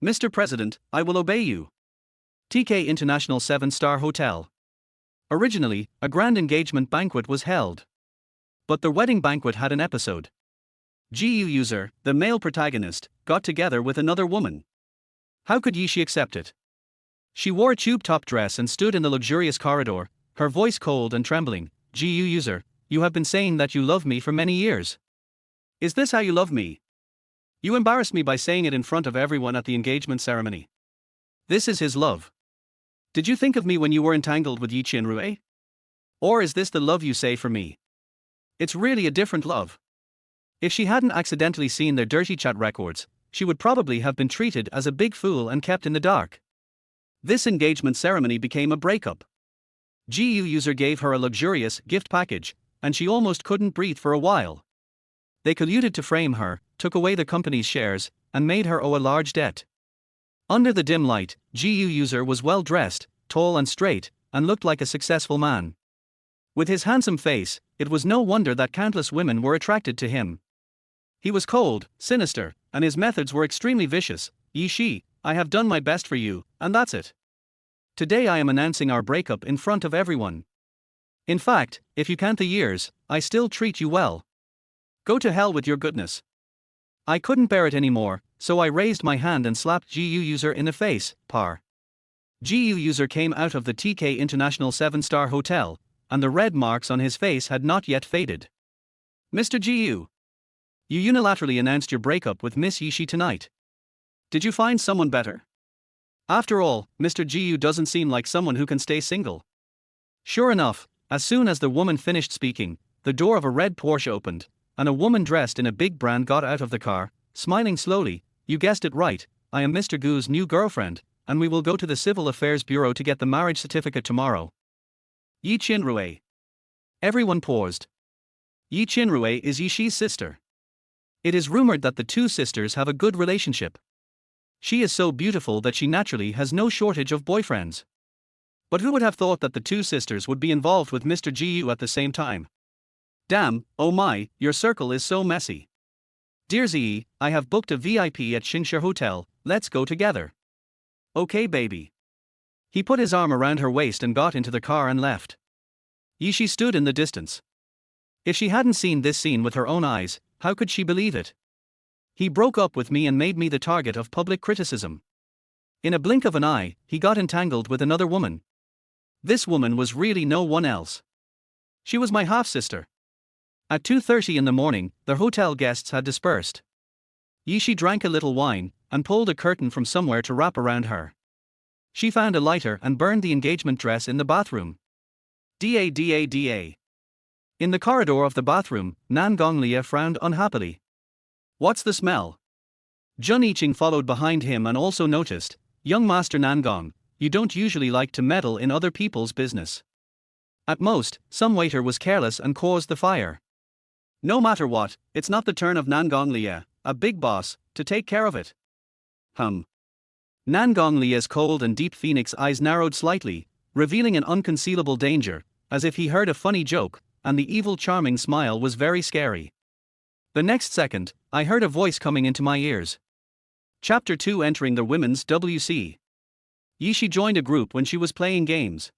Mr. President, I will obey you. TK International 7-star Hotel. Originally, a grand engagement banquet was held. But the wedding banquet had an episode. Yuze, the male protagonist, got together with another woman. How could Yuze accept it? She wore a tube-top dress and stood in the luxurious corridor, her voice cold and trembling. Yuze, you have been saying that you love me for many years. Is this how you love me? You embarrassed me by saying it in front of everyone at the engagement ceremony. This is his love. Did you think of me when you were entangled with Yuze? Or is this the love you say for me? It's really a different love. If she hadn't accidentally seen their dirty chat records, she would probably have been treated as a big fool and kept in the dark. This engagement ceremony became a breakup. Yuze gave her a luxurious gift package, and she almost couldn't breathe for a while. They colluded to frame her, took away the company's shares, and made her owe a large debt. Under the dim light, Yuze was well dressed, tall and straight, and looked like a successful man. With his handsome face, it was no wonder that countless women were attracted to him. He was cold, sinister, and his methods were extremely vicious. Yuze, I have done my best for you, and that's it. Today I am announcing our breakup in front of everyone. In fact, if you count the years, I still treat you well. Go to hell with your goodness. I couldn't bear it anymore, so I raised my hand and slapped Yuze in the face. Yuze came out of the TK International 7-star Hotel, and the red marks on his face had not yet faded. Mr. Gu, you unilaterally announced your breakup with Miss Yuze tonight. Did you find someone better? After all, Mr. Gu doesn't seem like someone who can stay single. Sure enough, as soon as the woman finished speaking, the door of a red Porsche opened, and a woman dressed in a big brand got out of the car, smiling slowly. You guessed it right, I am Mr. Gu's new girlfriend, and we will go to the Civil Affairs Bureau to get the marriage certificate tomorrow. Yuze. Everyone paused. Yuze is Yuze's sister. It is rumored that the two sisters have a good relationship. She is so beautiful that she naturally has no shortage of boyfriends. But who would have thought that the two sisters would be involved with Mr. Gu at the same time? Damn, oh my, your circle is so messy. Dear Zee, I have booked a VIP at Shinsha Hotel, let's go together. Okay baby. He put his arm around her waist and got into the car and left. Yuze stood in the distance. If she hadn't seen this scene with her own eyes, how could she believe it? He broke up with me and made me the target of public criticism. In a blink of an eye, he got entangled with another woman. This woman was really no one else. She was my half-sister. At 2:30 in the morning, the hotel guests had dispersed. Yuze drank a little wine, and pulled a curtain from somewhere to wrap around her. She found a lighter and burned the engagement dress in the bathroom. Da. In the corridor of the bathroom, Nan Gonglia frowned unhappily. What's the smell? Jun Yiqing followed behind him and also noticed, young Master Nangong, you don't usually like to meddle in other people's business. At most, some waiter was careless and caused the fire. No matter what, it's not the turn of Nangong, a big boss, to take care of it. Nangong cold and deep phoenix eyes narrowed slightly, revealing an unconcealable danger, as if he heard a funny joke, and the evil charming smile was very scary. The next second, I heard a voice coming into my ears. Chapter 2 Entering the Women's WC. Yuze joined a group when she was playing games.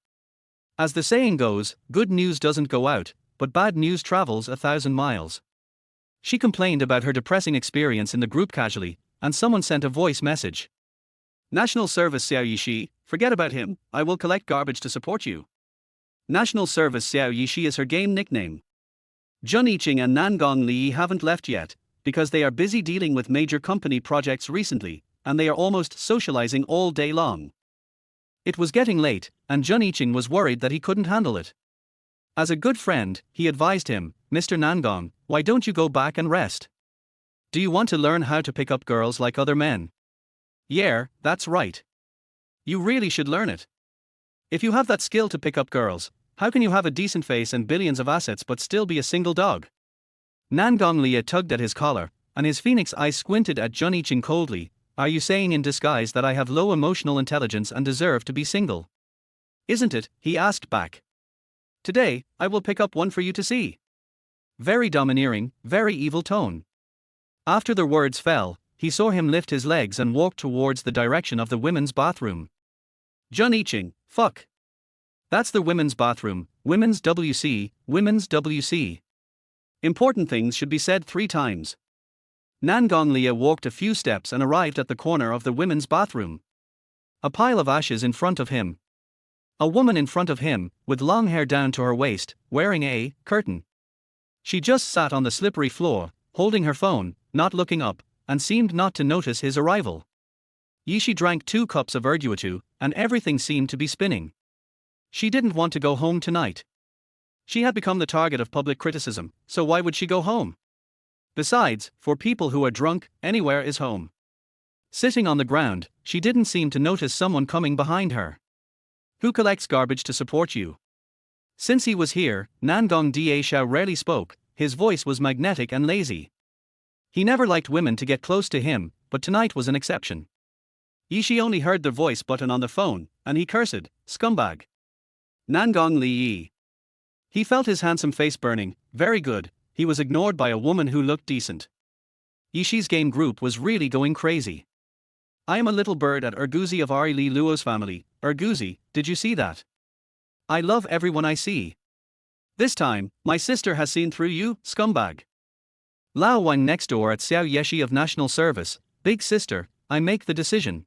As the saying goes, good news doesn't go out, but bad news travels 1,000 miles. She complained about her depressing experience in the group casually, and someone sent a voice message. National Service Xiao Yuze, forget about him, I will collect garbage to support you. National Service Xiao Yuze is her game nickname. Jun Yiqing and Nangong Li haven't left yet, because they are busy dealing with major company projects recently, and they are almost socializing all day long. It was getting late, and Jun Yiqing was worried that he couldn't handle it. As a good friend, he advised him, Mr. Nangong, why don't you go back and rest? Do you want to learn how to pick up girls like other men? Yeah, that's right. You really should learn it. If you have that skill to pick up girls, how can you have a decent face and billions of assets but still be a single dog? Nangong tugged at his collar, and his phoenix eyes squinted at Jun Yiqing coldly. Are you saying in disguise that I have low emotional intelligence and deserve to be single? Isn't it? He asked back. Today, I will pick up one for you to see. Very domineering, very evil tone. After the words fell, he saw him lift his legs and walk towards the direction of the women's bathroom. Jun-iching, fuck. That's the women's bathroom, women's WC, women's WC. Important things should be said 3 times. Nangonglia walked a few steps and arrived at the corner of the women's bathroom. A pile of ashes in front of him. A woman in front of him, with long hair down to her waist, wearing a curtain. She just sat on the slippery floor, holding her phone, not looking up, and seemed not to notice his arrival. Yishi drank 2 cups of erguitu, and everything seemed to be spinning. She didn't want to go home tonight. She had become the target of public criticism, so why would she go home? Besides, for people who are drunk, anywhere is home. Sitting on the ground, she didn't seem to notice someone coming behind her. Who collects garbage to support you? Since he was here, Nangong Da Xiao rarely spoke, his voice was magnetic and lazy. He never liked women to get close to him, but tonight was an exception. Yishi only heard the voice button on the phone, and he cursed, scumbag. Nangong Li. He felt his handsome face burning, very good, he was ignored by a woman who looked decent. Yishi's game group was really going crazy. I am a little bird at Erguzi of Ari Li Luo's family. Erguzi, did you see that? I love everyone I see. This time, my sister has seen through you, scumbag. Lao Wang next door at Xiao Yeshi of National Service, big sister, I make the decision.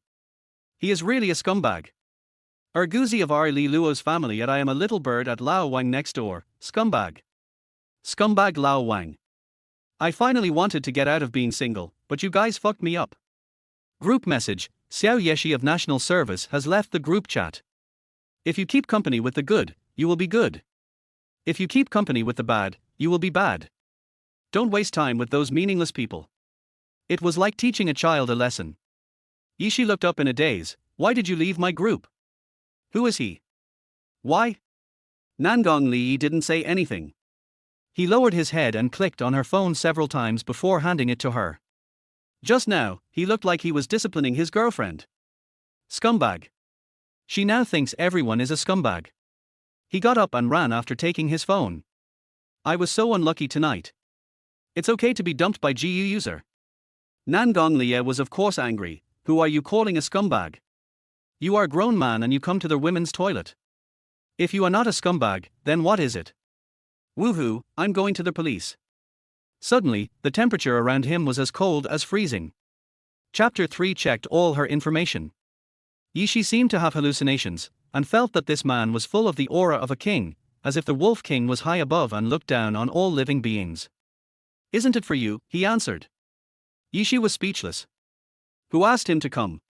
He is really a scumbag. Erguzi of Ari Li Luo's family at I am a little bird at Lao Wang next door, scumbag. Scumbag Lao Wang. I finally wanted to get out of being single, but you guys fucked me up. Group message, Xiao Yeshi of National Service has left the group chat. If you keep company with the good, you will be good. If you keep company with the bad, you will be bad. Don't waste time with those meaningless people. It was like teaching a child a lesson. Yishi looked up in a daze. Why did you leave my group? Who is he? Why? Nangong Li didn't say anything. He lowered his head and clicked on her phone several times before handing it to her. Just now, he looked like he was disciplining his girlfriend. Scumbag. She now thinks everyone is a scumbag. He got up and ran after taking his phone. I was so unlucky tonight. It's okay to be dumped by GU user. Nangong Lia was of course angry. Who are you calling a scumbag? You are a grown man and you come to the women's toilet. If you are not a scumbag, then what is it? Woohoo, I'm going to the police. Suddenly, the temperature around him was as cold as freezing. Chapter 3 checked all her information. Yishi seemed to have hallucinations, and felt that this man was full of the aura of a king, as if the Wolf King was high above and looked down on all living beings. Isn't it for you? He answered. Yishi was speechless. Who asked him to come?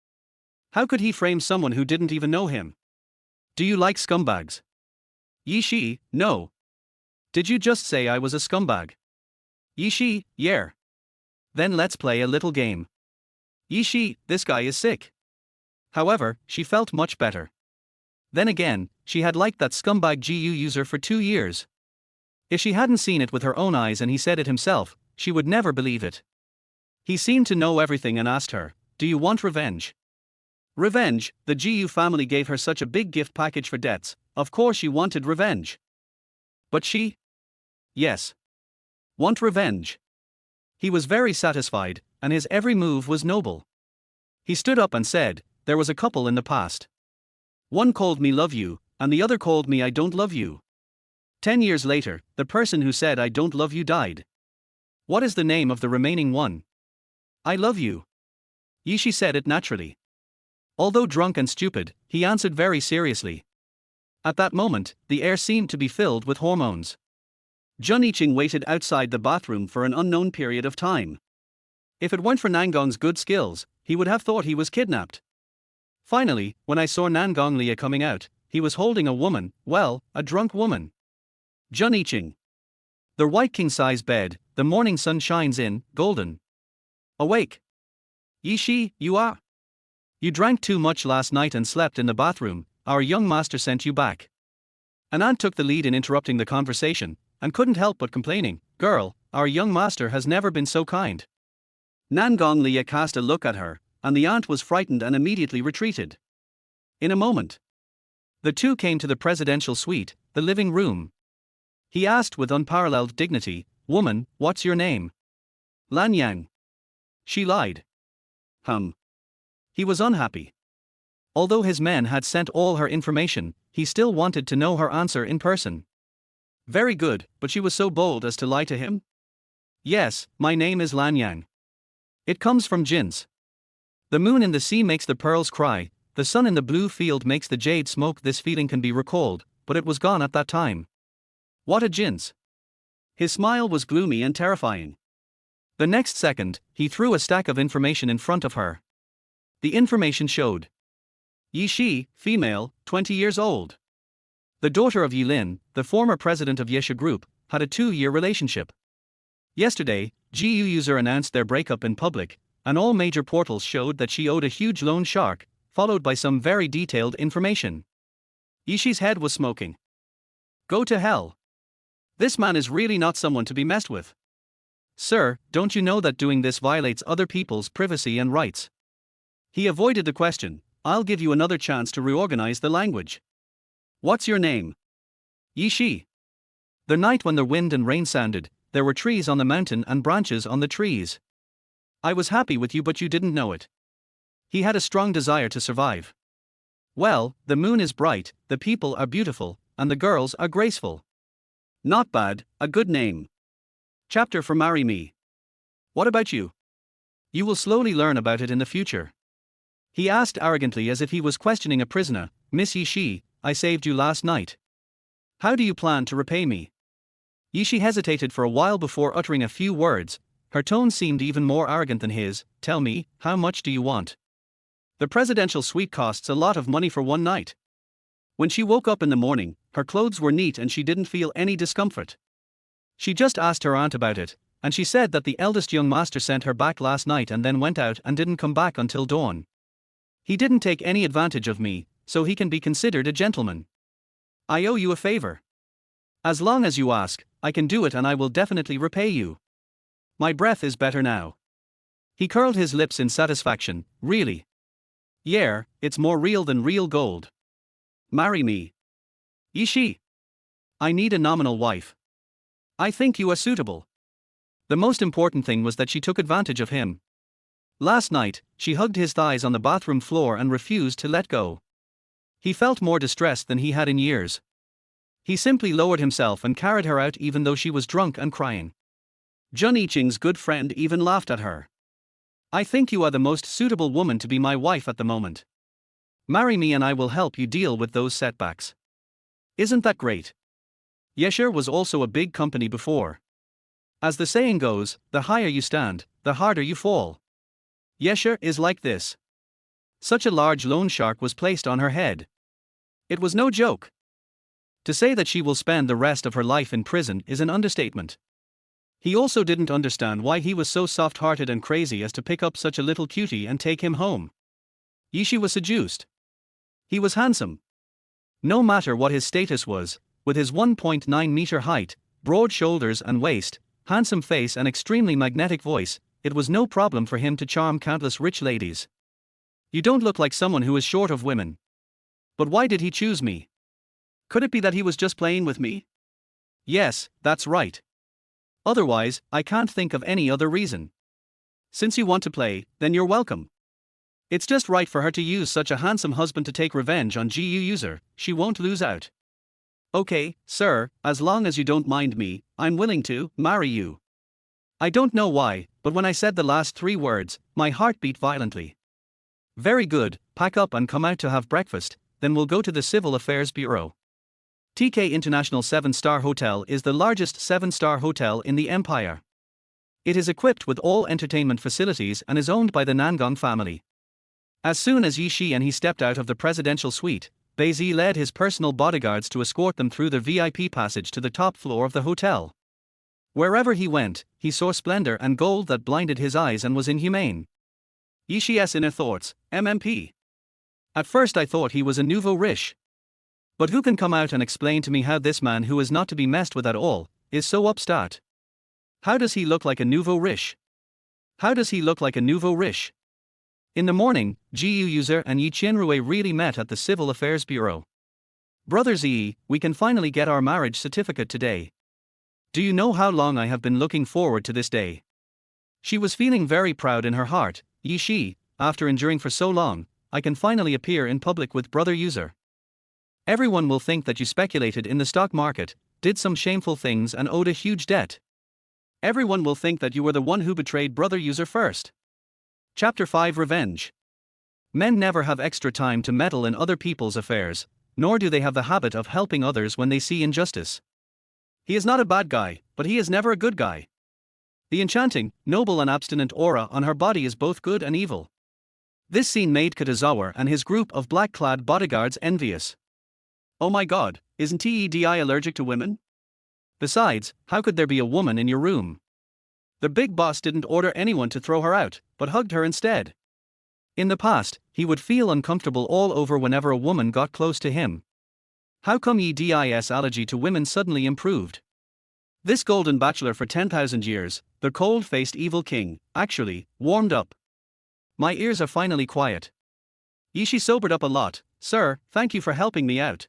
How could he frame someone who didn't even know him? Do you like scumbags? Yishi, no. Did you just say I was a scumbag? Yishi, yeah. Then let's play a little game. Yishi, this guy is sick. However, she felt much better. Then again, she had liked that scumbag GU user for 2 years. If she hadn't seen it with her own eyes and he said it himself, she would never believe it. He seemed to know everything and asked her, do you want revenge? Revenge, the GU family gave her such a big gift package for debts, of course she wanted revenge. But she? Yes. Want revenge. He was very satisfied, and his every move was noble. He stood up and said, there was a couple in the past. One called me love you, and the other called me I don't love you. 10 years later, the person who said I don't love you died. What is the name of the remaining one? I love you. Yishi said it naturally. Although drunk and stupid, he answered very seriously. At that moment, the air seemed to be filled with hormones. Jun-iching waited outside the bathroom for an unknown period of time. If it weren't for Nangong's good skills, he would have thought he was kidnapped. Finally, when I saw Nangong Lia coming out, he was holding a woman, well, a drunk woman. Jun-iching. The white king-size bed, the morning sun shines in, golden. Awake. Yishi, you are. You drank too much last night and slept in the bathroom, our young master sent you back. An aunt took the lead in interrupting the conversation, and couldn't help but complaining, girl, our young master has never been so kind. Nangong Lia cast a look at her, and the aunt was frightened and immediately retreated. In a moment, the two came to the presidential suite, the living room. He asked with unparalleled dignity, woman, what's your name? Lanyang. She lied. He was unhappy. Although his men had sent all her information, he still wanted to know her answer in person. Very good, but she was so bold as to lie to him? Yes, my name is Lan Yang. It comes from Jin's. The moon in the sea makes the pearls cry, the sun in the blue field makes the jade smoke. This feeling can be recalled, but it was gone at that time. What a Jin's! His smile was gloomy and terrifying. The next second, he threw a stack of information in front of her. The information showed Yi Shi, female, 20 years old. The daughter of Yi Lin, the former president of Yesha Group, had a 2-year relationship. Yesterday, Yuze announced their breakup in public, and all major portals showed that she owed a huge loan shark, followed by some very detailed information. Yishi's head was smoking. Go to hell. This man is really not someone to be messed with. Sir, don't you know that doing this violates other people's privacy and rights? He avoided the question. I'll give you another chance to reorganize the language. What's your name? Yi Shi. The night when the wind and rain sounded, there were trees on the mountain and branches on the trees. I was happy with you, but you didn't know it. He had a strong desire to survive. Well, the moon is bright, the people are beautiful, and the girls are graceful. Not bad, a good name. Chapter for Marry Me. What about you? You will slowly learn about it in the future. He asked arrogantly as if he was questioning a prisoner. Miss Yi Shi, I saved you last night. How do you plan to repay me? Yi Shi hesitated for a while before uttering a few words. Her tone seemed even more arrogant than his. Tell me, how much do you want? The presidential suite costs a lot of money for one night. When she woke up in the morning, her clothes were neat and she didn't feel any discomfort. She just asked her aunt about it, and she said that the eldest young master sent her back last night and then went out and didn't come back until dawn. He didn't take any advantage of me, so he can be considered a gentleman. I owe you a favor. As long as you ask, I can do it and I will definitely repay you. My breath is better now. He curled his lips in satisfaction. Really? Yeah, it's more real than real gold. Marry me. Yi Shi. I need a nominal wife. I think you are suitable. The most important thing was that she took advantage of him. Last night, she hugged his thighs on the bathroom floor and refused to let go. He felt more distressed than he had in years. He simply lowered himself and carried her out even though she was drunk and crying. Jun Yiqing's good friend even laughed at her. I think you are the most suitable woman to be my wife at the moment. Marry me and I will help you deal with those setbacks. Isn't that great? Yesha was also a big company before. As the saying goes, the higher you stand, the harder you fall. Yesha is like this. Such a large loan shark was placed on her head. It was no joke. To say that she will spend the rest of her life in prison is an understatement. He also didn't understand why he was so soft-hearted and crazy as to pick up such a little cutie and take him home. Yi Shi was seduced. He was handsome. No matter what his status was, with his 1.9-meter height, broad shoulders and waist, handsome face and extremely magnetic voice, it was no problem for him to charm countless rich ladies. You don't look like someone who is short of women. But why did he choose me? Could it be that he was just playing with me? Yes, that's right. Otherwise, I can't think of any other reason. Since you want to play, then you're welcome. It's just right for her to use such a handsome husband to take revenge on Yuze. She won't lose out. Okay, sir, as long as you don't mind me, I'm willing to marry you. I don't know why, but when I said the last 3 words, my heart beat violently. Very good, pack up and come out to have breakfast, then we'll go to the Civil Affairs Bureau. TK International 7-star Hotel is the largest 7-star hotel in the empire. It is equipped with all entertainment facilities and is owned by the Nangong family. As soon as Yi Shi and he stepped out of the presidential suite, Beizi led his personal bodyguards to escort them through the VIP passage to the top floor of the hotel. Wherever he went, he saw splendor and gold that blinded his eyes and was inhumane. Yi Shi's inner thoughts, MMP. At first I thought he was a nouveau riche. But who can come out and explain to me how this man who is not to be messed with at all, is so upstart? How does he look like a nouveau riche? How does he look like a nouveau riche? In the morning, Yuze and Yi Qianrui really met at the Civil Affairs Bureau. Brother Zi, we can finally get our marriage certificate today. Do you know how long I have been looking forward to this day? She was feeling very proud in her heart. Yi Shi, after enduring for so long, I can finally appear in public with brother Yuze. Everyone will think that you speculated in the stock market, did some shameful things and owed a huge debt. Everyone will think that you were the one who betrayed brother Yuze first. Chapter 5 Revenge. Men never have extra time to meddle in other people's affairs, nor do they have the habit of helping others when they see injustice. He is not a bad guy, but he is never a good guy. The enchanting, noble and abstinent aura on her body is both good and evil. This scene made Katazawa and his group of black-clad bodyguards envious. Oh my god, isn't Tedi allergic to women? Besides, how could there be a woman in your room? The big boss didn't order anyone to throw her out, but hugged her instead. In the past, he would feel uncomfortable all over whenever a woman got close to him. How come Yedi's allergy to women suddenly improved? This golden bachelor for 10,000 years, the cold-faced evil king, actually, warmed up. My ears are finally quiet. Yishi sobered up a lot. Sir, thank you for helping me out.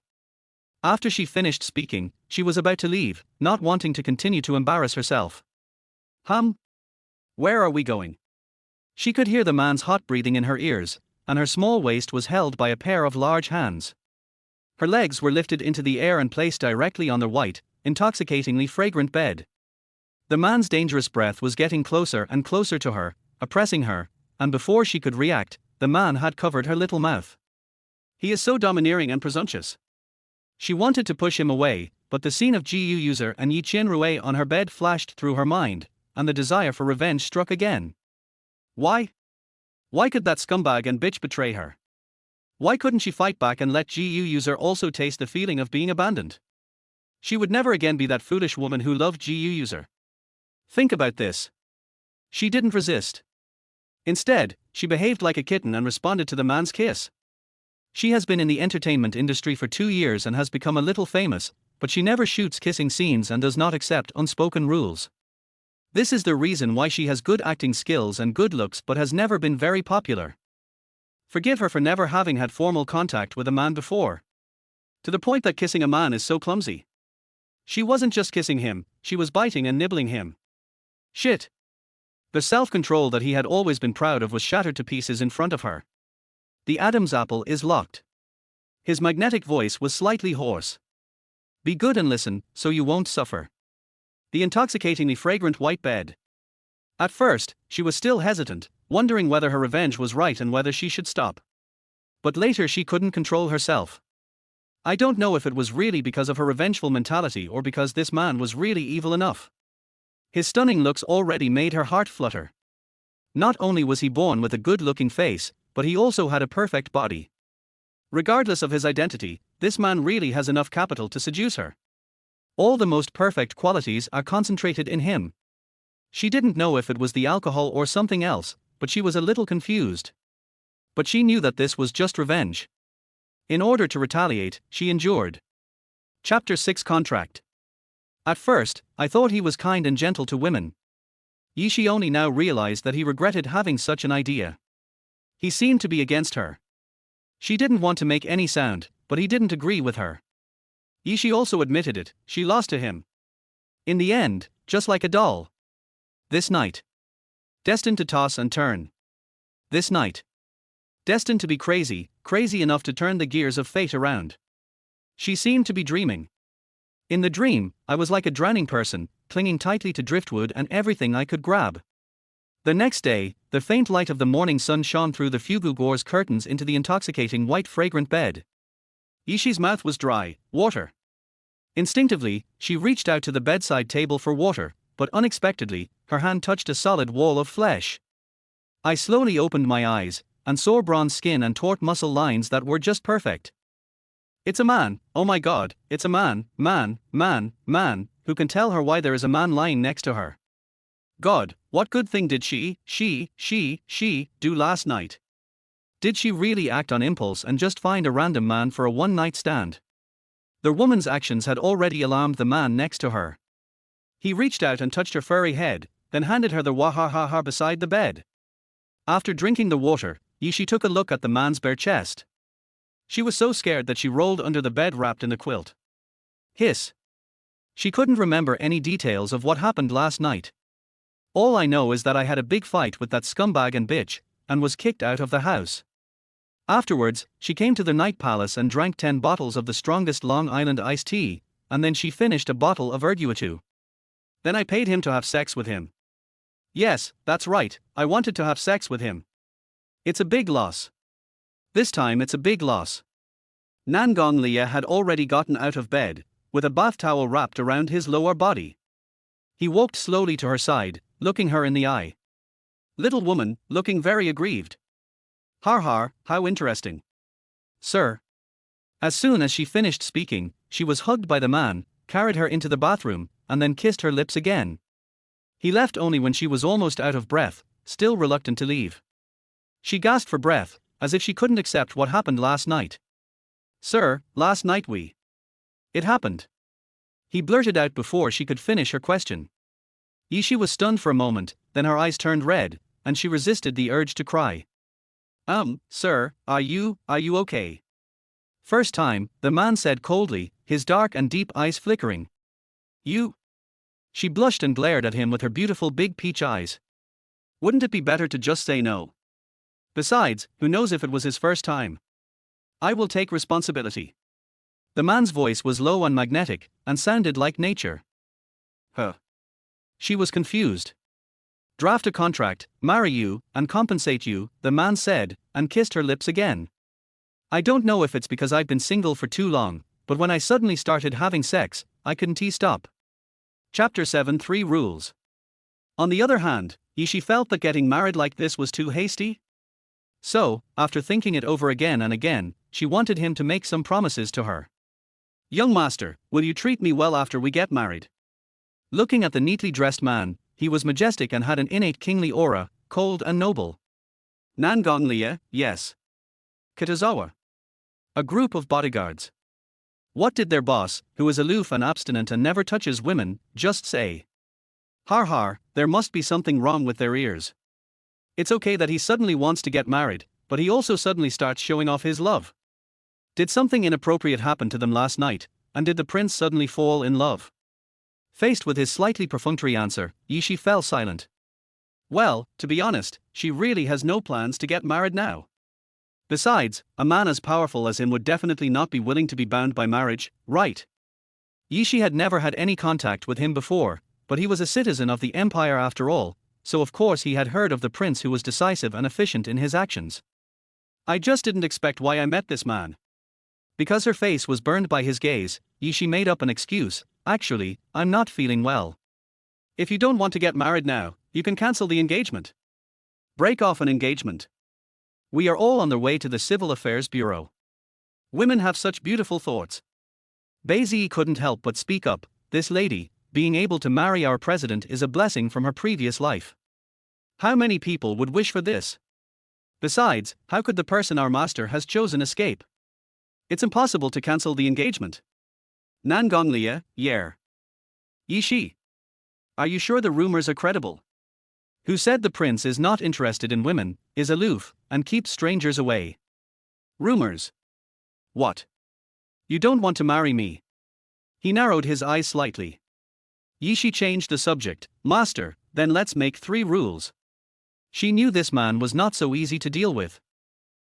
After she finished speaking, she was about to leave, not wanting to continue to embarrass herself. Where are we going? She could hear the man's hot breathing in her ears, and her small waist was held by a pair of large hands. Her legs were lifted into the air and placed directly on the white, intoxicatingly fragrant bed. The man's dangerous breath was getting closer and closer to her, oppressing her, and before she could react, the man had covered her little mouth. He is so domineering and presumptuous. She wanted to push him away, but the scene of Yuze and Yi Qianrui on her bed flashed through her mind, and the desire for revenge struck again. Why? Why could that scumbag and bitch betray her? Why couldn't she fight back and let Yuze also taste the feeling of being abandoned? She would never again be that foolish woman who loved Yuze. Think about this. She didn't resist. Instead, she behaved like a kitten and responded to the man's kiss. She has been in the entertainment industry for 2 years and has become a little famous, but she never shoots kissing scenes and does not accept unspoken rules. This is the reason why she has good acting skills and good looks but has never been very popular. Forgive her for never having had formal contact with a man before. To the point that kissing a man is so clumsy. She wasn't just kissing him, she was biting and nibbling him. Shit. The self-control that he had always been proud of was shattered to pieces in front of her. The Adam's apple is locked. His magnetic voice was slightly hoarse. Be good and listen, so you won't suffer. The intoxicatingly fragrant white bed. At first, she was still hesitant, wondering whether her revenge was right and whether she should stop. But later she couldn't control herself. I don't know if it was really because of her revengeful mentality or because this man was really evil enough. His stunning looks already made her heart flutter. Not only was he born with a good-looking face, but he also had a perfect body. Regardless of his identity, this man really has enough capital to seduce her. All the most perfect qualities are concentrated in him. She didn't know if it was the alcohol or something else, but she was a little confused. But she knew that this was just revenge. In order to retaliate, she endured. Chapter 6 Contract. At first, I thought he was kind and gentle to women. Yishi only now realized that he regretted having such an idea. He seemed to be against her. She didn't want to make any sound, but he didn't agree with her. Yishi also admitted it, she lost to him. In the end, just like a doll. This night. Destined to toss and turn. This night. Destined to be crazy, crazy enough to turn the gears of fate around. She seemed to be dreaming. In the dream, I was like a drowning person, clinging tightly to driftwood and everything I could grab. The next day, the faint light of the morning sun shone through the fugugor's curtains into the intoxicating white fragrant bed. Yishi's mouth was dry, water. Instinctively, she reached out to the bedside table for water, but unexpectedly, her hand touched a solid wall of flesh. I slowly opened my eyes, and saw bronze skin and taut muscle lines that were just perfect. It's a man, oh my god, it's a man, who can tell her why there is a man lying next to her. God, what good thing did she do last night? Did she really act on impulse and just find a random man for a one-night stand? The woman's actions had already alarmed the man next to her. He reached out and touched her furry head, then handed her the wahahaha beside the bed. After drinking the water, Yishi took a look at the man's bare chest. She was so scared that she rolled under the bed wrapped in the quilt. Hiss. She couldn't remember any details of what happened last night. All I know is that I had a big fight with that scumbag and bitch, and was kicked out of the house. Afterwards, she came to the night palace and drank 10 bottles of the strongest Long Island iced tea, and then she finished a bottle of erguitu. Then I paid him to have sex with him. Yes, that's right, I wanted to have sex with him. It's a big loss. This time it's a big loss. Nangong Lia had already gotten out of bed, with a bath towel wrapped around his lower body. He walked slowly to her side, looking her in the eye. Little woman, looking very aggrieved. Har har, how interesting. Sir. As soon as she finished speaking, she was hugged by the man, carried her into the bathroom, and then kissed her lips again. He left only when she was almost out of breath, still reluctant to leave. She gasped for breath, as if she couldn't accept what happened last night. Sir, last night It happened. He blurted out before she could finish her question. Yishi was stunned for a moment, then her eyes turned red, and she resisted the urge to cry. Sir, are you okay? First time, the man said coldly, his dark and deep eyes flickering. You? She blushed and glared at him with her beautiful big peach eyes. Wouldn't it be better to just say no? Besides, who knows if it was his first time? I will take responsibility. The man's voice was low and magnetic, and sounded like nature. Huh. She was confused. Draft a contract, marry you, and compensate you, the man said, and kissed her lips again. I don't know if it's because I've been single for too long, but when I suddenly started having sex, I couldn't stop. Chapter 7 3 Rules. On the other hand, Yishi felt that getting married like this was too hasty. So, after thinking it over again and again, she wanted him to make some promises to her. Young master, will you treat me well after we get married? Looking at the neatly dressed man, he was majestic and had an innate kingly aura, cold and noble. Nangong Lia, yes. Kitazawa. A group of bodyguards. What did their boss, who is aloof and abstinent and never touches women, just say? Har har, there must be something wrong with their ears. It's okay that he suddenly wants to get married, but he also suddenly starts showing off his love. Did something inappropriate happen to them last night, and did the prince suddenly fall in love? Faced with his slightly perfunctory answer, Yishi fell silent. Well, to be honest, she really has no plans to get married now. Besides, a man as powerful as him would definitely not be willing to be bound by marriage, right? Yishi had never had any contact with him before, but he was a citizen of the empire after all, so of course he had heard of the prince who was decisive and efficient in his actions. I just didn't expect why I met this man. Because her face was burned by his gaze, Yishi made up an excuse. Actually, I'm not feeling well. If you don't want to get married now, you can cancel the engagement. Break off an engagement. We are all on the way to the Civil Affairs Bureau. Women have such beautiful thoughts. Baizee couldn't help but speak up. This lady, being able to marry our president is a blessing from her previous life. How many people would wish for this? Besides, how could the person our master has chosen escape? It's impossible to cancel the engagement. Nangong Lia, yer. Yishi. Are you sure the rumors are credible? Who said the prince is not interested in women, is aloof, and keeps strangers away? Rumors. What? You don't want to marry me? He narrowed his eyes slightly. Yishi changed the subject. Master, then let's make 3 rules. She knew this man was not so easy to deal with.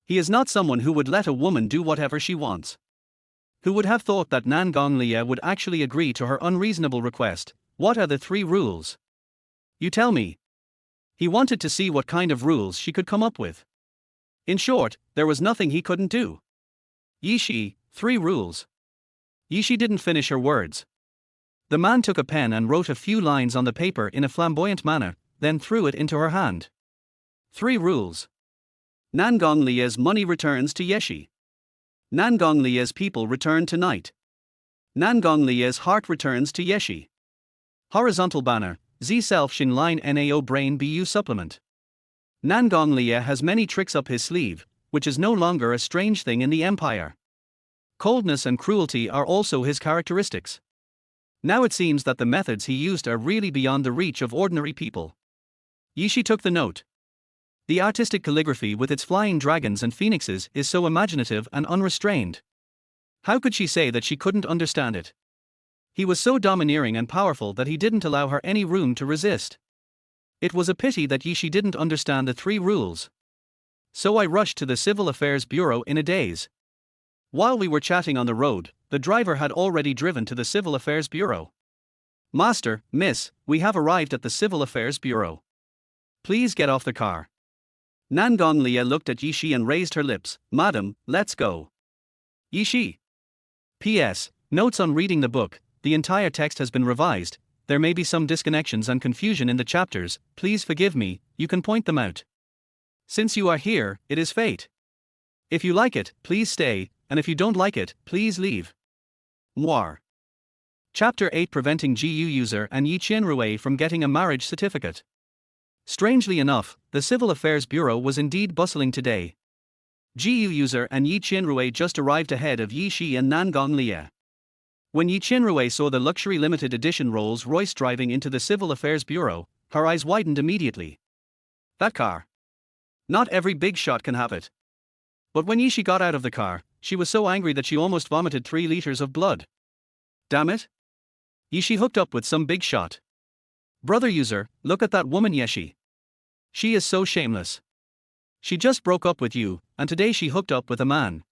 He is not someone who would let a woman do whatever she wants. Who would have thought that Nangong Lia would actually agree to her unreasonable request? What are the 3 rules? You tell me. He wanted to see what kind of rules she could come up with. In short, there was nothing he couldn't do. Yishi, 3 rules. Yishi didn't finish her words. The man took a pen and wrote a few lines on the paper in a flamboyant manner, then threw it into her hand. 3 rules. Nangong Lia's money returns to Yeshi. Nangong Lia's people return tonight. Nangong Lia's heart returns to Yeshi. Horizontal banner, Z self Shin line NAO brain BU supplement. Nangong Lia has many tricks up his sleeve, which is no longer a strange thing in the empire. Coldness and cruelty are also his characteristics. Now it seems that the methods he used are really beyond the reach of ordinary people. Yishi took the note. The artistic calligraphy with its flying dragons and phoenixes is so imaginative and unrestrained. How could she say that she couldn't understand it? He was so domineering and powerful that he didn't allow her any room to resist. It was a pity that Yishi didn't understand the 3 rules. So I rushed to the Civil Affairs Bureau in a daze. While we were chatting on the road, the driver had already driven to the Civil Affairs Bureau. Master, miss, we have arrived at the Civil Affairs Bureau. Please get off the car. Nangong Lia looked at Yishi and raised her lips. Madam, let's go. Yishi. P.S. Notes on reading the book. The entire text has been revised. There may be some disconnections and confusion in the chapters. Please forgive me, you can point them out. Since you are here, it is fate. If you like it, please stay, and if you don't like it, please leave. Moir. Chapter 8, Preventing Yuze and Yi Qianrui from getting a marriage certificate. Strangely enough, the Civil Affairs Bureau was indeed bustling today. Yuze and Yi Qianrui just arrived ahead of Yishi and Nangong Lia. When Yi Qianrui saw the luxury limited edition Rolls-Royce driving into the Civil Affairs Bureau, her eyes widened immediately. That car. Not every big shot can have it. But when Yishi got out of the car, she was so angry that she almost vomited 3 liters of blood. Damn it. Yishi hooked up with some big shot. Brother Yuze, look at that woman Yeshi. She is so shameless. She just broke up with you, and today she hooked up with a man.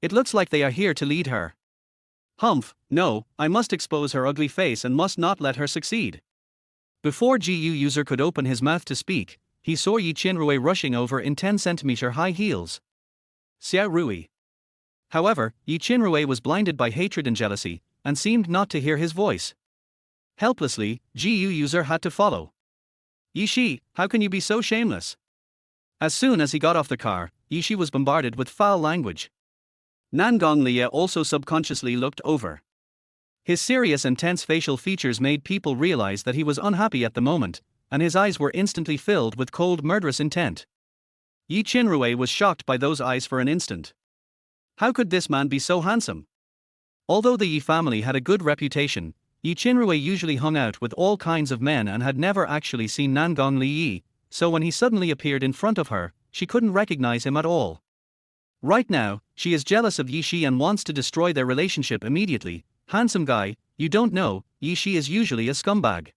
It looks like they are here to lead her. Humph, no, I must expose her ugly face and must not let her succeed. Before Yuze could open his mouth to speak, he saw Yi Qianrui rushing over in 10-centimeter high heels. Xiao Rui. However, Yi Qianrui was blinded by hatred and jealousy, and seemed not to hear his voice. Helplessly, Yuze had to follow. Yishi, how can you be so shameless? As soon as he got off the car, Yishi was bombarded with foul language. Nangong Lia also subconsciously looked over. His serious and tense facial features made people realize that he was unhappy at the moment, and his eyes were instantly filled with cold murderous intent. Yi Qianrui was shocked by those eyes for an instant. How could this man be so handsome? Although the Yi family had a good reputation, Yi Qianrui usually hung out with all kinds of men and had never actually seen Nangong Li, so when he suddenly appeared in front of her, she couldn't recognize him at all. Right now, she is jealous of Yishi and wants to destroy their relationship immediately. Handsome guy, you don't know, Yishi is usually a scumbag.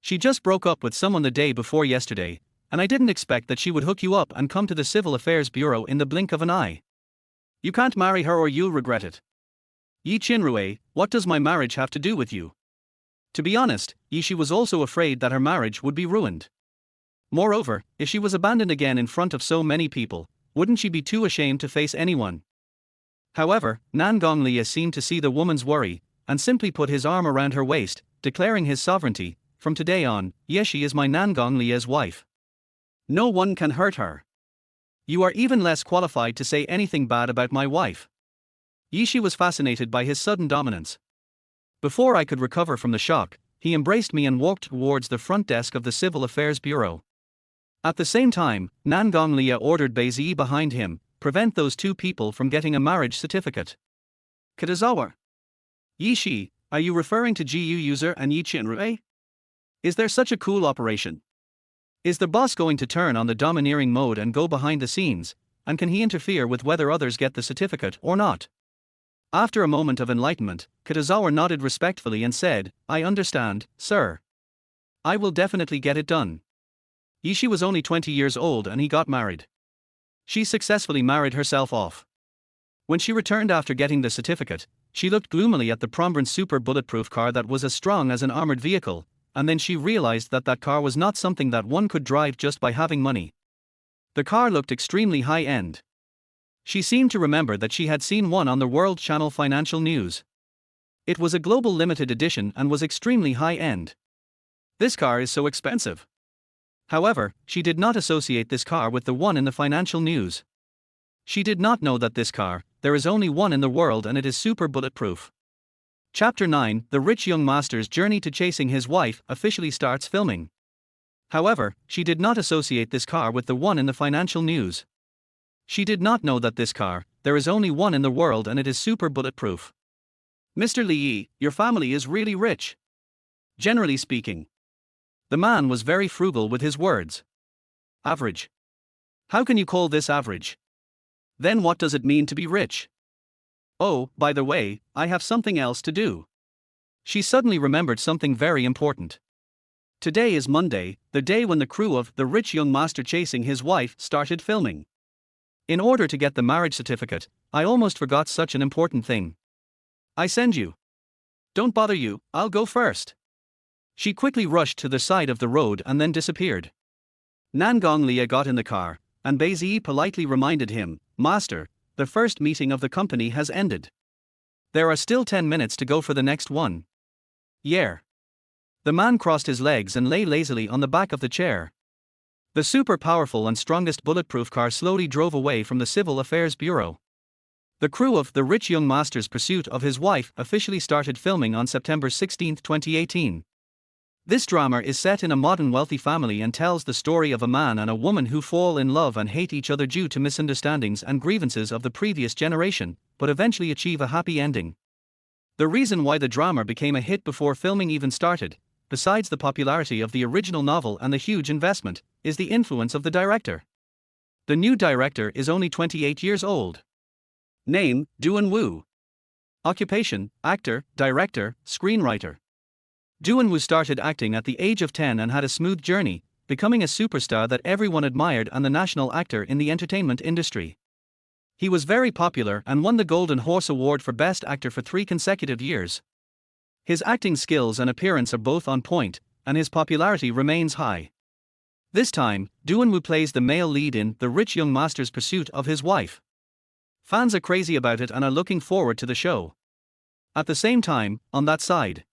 She just broke up with someone the day before yesterday, and I didn't expect that she would hook you up and come to the Civil Affairs Bureau in the blink of an eye. You can't marry her or you'll regret it. Yi Qianrui, what does my marriage have to do with you? To be honest, Yishi was also afraid that her marriage would be ruined. Moreover, if she was abandoned again in front of so many people, wouldn't she be too ashamed to face anyone? However, Nangong Lia seemed to see the woman's worry, and simply put his arm around her waist, declaring his sovereignty. From today on, Yeshi is my Nangong Lia's wife. No one can hurt her. You are even less qualified to say anything bad about my wife. Yishi was fascinated by his sudden dominance. Before I could recover from the shock, he embraced me and walked towards the front desk of the Civil Affairs Bureau. At the same time, Nangong Lia ordered Beizi behind him, prevent those 2 people from getting a marriage certificate. Kitazawa. Yishi, are you referring to Yuze and Yi Qianrui? Is there such a cool operation? Is the boss going to turn on the domineering mode and go behind the scenes, and can he interfere with whether others get the certificate or not? After a moment of enlightenment, Kitazawa nodded respectfully and said, I understand, sir. I will definitely get it done. Yishi was only 20 years old and he got married. She successfully married herself off. When she returned after getting the certificate, she looked gloomily at the Prombran super bulletproof car that was as strong as an armored vehicle, and then she realized that that car was not something that one could drive just by having money. The car looked extremely high-end. She seemed to remember that she had seen one on the World Channel Financial News. It was a global limited edition and was extremely high-end. This car is so expensive. However, she did not associate this car with the one in the financial news. She did not know that this car, there is only one in the world and it is super bulletproof. Chapter 9, The Rich Young Master's Journey to Chasing His Wife, officially starts filming. However, she did not associate this car with the one in the financial news. She did not know that this car, there is only one in the world and it is super bulletproof. Mr. Li, your family is really rich. Generally speaking. The man was very frugal with his words. Average. How can you call this average? Then what does it mean to be rich? Oh, by the way, I have something else to do. She suddenly remembered something very important. Today is Monday, the day when the crew of The Rich Young Master Chasing His Wife started filming. In order to get the marriage certificate, I almost forgot such an important thing. I send you. Don't bother you, I'll go first. She quickly rushed to the side of the road and then disappeared. Nangong Lia got in the car, and Bai politely reminded him, Master, the first meeting of the company has ended. There are still 10 minutes to go for the next one. Yeah. The man crossed his legs and lay lazily on the back of the chair. The super powerful and strongest bulletproof car slowly drove away from the Civil Affairs Bureau. The crew of The Rich Young Master's Pursuit of His Wife officially started filming on September 16, 2018. This drama is set in a modern wealthy family and tells the story of a man and a woman who fall in love and hate each other due to misunderstandings and grievances of the previous generation, but eventually achieve a happy ending. The reason why the drama became a hit before filming even started, besides the popularity of the original novel and the huge investment, is the influence of the director. The new director is only 28 years old. Name, Duan Wu. Occupation, actor, director, screenwriter. Duan Wu started acting at the age of 10 and had a smooth journey, becoming a superstar that everyone admired and the national actor in the entertainment industry. He was very popular and won the Golden Horse Award for Best Actor for 3 consecutive years. His acting skills and appearance are both on point, and his popularity remains high. This time, Duan Wu plays the male lead in The Rich Young Master's Pursuit of His Wife. Fans are crazy about it and are looking forward to the show. At the same time, on that side.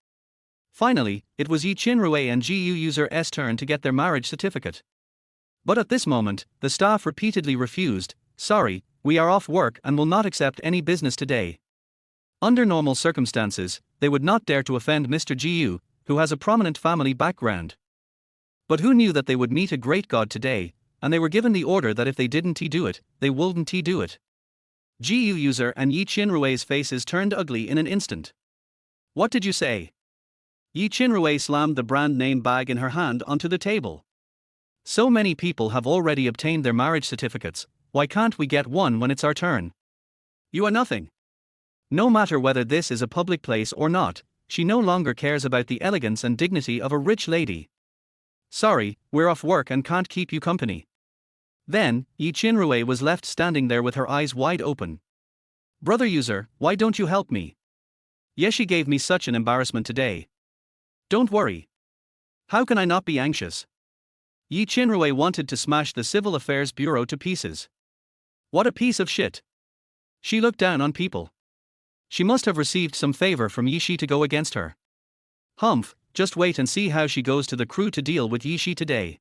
Finally, it was Yi Chinrui and Yuze's turn to get their marriage certificate. But at this moment, the staff repeatedly refused, sorry, we are off work and will not accept any business today. Under normal circumstances, they would not dare to offend Mr. Jiu, who has a prominent family background. But who knew that they would meet a great god today, and they were given the order that if they didn't do it, they wouldn't do it. Yuze and Yi Chinrui's faces turned ugly in an instant. What did you say? Yi Chinrui slammed the brand name bag in her hand onto the table. So many people have already obtained their marriage certificates, why can't we get one when it's our turn? You are nothing. No matter whether this is a public place or not, she no longer cares about the elegance and dignity of a rich lady. Sorry, we're off work and can't keep you company. Then, Yi Chinrui was left standing there with her eyes wide open. Brother User, why don't you help me? Yeshi gave me such an embarrassment today. Don't worry. How can I not be anxious? Yi Chinrui wanted to smash the Civil Affairs Bureau to pieces. What a piece of shit. She looked down on people. She must have received some favor from Yishi to go against her. Humph, just wait and see how she goes to the crew to deal with Yishi today.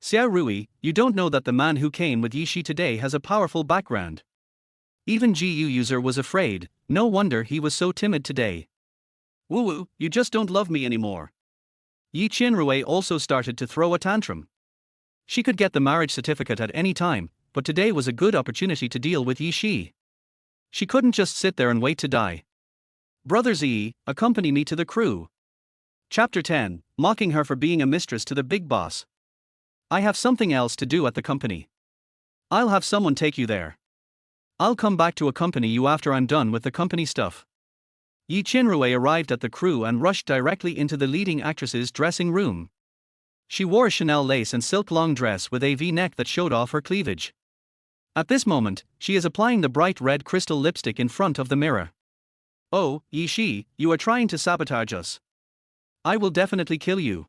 Xiao Rui, you don't know that the man who came with Yishi today has a powerful background. Even Yuze was afraid, no wonder he was so timid today. Woo, you just don't love me anymore. Yi Chinrui also started to throw a tantrum. She could get the marriage certificate at any time, but today was a good opportunity to deal with Yishi. She couldn't just sit there and wait to die. Brother Zi, accompany me to the crew. Chapter 10, mocking her for being a mistress to the big boss. I have something else to do at the company. I'll have someone take you there. I'll come back to accompany you after I'm done with the company stuff. Yi Chinrui arrived at the crew and rushed directly into the leading actress's dressing room. She wore a Chanel lace and silk long dress with a V-neck that showed off her cleavage. At this moment, she is applying the bright red crystal lipstick in front of the mirror. Oh, Yishi, you are trying to sabotage us. I will definitely kill you.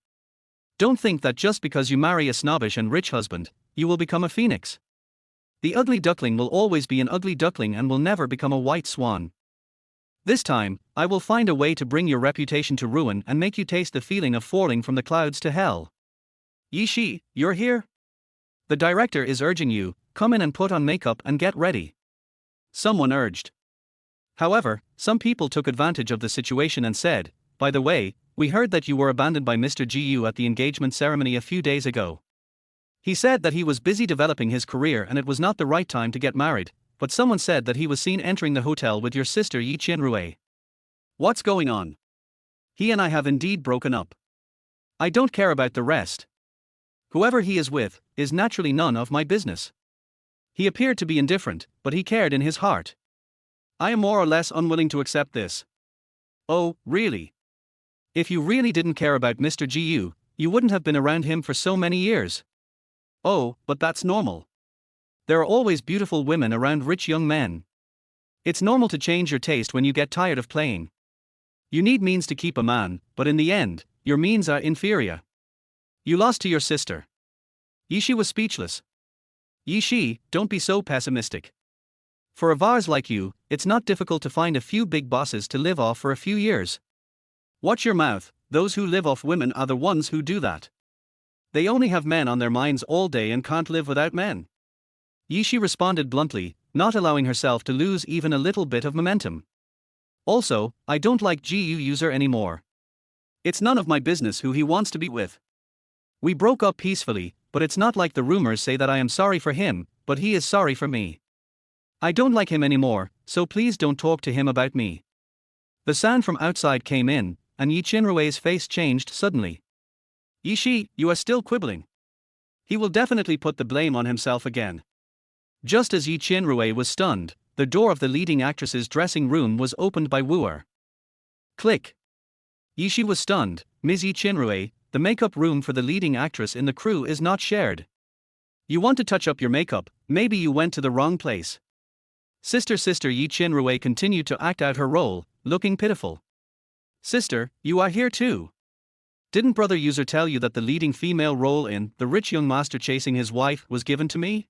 Don't think that just because you marry a snobbish and rich husband, you will become a phoenix. The ugly duckling will always be an ugly duckling and will never become a white swan. This time, I will find a way to bring your reputation to ruin and make you taste the feeling of falling from the clouds to hell. Yishi, you're here? The director is urging you, come in and put on makeup and get ready. Someone urged. However, some people took advantage of the situation and said, by the way, we heard that you were abandoned by Mr. Gu at the engagement ceremony a few days ago. He said that he was busy developing his career and it was not the right time to get married, but someone said that he was seen entering the hotel with your sister Yi Chinrui. What's going on? He and I have indeed broken up. I don't care about the rest. Whoever he is with, is naturally none of my business. He appeared to be indifferent, but he cared in his heart. I am more or less unwilling to accept this. Oh, really? If you really didn't care about Mr. Gu, You wouldn't have been around him for so many years. Oh, but that's normal. There are always beautiful women around rich young men. It's normal to change your taste when you get tired of playing. You need means to keep a man, but in the end, your means are inferior. You lost to your sister. Yishi was speechless. Yishi, don't be so pessimistic. For a vase like you, it's not difficult to find a few big bosses to live off for a few years. Watch your mouth, those who live off women are the ones who do that. They only have men on their minds all day and can't live without men. Yishi responded bluntly, not allowing herself to lose even a little bit of momentum. Also, I don't like Yuze anymore. It's none of my business who he wants to be with. We broke up peacefully, but it's not like the rumors say that I am sorry for him, but he is sorry for me. I don't like him anymore, so please don't talk to him about me. The sound from outside came in, and Yi Chinrue's face changed suddenly. Yishi, you are still quibbling. He will definitely put the blame on himself again. Just as Yi Chinrue was stunned, the door of the leading actress's dressing room was opened by Wooer. Click. Yishi was stunned. Ms. Yi Chinrue, the makeup room for the leading actress in the crew is not shared. You want to touch up your makeup, maybe you went to the wrong place. Sister Yi Chinrue continued to act out her role, looking pitiful. Sister, you are here too. Didn't Brother Yuze tell you that the leading female role in The Rich Young Master Chasing His Wife was given to me?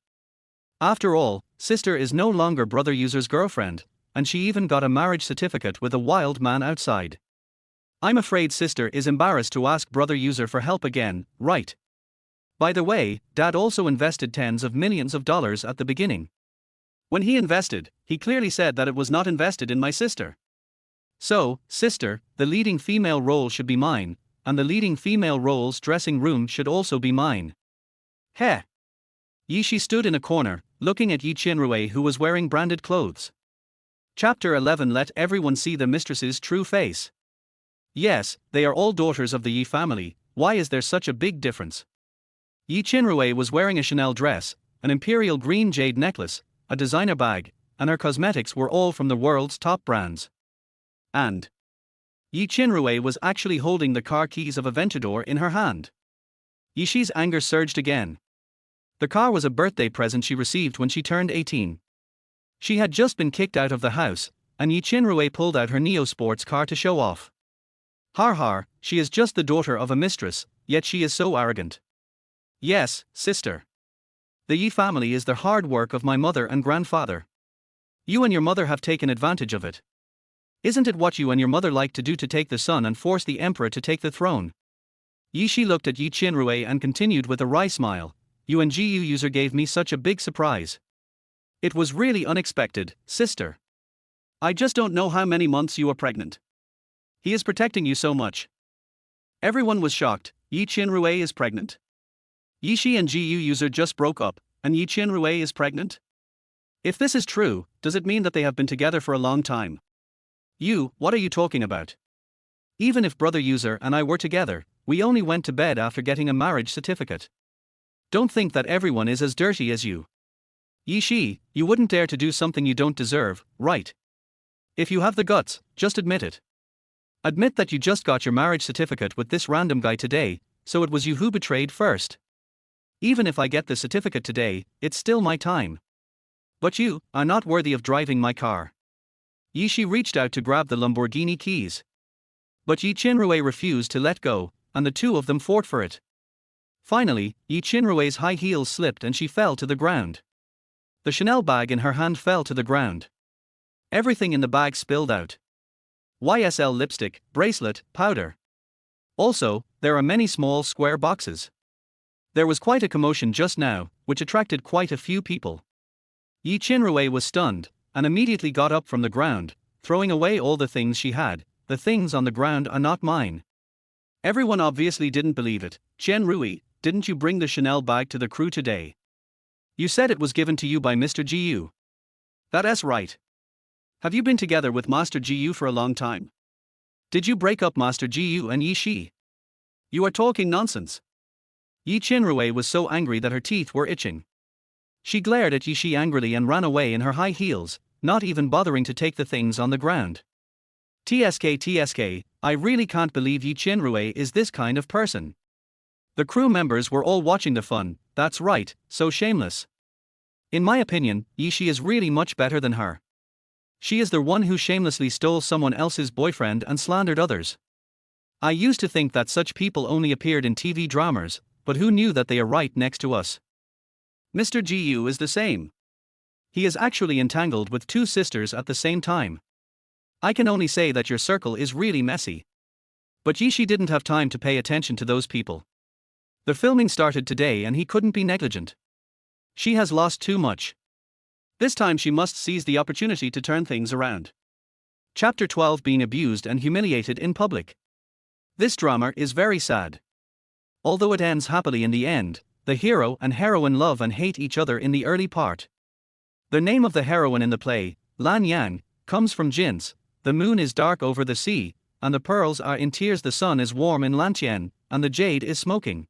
After all, Sister is no longer Brother Yuze's girlfriend, and she even got a marriage certificate with a wild man outside. I'm afraid Sister is embarrassed to ask Brother Yuze for help again, right? By the way, Dad also invested tens of millions of dollars at the beginning. When he invested, he clearly said that it was not invested in my sister. So, Sister, the leading female role should be mine, and the leading female role's dressing room should also be mine. Heh! Yishi stood in a corner, looking at Yi Chinrue who was wearing branded clothes. Chapter 11 Let everyone see the mistress's true face. Yes, they are all daughters of the Yi family, why is there such a big difference? Yi Chinrue was wearing a Chanel dress, an imperial green jade necklace, a designer bag, and her cosmetics were all from the world's top brands. And Yi Chinrue was actually holding the car keys of Aventador in her hand. Yishi's anger surged again. The car was a birthday present she received when she turned 18. She had just been kicked out of the house, and Yi Chinrue pulled out her Neo sports car to show off. Har har, she is just the daughter of a mistress, yet she is so arrogant. Yes, sister. The Yi family is the hard work of my mother and grandfather. You and your mother have taken advantage of it. Isn't it what you and your mother like to do to take the sun and force the emperor to take the throne? Yishi looked at Yi Chinrue and continued with a wry smile. You and Yuze gave me such a big surprise. It was really unexpected, sister. I just don't know how many months you are pregnant. He is protecting you so much. Everyone was shocked. Yi Chinrue is pregnant. Yishi and Yuze just broke up, and Yi Chinrue is pregnant? If this is true, does it mean that they have been together for a long time? What are you talking about? Even if Brother Yuze and I were together, we only went to bed after getting a marriage certificate. Don't think that everyone is as dirty as you. Yishi, you wouldn't dare to do something you don't deserve, right? If you have the guts, just admit it. Admit that you just got your marriage certificate with this random guy today, so it was you who betrayed first. Even if I get the certificate today, it's still my time. But you are not worthy of driving my car. Yishi reached out to grab the Lamborghini keys. But Yi Chinrue refused to let go, and the two of them fought for it. Finally, Yi Chinrue's high heels slipped and she fell to the ground. The Chanel bag in her hand fell to the ground. Everything in the bag spilled out. YSL lipstick, bracelet, powder. Also, there are many small square boxes. There was quite a commotion just now, which attracted quite a few people. Yi Chinrue was stunned, and immediately got up from the ground, throwing away all the things she had. The things on the ground are not mine. Everyone obviously didn't believe it. Chinrue, didn't you bring the Chanel bag to the crew today? You said it was given to you by Mr. Gu. That's right. Have you been together with Master Gu for a long time? Did you break up Master Gu and Yishi? You are talking nonsense. Yi Chinrue was so angry that her teeth were itching. She glared at Yishi angrily and ran away in her high heels, not even bothering to take the things on the ground. TSK, I really can't believe Yi Chinrue is this kind of person. The crew members were all watching the fun, that's right, so shameless. In my opinion, Yishi is really much better than her. She is the one who shamelessly stole someone else's boyfriend and slandered others. I used to think that such people only appeared in TV dramas, but who knew that they are right next to us? Mr. Gu is the same. He is actually entangled with two sisters at the same time. I can only say that your circle is really messy. But Yishi didn't have time to pay attention to those people. The filming started today and he couldn't be negligent. She has lost too much. This time she must seize the opportunity to turn things around. Chapter 12: Being abused and humiliated in public. This drama is very sad. Although it ends happily in the end, the hero and heroine love and hate each other in the early part. The name of the heroine in the play, Lan Yang, comes from Jin's. The moon is dark over the sea, and the pearls are in tears. The sun is warm in Lantian, and the jade is smoking.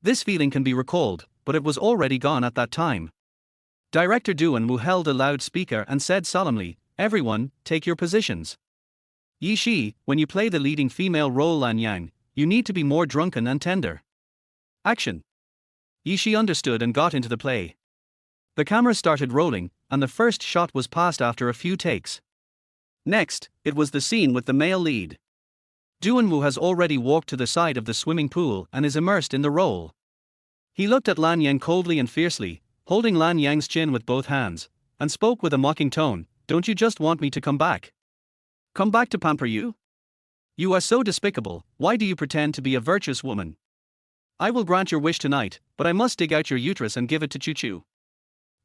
This feeling can be recalled, but it was already gone at that time. Director Duan Wu held a loudspeaker and said solemnly, "Everyone, take your positions. Yishi, when you play the leading female role Lan Yang, you need to be more drunken and tender. Action." Yishi understood and got into the play. The camera started rolling, and the first shot was passed after a few takes. Next, it was the scene with the male lead. Duan Wu has already walked to the side of the swimming pool and is immersed in the role. He looked at Lan Yang coldly and fiercely, holding Lan Yang's chin with both hands, and spoke with a mocking tone, "Don't you just want me to come back? Come back to pamper you? You are so despicable. Why do you pretend to be a virtuous woman? I will grant your wish tonight, but I must dig out your uterus and give it to Choo-Choo."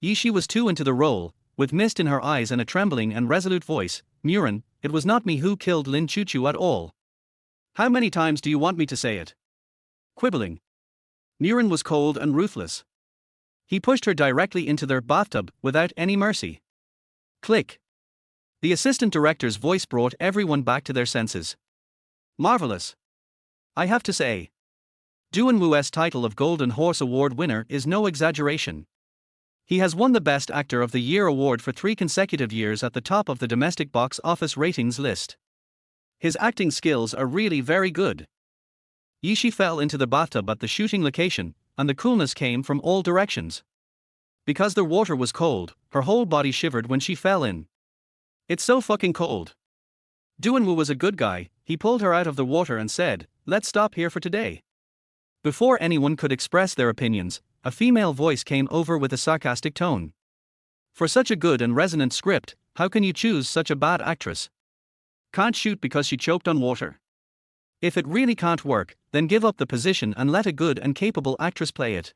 Yishi was too into the role, with mist in her eyes and a trembling and resolute voice, "Murin, it was not me who killed Lin Choo-Choo at all. How many times do you want me to say it?" Quibbling. Murin was cold and ruthless. He pushed her directly into their bathtub without any mercy. Click. The assistant director's voice brought everyone back to their senses. Marvelous. I have to say. Duan Wu's title of Golden Horse Award winner is no exaggeration. He has won the Best Actor of the Year award for 3 consecutive years at the top of the domestic box office ratings list. His acting skills are really very good. Yishi fell into the bathtub at the shooting location, and the coolness came from all directions. Because the water was cold, her whole body shivered when she fell in. It's so fucking cold. Duan Wu was a good guy. He pulled her out of the water and said, "Let's stop here for today." Before anyone could express their opinions, a female voice came over with a sarcastic tone. "For such a good and resonant script, how can you choose such a bad actress? Can't shoot because she choked on water? If it really can't work, then give up the position and let a good and capable actress play it.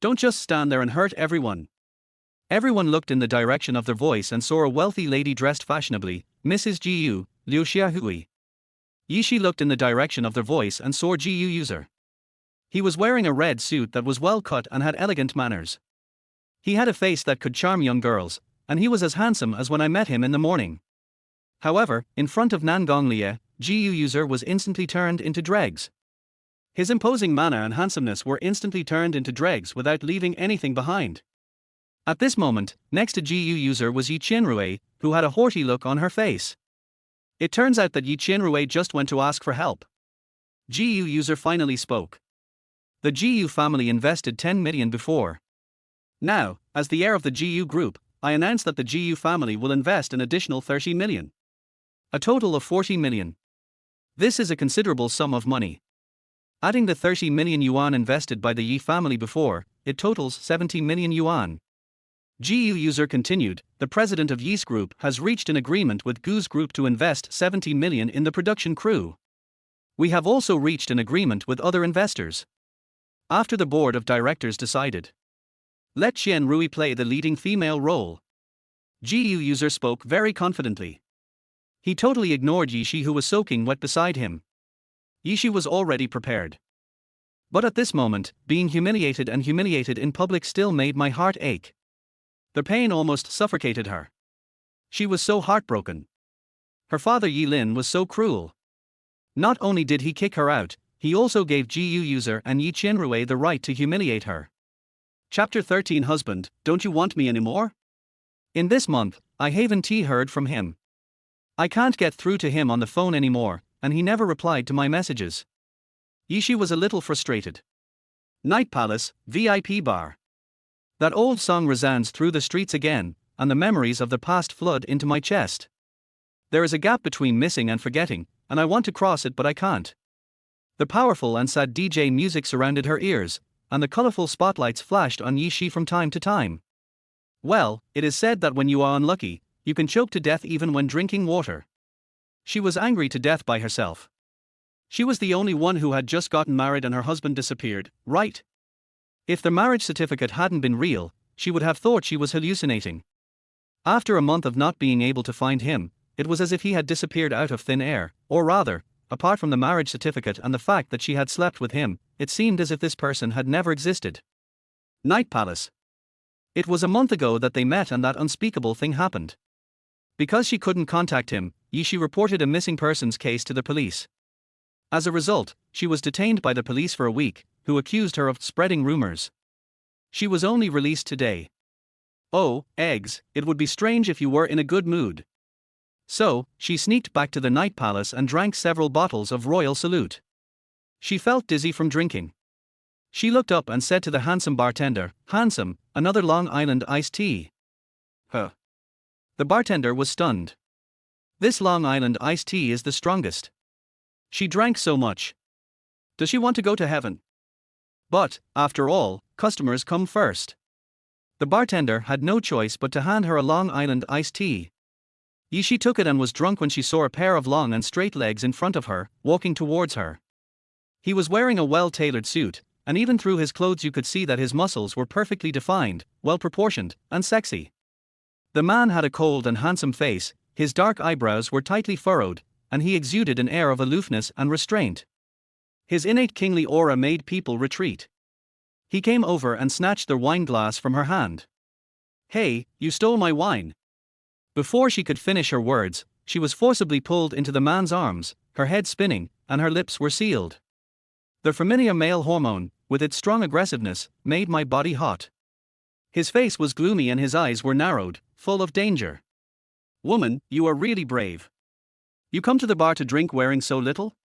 Don't just stand there and hurt everyone." Everyone looked in the direction of their voice and saw a wealthy lady dressed fashionably, Mrs. Jiu, Liu Xiahui. Yishi looked in the direction of their voice and saw Jiu Yuze. He was wearing a red suit that was well cut and had elegant manners. He had a face that could charm young girls, and he was as handsome as when I met him in the morning. However, in front of Nangong Lie, Jiu Yuze was instantly turned into dregs. His imposing manner and handsomeness were instantly turned into dregs without leaving anything behind. At this moment, next to Jiu Yuze was Yi Qianrui, who had a haughty look on her face. It turns out that Yi Qianrui just went to ask for help. Jiu Yuze finally spoke. The Jiu family invested 10 million before. Now, as the heir of the Jiu group, I announce that the Jiu family will invest an additional 30 million. A total of 40 million. This is a considerable sum of money. Adding the 30 million yuan invested by the Yi family before, it totals 70 million yuan. Jiu Yuze continued, "The president of Yi's group has reached an agreement with Gu's group to invest 70 million in the production crew. We have also reached an agreement with other investors. After the board of directors decided, let Qianrui play the leading female role." Jiu Yuze spoke very confidently. He totally ignored Yishi, who was soaking wet beside him. Yishi was already prepared. But at this moment, being humiliated in public still made my heart ache. The pain almost suffocated her. She was so heartbroken. Her father Yi Lin was so cruel. Not only did he kick her out, he also gave Jiu Yuze and Yi Qianrui the right to humiliate her. Chapter 13: Husband, don't you want me anymore? In this month, I haven't heard from him. I can't get through to him on the phone anymore, and he never replied to my messages. Yishi was a little frustrated. Night Palace, VIP bar. That old song resounds through the streets again, and the memories of the past flood into my chest. There is a gap between missing and forgetting, and I want to cross it but I can't. The powerful and sad DJ music surrounded her ears, and the colorful spotlights flashed on Yishi from time to time. Well, it is said that when you are unlucky, you can choke to death even when drinking water. She was angry to death by herself. She was the only one who had just gotten married and her husband disappeared, right? If the marriage certificate hadn't been real, she would have thought she was hallucinating. After a month of not being able to find him, it was as if he had disappeared out of thin air, or rather, apart from the marriage certificate and the fact that she had slept with him, it seemed as if this person had never existed. Night Palace. It was a month ago that they met and that unspeakable thing happened. Because she couldn't contact him, Yishi reported a missing persons case to the police. As a result, she was detained by the police for a week, who accused her of spreading rumors. She was only released today. Oh, eggs, it would be strange if you were in a good mood. So, she sneaked back to the Night Palace and drank several bottles of Royal Salute. She felt dizzy from drinking. She looked up and said to the handsome bartender, "Handsome, another Long Island iced tea." Huh. The bartender was stunned. This Long Island iced tea is the strongest. She drank so much. Does she want to go to heaven? But, after all, customers come first. The bartender had no choice but to hand her a Long Island iced tea. Yishi took it and was drunk when she saw a pair of long and straight legs in front of her, walking towards her. He was wearing a well-tailored suit, and even through his clothes you could see that his muscles were perfectly defined, well-proportioned, and sexy. The man had a cold and handsome face, his dark eyebrows were tightly furrowed, and he exuded an air of aloofness and restraint. His innate kingly aura made people retreat. He came over and snatched their wine glass from her hand. "Hey, you stole my wine." Before she could finish her words, she was forcibly pulled into the man's arms, her head spinning, and her lips were sealed. The familiar male hormone, with its strong aggressiveness, made my body hot. His face was gloomy and his eyes were narrowed, full of danger. "Woman, you are really brave. You come to the bar to drink wearing so little?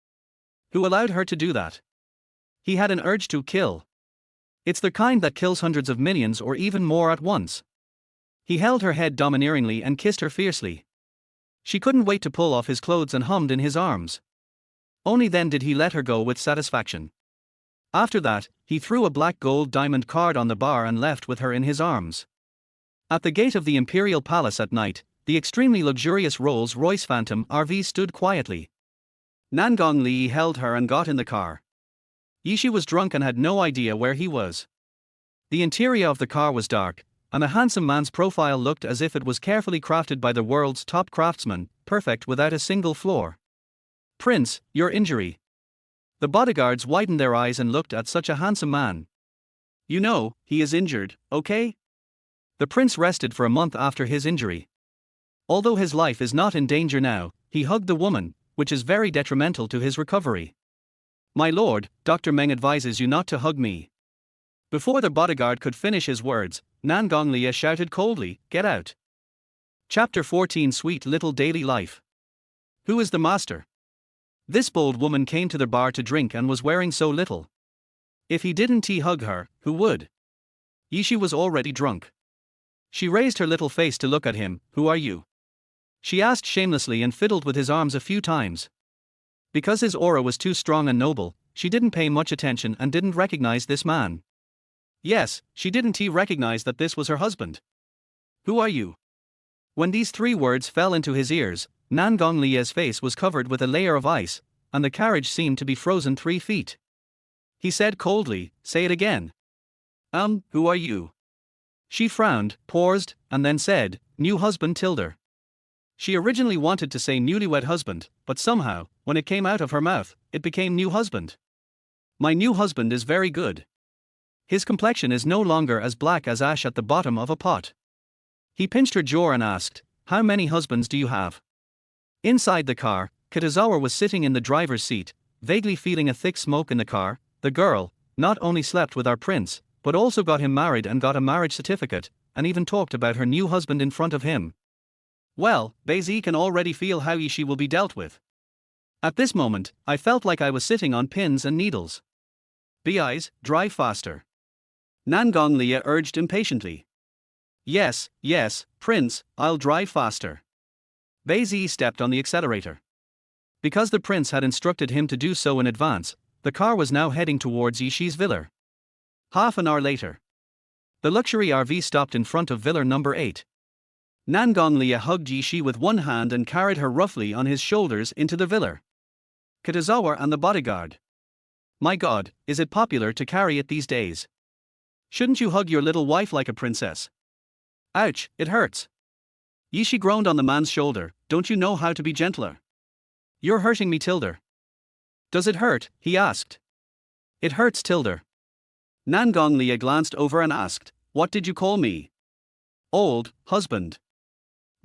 Who allowed her to do that?" He had an urge to kill. It's the kind that kills hundreds of millions or even more at once. He held her head domineeringly and kissed her fiercely. She couldn't wait to pull off his clothes and hummed in his arms. Only then did he let her go with satisfaction. After that, he threw a black gold diamond card on the bar and left with her in his arms. At the gate of the Imperial Palace at night, the extremely luxurious Rolls-Royce Phantom RV stood quietly. Nangong Li held her and got in the car. Yishi was drunk and had no idea where he was. The interior of the car was dark, and the handsome man's profile looked as if it was carefully crafted by the world's top craftsman, perfect without a single flaw. "Prince, your injury." The bodyguards widened their eyes and looked at such a handsome man. "You know, he is injured, okay?" The prince rested for a month after his injury. Although his life is not in danger now, he hugged the woman, which is very detrimental to his recovery. "My lord, Dr. Meng advises you not to hug me." Before the bodyguard could finish his words, Nangong Lia shouted coldly, "Get out." Chapter 14 Sweet Little Daily Life. Who is the master? This bold woman came to the bar to drink and was wearing so little. If he didn't hug her, who would? Yishi was already drunk. She raised her little face to look at him. "Who are you?" she asked shamelessly and fiddled with his arms a few times. Because his aura was too strong and noble, she didn't pay much attention and didn't recognize this man. Yes, she didn't recognize that this was her husband. "Who are you?" When these three words fell into his ears, Nangong Lia's face was covered with a layer of ice, and the carriage seemed to be frozen 3 feet. He said coldly, "Say it again." Who are you?" She frowned, paused, and then said, "New husband Tilder." She originally wanted to say newlywed husband, but somehow, when it came out of her mouth, it became new husband. "My new husband is very good. His complexion is no longer as black as ash at the bottom of a pot." He pinched her jaw and asked, "How many husbands do you have?" Inside the car, Kitazawa was sitting in the driver's seat, vaguely feeling a thick smoke in the car. "The girl not only slept with our prince, but also got him married and got a marriage certificate, and even talked about her new husband in front of him. Well, Bazi can already feel how she will be dealt with." At this moment, I felt like I was sitting on pins and needles. Eyes, drive faster. Nangong Lia urged impatiently. Yes, yes, Prince, I'll drive faster. Zi stepped on the accelerator. Because the prince had instructed him to do so in advance, the car was now heading towards Yishi's villa. Half an hour later, the luxury RV stopped in front of villa number 8. Nangong Lia hugged Yishi with one hand and carried her roughly on his shoulders into the villa. Kitazawa and the bodyguard. My God, is it popular to carry it these days? Shouldn't you hug your little wife like a princess? Ouch, it hurts. Yishi groaned on the man's shoulder. Don't you know how to be gentler? You're hurting me, Tilda. Does it hurt? He asked. It hurts, Tilda. Nangong Lia glanced over and asked, What did you call me? Old, husband.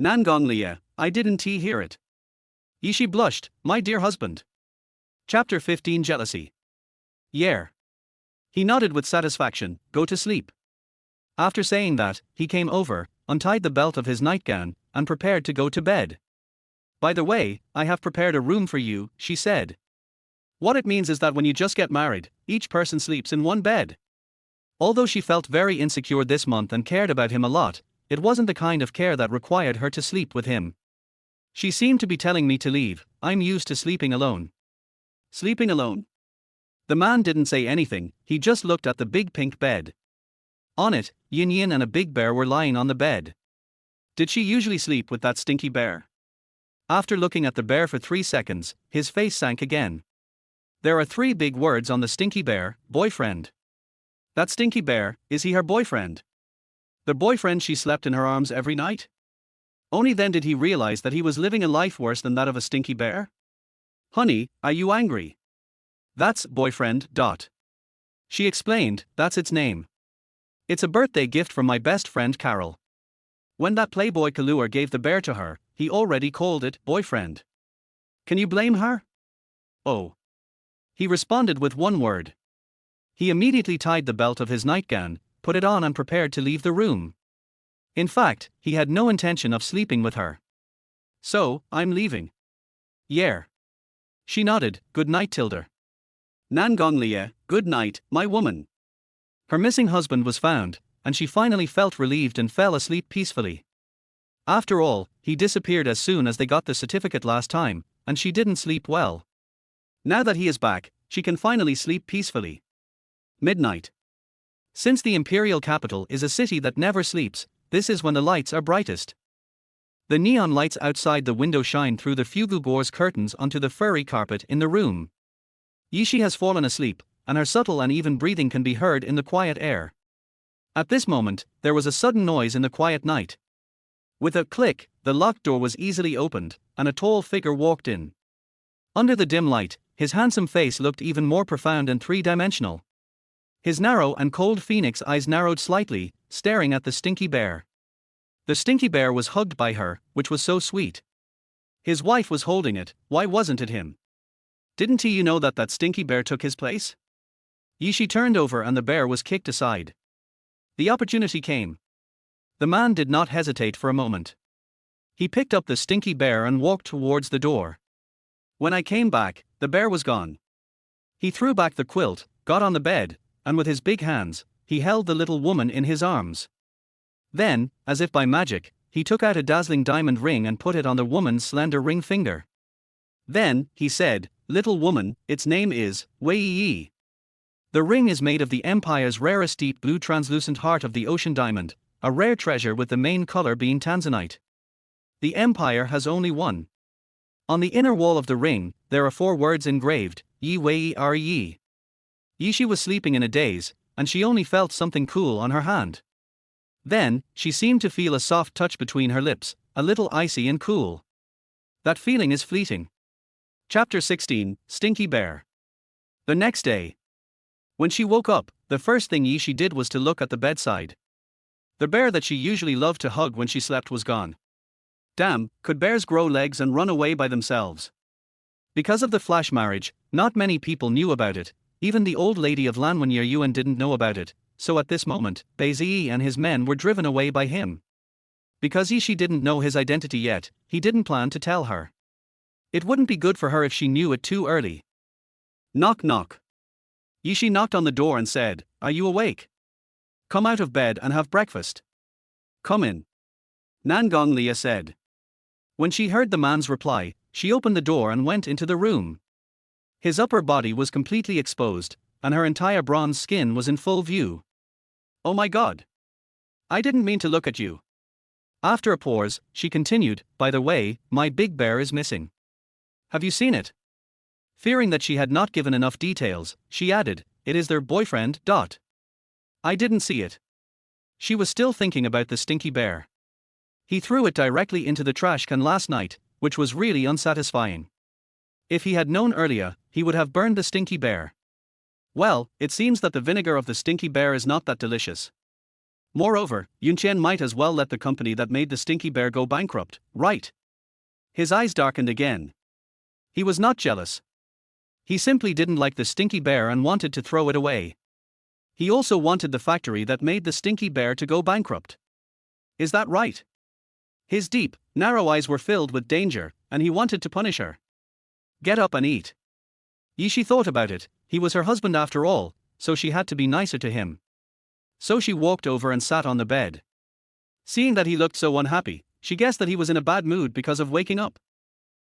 Nangong Lia, I didn't hear it. Yishi blushed, my dear husband. Chapter 15 Jealousy. Yeah. He nodded with satisfaction, go to sleep. After saying that, he came over, untied the belt of his nightgown, and prepared to go to bed. By the way, I have prepared a room for you, she said. What it means is that when you just get married, each person sleeps in one bed. Although she felt very insecure this month and cared about him a lot, it wasn't the kind of care that required her to sleep with him. She seemed to be telling me to leave, I'm used to sleeping alone. Sleeping alone? The man didn't say anything, he just looked at the big pink bed. On it, Yin Yin and a big bear were lying on the bed. Did she usually sleep with that stinky bear? After looking at the bear for 3 seconds, his face sank again. There are 3 big words on the stinky bear, boyfriend. That stinky bear, is he her boyfriend? The boyfriend she slept in her arms every night? Only then did he realize that he was living a life worse than that of a stinky bear. Honey, are you angry? That's boyfriend. She explained, that's its name. It's a birthday gift from my best friend Carol. When that playboy Kaluar gave the bear to her, he already called it boyfriend. Can you blame her? Oh. He responded with one word. He immediately tied the belt of his nightgown, put it on and prepared to leave the room. In fact, he had no intention of sleeping with her. So, I'm leaving. Yeah. She nodded, good night Tilda. Nangong Lia, good night, my woman. Her missing husband was found, and she finally felt relieved and fell asleep peacefully. After all, he disappeared as soon as they got the certificate last time, and she didn't sleep well. Now that he is back, she can finally sleep peacefully. Midnight. Since the imperial capital is a city that never sleeps, this is when the lights are brightest. The neon lights outside the window shine through the Fugugor's curtains onto the furry carpet in the room. Yishi has fallen asleep, and her subtle and even breathing can be heard in the quiet air. At this moment, there was a sudden noise in the quiet night. With a click, the locked door was easily opened, and a tall figure walked in. Under the dim light, his handsome face looked even more profound and three-dimensional. His narrow and cold phoenix eyes narrowed slightly, staring at the stinky bear. The stinky bear was hugged by her, which was so sweet. His wife was holding it, why wasn't it him? Didn't you know that stinky bear took his place? Yishi turned over and the bear was kicked aside. The opportunity came. The man did not hesitate for a moment. He picked up the stinky bear and walked towards the door. When I came back, the bear was gone. He threw back the quilt, got on the bed, and with his big hands, he held the little woman in his arms. Then, as if by magic, he took out a dazzling diamond ring and put it on the woman's slender ring finger. Then, he said, little woman, its name is Wei. The ring is made of the Empire's rarest deep blue translucent heart of the ocean diamond, a rare treasure with the main color being tanzanite. The Empire has only one. On the inner wall of the ring, there are 4 words engraved, Yi Wei Re. Yishi was sleeping in a daze, and she only felt something cool on her hand. Then, she seemed to feel a soft touch between her lips, a little icy and cool. That feeling is fleeting. Chapter 16, Stinky Bear. The next day. When she woke up, the first thing Yishi did was to look at the bedside. The bear that she usually loved to hug when she slept was gone. Damn, could bears grow legs and run away by themselves? Because of the flash marriage, not many people knew about it, even the old lady of Lanwanyer Yuan didn't know about it, so at this moment, Beizhi and his men were driven away by him. Because Yishi didn't know his identity yet, he didn't plan to tell her. It wouldn't be good for her if she knew it too early. Knock knock. Yishi knocked on the door and said, "Are you awake? Come out of bed and have breakfast." "Come in," Nangong Lia said. When she heard the man's reply, she opened the door and went into the room. His upper body was completely exposed, and her entire bronze skin was in full view. "Oh my god. I didn't mean to look at you." After a pause, she continued, "By the way, my big bear is missing. Have you seen it?" Fearing that she had not given enough details, she added, "It is their boyfriend. I didn't see it." She was still thinking about the stinky bear. He threw it directly into the trash can last night, which was really unsatisfying. If he had known earlier, he would have burned the stinky bear. Well, it seems that the vinegar of the stinky bear is not that delicious. Moreover, Yunqian might as well let the company that made the stinky bear go bankrupt, right? His eyes darkened again. He was not jealous. He simply didn't like the stinky bear and wanted to throw it away. He also wanted the factory that made the stinky bear to go bankrupt. Is that right? His deep, narrow eyes were filled with danger, and he wanted to punish her. Get up and eat. Yishi thought about it, he was her husband after all, so she had to be nicer to him. So she walked over and sat on the bed. Seeing that he looked so unhappy, she guessed that he was in a bad mood because of waking up.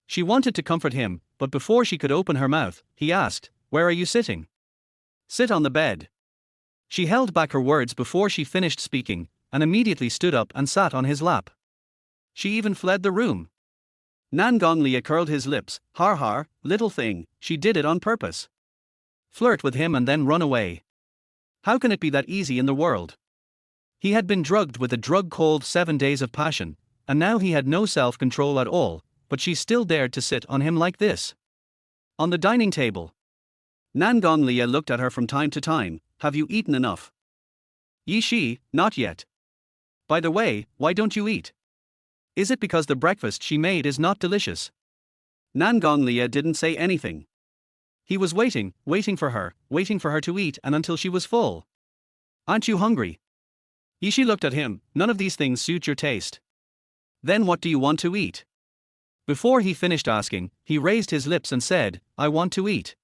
She wanted to comfort him, but before she could open her mouth, he asked, "Where are you sitting?" "Sit on the bed." She held back her words before she finished speaking, and immediately stood up and sat on his lap. She even fled the room. Nangong Lia curled his lips, har, little thing, she did it on purpose. Flirt with him and then run away. How can it be that easy in the world? He had been drugged with a drug called 7 Days of Passion, and now he had no self-control at all, but she still dared to sit on him like this. On the dining table. Nangong Lia looked at her from time to time. "Have you eaten enough?" "Yishi, not yet." "By the way, why don't you eat? Is it because the breakfast she made is not delicious?" Nangong Lia didn't say anything. He was waiting for her to eat and until she was full. "Aren't you hungry?" Yishi looked at him. "None of these things suit your taste." "Then what do you want to eat?" Before he finished asking, he raised his lips and said, "I want to eat."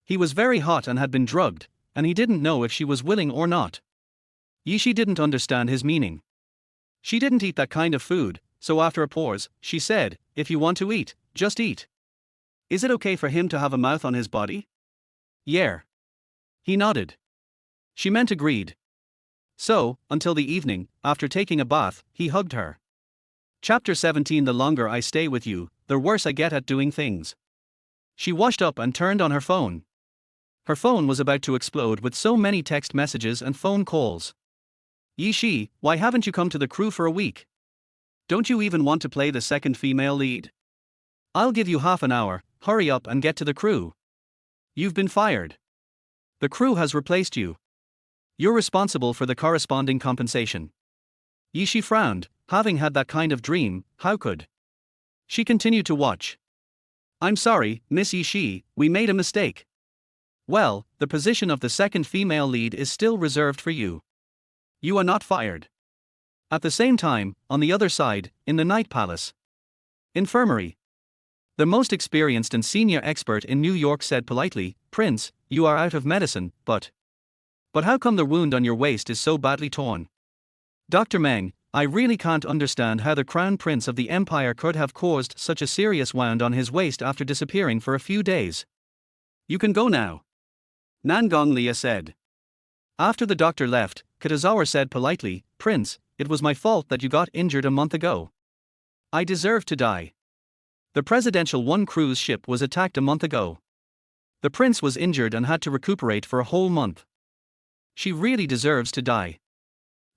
He was very hot and had been drugged, and he didn't know if she was willing or not. Yishi didn't understand his meaning. She didn't eat that kind of food, so after a pause, she said, "If you want to eat, just eat." Is it okay for him to have a mouth on his body? Yeah. He nodded. She meant agreed. So, until the evening, after taking a bath, he hugged her. Chapter 17. The longer I stay with you, the worse I get at doing things. She washed up and turned on her phone. Her phone was about to explode with so many text messages and phone calls. "Yishi, why haven't you come to the crew for a week? Don't you even want to play the second female lead? I'll give you half an hour, hurry up and get to the crew. You've been fired. The crew has replaced you. You're responsible for the corresponding compensation." Yishi frowned, having had that kind of dream, how could? She continued to watch. "I'm sorry, Miss Yishi, we made a mistake. Well, the position of the second female lead is still reserved for you. You are not fired." At the same time, on the other side, in the Night Palace Infirmary. The most experienced and senior expert in New York said politely, "Prince, you are out of medicine, but how come the wound on your waist is so badly torn? Dr. Meng, I really can't understand how the Crown Prince of the Empire could have caused such a serious wound on his waist after disappearing for a few days. You can go now," Nangong Lia said. After the doctor left, Katazawa said politely, "Prince, it was my fault that you got injured a month ago. I deserve to die. The Presidential One cruise ship was attacked a month ago. The prince was injured and had to recuperate for a whole month. She really deserves to die."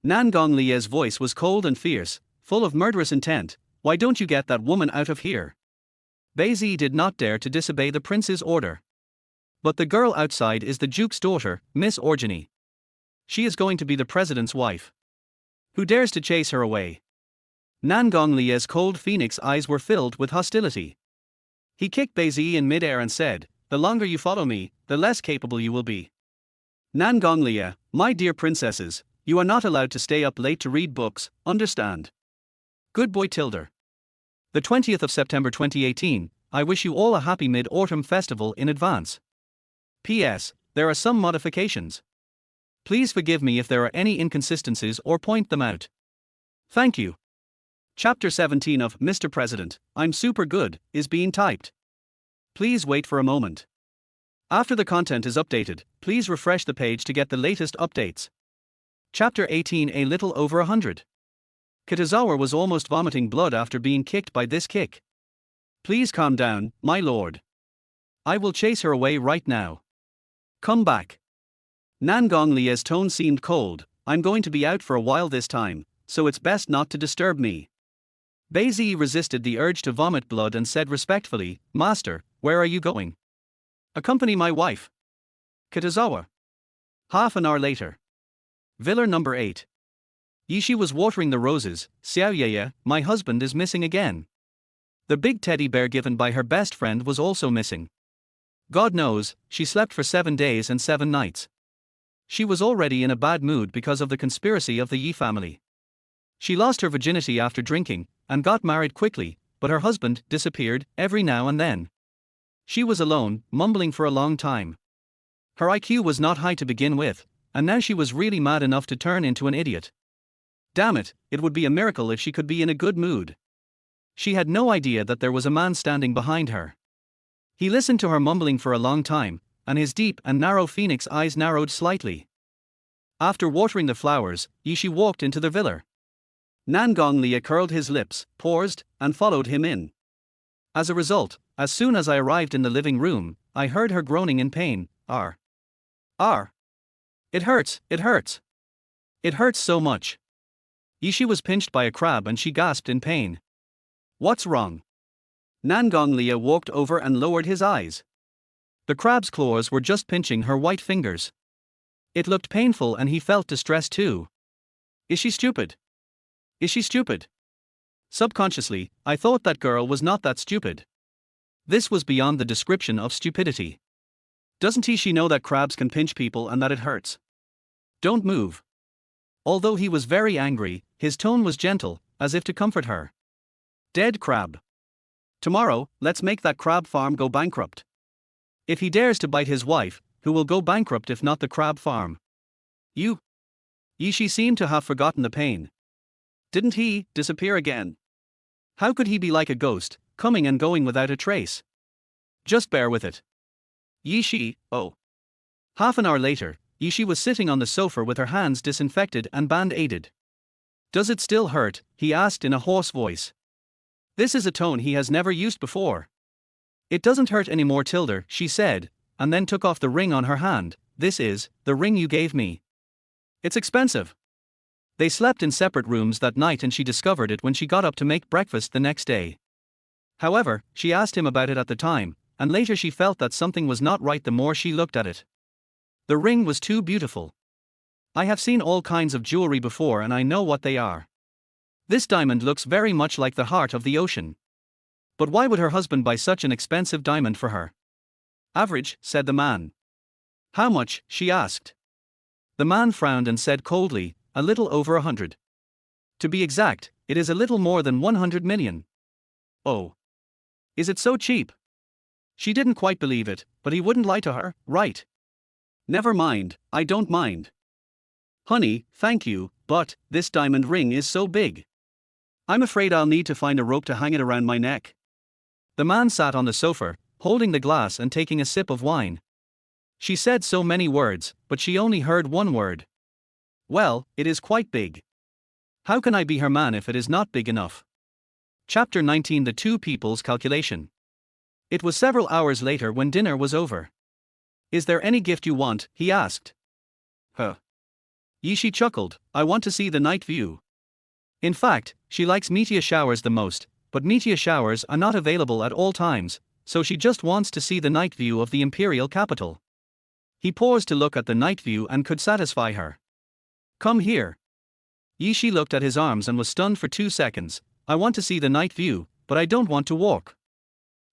Nangong Lia's voice was cold and fierce, full of murderous intent. "Why don't you get that woman out of here?" Beizi did not dare to disobey the prince's order. "But the girl outside is the duke's daughter, Miss Organy. She is going to be the president's wife. Who dares to chase her away?" Nangong Lia's cold phoenix eyes were filled with hostility. He kicked Beizi in midair and said, "The longer you follow me, the less capable you will be." Nangong Lia, my dear princesses, you are not allowed to stay up late to read books, understand? Good boy Tilder. The 20th of September 2018, I wish you all a happy Mid-Autumn Festival in advance. P.S. There are some modifications. Please forgive me if there are any inconsistencies or point them out. Thank you. Chapter 17 of Mr. President, I'm Super Good is being typed. Please wait for a moment. After the content is updated, please refresh the page to get the latest updates. Chapter 18 A little over 100. Kitazawa was almost vomiting blood after being kicked by this kick. Please calm down, my lord. I will chase her away right now. Come back. Nangong Lie's tone seemed cold. I'm going to be out for a while this time, so it's best not to disturb me. Beizi resisted the urge to vomit blood and said respectfully, Master, where are you going? Accompany my wife. Kitazawa. Half an hour later. Villa number 8. Yishi was watering the roses. Xiaoyeye, my husband is missing again. The big teddy bear given by her best friend was also missing. God knows, she slept for 7 days and 7 nights. She was already in a bad mood because of the conspiracy of the Yi family. She lost her virginity after drinking, and got married quickly, but her husband disappeared every now and then. She was alone, mumbling for a long time. Her IQ was not high to begin with, and now she was really mad enough to turn into an idiot. Damn it, it would be a miracle if she could be in a good mood. She had no idea that there was a man standing behind her. He listened to her mumbling for a long time, and his deep and narrow phoenix eyes narrowed slightly. After watering the flowers, Yishi walked into the villa. Nangong Lie curled his lips, paused, and followed him in. As a result, as soon as I arrived in the living room, I heard her groaning in pain. R. It hurts, it hurts. It hurts so much. Yishi was pinched by a crab and she gasped in pain. What's wrong? Nangong Lie walked over and lowered his eyes. The crab's claws were just pinching her white fingers. It looked painful and he felt distressed too. Is she stupid? Is she stupid? Subconsciously, I thought that girl was not that stupid. This was beyond the description of stupidity. Doesn't she know that crabs can pinch people and that it hurts? Don't move. Although he was very angry, his tone was gentle, as if to comfort her. Dead crab. Tomorrow, let's make that crab farm go bankrupt. If he dares to bite his wife, who will go bankrupt if not the crab farm? You? Yishi seemed to have forgotten the pain. Didn't he disappear again? How could he be like a ghost, coming and going without a trace? Just bear with it. Yishi, oh. Half an hour later, Yishi was sitting on the sofa with her hands disinfected and band-aided. Does it still hurt? He asked in a hoarse voice. This is a tone he has never used before. It doesn't hurt anymore, Tilda, she said, and then took off the ring on her hand. This is the ring you gave me. It's expensive. They slept in separate rooms that night and she discovered it when she got up to make breakfast the next day. However, she asked him about it at the time, and later she felt that something was not right the more she looked at it. The ring was too beautiful. I have seen all kinds of jewelry before and I know what they are. This diamond looks very much like the heart of the ocean. But why would her husband buy such an expensive diamond for her? Average, said the man. How much? She asked. The man frowned and said coldly, a little over 100. To be exact, it is a little more than 100 million. Oh. Is it so cheap? She didn't quite believe it, but he wouldn't lie to her, right? Never mind, I don't mind. Honey, thank you, but this diamond ring is so big. I'm afraid I'll need to find a rope to hang it around my neck. The man sat on the sofa, holding the glass and taking a sip of wine. She said so many words, but she only heard one word. Well, it is quite big. How can I be her man if it is not big enough? Chapter 19 The Two People's Calculation. It was several hours later when dinner was over. Is there any gift you want? He asked. Huh. Yishi chuckled, I want to see the night view. In fact, she likes meteor showers the most, but meteor showers are not available at all times, so she just wants to see the night view of the imperial capital. He paused to look at the night view and could satisfy her. Come here. Yishi looked at his arms and was stunned for 2 seconds. I want to see the night view, but I don't want to walk.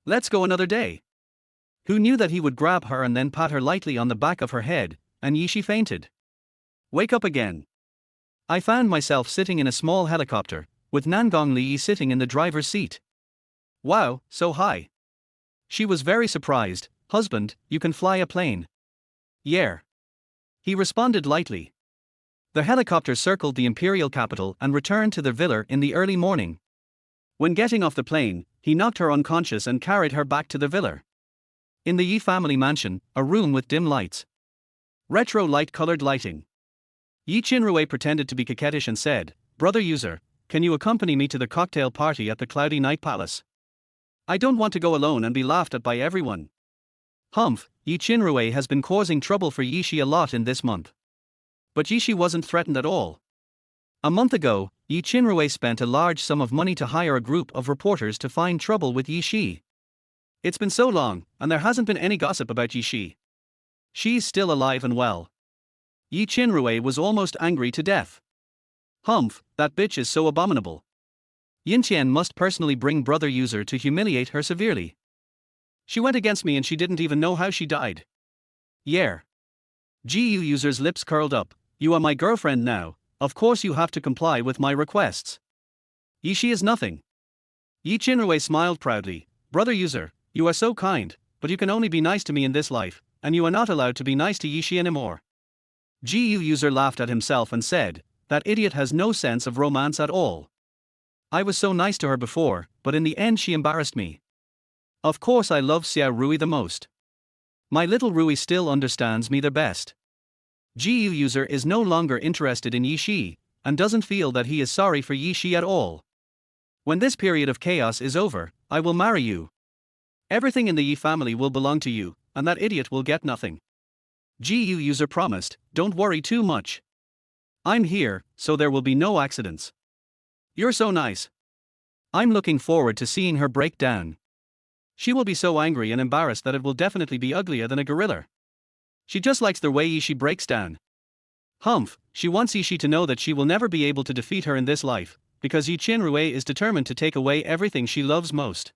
Let's go another day. Who knew that he would grab her and then pat her lightly on the back of her head, and Yishi fainted. Wake up again. I found myself sitting in a small helicopter, with Nangong Lie sitting in the driver's seat. Wow, so high. She was very surprised. Husband, you can fly a plane. Yeah. He responded lightly. The helicopter circled the imperial capital and returned to their villa in the early morning. When getting off the plane, he knocked her unconscious and carried her back to the villa. In the Yi family mansion, a room with dim lights. Retro light-colored lighting. Yi Chinrue pretended to be coquettish and said, "Brother Yuze, can you accompany me to the cocktail party at the Cloudy Night Palace? I don't want to go alone and be laughed at by everyone." Humph, Yi Chinrue has been causing trouble for Yishi a lot in this month. But Yishi wasn't threatened at all. A month ago, Yi Chinrue spent a large sum of money to hire a group of reporters to find trouble with Yishi. It's been so long, and there hasn't been any gossip about Yishi. She's still alive and well. Yi Chinrue was almost angry to death. Humph, that bitch is so abominable. Yintian must personally bring Brother Yuze to humiliate her severely. She went against me and she didn't even know how she died. Yeah. GU Yuze's lips curled up. You are my girlfriend now, of course you have to comply with my requests. Yishi is nothing. Yi Chinrue smiled proudly. Brother Yuze, you are so kind, but you can only be nice to me in this life, and you are not allowed to be nice to Yishi anymore. GU Yuze laughed at himself and said, that idiot has no sense of romance at all. I was so nice to her before, but in the end she embarrassed me. Of course I love Xiao Rui the most. My little Rui still understands me the best. GU Yuze is no longer interested in Yishi, and doesn't feel that he is sorry for Yishi at all. When this period of chaos is over, I will marry you. Everything in the Yi family will belong to you, and that idiot will get nothing. GU Yuze promised, don't worry too much. I'm here, so there will be no accidents. You're so nice. I'm looking forward to seeing her break down. She will be so angry and embarrassed that it will definitely be uglier than a gorilla. She just likes the way Yishi breaks down. Humph, she wants Yishi to know that she will never be able to defeat her in this life, because Yi Chinrue is determined to take away everything she loves most.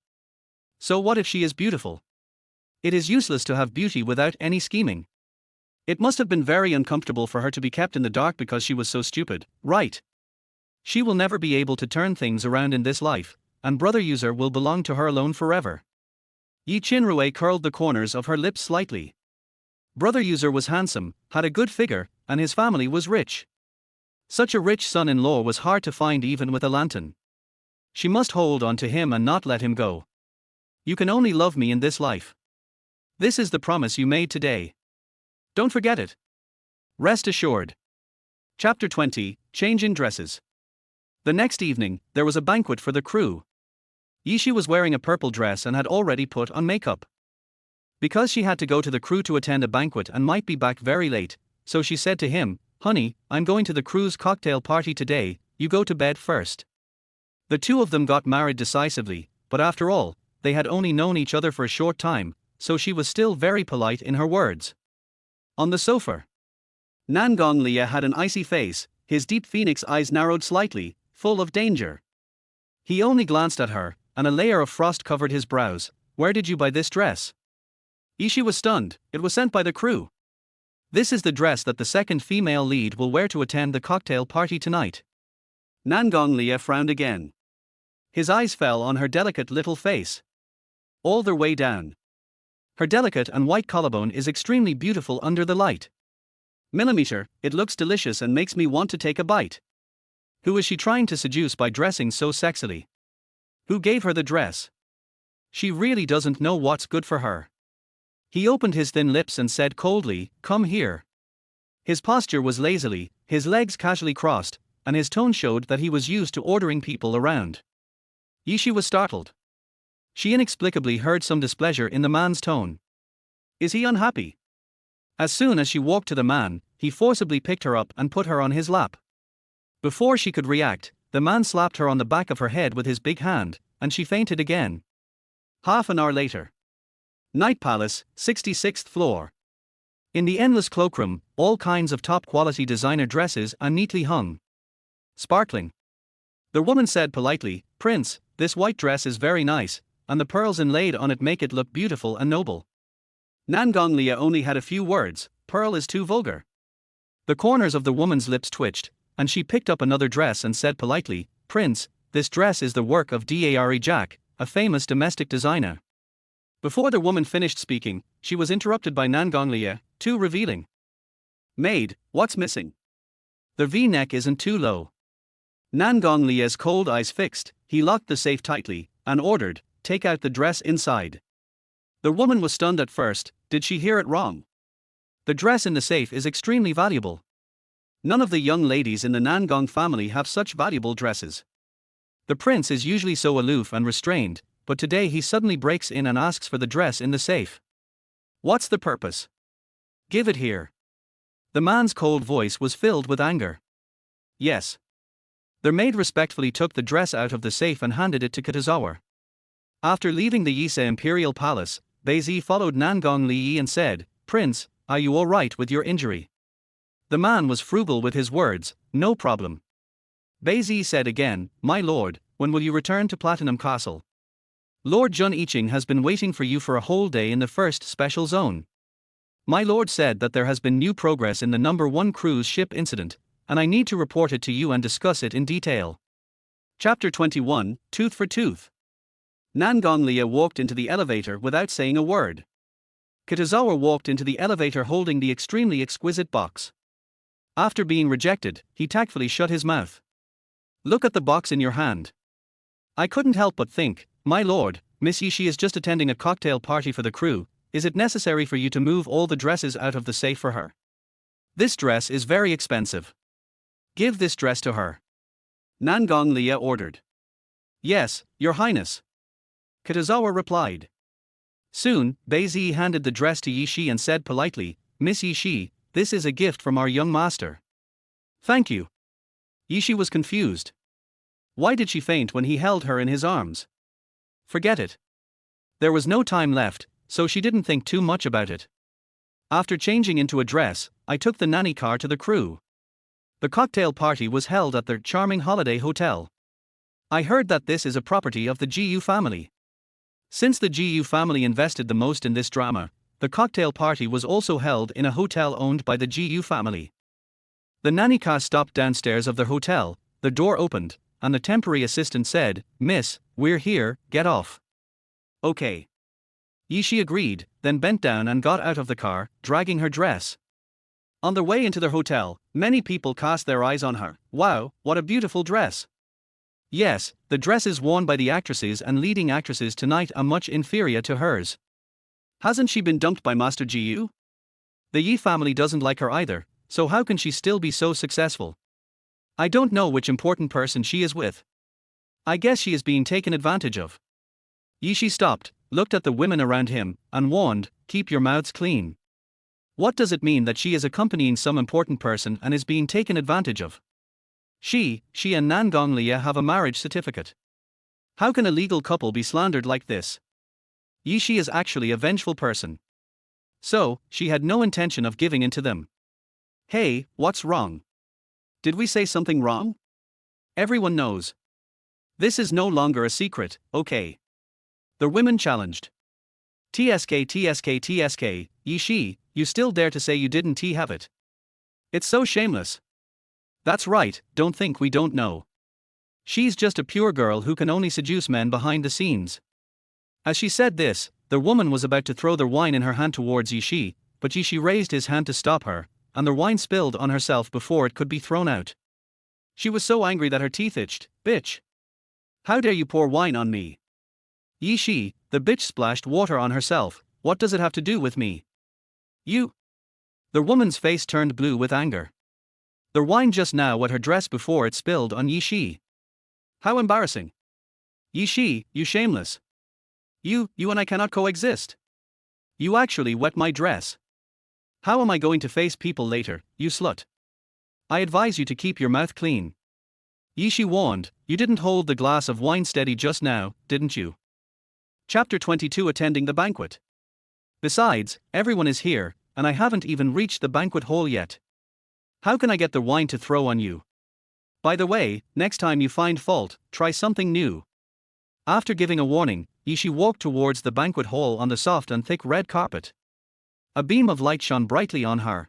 So what if she is beautiful? It is useless to have beauty without any scheming. It must have been very uncomfortable for her to be kept in the dark because she was so stupid, right? She will never be able to turn things around in this life, and Brother Yuze will belong to her alone forever. Yi Chinrue curled the corners of her lips slightly. Brother Yuze was handsome, had a good figure, and his family was rich. Such a rich son-in-law was hard to find even with a lantern. She must hold on to him and not let him go. You can only love me in this life. This is the promise you made today. Don't forget it. Rest assured. Chapter 20, Change in Dresses. The next evening, there was a banquet for the crew. Yishi was wearing a purple dress and had already put on makeup. Because she had to go to the crew to attend a banquet and might be back very late, so she said to him, "Honey, I'm going to the crew's cocktail party today, you go to bed first." The two of them got married decisively, but after all, they had only known each other for a short time, so she was still very polite in her words. On the sofa, Nangong Lia had an icy face, his deep phoenix eyes narrowed slightly, full of danger. He only glanced at her, and a layer of frost covered his brows. Where did you buy this dress? Yishi was stunned. It was sent by the crew. This is the dress that the second female lead will wear to attend the cocktail party tonight. Nangong Lia frowned again. His eyes fell on her delicate little face. All the way down. Her delicate and white collarbone is extremely beautiful under the light. Millimeter, it looks delicious and makes me want to take a bite. Who is she trying to seduce by dressing so sexily? Who gave her the dress? She really doesn't know what's good for her. He opened his thin lips and said coldly, "Come here." His posture was lazily, his legs casually crossed, and his tone showed that he was used to ordering people around. Yishi was startled. She inexplicably heard some displeasure in the man's tone. Is he unhappy? As soon as she walked to the man, he forcibly picked her up and put her on his lap. Before she could react, the man slapped her on the back of her head with his big hand, and she fainted again. Half an hour later. Night Palace, 66th floor. In the endless cloakroom, all kinds of top-quality designer dresses are neatly hung. Sparkling. The woman said politely, "Prince, this white dress is very nice, and the pearls inlaid on it make it look beautiful and noble." Nangong Lia only had a few words, "Pearl is too vulgar." The corners of the woman's lips twitched, and she picked up another dress and said politely, "Prince, this dress is the work of Dare Jack, a famous domestic designer. Before the woman finished speaking, she was interrupted by Nangonglia, too revealing. Maid, what's missing? The V-neck isn't too low. Nangonglia's cold eyes fixed, he locked the safe tightly, and ordered, take out the dress inside. The woman was stunned at first. Did she hear it wrong? The dress in the safe is extremely valuable. None of the young ladies in the Nangong family have such valuable dresses. The prince is usually so aloof and restrained, but today he suddenly breaks in and asks for the dress in the safe. What's the purpose? Give it here. The man's cold voice was filled with anger. Yes. Their maid respectfully took the dress out of the safe and handed it to Kitazawa. After leaving the Yuze imperial palace, Beizi followed Nangong Li and said, Prince, are you all right with your injury? The man was frugal with his words, no problem. Beizi said again, my lord, when will you return to Platinum Castle? Lord Jun Iching has been waiting for you for a whole day in the first special zone. My lord said that there has been new progress in the number 1 cruise ship incident, and I need to report it to you and discuss it in detail. Chapter 21, Tooth for Tooth. Nangonglia walked into the elevator without saying a word. Kitazawa walked into the elevator holding the extremely exquisite box. After being rejected, he tactfully shut his mouth. Look at the box in your hand. I couldn't help but think, my lord, Miss Yishi is just attending a cocktail party for the crew. Is it necessary for you to move all the dresses out of the safe for her? This dress is very expensive. Give this dress to her. Nangonglia ordered. Yes, your highness. Kitazawa replied. Soon, Beizi handed the dress to Yishi and said politely, Miss Yishi, this is a gift from our young master. Thank you. Yishi was confused. Why did she faint when he held her in his arms? Forget it. There was no time left, so she didn't think too much about it. After changing into a dress, I took the nanny car to the crew. The cocktail party was held at their charming holiday hotel. I heard that this is a property of the GU family. Since the GU family invested the most in this drama, the cocktail party was also held in a hotel owned by the GU family. The nanny car stopped downstairs of their hotel, the door opened, and the temporary assistant said, Miss, we're here, get off. Okay. Yishi agreed, then bent down and got out of the car, dragging her dress. On their way into their hotel, many people cast their eyes on her. Wow, what a beautiful dress. Yes, the dresses worn by the actresses and leading actresses tonight are much inferior to hers. Hasn't she been dumped by Master Jiu? The Yi family doesn't like her either, so how can she still be so successful? I don't know which important person she is with. I guess she is being taken advantage of. Yishi stopped, looked at the women around him, and warned, keep your mouths clean. What does it mean that she is accompanying some important person and is being taken advantage of? She and Nangonglia have a marriage certificate. How can a legal couple be slandered like this? Yishi is actually a vengeful person. So, she had no intention of giving in to them. Hey, what's wrong? Did we say something wrong? Everyone knows. This is no longer a secret, okay? The women challenged. TSK, Yishi, you still dare to say you didn't have it? It's so shameless. That's right, don't think we don't know. She's just a pure girl who can only seduce men behind the scenes. As she said this, the woman was about to throw their wine in her hand towards Yishi, but Yishi raised his hand to stop her, and the wine spilled on herself before it could be thrown out. She was so angry that her teeth itched. Bitch! How dare you pour wine on me? Yishi, the bitch splashed water on herself. What does it have to do with me? You! The woman's face turned blue with anger. The wine just now wet her dress before it spilled on Yishi. How embarrassing! Yishi, you shameless! You and I cannot coexist. You actually wet my dress. How am I going to face people later, you slut? I advise you to keep your mouth clean. Yishi warned, you didn't hold the glass of wine steady just now, didn't you? Chapter 22 Attending the banquet. Besides, everyone is here, and I haven't even reached the banquet hall yet. How can I get the wine to throw on you? By the way, next time you find fault, try something new. After giving a warning, Yishi walked towards the banquet hall on the soft and thick red carpet. A beam of light shone brightly on her.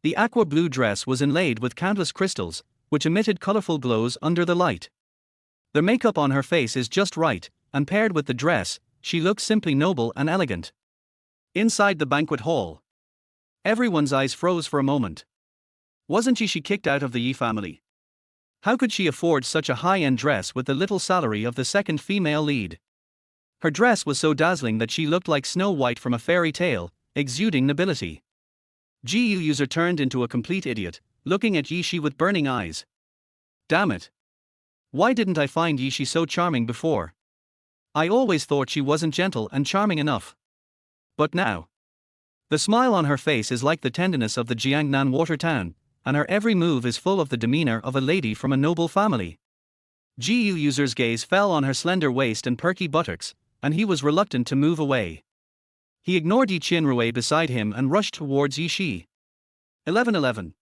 The aqua blue dress was inlaid with countless crystals, which emitted colorful glows under the light. The makeup on her face is just right, and paired with the dress, she looked simply noble and elegant. Inside the banquet hall, everyone's eyes froze for a moment. Wasn't she kicked out of the Yi family? How could she afford such a high-end dress with the little salary of the second female lead? Her dress was so dazzling that she looked like Snow White from a fairy tale, exuding nobility. GU user turned into a complete idiot, looking at Yishi with burning eyes. Damn it. Why didn't I find Yishi so charming before? I always thought she wasn't gentle and charming enough. But now. The smile on her face is like the tenderness of the Jiangnan water town, and her every move is full of the demeanor of a lady from a noble family. GU user's gaze fell on her slender waist and perky buttocks, and he was reluctant to move away. He ignored Yi Qinrui beside him and rushed towards Yishi. 11:11.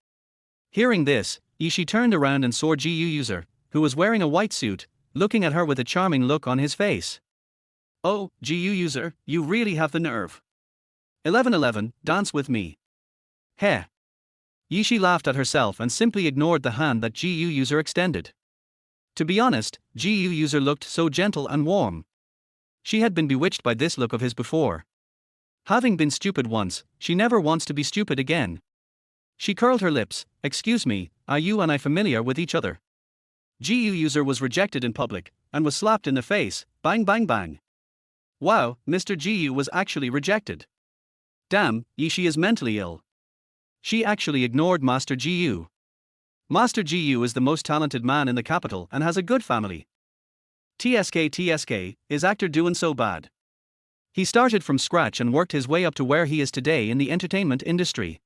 Hearing this, Yishi turned around and saw GU user, who was wearing a white suit, looking at her with a charming look on his face. Oh, GU user, you really have the nerve. 11:11, dance with me. Heh. Yishi laughed at herself and simply ignored the hand that GU user extended. To be honest, GU user looked so gentle and warm. She had been bewitched by this look of his before. Having been stupid once, she never wants to be stupid again. She curled her lips. Excuse me, are you and I familiar with each other? GU user was rejected in public, and was slapped in the face, bang bang bang. Wow, Mr. GU was actually rejected. Damn, Yishi is mentally ill. She actually ignored Master GU. Master GU is the most talented man in the capital and has a good family. TSK, is actor doing so bad? He started from scratch and worked his way up to where he is today in the entertainment industry.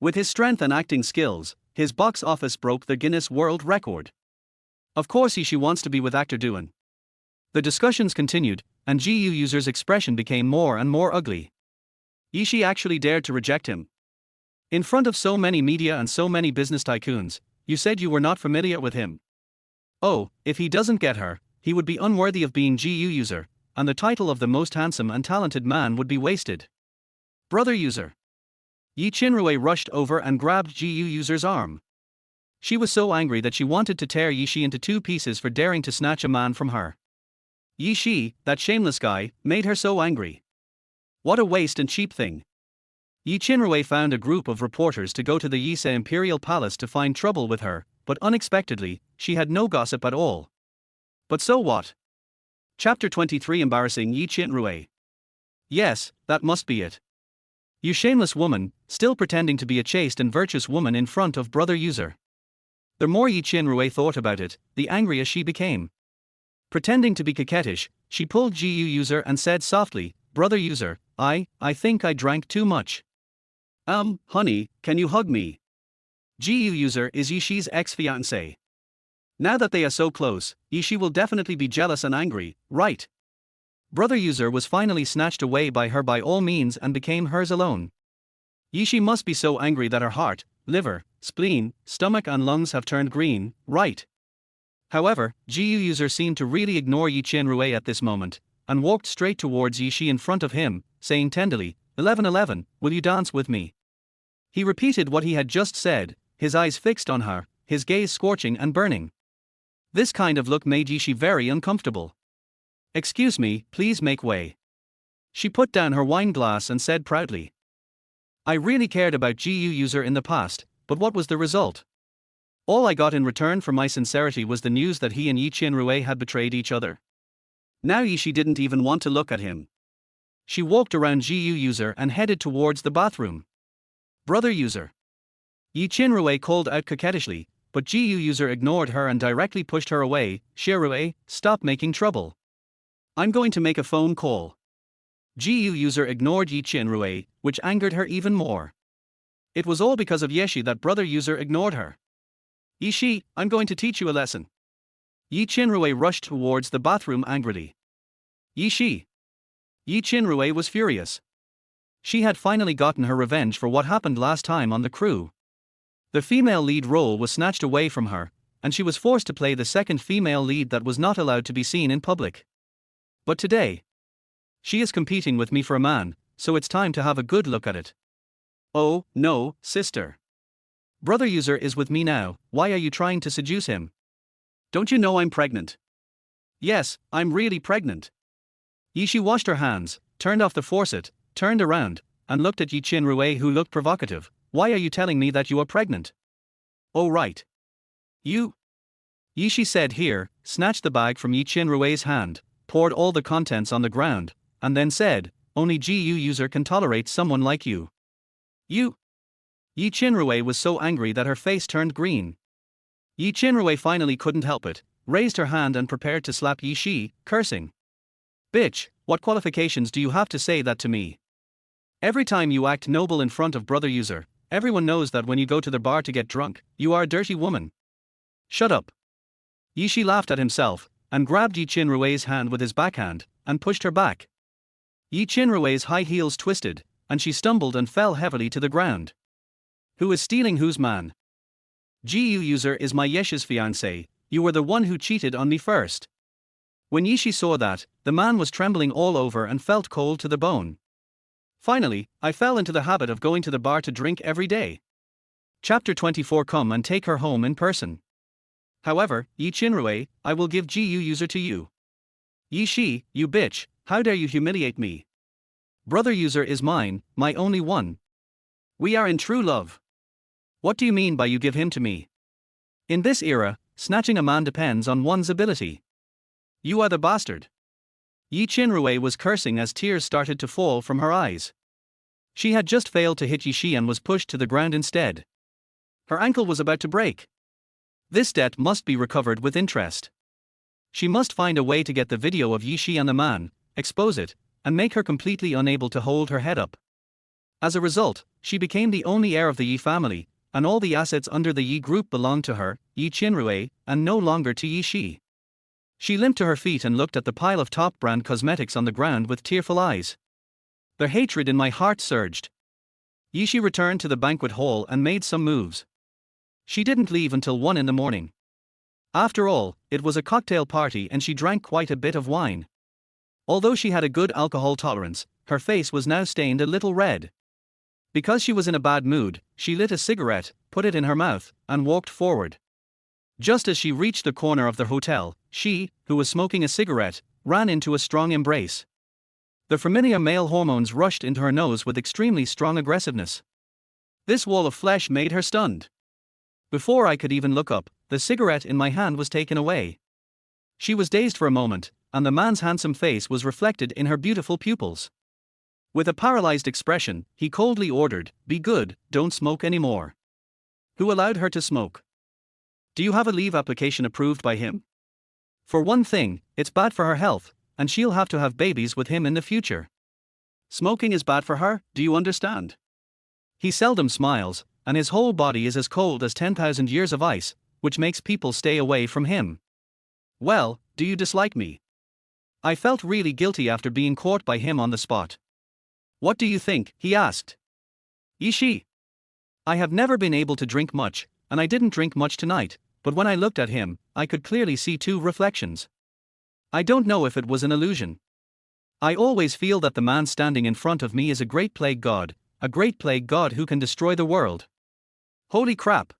With his strength and acting skills, his box office broke the Guinness World Record. Of course she wants to be with actor doing. The discussions continued, and GU user's expression became more and more ugly. Yishi actually dared to reject him. In front of so many media and so many business tycoons, you said you were not familiar with him. Oh, if he doesn't get her, he would be unworthy of being GU user, and the title of the most handsome and talented man would be wasted. Brother user. Yi Qinrui rushed over and grabbed GU user's arm. She was so angry that she wanted to tear Yishi into two pieces for daring to snatch a man from her. Yishi, that shameless guy, made her so angry. What a waste and cheap thing. Yi Qinrui found a group of reporters to go to the Yuze Imperial Palace to find trouble with her, but unexpectedly, she had no gossip at all. But so what? Chapter 23 Embarrassing Yi Qinrui. Yes, that must be it. You shameless woman, still pretending to be a chaste and virtuous woman in front of brother user. The more Yi Qinrui thought about it, the angrier she became. Pretending to be coquettish, she pulled GU user and said softly, Brother user, I think I drank too much. Honey, can you hug me? GU user is Yishi's ex-fiancé. Now that they are so close, Yishi will definitely be jealous and angry, right? Brother user was finally snatched away by her by all means and became hers alone. Yishi must be so angry that her heart, liver, spleen, stomach and lungs have turned green, right? However, GU user seemed to really ignore Yi Qinrui at this moment, and walked straight towards Yishi in front of him, saying tenderly, 11:11, will you dance with me? He repeated what he had just said, his eyes fixed on her, his gaze scorching and burning. This kind of look made Yishi very uncomfortable. Excuse me, please make way. She put down her wine glass and said proudly. I really cared about GU user in the past, but what was the result? All I got in return for my sincerity was the news that he and Yi Qinrui had betrayed each other. Now Yishi didn't even want to look at him. She walked around GU user and headed towards the bathroom. Brother user. Yi Qinrui called out coquettishly, but GU user ignored her and directly pushed her away. Qinrui, stop making trouble. I'm going to make a phone call. GU user ignored Yi Qinrui, which angered her even more. It was all because of Yishi that brother user ignored her. Yishi, I'm going to teach you a lesson. Yi Qinrui rushed towards the bathroom angrily. Yishi. Yi Qinrui was furious. She had finally gotten her revenge for what happened last time on the crew. The female lead role was snatched away from her, and she was forced to play the second female lead that was not allowed to be seen in public. But today, she is competing with me for a man, so it's time to have a good look at it. Oh, no, sister. Brother user is with me now, why are you trying to seduce him? Don't you know I'm pregnant? Yes, I'm really pregnant. Yishi washed her hands, turned off the faucet, turned around, and looked at Yi Chinrue, who looked provocative. Why are you telling me that you are pregnant? Oh right. You? Yishi said here, snatched the bag from Yi Chinrue's hand, poured all the contents on the ground, and then said, only GU user can tolerate someone like you. You? Yi Chinrue was so angry that her face turned green. Yi Chinrue finally couldn't help it, raised her hand and prepared to slap Yishi, cursing. Bitch, what qualifications do you have to say that to me? Every time you act noble in front of brother user, everyone knows that when you go to the bar to get drunk, you are a dirty woman. Shut up. Yishi laughed at himself, and grabbed Yi Chinrue's hand with his backhand, and pushed her back. Yi Chinrue's high heels twisted, and she stumbled and fell heavily to the ground. Who is stealing whose man? GU user is my Yesh's fiancé, you were the one who cheated on me first. When Yishi saw that, the man was trembling all over and felt cold to the bone. Finally, I fell into the habit of going to the bar to drink every day. Chapter 24. Come and take her home in person. However, Yi Chinrue, I will give GU user to you. Yishi, you bitch, how dare you humiliate me? Brother user is mine, my only one. We are in true love. What do you mean by you give him to me? In this era, snatching a man depends on one's ability. You are the bastard. Yi Chinrue was cursing as tears started to fall from her eyes. She had just failed to hit Yishi and was pushed to the ground instead. Her ankle was about to break. This debt must be recovered with interest. She must find a way to get the video of Yishi and the man, expose it, and make her completely unable to hold her head up. As a result, she became the only heir of the Yi family, and all the assets under the Yi group belonged to her, Yi Chinrue, and no longer to Yishi. She limped to her feet and looked at the pile of top-brand cosmetics on the ground with tearful eyes. The hatred in my heart surged. Yishi returned to the banquet hall and made some moves. She didn't leave until 1 in the morning. After all, it was a cocktail party and she drank quite a bit of wine. Although she had a good alcohol tolerance, her face was now stained a little red. Because she was in a bad mood, she lit a cigarette, put it in her mouth, and walked forward. Just as she reached the corner of the hotel, she, who was smoking a cigarette, ran into a strong embrace. The familiar male hormones rushed into her nose with extremely strong aggressiveness. This wall of flesh made her stunned. Before I could even look up, the cigarette in my hand was taken away. She was dazed for a moment, and the man's handsome face was reflected in her beautiful pupils. With a paralyzed expression, he coldly ordered, "Be good, don't smoke anymore." Who allowed her to smoke? Do you have a leave application approved by him? For one thing, it's bad for her health, and she'll have to have babies with him in the future. Smoking is bad for her, do you understand? He seldom smiles, and his whole body is as cold as 10,000 years of ice, which makes people stay away from him. Well, do you dislike me? I felt really guilty after being caught by him on the spot. What do you think? He asked. Yishi. I have never been able to drink much, and I didn't drink much tonight, but when I looked at him, I could clearly see two reflections. I don't know if it was an illusion. I always feel that the man standing in front of me is a great plague god who can destroy the world. Holy crap.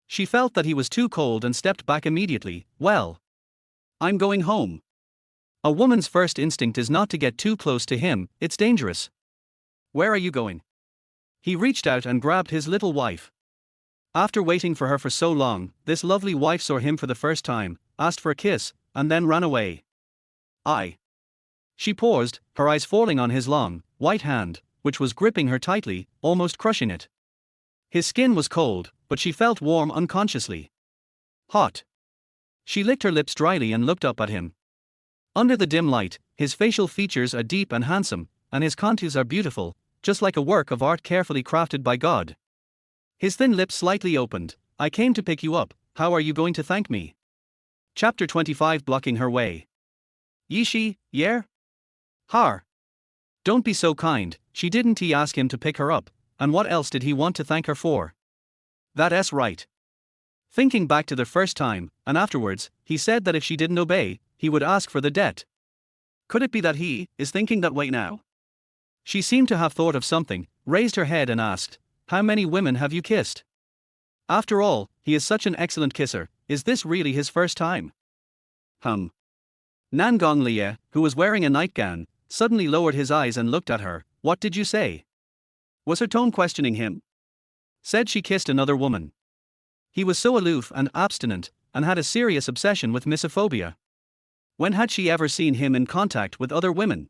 She felt that he was too cold and stepped back immediately. Well, I'm going home. A woman's first instinct is not to get too close to him, it's dangerous. Where are you going? He reached out and grabbed his little wife. After waiting for her for so long, this lovely wife saw him for the first time, asked for a kiss, and then ran away. She paused, her eyes falling on his long, white hand, which was gripping her tightly, almost crushing it. His skin was cold, but she felt warm unconsciously. Hot. She licked her lips dryly and looked up at him. Under the dim light, his facial features are deep and handsome, and his contours are beautiful, just like a work of art carefully crafted by God. His thin lips slightly opened. I came to pick you up, how are you going to thank me? Chapter 25. Blocking her way. Yishi, yeah? Har. Don't be so kind, didn't he ask him to pick her up, and what else did he want to thank her for? That's right. Thinking back to the first time, and afterwards, he said that if she didn't obey, he would ask for the debt. Could it be that he is thinking that way now? She seemed to have thought of something, raised her head and asked, how many women have you kissed? After all, he is such an excellent kisser, is this really his first time? Nangong Lie, who was wearing a nightgown, suddenly lowered his eyes and looked at her. What did you say? Was her tone questioning him? Said she kissed another woman. He was so aloof and abstinent, and had a serious obsession with misophobia. When had she ever seen him in contact with other women?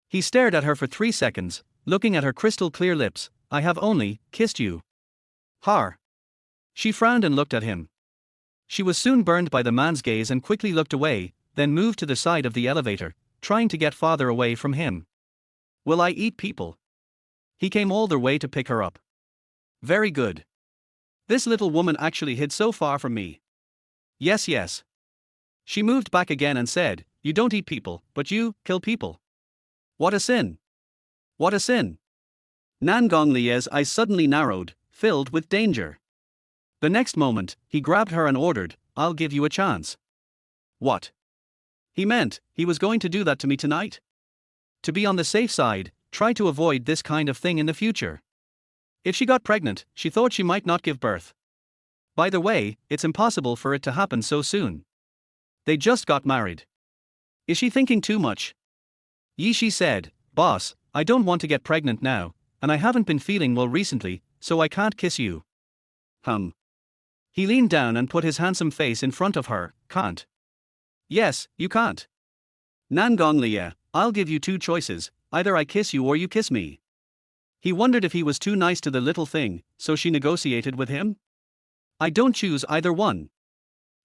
He stared at her for 3 seconds, looking at her crystal clear lips. I have only kissed you. Har. She frowned and looked at him. She was soon burned by the man's gaze and quickly looked away, then moved to the side of the elevator, trying to get farther away from him. Will I eat people? He came all the way to pick her up. Very good. This little woman actually hid so far from me. Yes, yes. She moved back again and said, You don't eat people, but you kill people. What a sin. What a sin. Nangong Lie's eyes suddenly narrowed, filled with danger. The next moment, he grabbed her and ordered, I'll give you a chance. What? He meant, he was going to do that to me tonight? To be on the safe side, try to avoid this kind of thing in the future. If she got pregnant, she thought she might not give birth. By the way, it's impossible for it to happen so soon. They just got married. Is she thinking too much? Yishi said, Boss, I don't want to get pregnant now, and I haven't been feeling well recently, so I can't kiss you. He leaned down and put his handsome face in front of her. Can't. Yes, you can't. Nangong Lie, I'll give you 2 choices, either I kiss you or you kiss me. He wondered if he was too nice to the little thing, so she negotiated with him. I don't choose either one.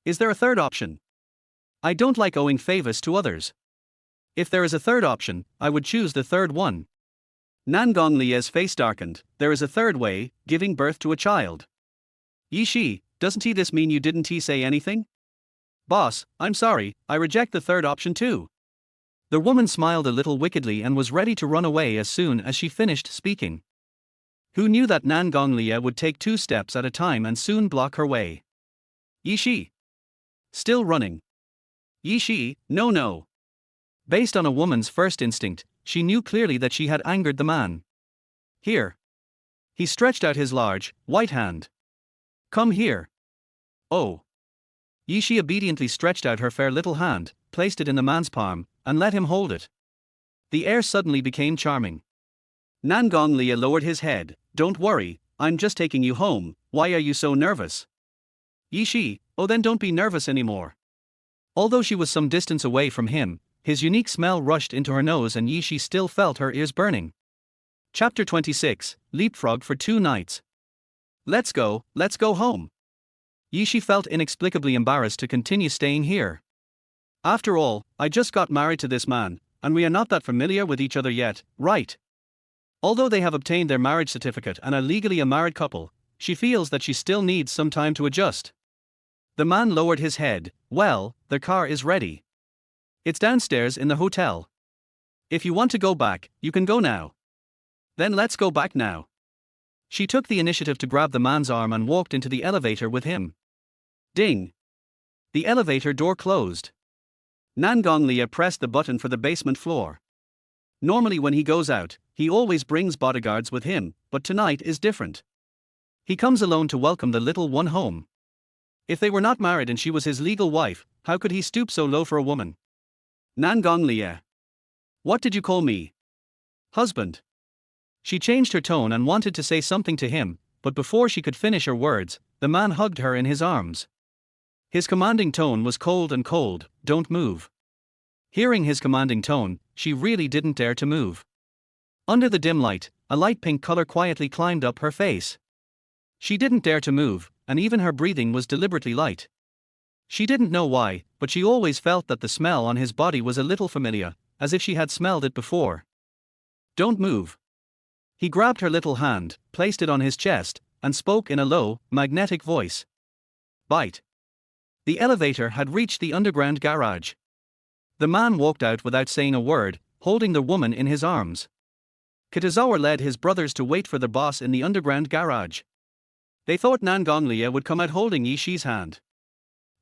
Is there a third option? I don't like owing favors to others. If there is a third option, I would choose the third one. Nangong Lie's face darkened. There is a third way, giving birth to a child. Yishi, doesn't this mean you didn't say anything? Boss, I'm sorry, I reject the third option too. The woman smiled a little wickedly and was ready to run away as soon as she finished speaking. Who knew that Nangong Lie would take 2 steps at a time and soon block her way? Yishi. Still running. Yishi, no. Based on a woman's first instinct, she knew clearly that she had angered the man. Here. He stretched out his large, white hand. Come here. Oh. Yishi obediently stretched out her fair little hand, placed it in the man's palm, and let him hold it. The air suddenly became charming. Nangong Lie lowered his head. Don't worry, I'm just taking you home. Why are you so nervous? Yishi, oh then don't be nervous anymore. Although she was some distance away from him, his unique smell rushed into her nose and Yishi still felt her ears burning. Chapter 26, Leapfrog for 2 nights. Let's go home. Yishi felt inexplicably embarrassed to continue staying here. After all, I just got married to this man, and we are not that familiar with each other yet, right? Although they have obtained their marriage certificate and are legally a married couple, she feels that she still needs some time to adjust. The man lowered his head. Well, the car is ready. It's downstairs in the hotel. If you want to go back, you can go now. Then let's go back now. She took the initiative to grab the man's arm and walked into the elevator with him. Ding. The elevator door closed. Nangong Lie pressed the button for the basement floor. Normally when he goes out, he always brings bodyguards with him, but tonight is different. He comes alone to welcome the little one home. If they were not married and she was his legal wife, how could he stoop so low for a woman? Nangong Lie. What did you call me? Husband. She changed her tone and wanted to say something to him, but before she could finish her words, the man hugged her in his arms. His commanding tone was cold and cold. Don't move. Hearing his commanding tone, she really didn't dare to move. Under the dim light, a light pink color quietly climbed up her face. She didn't dare to move, and even her breathing was deliberately light. She didn't know why, but she always felt that the smell on his body was a little familiar, as if she had smelled it before. Don't move. He grabbed her little hand, placed it on his chest, and spoke in a low, magnetic voice. Bite. The elevator had reached the underground garage. The man walked out without saying a word, holding the woman in his arms. Kitazawa led his brothers to wait for the boss in the underground garage. They thought Nangong Lie would come out holding Yishi's hand.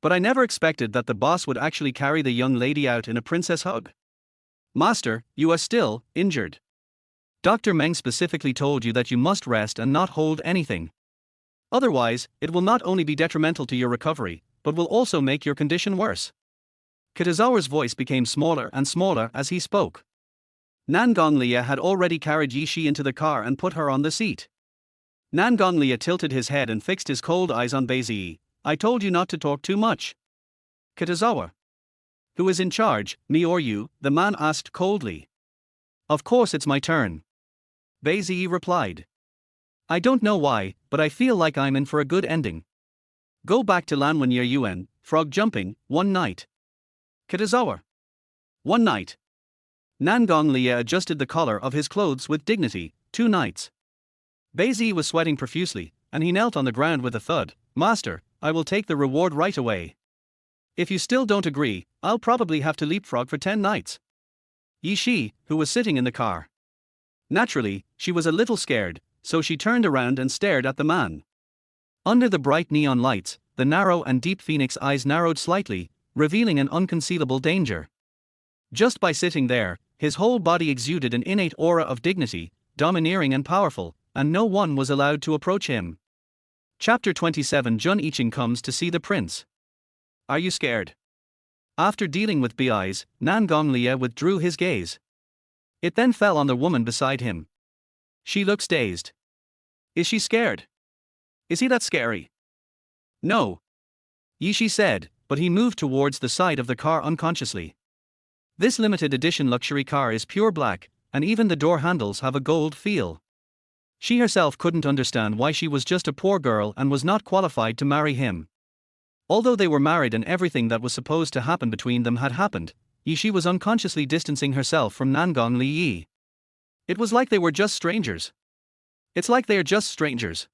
But I never expected that the boss would actually carry the young lady out in a princess hug. Master, you are still injured. Dr. Meng specifically told you that you must rest and not hold anything. Otherwise, it will not only be detrimental to your recovery, but will also make your condition worse. Kitazawa's voice became smaller and smaller as he spoke. Nangonglia had already carried Yishi into the car and put her on the seat. Nangonglia tilted his head and fixed his cold eyes on Beizhi. I told you not to talk too much. Kitazawa. Who is in charge, me or you? The man asked coldly. Of course it's my turn. Beizhi replied. I don't know why, but I feel like I'm in for a good ending. Go back to Lanwanyer Yuen, frog jumping, one night. Kitazawa. One night. Nangonglia adjusted the collar of his clothes with dignity, 2 nights. Beizhi was sweating profusely, and he knelt on the ground with a thud. Master, I will take the reward right away. If you still don't agree, I'll probably have to leapfrog for 10 nights. Yishi, who was sitting in the car. Naturally, she was a little scared, so she turned around and stared at the man. Under the bright neon lights, the narrow and deep phoenix eyes narrowed slightly, revealing an unconcealable danger. Just by sitting there, his whole body exuded an innate aura of dignity, domineering and powerful, and no one was allowed to approach him. Chapter 27. Jun Iching comes to see the prince. Are you scared? After dealing with Bei's, Nangonglia withdrew his gaze. It then fell on the woman beside him. She looks dazed. Is she scared? Is he that scary? No. Yishi said, but he moved towards the side of the car unconsciously. This limited edition luxury car is pure black, and even the door handles have a gold feel. She herself couldn't understand why she was just a poor girl and was not qualified to marry him. Although they were married and everything that was supposed to happen between them had happened, Yishi was unconsciously distancing herself from Nangonglia. It was like they were just strangers. It's like they are just strangers.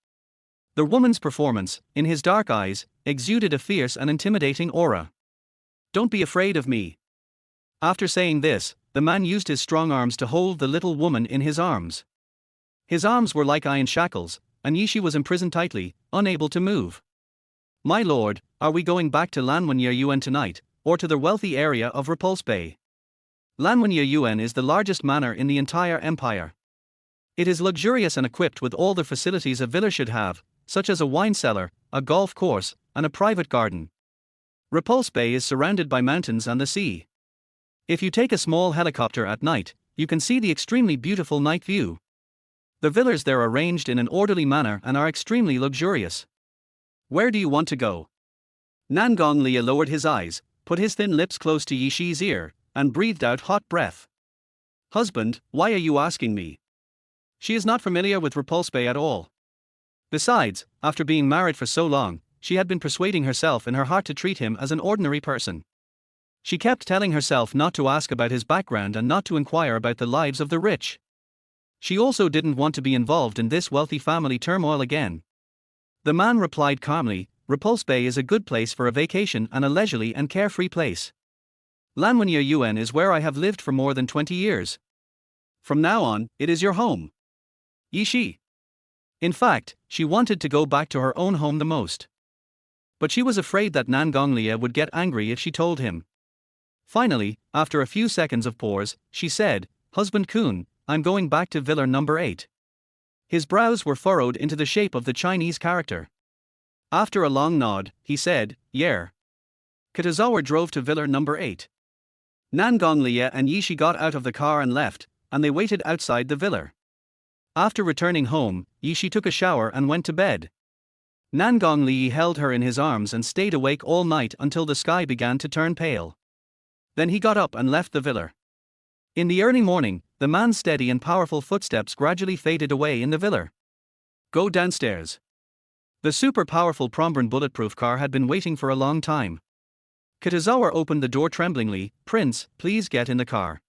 The woman's performance, in his dark eyes, exuded a fierce and intimidating aura. Don't be afraid of me. After saying this, the man used his strong arms to hold the little woman in his arms. His arms were like iron shackles, and Yishi was imprisoned tightly, unable to move. My lord, are we going back to Lanwanyer Yuen tonight, or to the wealthy area of Repulse Bay? Lanwanyer Yuen is the largest manor in the entire empire. It is luxurious and equipped with all the facilities a villa should have, such as a wine cellar, a golf course, and a private garden. Repulse Bay is surrounded by mountains and the sea. If you take a small helicopter at night, you can see the extremely beautiful night view. The villas there are arranged in an orderly manner and are extremely luxurious. Where do you want to go? Nangonglia lowered his eyes, put his thin lips close to Yishi's ear, and breathed out hot breath. Husband, why are you asking me? She is not familiar with Repulse Bay at all. Besides, after being married for so long, she had been persuading herself in her heart to treat him as an ordinary person. She kept telling herself not to ask about his background and not to inquire about the lives of the rich. She also didn't want to be involved in this wealthy family turmoil again. The man replied calmly, Repulse Bay is a good place for a vacation and a leisurely and carefree place. Lanwanyer Yuen is where I have lived for more than 20 years. From now on, it is your home. Yishi. In fact, she wanted to go back to her own home the most. But she was afraid that Nangonglia would get angry if she told him. Finally, after a few seconds of pause, she said, Husband Kun, I'm going back to Villa number 8. His brows were furrowed into the shape of the Chinese character. After a long nod, he said, Yeah. Kitazawa drove to Villa number 8. Nangonglia and Yishi got out of the car and left, and they waited outside the villa. After returning home, Yishi took a shower and went to bed. Nangonglia held her in his arms and stayed awake all night until the sky began to turn pale. Then he got up and left the villa. In the early morning, the man's steady and powerful footsteps gradually faded away in the villa. Go downstairs. The super-powerful Prombran bulletproof car had been waiting for a long time. Kitazawa opened the door tremblingly, Prince, please get in the car.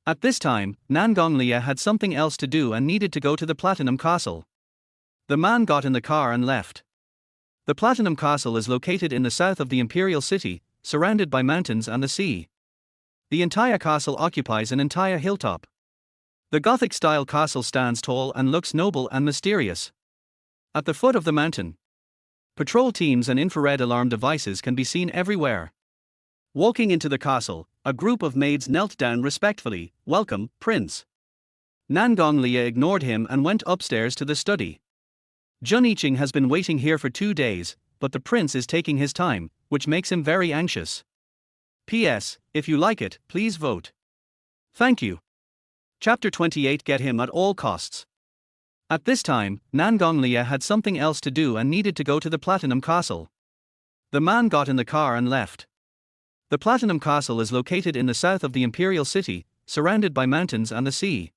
At this time, Nangonglia had something else to do and needed to go to the Platinum Castle. The man got in the car and left. The Platinum Castle is located in the south of the Imperial City, surrounded by mountains and the sea. The entire castle occupies an entire hilltop. The Gothic-style castle stands tall and looks noble and mysterious. At the foot of the mountain, patrol teams and infrared alarm devices can be seen everywhere. Walking into the castle, a group of maids knelt down respectfully, Welcome, Prince. Nangonglia ignored him and went upstairs to the study. Jun Iching has been waiting here for 2 days, but the prince is taking his time, which makes him very anxious. P.S. If you like it, please vote. Thank you. Chapter 28. Get him at all costs. At this time, Nangonglia had something else to do and needed to go to the Platinum Castle. The man got in the car and left. The Platinum Castle is located in the south of the Imperial City, surrounded by mountains and the sea.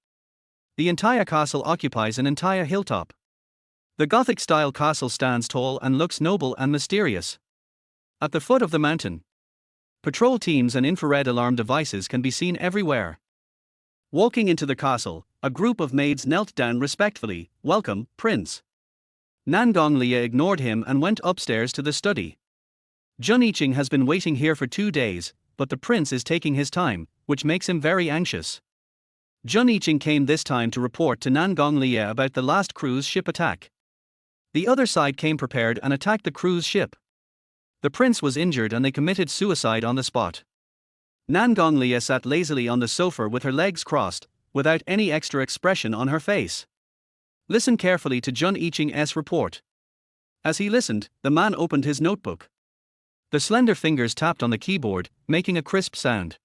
The entire castle occupies an entire hilltop. The Gothic-style castle stands tall and looks noble and mysterious. At the foot of the mountain, patrol teams and infrared alarm devices can be seen everywhere. Walking into the castle, a group of maids knelt down respectfully. Welcome, Prince. Nangonglia ignored him and went upstairs to the study. Jun Yiqing has been waiting here for 2 days, but the prince is taking his time, which makes him very anxious. Jun Yiqing came this time to report to Nangonglia about the last cruise ship attack. The other side came prepared and attacked the cruise ship. The prince was injured and they committed suicide on the spot. Nangonglia sat lazily on the sofa with her legs crossed, without any extra expression on her face. Listen carefully to Jun Yiqing's report. As he listened, the man opened his notebook. The slender fingers tapped on the keyboard, making a crisp sound.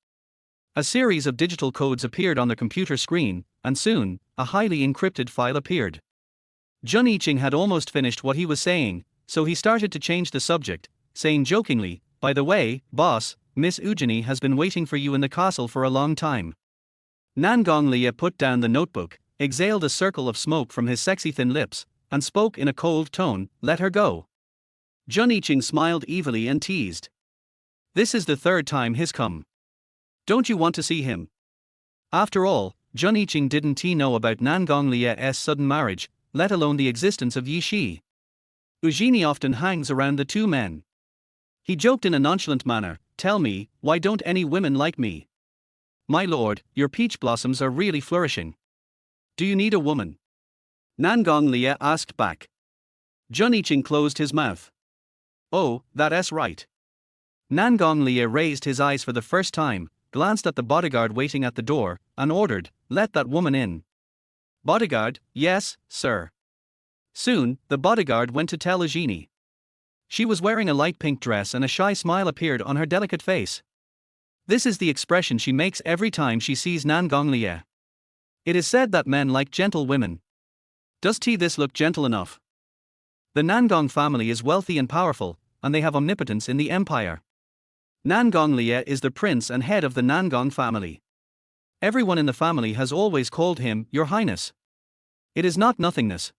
A series of digital codes appeared on the computer screen, and soon, a highly encrypted file appeared. Jun Yiqing had almost finished what he was saying, so he started to change the subject, saying jokingly, "By the way, boss, Miss Eugenie has been waiting for you in the castle for a long time." Nangonglia put down the notebook, exhaled a circle of smoke from his sexy thin lips, and spoke in a cold tone, "Let her go." Jun Yiqing smiled evilly and teased. "This is the 3rd time he's come. Don't you want to see him?" After all, Jun Yiqing didn't know about Nangonglia's sudden marriage, let alone the existence of Yi Shi. Eugenie often hangs around the two men. He joked in a nonchalant manner, "Tell me, why don't any women like me? My lord, your peach blossoms are really flourishing. Do you need a woman?" Nangonglia asked back. Jun Yiqing closed his mouth. "Oh, that's right." Nangonglia raised his eyes for the first time, glanced at the bodyguard waiting at the door, and ordered, "Let that woman in." Bodyguard, "Yes, sir." Soon, the bodyguard went to tell Eugenie. She was wearing a light pink dress and a shy smile appeared on her delicate face. This is the expression she makes every time she sees Nangonglia. It is said that men like gentle women. Does this look gentle enough? The Nangong family is wealthy and powerful, and they have omnipotence in the empire. Nangonglia is the prince and head of the Nangong family. Everyone in the family has always called him, Your Highness. It is not nothingness.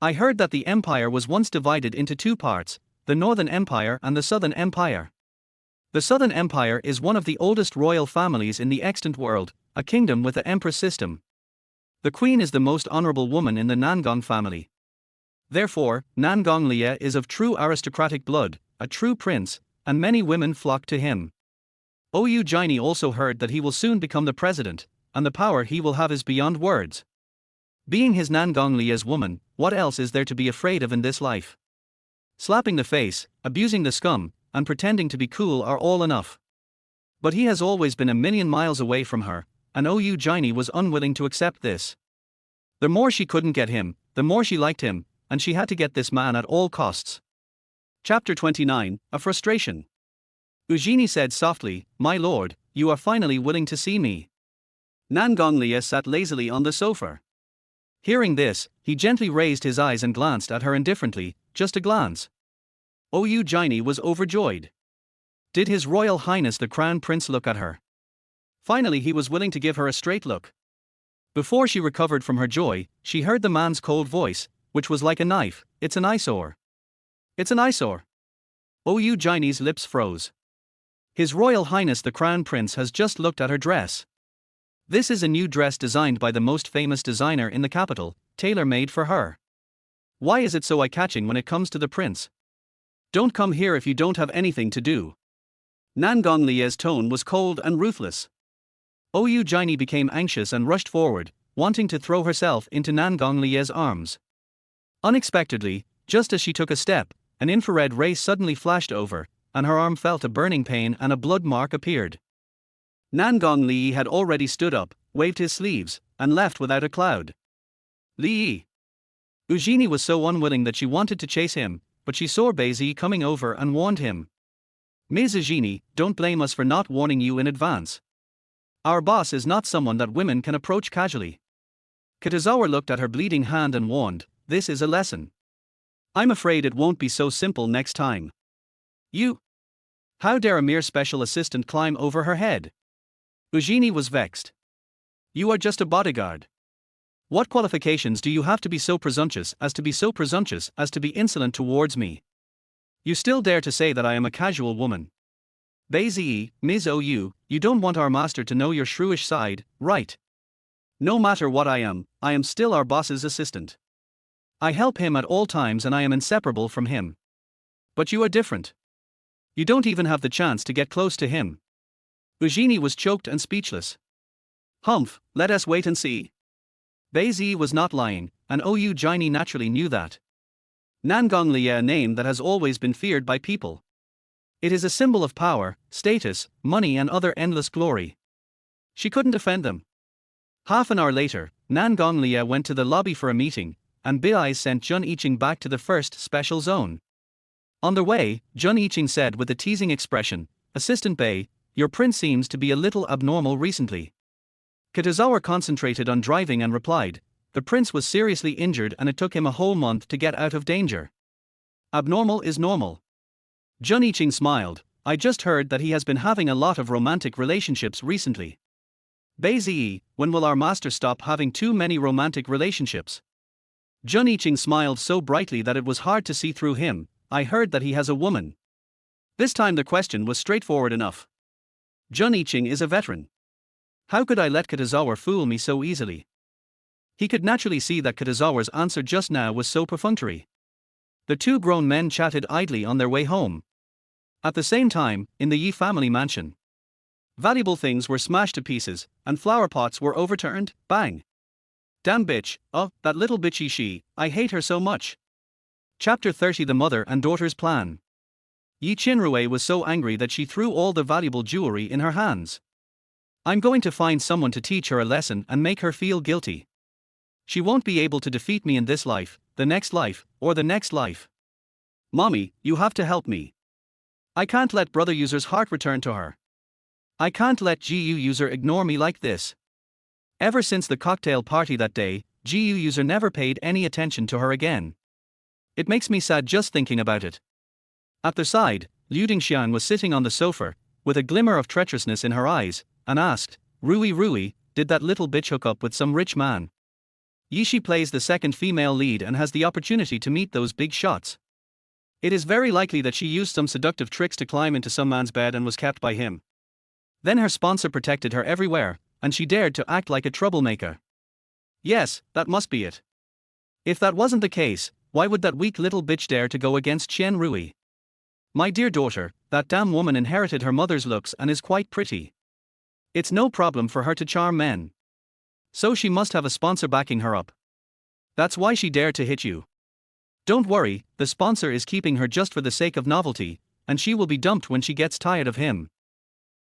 I heard that the empire was once divided into 2 parts, the Northern Empire and the Southern Empire. The Southern Empire is one of the oldest royal families in the extant world, a kingdom with an empress system. The queen is the most honorable woman in the Nangong family. Therefore, Nangonglia is of true aristocratic blood, a true prince, and many women flock to him. Eugenie also heard that he will soon become the president, and the power he will have is beyond words. Being his Nangonglia's woman, what else is there to be afraid of in this life? Slapping the face, abusing the scum, and pretending to be cool are all enough. But he has always been a million miles away from her, and Eugenie was unwilling to accept this. The more she couldn't get him, the more she liked him, and she had to get this man at all costs. Chapter 29, A Frustration. Eugenie said softly, "My lord, you are finally willing to see me." Nangonglia sat lazily on the sofa. Hearing this, he gently raised his eyes and glanced at her indifferently, just a glance. Eugenie was overjoyed. Did His Royal Highness the Crown Prince look at her? Finally he was willing to give her a straight look. Before she recovered from her joy, she heard the man's cold voice, which was like a knife, "It's an eyesore. It's an eyesore." Eugenie's lips froze. His Royal Highness the Crown Prince has just looked at her dress. This is a new dress designed by the most famous designer in the capital, tailor-made for her. Why is it so eye-catching when it comes to the prince? Don't come here if you don't have anything to do. Nangonglia's tone was cold and ruthless. Eugenie became anxious and rushed forward, wanting to throw herself into Nangonglia's arms. Unexpectedly, just as she took a step, an infrared ray suddenly flashed over, and her arm felt a burning pain and a blood mark appeared. Nangonglia had already stood up, waved his sleeves, and left without a cloud. Li. Eugenie was so unwilling that she wanted to chase him, but she saw Baizi coming over and warned him. Ms. Ajini, don't blame us for not warning you in advance. Our boss is not someone that women can approach casually. Kitazawa looked at her bleeding hand and warned, this is a lesson. I'm afraid it won't be so simple next time. You? How dare a mere special assistant climb over her head? Ujini was vexed. You are just a bodyguard. What qualifications do you have to be so presumptuous as to be insolent towards me? You still dare to say that I am a casual woman. Bazi, Ms. OU, you don't want our master to know your shrewish side, right? No matter what I am still our boss's assistant. I help him at all times and I am inseparable from him. But you are different. You don't even have the chance to get close to him. Ujini was choked and speechless. Humph, let us wait and see. Bazi was not lying, and OU Jini naturally knew that. Nangong Liye, a name that has always been feared by people. It is a symbol of power, status, money and other endless glory. She couldn't defend them. Half an hour later, Nangong Liye went to the lobby for a meeting, and Bai sent Jun Yiqing back to the first special zone. On their way, Jun Yiqing said with a teasing expression, Assistant Bai, your prince seems to be a little abnormal recently. Kitazawa concentrated on driving and replied, the prince was seriously injured and it took him a whole month to get out of danger. Abnormal is normal. Jun Yiqing smiled, I just heard that he has been having a lot of romantic relationships recently. Bai, when will our master stop having too many romantic relationships? Jun Yiqing smiled so brightly that it was hard to see through him, I heard that he has a woman. This time the question was straightforward enough. Jun Yiqing is a veteran. How could I let Kitazawa fool me so easily? He could naturally see that Kitazawa's answer just now was so perfunctory. The two grown men chatted idly on their way home. At the same time, in the Yi family mansion, valuable things were smashed to pieces, and flower pots were overturned, bang. Damn bitch, oh, that little bitchy she, I hate her so much. Chapter 30 The Mother and Daughter's Plan. Yi Qinrui was so angry that she threw all the valuable jewelry in her hands. I'm going to find someone to teach her a lesson and make her feel guilty. She won't be able to defeat me in this life, the next life, or the next life. Mommy, you have to help me. I can't let brother Yuze's heart return to her. I can't let GU Yuze ignore me like this. Ever since the cocktail party that day, GU Yuze never paid any attention to her again. It makes me sad just thinking about it. At their side, Liu Dingxiang was sitting on the sofa, with a glimmer of treacherousness in her eyes, and asked, Rui, did that little bitch hook up with some rich man? Yishi plays the second female lead and has the opportunity to meet those big shots. It is very likely that she used some seductive tricks to climb into some man's bed and was kept by him. Then her sponsor protected her everywhere, and she dared to act like a troublemaker. Yes, that must be it. If that wasn't the case, why would that weak little bitch dare to go against Qian Rui? My dear daughter, that damn woman inherited her mother's looks and is quite pretty. It's no problem for her to charm men. So she must have a sponsor backing her up. That's why she dared to hit you. Don't worry, the sponsor is keeping her just for the sake of novelty, and she will be dumped when she gets tired of him.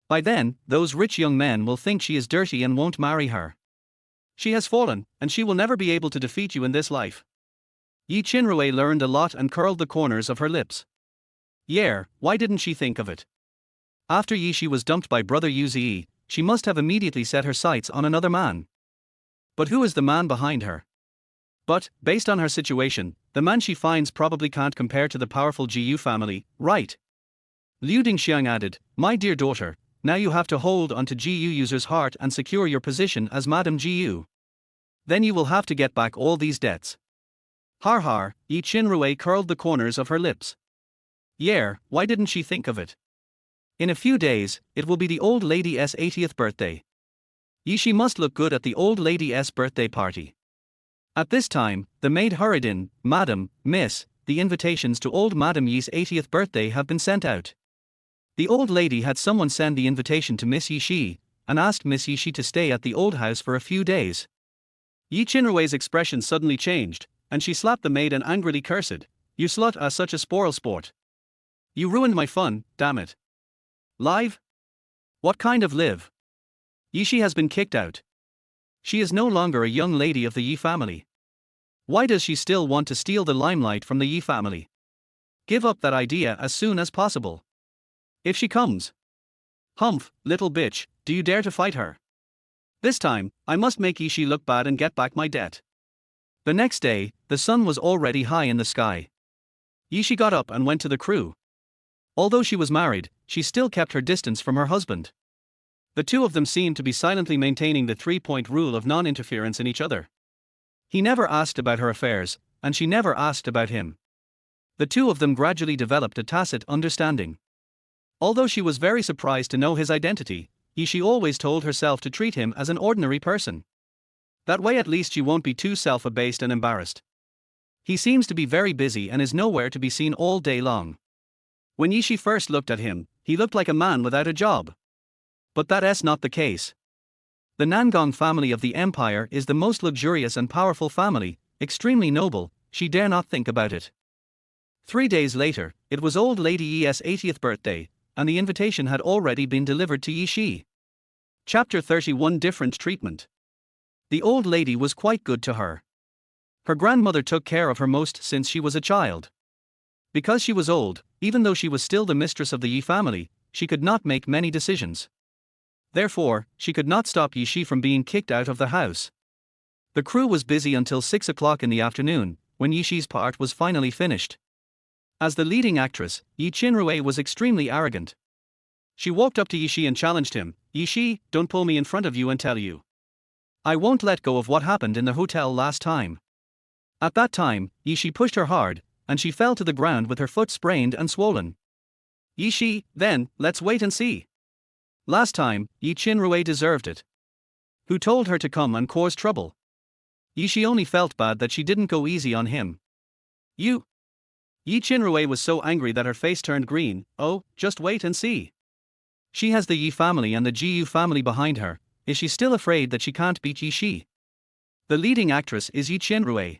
By then, those rich young men will think she is dirty and won't marry her. She has fallen, and she will never be able to defeat you in this life. Yi Qinrui learned a lot and curled the corners of her lips. Yeah, why didn't she think of it? After Yishi was dumped by brother Yuze, she must have immediately set her sights on another man. But who is the man behind her? But, based on her situation, the man she finds probably can't compare to the powerful GU family, right? Liu Dingxiang added, my dear daughter, now you have to hold on to GU Yuze's heart and secure your position as Madam GU. Then you will have to get back all these debts. Har har, Yi Qinrui curled the corners of her lips. Yeah, why didn't she think of it? In a few days, it will be the old lady's 80th birthday. Yishi must look good at the old lady's birthday party. At this time, the maid hurried in, Madam, Miss, the invitations to old Madam Yi's 80th birthday have been sent out. The old lady had someone send the invitation to Miss Yishi, and asked Miss Yishi to stay at the old house for a few days. Yi Qinrui's expression suddenly changed, and she slapped the maid and angrily cursed, you slut are such a spoil sport. You ruined my fun, damn it. Live? What kind of live? Yishi has been kicked out. She is no longer a young lady of the Yi family. Why does she still want to steal the limelight from the Yi family? Give up that idea as soon as possible. If she comes. Humph, little bitch, do you dare to fight her? This time, I must make Yishi look bad and get back my debt. The next day, the sun was already high in the sky. Yishi got up and went to the crew. Although she was married, she still kept her distance from her husband. The two of them seemed to be silently maintaining the 3-point rule of non-interference in each other. He never asked about her affairs, and she never asked about him. The two of them gradually developed a tacit understanding. Although she was very surprised to know his identity, Yishi always told herself to treat him as an ordinary person. That way at least she won't be too self-abased and embarrassed. He seems to be very busy and is nowhere to be seen all day long. When Yishi first looked at him, he looked like a man without a job. But that's not the case. The Nangong family of the empire is the most luxurious and powerful family, extremely noble, she dare not think about it. 3 days later, it was old Lady Yi's 80th birthday, and the invitation had already been delivered to Yishi. Chapter 31 Different Treatment. The old lady was quite good to her. Her grandmother took care of her most since she was a child. Because she was old, even though she was still the mistress of the Yi family, she could not make many decisions. Therefore, she could not stop Yishi from being kicked out of the house. The crew was busy until 6 o'clock in the afternoon, when Yishi's part was finally finished. As the leading actress, Yi Qinrui was extremely arrogant. She walked up to Yishi and challenged him, "Yishi, don't pull me in front of you and tell you. I won't let go of what happened in the hotel last time." At that time, Yishi pushed her hard, and she fell to the ground with her foot sprained and swollen. "Yishi, then, let's wait and see. Last time, Yi Qinrui deserved it. Who told her to come and cause trouble?" Yishi only felt bad that she didn't go easy on him. "You." Yi Qinrui was so angry that her face turned green. "Oh, just wait and see. She has the Yi family and the Jiyu family behind her. Is she still afraid that she can't beat Yishi? The leading actress is Yi Qinrui."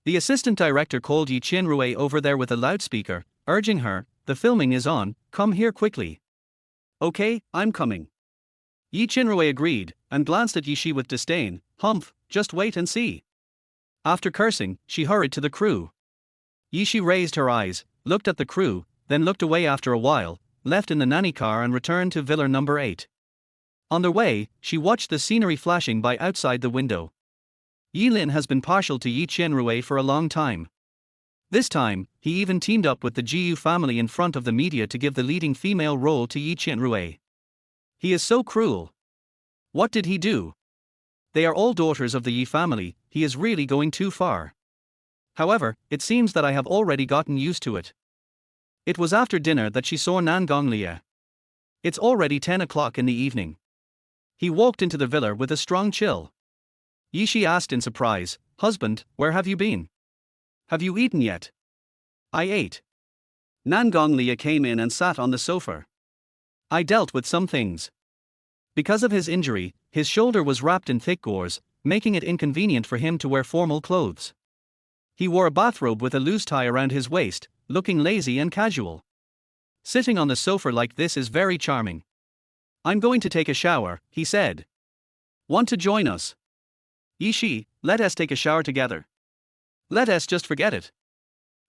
The assistant director called Yi Qinrui over there with a loudspeaker, urging her, "The filming is on, come here quickly." "Okay, I'm coming." Yi Qinrui agreed, and glanced at Yishi with disdain. "Humph, just wait and see." After cursing, she hurried to the crew. Yishi raised her eyes, looked at the crew, then looked away after a while, left in the nanny car and returned to Villa number 8. On their way, she watched the scenery flashing by outside the window. Yi Lin has been partial to Yi Qinrui for a long time. This time, he even teamed up with the Jiyu family in front of the media to give the leading female role to Yi Qinrui. He is so cruel. What did he do? They are all daughters of the Yi family, he is really going too far. However, it seems that I have already gotten used to it. It was after dinner that she saw Nangong Lia. It's already 10 o'clock in the evening. He walked into the villa with a strong chill. Yishi asked in surprise, "Husband, where have you been? Have you eaten yet?" "I ate." Nangong Lia came in and sat on the sofa. "I dealt with some things." Because of his injury, his shoulder was wrapped in thick gauze, making it inconvenient for him to wear formal clothes. He wore a bathrobe with a loose tie around his waist, looking lazy and casual. "Sitting on the sofa like this is very charming. I'm going to take a shower," he said. "Want to join us?" "Yishi, let us take a shower together. Let us just forget it."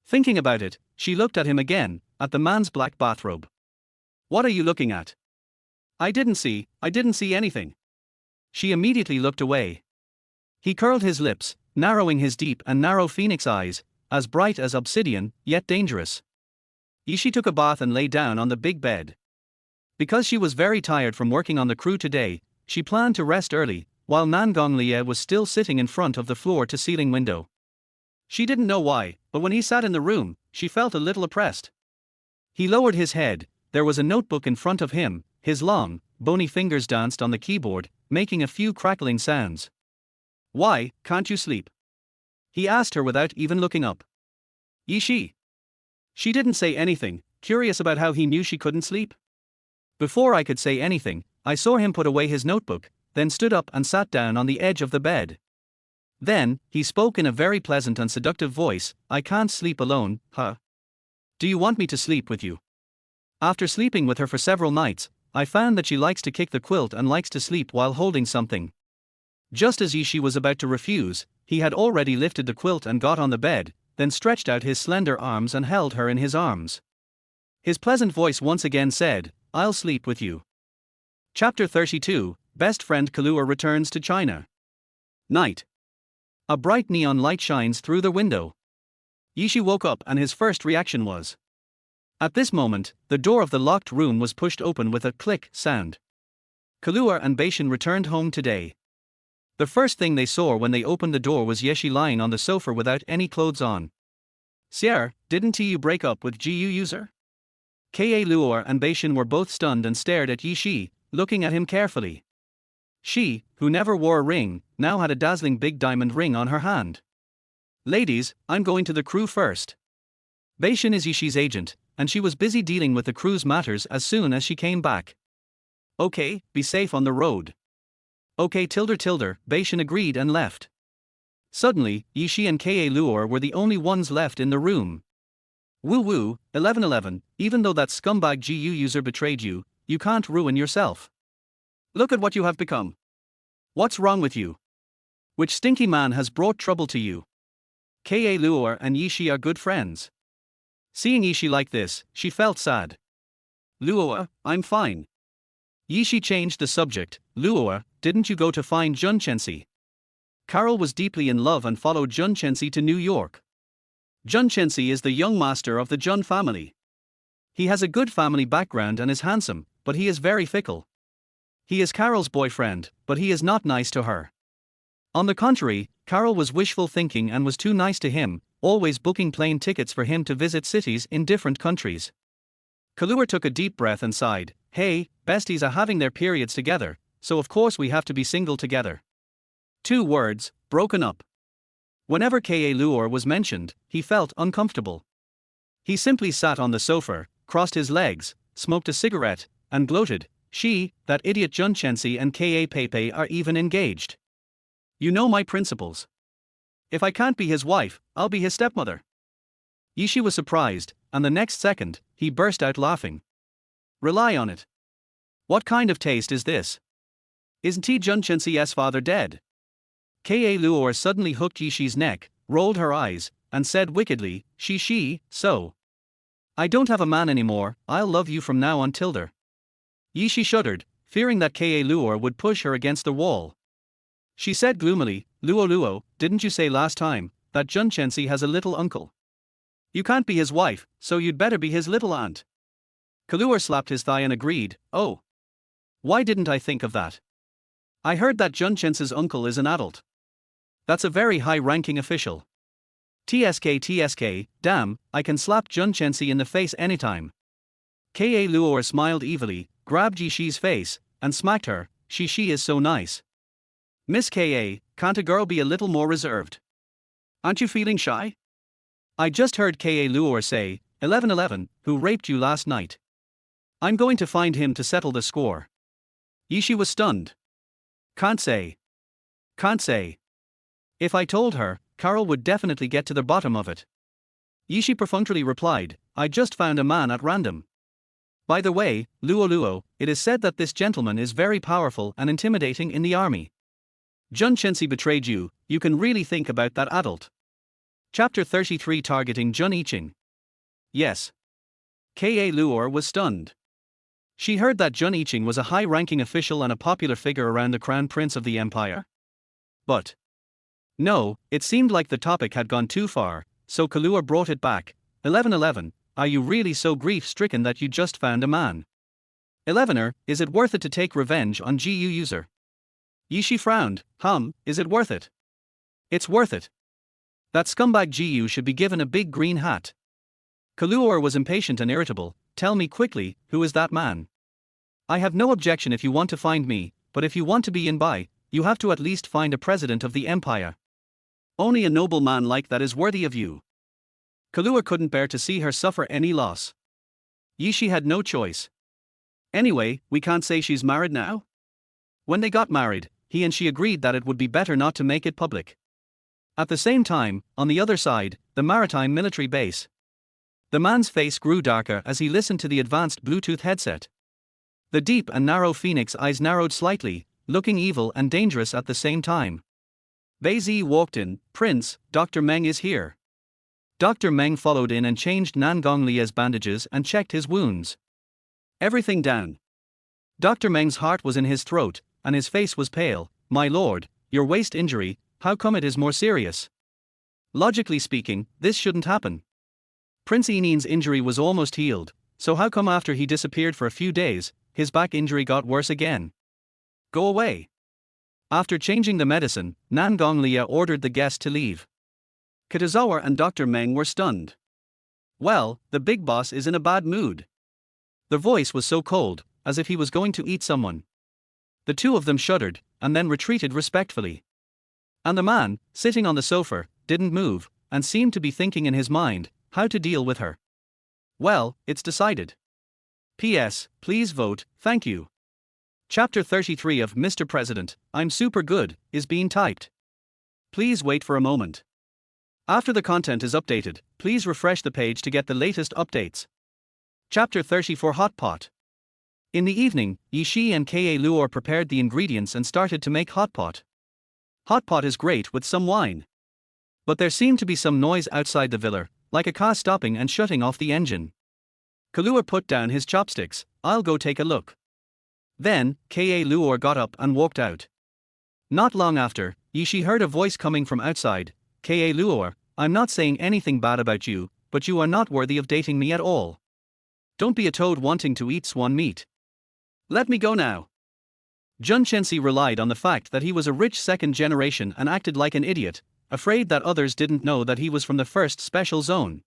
Thinking about it, she looked at him again, at the man's black bathrobe. "What are you looking at?" I didn't see anything." She immediately looked away. He curled his lips, narrowing his deep and narrow phoenix eyes, as bright as obsidian, yet dangerous. Yishi took a bath and lay down on the big bed. Because she was very tired from working on the crew today, she planned to rest early, while Nangong Lia was still sitting in front of the floor-to-ceiling window. She didn't know why, but when he sat in the room, she felt a little oppressed. He lowered his head, there was a notebook in front of him, his long, bony fingers danced on the keyboard, making a few crackling sounds. "Why, can't you sleep?" he asked her without even looking up. "Yishi." She didn't say anything, curious about how he knew she couldn't sleep. Before I could say anything, I saw him put away his notebook, then stood up and sat down on the edge of the bed. Then, he spoke in a very pleasant and seductive voice, "I can't sleep alone, huh? Do you want me to sleep with you?" After sleeping with her for several nights, I found that she likes to kick the quilt and likes to sleep while holding something. Just as Yishi was about to refuse, he had already lifted the quilt and got on the bed, then stretched out his slender arms and held her in his arms. His pleasant voice once again said, "I'll sleep with you." Chapter 32, Best Friend Kaluuya returns to China. Night. A bright neon light shines through the window. Yuze woke up and his first reaction was. At this moment, the door of the locked room was pushed open with a click sound. Kaluuya and Baishin returned home today. The first thing they saw when they opened the door was Yuze lying on the sofa without any clothes on. "Sir, didn't you break up with Yuze?" Kaluuya and Baishin were both stunned and stared at Yuze, looking at him carefully. She, who never wore a ring, now had a dazzling big diamond ring on her hand. "Ladies, I'm going to the crew first." Baishin is Yushi's agent, and she was busy dealing with the crew's matters as soon as she came back. "Okay, be safe on the road." "Okay tilde, Baishin agreed and left. Suddenly, Yuze and Kaluuya were the only ones left in the room. "Woo, 1111, even though that scumbag Yuze betrayed you, you can't ruin yourself. Look at what you have become. What's wrong with you? Which stinky man has brought trouble to you?" Kaluuya and Yuze are good friends. Seeing Yuze like this, she felt sad. "Luoa, I'm fine." Yuze changed the subject. "Luoa, didn't you go to find Junchensi?" Carol was deeply in love and followed Junchensi to New York. Junchensi is the young master of the Jun family. He has a good family background and is handsome, but he is very fickle. He is Carol's boyfriend, but he is not nice to her. On the contrary, Carol was wishful thinking and was too nice to him, always booking plane tickets for him to visit cities in different countries. Kaluuya took a deep breath and sighed. "Hey, besties are having their periods together, so of course we have to be single together." 2 words, broken up. Whenever Kaluuya was mentioned, he felt uncomfortable. He simply sat on the sofa, crossed his legs, smoked a cigarette, and gloated, that idiot Junchensi and Pepe are even engaged. You know my principles. If I can't be his wife, I'll be his stepmother." Yuze was surprised, and the next second, he burst out laughing. "Rely on it. What kind of taste is this? Isn't he Junchensi's father dead?" Kaluuya suddenly hooked Yuze's neck, rolled her eyes, and said wickedly, so. "I don't have a man anymore, I'll love you from now on tilde." Yuze shuddered, fearing that Kaluuya would push her against the wall. She said gloomily, Luo, didn't you say last time that Junchensi has a little uncle? You can't be his wife, so you'd better be his little aunt." Kaluuya slapped his thigh and agreed, "Oh. Why didn't I think of that? I heard that Junchensi's uncle is an adult. That's a very high-ranking official. TSK, damn, I can slap Junchensi in the face anytime." Kaluuya smiled evilly, grabbed Yuze's face, and smacked her. She is so nice. "Miss Ka, can't a girl be a little more reserved? Aren't you feeling shy? I just heard Kaluuya say, 1111, who raped you last night. I'm going to find him to settle the score." Yuze was stunned. Can't say. If I told her, Carol would definitely get to the bottom of it." Yuze perfunctorily replied, "I just found a man at random. By the way, Luo, it is said that this gentleman is very powerful and intimidating in the army. Junchensi betrayed you, you can really think about that adult." Chapter 33 Targeting Jun Iching. Yes. Kaluuya was stunned. She heard that Jun Iching was a high-ranking official and a popular figure around the crown prince of the empire. But no, it seemed like the topic had gone too far, so Kaluuya brought it back. 1111, are you really so grief-stricken that you just found a man? 11er, is it worth it to take revenge on Yuze? Yuze frowned. Is it worth it? It's worth it. That scumbag Gu should be given a big green hat. Kaluuya was impatient and irritable. "Tell me quickly, who is that man? I have no objection if you want to find me, but if you want to be in by, you have to at least find a president of the empire. Only a noble man like that is worthy of you." Kaluuya couldn't bear to see her suffer any loss. Yuze had no choice. "Anyway, we can't say she's married now?" When they got married, he and she agreed that it would be better not to make it public. At the same time, on the other side, the maritime military base. The man's face grew darker as he listened to the advanced Bluetooth headset. The deep and narrow phoenix eyes narrowed slightly, looking evil and dangerous at the same time. Bai Zi walked in. "Prince, Dr. Meng is here." Dr. Meng followed in and changed Nan Gonglie's bandages and checked his wounds. Everything down. Dr. Meng's heart was in his throat, and his face was pale. My lord, your waist injury, how come it is more serious? Logically speaking, this shouldn't happen. Prince Enin's injury was almost healed, so how come after he disappeared for a few days, his back injury got worse again? Go away. After changing the medicine, Nan Gonglia ordered the guest to leave. Kitazawa and Dr. Meng were stunned. Well, the big boss is in a bad mood. The voice was so cold, as if he was going to eat someone. The two of them shuddered, and then retreated respectfully. And the man, sitting on the sofa, didn't move, and seemed to be thinking in his mind how to deal with her. Well, it's decided. P.S. Please vote, thank you. Chapter 33 of Mr. President, I'm Super Good, is being typed. Please wait for a moment. After the content is updated, please refresh the page to get the latest updates. Chapter 34 Hot Pot. In the evening, Yishi and Ka Luor prepared the ingredients and started to make hot pot. Hot pot is great with some wine. But there seemed to be some noise outside the villa, like a car stopping and shutting off the engine. Kaluar put down his chopsticks. I'll go take a look. Then, Ka Luor got up and walked out. Not long after, Yishi heard a voice coming from outside. Ka Luor, I'm not saying anything bad about you, but you are not worthy of dating me at all. Don't be a toad wanting to eat swan meat. Let me go now. Jun Chensi relied on the fact that he was a rich second generation and acted like an idiot, afraid that others didn't know that he was from the first special zone.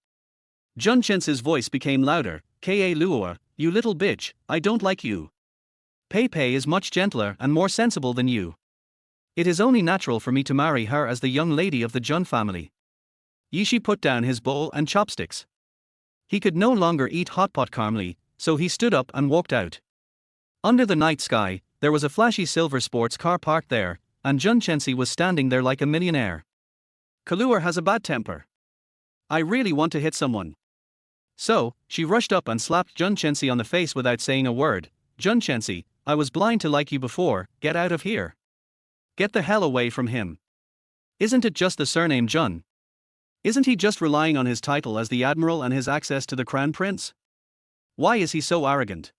Jun Chensi's voice became louder. Ka Luor, you little bitch, I don't like you. Pei Pei is much gentler and more sensible than you. It is only natural for me to marry her as the young lady of the Jun family. Yishi put down his bowl and chopsticks. He could no longer eat hot pot calmly, so he stood up and walked out. Under the night sky, there was a flashy silver sports car parked there, and Jun Chensi was standing there like a millionaire. Kaluar has a bad temper. I really want to hit someone. So, she rushed up and slapped Jun Chensi on the face without saying a word. Jun Chensi, I was blind to like you before, get out of here. Get the hell away from him. Isn't it just the surname Jun? Isn't he just relying on his title as the admiral and his access to the crown prince? Why is he so arrogant?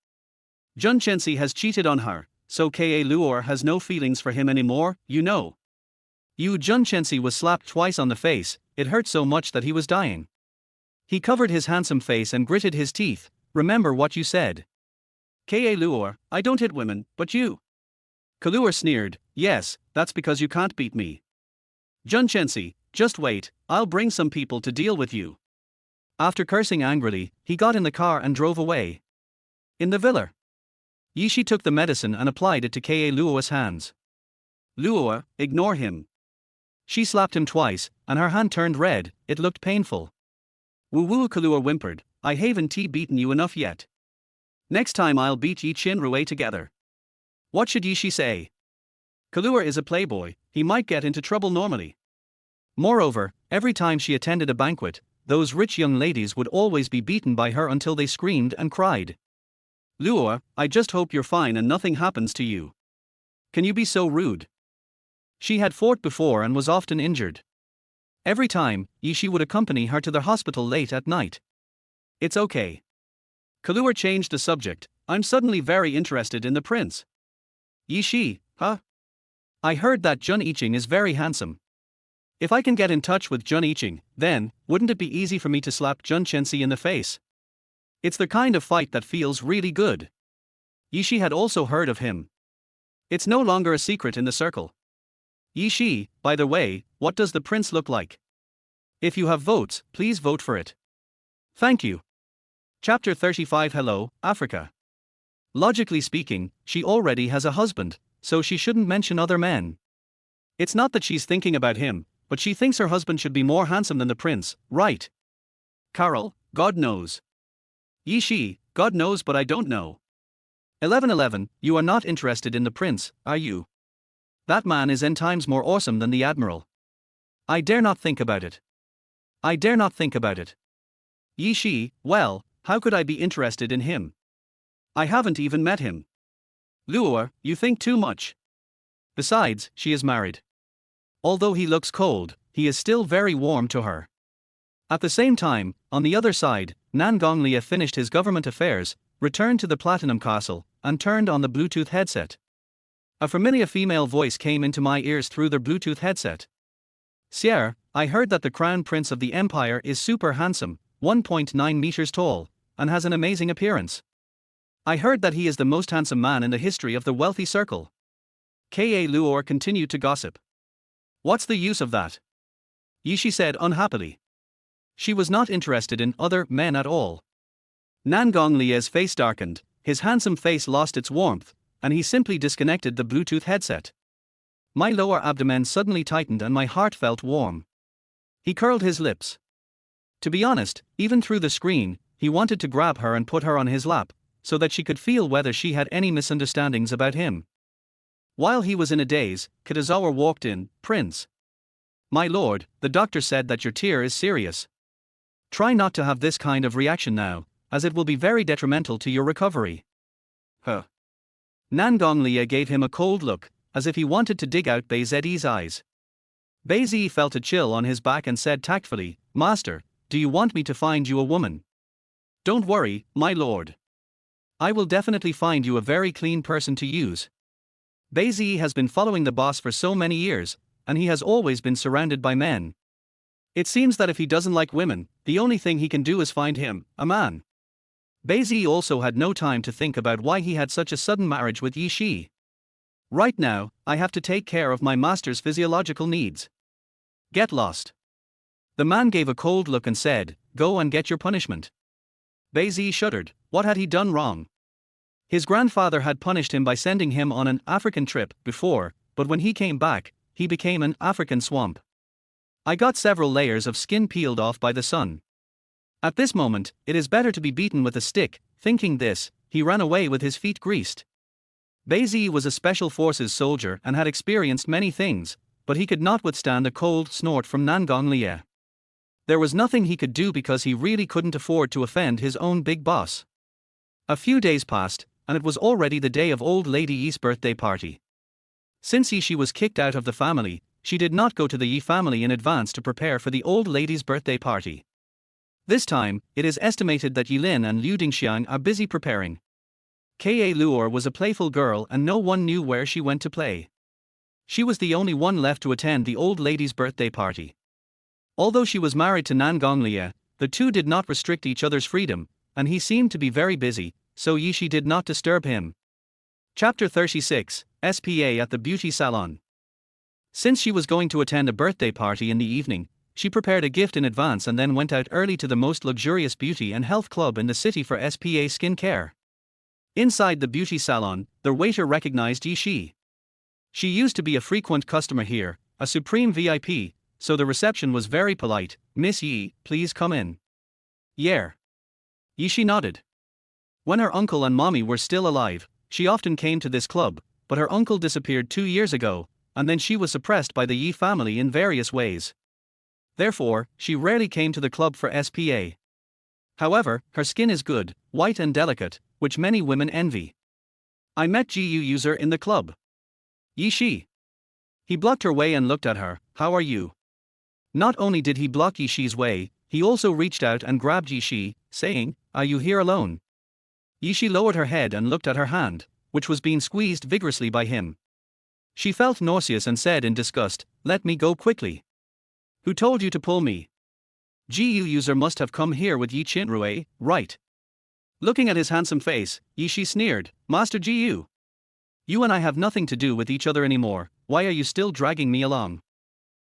Jun Chensi has cheated on her, so Ka Luor has no feelings for him anymore, you know. Jun Chensi was slapped twice on the face, it hurt so much that he was dying. He covered his handsome face and gritted his teeth. Remember what you said. Ka Luor, I don't hit women, but you. Kaluar sneered, yes, that's because you can't beat me. Jun Chensi, just wait, I'll bring some people to deal with you. After cursing angrily, he got in the car and drove away. In the villa, Yishi took the medicine and applied it to Ka Luor's hands. Luor, ignore him. She slapped him twice, and her hand turned red, it looked painful. Woo-woo, Kaluar whimpered, I haven't beaten you enough yet. Next time I'll beat Yi Chin-Rui together. What should Yishi say? Kaluar is a playboy, he might get into trouble normally. Moreover, every time she attended a banquet, those rich young ladies would always be beaten by her until they screamed and cried. Luor, I just hope you're fine and nothing happens to you. Can you be so rude? She had fought before and was often injured. Every time, Yishi would accompany her to the hospital late at night. It's okay. Kaluar changed the subject, I'm suddenly very interested in the prince. Yishi, huh? I heard that Jun Yiqing is very handsome. If I can get in touch with Jun Yiqing, then, wouldn't it be easy for me to slap Jun Chensi in the face? It's the kind of fight that feels really good. Yishi had also heard of him. It's no longer a secret in the circle. Yishi, by the way, what does the prince look like? If you have votes, please vote for it. Thank you. Chapter 35 Hello, Africa. Logically speaking, she already has a husband, so she shouldn't mention other men. It's not that she's thinking about him, but she thinks her husband should be more handsome than the prince, right? Carol, God knows. Yishi, God knows but I don't know. 1111, you are not interested in the prince, are you? That man is 10 times more awesome than the admiral. I dare not think about it. I dare not think about it. Yishi, well, how could I be interested in him? I haven't even met him. Luor, you think too much. Besides, she is married. Although he looks cold, he is still very warm to her. At the same time, on the other side, Nan Gonglia finished his government affairs, returned to the Platinum Castle, and turned on the Bluetooth headset. A familiar female voice came into my ears through the Bluetooth headset. Sire, I heard that the Crown Prince of the Empire is super handsome, 1.9 meters tall, and has an amazing appearance. I heard that he is the most handsome man in the history of the wealthy circle. Ka Luor continued to gossip. What's the use of that? Yishi said unhappily. She was not interested in other men at all. Nan Gonglia's face darkened, his handsome face lost its warmth, and he simply disconnected the Bluetooth headset. My lower abdomen suddenly tightened and my heart felt warm. He curled his lips. To be honest, even through the screen, he wanted to grab her and put her on his lap, so that she could feel whether she had any misunderstandings about him. While he was in a daze, Kitazawa walked in. Prince. My lord, the doctor said that your tear is serious. Try not to have this kind of reaction now, as it will be very detrimental to your recovery. Huh. Nan Gonglia gave him a cold look, as if he wanted to dig out Baizi's eyes. Baizi felt a chill on his back and said tactfully, Master, do you want me to find you a woman? Don't worry, my lord. I will definitely find you a very clean person to use. Baizi has been following the boss for so many years, and he has always been surrounded by men. It seems that if he doesn't like women, the only thing he can do is find him, a man. Baizi also had no time to think about why he had such a sudden marriage with Yi Shi. Right now, I have to take care of my master's physiological needs. Get lost. The man gave a cold look and said, Go and get your punishment. Baizi shuddered. What had he done wrong? His grandfather had punished him by sending him on an African trip before, but when he came back, he became an African swamp. I got several layers of skin peeled off by the sun. At this moment, it is better to be beaten with a stick. Thinking this, he ran away with his feet greased. Baizi was a special forces soldier and had experienced many things, but he could not withstand a cold snort from Nan Gonglia. There was nothing he could do because he really couldn't afford to offend his own big boss. A few days passed, and it was already the day of old Lady Yi's birthday party. Since Yi Shi was kicked out of the family, she did not go to the Yi family in advance to prepare for the old lady's birthday party. This time, it is estimated that Yilin and Liu Dingxiang are busy preparing. Ka Luor was a playful girl and no one knew where she went to play. She was the only one left to attend the old lady's birthday party. Although she was married to Nan Gonglia, the two did not restrict each other's freedom, and he seemed to be very busy, so Yi Shi did not disturb him. Chapter 36, SPA at the Beauty Salon. Since she was going to attend a birthday party in the evening, she prepared a gift in advance and then went out early to the most luxurious beauty and health club in the city for SPA skin care. Inside the beauty salon, the waiter recognized Yi Shi. She used to be a frequent customer here, a supreme VIP, so the reception was very polite. Miss Yi, please come in. Yeah. Yi Shi nodded. When her uncle and mommy were still alive, she often came to this club, but her uncle disappeared 2 years ago, and then she was suppressed by the Yi family in various ways. Therefore, she rarely came to the club for SPA. However, her skin is good, white and delicate, which many women envy. I met Yuze in the club. Yi Shi. He blocked her way and looked at her. How are you? Not only did he block Yi Shi's way, he also reached out and grabbed Yi Shi, saying, Are you here alone? Yi Shi lowered her head and looked at her hand, which was being squeezed vigorously by him. She felt nauseous and said in disgust, Let me go quickly. Who told you to pull me? Yuze must have come here with Yi Qinrui, right? Looking at his handsome face, Yi Shi sneered, Master Gu. You and I have nothing to do with each other anymore, why are you still dragging me along?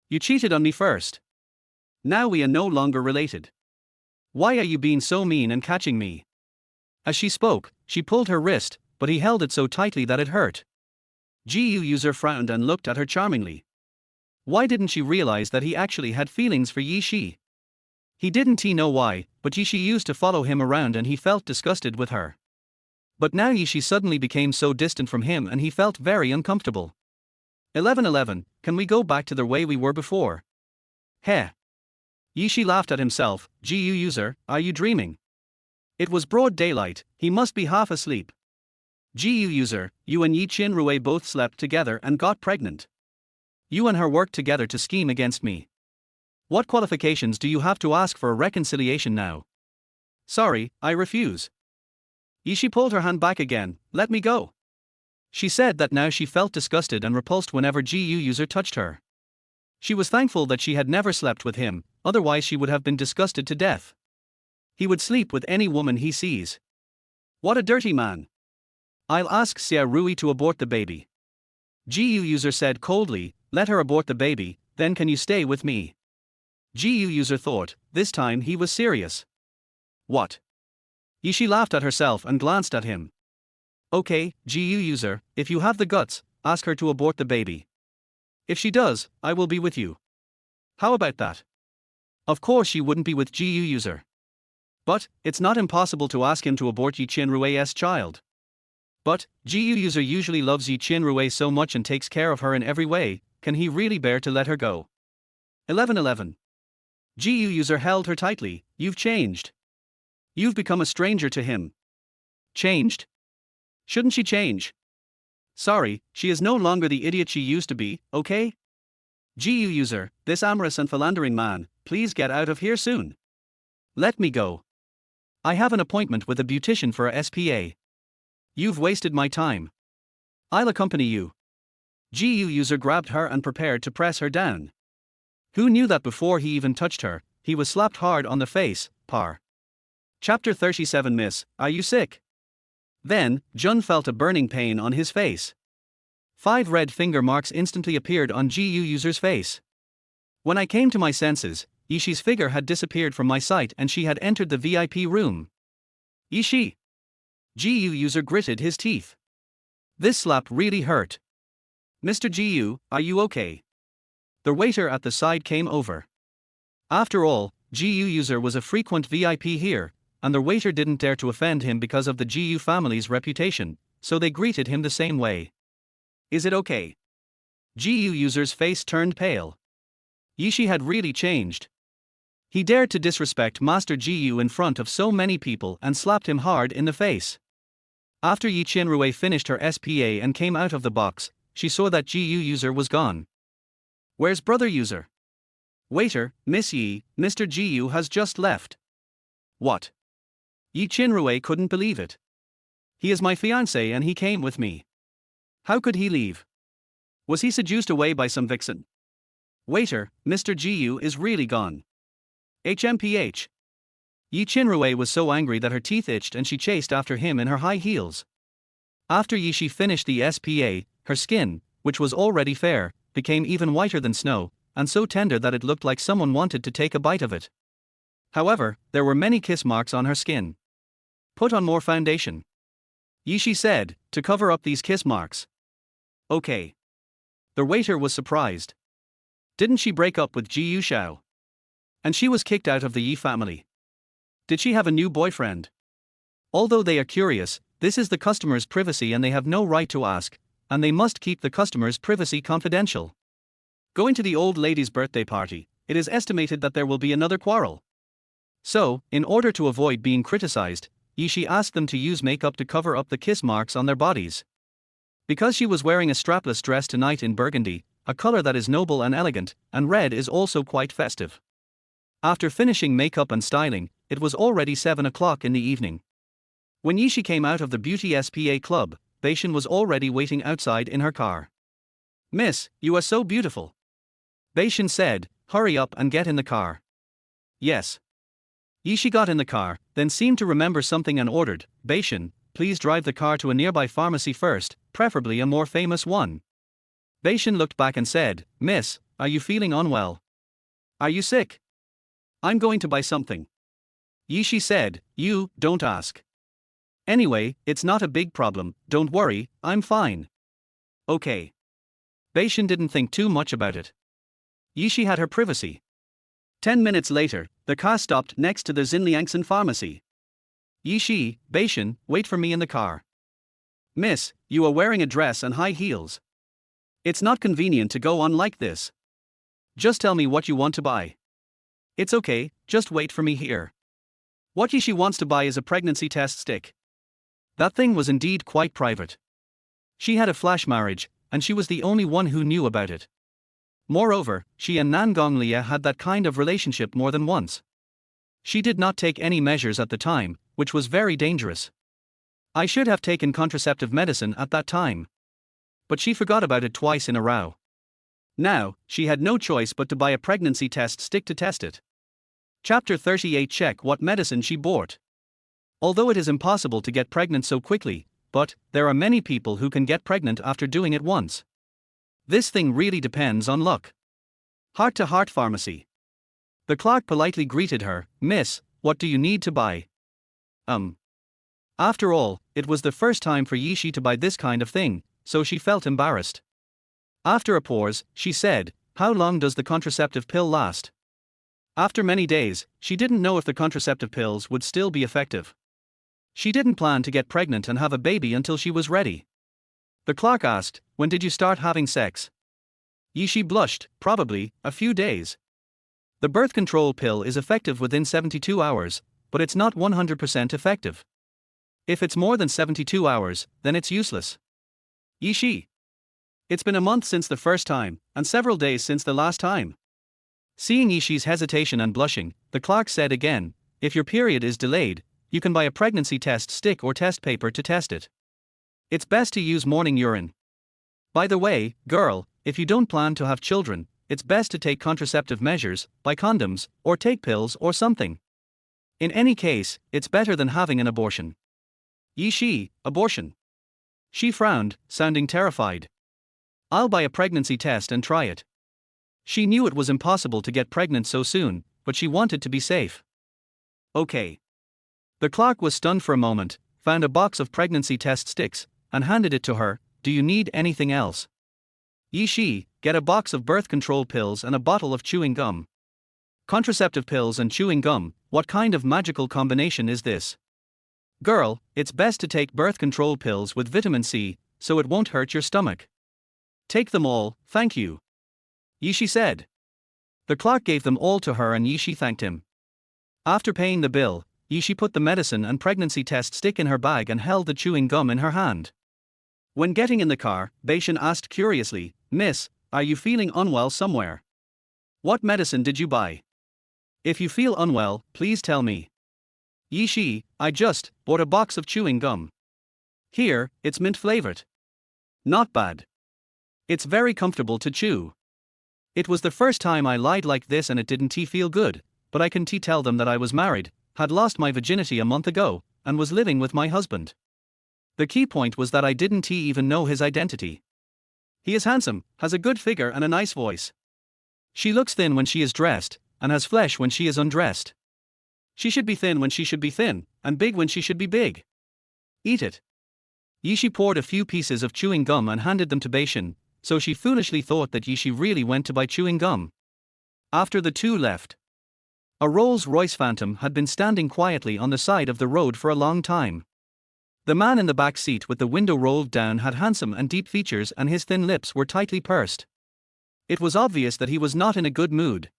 You cheated on me first. Now we are no longer related. Why are you being so mean and catching me? As she spoke, she pulled her wrist, but he held it so tightly that it hurt. Yuze frowned and looked at her charmingly. Why didn't she realize that he actually had feelings for Yi Shi? He didn't know why, but Yi Shi used to follow him around and he felt disgusted with her. But now Yi Shi suddenly became so distant from him and he felt very uncomfortable. 11:11, can we go back to the way we were before? Heh. Yi Shi laughed at himself. Yuze, are you dreaming? It was broad daylight, he must be half asleep. Yuze, you and Yi Qinrui both slept together and got pregnant. You and her worked together to scheme against me. What qualifications do you have to ask for a reconciliation now? Sorry, I refuse. Yishi pulled her hand back again. Let me go. She said that now she felt disgusted and repulsed whenever Yuze touched her. She was thankful that she had never slept with him, otherwise she would have been disgusted to death. He would sleep with any woman he sees. What a dirty man. I'll ask Xia Rui to abort the baby. Yuze said coldly, let her abort the baby, then can you stay with me? Yuze thought, this time he was serious. What? Yishi laughed at herself and glanced at him. Okay, Yuze, if you have the guts, ask her to abort the baby. If she does, I will be with you. How about that? Of course she wouldn't be with Yuze. But, it's not impossible to ask him to abort Yi Qinrui's child. But, Yuze usually loves Yi Qinrui so much and takes care of her in every way, can he really bear to let her go? 11:11. Yuze held her tightly, you've changed. You've become a stranger to him. Changed? Shouldn't she change? Sorry, she is no longer the idiot she used to be, okay? Yuze, this amorous and philandering man, please get out of here soon. Let me go. I have an appointment with a beautician for a SPA. You've wasted my time. I'll accompany you. Yuze grabbed her and prepared to press her down. Who knew that before he even touched her, he was slapped hard on the face, par. Chapter 37. Miss, are you sick? Then, Jun felt a burning pain on his face. 5 red finger marks instantly appeared on Yuze's face. When I came to my senses, Yishi's figure had disappeared from my sight and she had entered the VIP room. Yishi. Yuze gritted his teeth. This slap really hurt. Mr. Jiu, are you okay? The waiter at the side came over. After all, Yuze was a frequent VIP here, and the waiter didn't dare to offend him because of the Jiu family's reputation, so they greeted him the same way. Is it okay? Yuze's face turned pale. Yishi had really changed. He dared to disrespect Master Jiu in front of so many people and slapped him hard in the face. After Yi Qinrui finished her SPA and came out of the box, she saw that Yuze was gone. Where's brother Yuze? Waiter, Miss Yi, Mr. Jiu has just left. What? Yi Qinrui couldn't believe it. He is my fiancé and he came with me. How could he leave? Was he seduced away by some vixen? Waiter, Mr. Jiu is really gone. HMPH. Yi Qinrui was so angry that her teeth itched and she chased after him in her high heels. After Yishi finished the SPA, her skin, which was already fair, became even whiter than snow, and so tender that it looked like someone wanted to take a bite of it. However, there were many kiss marks on her skin. Put on more foundation. Yishi said, to cover up these kiss marks. Okay. The waiter was surprised. Didn't she break up with Jiu Shao? And she was kicked out of the Yi family. Did she have a new boyfriend? Although they are curious, this is the customer's privacy and they have no right to ask, and they must keep the customer's privacy confidential. Going to the old lady's birthday party, it is estimated that there will be another quarrel. So, in order to avoid being criticized, Yishi asked them to use makeup to cover up the kiss marks on their bodies. Because she was wearing a strapless dress tonight in burgundy, a color that is noble and elegant, and red is also quite festive. After finishing makeup and styling, it was already 7 o'clock in the evening. When Yishi came out of the beauty SPA club, Beishin was already waiting outside in her car. Miss, you are so beautiful. Beishin said, hurry up and get in the car. Yes. Yishi got in the car, then seemed to remember something and ordered, Beishin, please drive the car to a nearby pharmacy first, preferably a more famous one. Beishin looked back and said, Miss, are you feeling unwell? Are you sick? I'm going to buy something. Yishi said, you, don't ask. Anyway, it's not a big problem, don't worry, I'm fine. Okay. Beishin didn't think too much about it. Yishi had her privacy. 10 minutes later, the car stopped next to the Xinliangsen pharmacy. Yishi, Beishin, wait for me in the car. Miss, you are wearing a dress and high heels. It's not convenient to go on like this. Just tell me what you want to buy. It's okay, just wait for me here. What Yishi wants to buy is a pregnancy test stick. That thing was indeed quite private. She had a flash marriage, and she was the only one who knew about it. Moreover, she and Nangonglia had that kind of relationship more than once. She did not take any measures at the time, which was very dangerous. I should have taken contraceptive medicine at that time. But she forgot about it twice in a row. Now, she had no choice but to buy a pregnancy test stick to test it. Chapter 38. Check what medicine she bought. Although it is impossible to get pregnant so quickly, but there are many people who can get pregnant after doing it once. This thing really depends on luck. Heart-to-heart pharmacy. The clerk politely greeted her. Miss, what do you need to buy? After all, it was the first time for Yishi to buy this kind of thing, so she felt embarrassed. After a pause, she said, how long does the contraceptive pill last? After many days, she didn't know if the contraceptive pills would still be effective. She didn't plan to get pregnant and have a baby until she was ready. The clerk asked, when did you start having sex? Yishi blushed, probably, a few days. The birth control pill is effective within 72 hours, but it's not 100% effective. If it's more than 72 hours, then it's useless. Yishi. It's been a month since the first time, and several days since the last time. Seeing Yishi's hesitation and blushing, the clerk said again, if your period is delayed, you can buy a pregnancy test stick or test paper to test it. It's best to use morning urine. By the way, girl, if you don't plan to have children, it's best to take contraceptive measures, buy condoms, or take pills or something. In any case, it's better than having an abortion. Yishi, abortion. She frowned, sounding terrified. I'll buy a pregnancy test and try it. She knew it was impossible to get pregnant so soon, but she wanted to be safe. Okay. The clerk was stunned for a moment, found a box of pregnancy test sticks, and handed it to her. Do you need anything else? Yishi, get a box of birth control pills and a bottle of chewing gum. Contraceptive pills and chewing gum, what kind of magical combination is this? Girl, it's best to take birth control pills with vitamin C, so it won't hurt your stomach. Take them all, thank you. Yishi said. The clerk gave them all to her and Yishi thanked him. After paying the bill, Yishi put the medicine and pregnancy test stick in her bag and held the chewing gum in her hand. When getting in the car, Beishin asked curiously, Miss, are you feeling unwell somewhere? What medicine did you buy? If you feel unwell, please tell me. Yishi, I just bought a box of chewing gum. Here, it's mint flavored. Not bad. It's very comfortable to chew. It was the first time I lied like this and it didn't feel good, but I can tell them that I was married, had lost my virginity a month ago, and was living with my husband. The key point was that I didn't even know his identity. He is handsome, has a good figure and a nice voice. She looks thin when she is dressed, and has flesh when she is undressed. She should be thin when she should be thin, and big when she should be big. Eat it. Yishi poured a few pieces of chewing gum and handed them to Beishin, so she foolishly thought that Yishi really went to buy chewing gum. After the two left, a Rolls-Royce Phantom had been standing quietly on the side of the road for a long time. The man in the back seat with the window rolled down had handsome and deep features and his thin lips were tightly pursed. It was obvious that he was not in a good mood.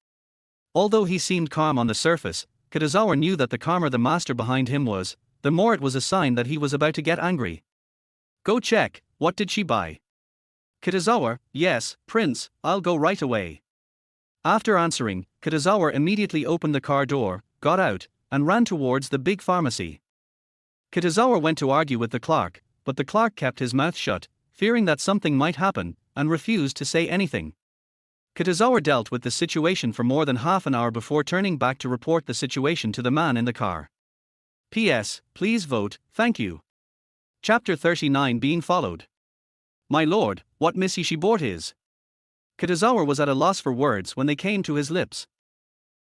Although he seemed calm on the surface, Kitazawa knew that the calmer the master behind him was, the more it was a sign that he was about to get angry. Go check, what did she buy? Kitazawa, yes, Prince, I'll go right away. After answering, Kitazawa immediately opened the car door, got out, and ran towards the big pharmacy. Kitazawa went to argue with the clerk, but the clerk kept his mouth shut, fearing that something might happen, and refused to say anything. Kitazawa dealt with the situation for more than half an hour before turning back to report the situation to the man in the car. P.S. Please vote, thank you. Chapter 39 being followed. My lord, what Miss Yishi bought is. Kitazawa was at a loss for words when they came to his lips.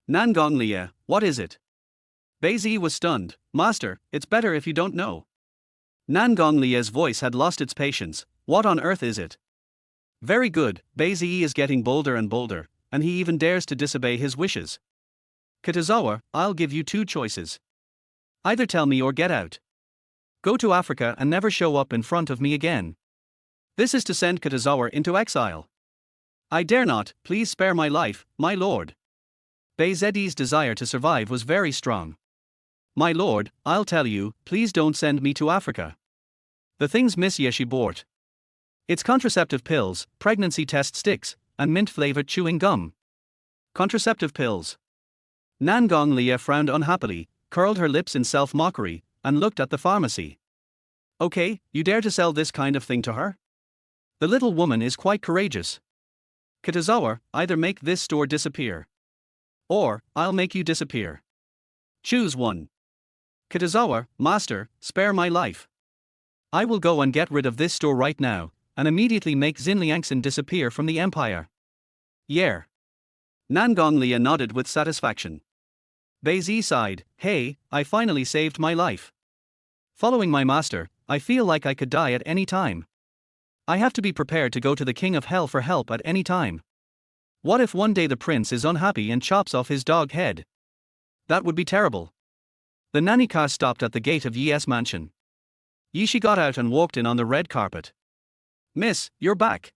Nangonglia, what is it? Beizi was stunned. Master, it's better if you don't know. Nangonglia's voice had lost its patience. What on earth is it? Very good, Beizi is getting bolder and bolder, and he even dares to disobey his wishes. Kitazawa, I'll give you two choices. Either tell me or get out. Go to Africa and never show up in front of me again. This is to send Kitazawa into exile. I dare not, please spare my life, my lord. Beizi's desire to survive was very strong. My lord, I'll tell you, please don't send me to Africa. The things Miss Yishi bought. It's contraceptive pills, pregnancy test sticks, and mint-flavored chewing gum. Contraceptive pills. Nangong Leah frowned unhappily, curled her lips in self-mockery, and looked at the pharmacy. Okay, you dare to sell this kind of thing to her? The little woman is quite courageous. Kitazawa, either make this store disappear. Or, I'll make you disappear. Choose one. Kitazawa, master, spare my life. I will go and get rid of this store right now, and immediately make Xinliangxin disappear from the empire. Yeah. Nangong Leah nodded with satisfaction. Beizi sighed, hey, I finally saved my life. Following my master, I feel like I could die at any time. I have to be prepared to go to the king of hell for help at any time. What if one day the prince is unhappy and chops off his dog head? That would be terrible. The nanny car stopped at the gate of Yi's mansion. Yishi got out and walked in on the red carpet. Miss, you're back.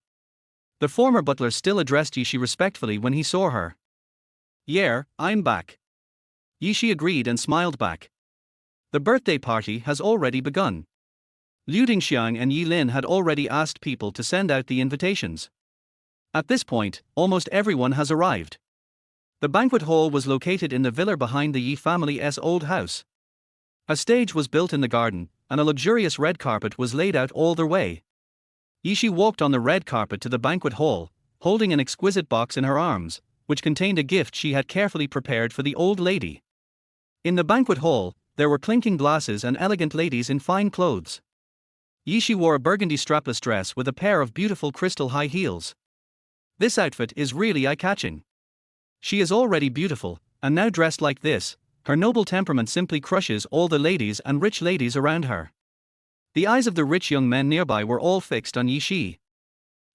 The former butler still addressed Yishi respectfully when he saw her. Yeah, I'm back. Yishi agreed and smiled back. The birthday party has already begun. Liu Dingxiang and Yi Lin had already asked people to send out the invitations. At this point, almost everyone has arrived. The banquet hall was located in the villa behind the Yi family's old house. A stage was built in the garden, and a luxurious red carpet was laid out all the way. Yishi walked on the red carpet to the banquet hall, holding an exquisite box in her arms, which contained a gift she had carefully prepared for the old lady. In the banquet hall, there were clinking glasses and elegant ladies in fine clothes. Yishi wore a burgundy strapless dress with a pair of beautiful crystal high heels. This outfit is really eye-catching. She is already beautiful, and now dressed like this, her noble temperament simply crushes all the ladies and rich ladies around her. The eyes of the rich young men nearby were all fixed on Yishi.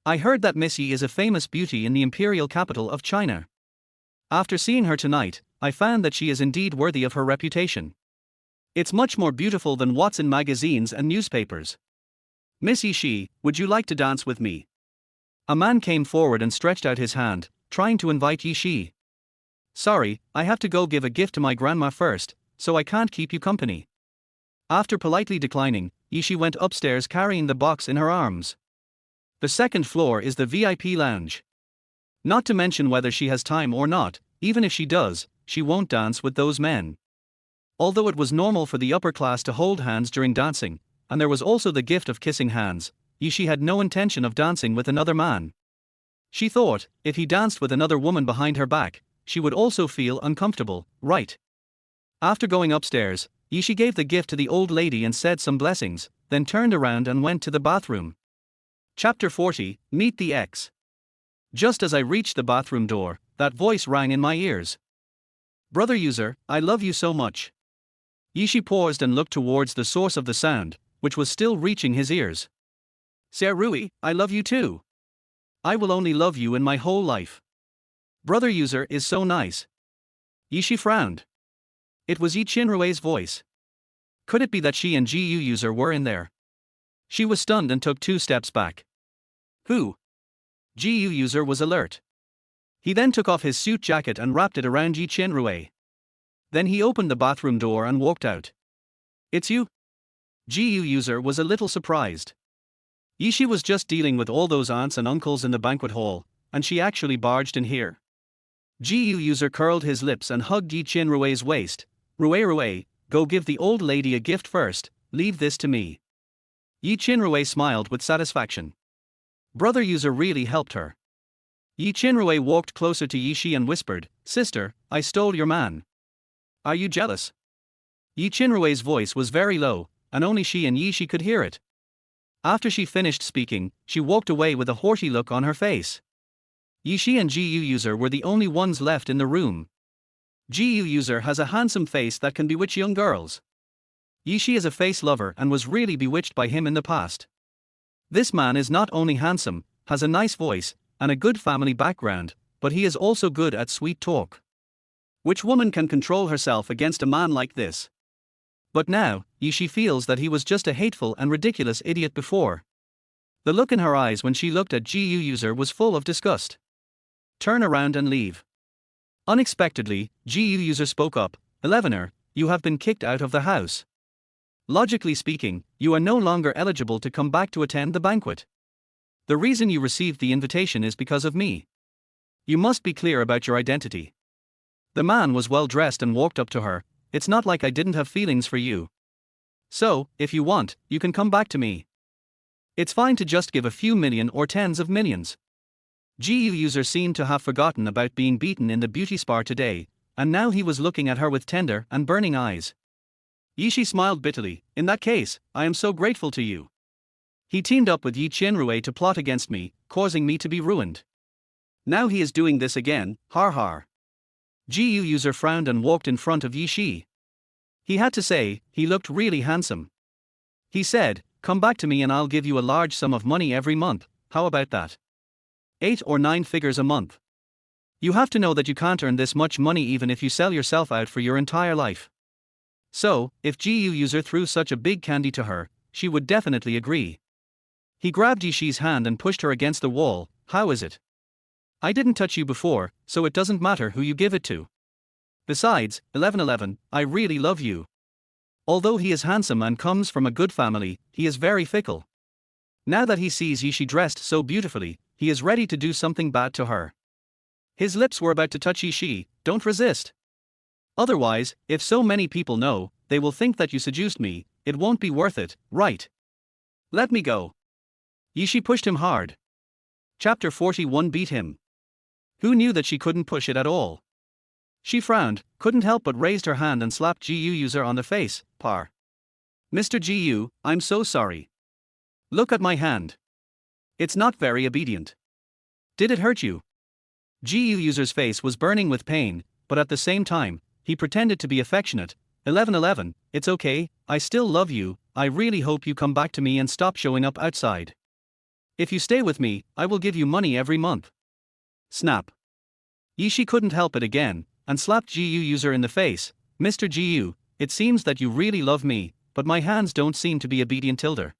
I heard that Miss Yi is a famous beauty in the imperial capital of China. After seeing her tonight, I found that she is indeed worthy of her reputation. It's much more beautiful than what's in magazines and newspapers. Miss Yishi, would you like to dance with me? A man came forward and stretched out his hand, trying to invite Yishi. Sorry, I have to go give a gift to my grandma first, so I can't keep you company. After politely declining, Yishi went upstairs carrying the box in her arms. The second floor is the VIP lounge. Not to mention whether she has time or not, even if she does, she won't dance with those men. Although it was normal for the upper class to hold hands during dancing, and there was also the gift of kissing hands, Yishi had no intention of dancing with another man. She thought, if he danced with another woman behind her back, she would also feel uncomfortable, right? After going upstairs, Yishi gave the gift to the old lady and said some blessings, then turned around and went to the bathroom. Chapter 40, Meet the Ex. Just as I reached the bathroom door, that voice rang in my ears. Brother Yuze, I love you so much. Yishi paused and looked towards the source of the sound, which was still reaching his ears. Serui, I love you too. I will only love you in my whole life. Brother Yuze is so nice. Yishi frowned. It was Yi Qinrui's voice. Could it be that she and Ji Yuze were in there? She was stunned and took 2 steps back. Who? Ji Yuze was alert. He then took off his suit jacket and wrapped it around Yi Qinrui. Then he opened the bathroom door and walked out. It's you? Ji Yuze was a little surprised. Yishi was just dealing with all those aunts and uncles in the banquet hall, and she actually barged in here. Ji Yuze curled his lips and hugged Yi Qinrui's waist. Rui, go give the old lady a gift first, leave this to me. Yi Qinrui smiled with satisfaction. Brother Yuze really helped her. Yi Qinrui walked closer to Yishi and whispered, Sister, I stole your man. Are you jealous? Yi Qinrui's voice was very low, and only she and Yishi could hear it. After she finished speaking, she walked away with a haughty look on her face. Yishi and Ji Yuze were the only ones left in the room. Ji Yuze has a handsome face that can bewitch young girls. Yishi is a face lover and was really bewitched by him in the past. This man is not only handsome, has a nice voice, and a good family background, but he is also good at sweet talk. Which woman can control herself against a man like this? But now, Yishi feels that he was just a hateful and ridiculous idiot before. The look in her eyes when she looked at Ji Yuze was full of disgust. Turn around and leave. Unexpectedly, Ji Yuze spoke up, Elevener, you have been kicked out of the house. Logically speaking, you are no longer eligible to come back to attend the banquet. The reason you received the invitation is because of me. You must be clear about your identity. The man was well dressed and walked up to her. It's not like I didn't have feelings for you. So, if you want, you can come back to me. It's fine to just give a few million or tens of millions. Yuze seemed to have forgotten about being beaten in the beauty spa today, and now he was looking at her with tender and burning eyes. Yishi smiled bitterly. In that case, I am so grateful to you. He teamed up with Yi Qianrui to plot against me, causing me to be ruined. Now he is doing this again, har har. Yuze frowned and walked in front of Yishi. He had to say, he looked really handsome. He said, come back to me and I'll give you a large sum of money every month. How about that? 8 or 9 figures a month. You have to know that you can't earn this much money even if you sell yourself out for your entire life. So, if Yuze threw such a big candy to her, she would definitely agree. He grabbed Yishi's hand and pushed her against the wall. How is it? I didn't touch you before, so it doesn't matter who you give it to. Besides, 1111, I really love you. Although he is handsome and comes from a good family, he is very fickle. Now that he sees Yishi dressed so beautifully, he is ready to do something bad to her. His lips were about to touch Yishi. Don't resist. Otherwise, if so many people know, they will think that you seduced me. It won't be worth it, right? Let me go. Yishi pushed him hard. Chapter 41 beat him. Who knew that she couldn't push it at all? She frowned, couldn't help but raised her hand and slapped Yuze on the face. Par. Mr. Gu, I'm so sorry. Look at my hand. It's not very obedient. Did it hurt you? Yuze's face was burning with pain, but at the same time, he pretended to be affectionate. 1111, it's okay, I still love you, I really hope you come back to me and stop showing up outside. If you stay with me, I will give you money every month. Snap. Yishi couldn't help it again, and slapped Yuze in the face. Mr. Gu, it seems that you really love me, but my hands don't seem to be obedient tilder.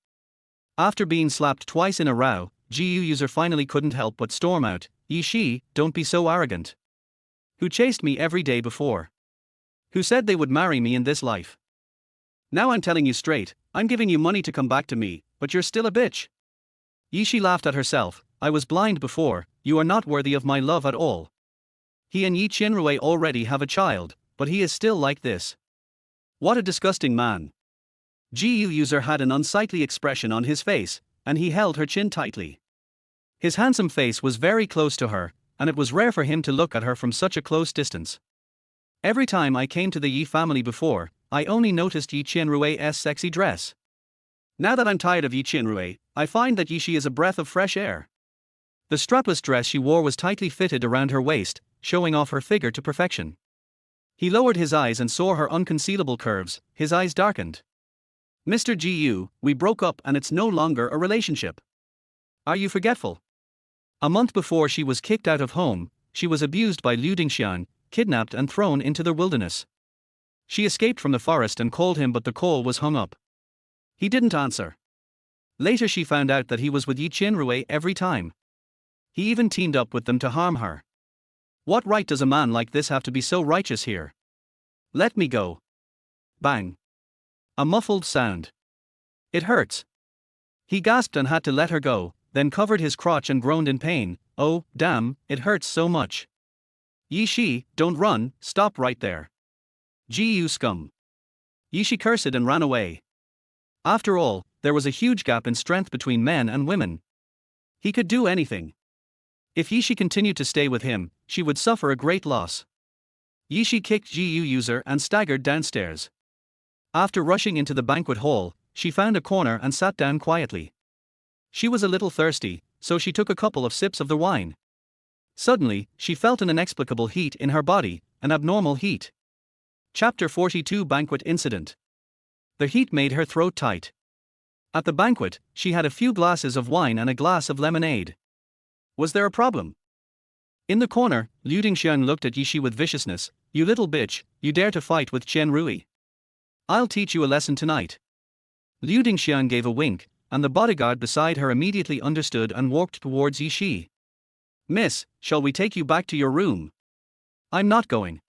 After being slapped twice in a row, Yuze finally couldn't help but storm out. Yishi, don't be so arrogant. Who chased me every day before? Who said they would marry me in this life? Now I'm telling you straight, I'm giving you money to come back to me, but you're still a bitch. Yishi laughed at herself. I was blind before, you are not worthy of my love at all. He and Yi Qianrui already have a child, but he is still like this. What a disgusting man. Yuze had an unsightly expression on his face, and he held her chin tightly. His handsome face was very close to her, and it was rare for him to look at her from such a close distance. Every time I came to the Yi family before, I only noticed Yi Qianrui's sexy dress. Now that I'm tired of Yi Qianrui, I find that Yishi is a breath of fresh air. The strapless dress she wore was tightly fitted around her waist, showing off her figure to perfection. He lowered his eyes and saw her unconcealable curves. His eyes darkened. Mr. Gu, we broke up and it's no longer a relationship. Are you forgetful? A month before she was kicked out of home, she was abused by Liu Dingxian, kidnapped and thrown into the wilderness. She escaped from the forest and called him, but the call was hung up. He didn't answer. Later she found out that he was with Yi Qianrui every time. He even teamed up with them to harm her. What right does a man like this have to be so righteous here? Let me go. Bang. A muffled sound. It hurts. He gasped and had to let her go, then covered his crotch and groaned in pain. Oh, damn, it hurts so much. Yishi, don't run, stop right there. Gu scum. Yishi cursed and ran away. After all, there was a huge gap in strength between men and women. He could do anything. If Yishi continued to stay with him, she would suffer a great loss. Yishi kicked Yuze and staggered downstairs. After rushing into the banquet hall, she found a corner and sat down quietly. She was a little thirsty, so she took a couple of sips of the wine. Suddenly, she felt an inexplicable heat in her body, an abnormal heat. Chapter 42 Banquet Incident. The heat made her throat tight. At the banquet, she had a few glasses of wine and a glass of lemonade. Was there a problem? In the corner, Liu Dingxian looked at Yishi with viciousness. You little bitch, you dare to fight with Qianrui. I'll teach you a lesson tonight. Liu Dingxian gave a wink, and the bodyguard beside her immediately understood and walked towards Yishi. Miss, shall we take you back to your room? I'm not going.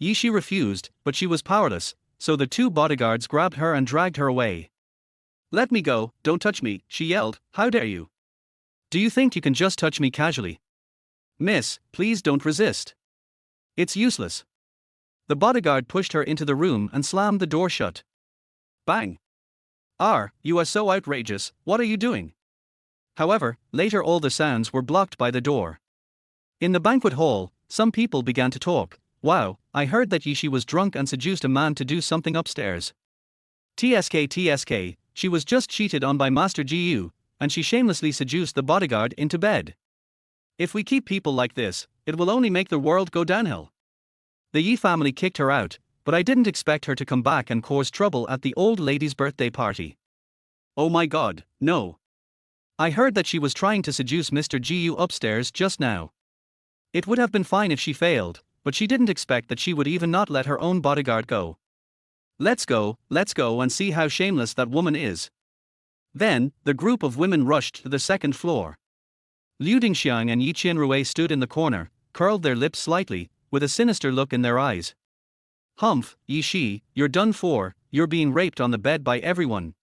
Yishi refused, but she was powerless, so the two bodyguards grabbed her and dragged her away. Let me go, don't touch me, she yelled. How dare you? Do you think you can just touch me casually? Miss, please don't resist. It's useless. The bodyguard pushed her into the room and slammed the door shut. Bang. You are so outrageous, what are you doing? However, later all the sounds were blocked by the door. In the banquet hall, some people began to talk. Wow, I heard that Yishi was drunk and seduced a man to do something upstairs. TSK, she was just cheated on by Master Gu, and she shamelessly seduced the bodyguard into bed. If we keep people like this, it will only make the world go downhill. The Yi family kicked her out, but I didn't expect her to come back and cause trouble at the old lady's birthday party. Oh my god, no. I heard that she was trying to seduce Mr. Gu upstairs just now. It would have been fine if she failed, but she didn't expect that she would even not let her own bodyguard go. Let's go and see how shameless that woman is. Then, the group of women rushed to the second floor. Liu Dingxiang and Yi Qianrui stood in the corner, curled their lips slightly, with a sinister look in their eyes. Humph, Yi Shi, you're done for, you're being raped on the bed by everyone.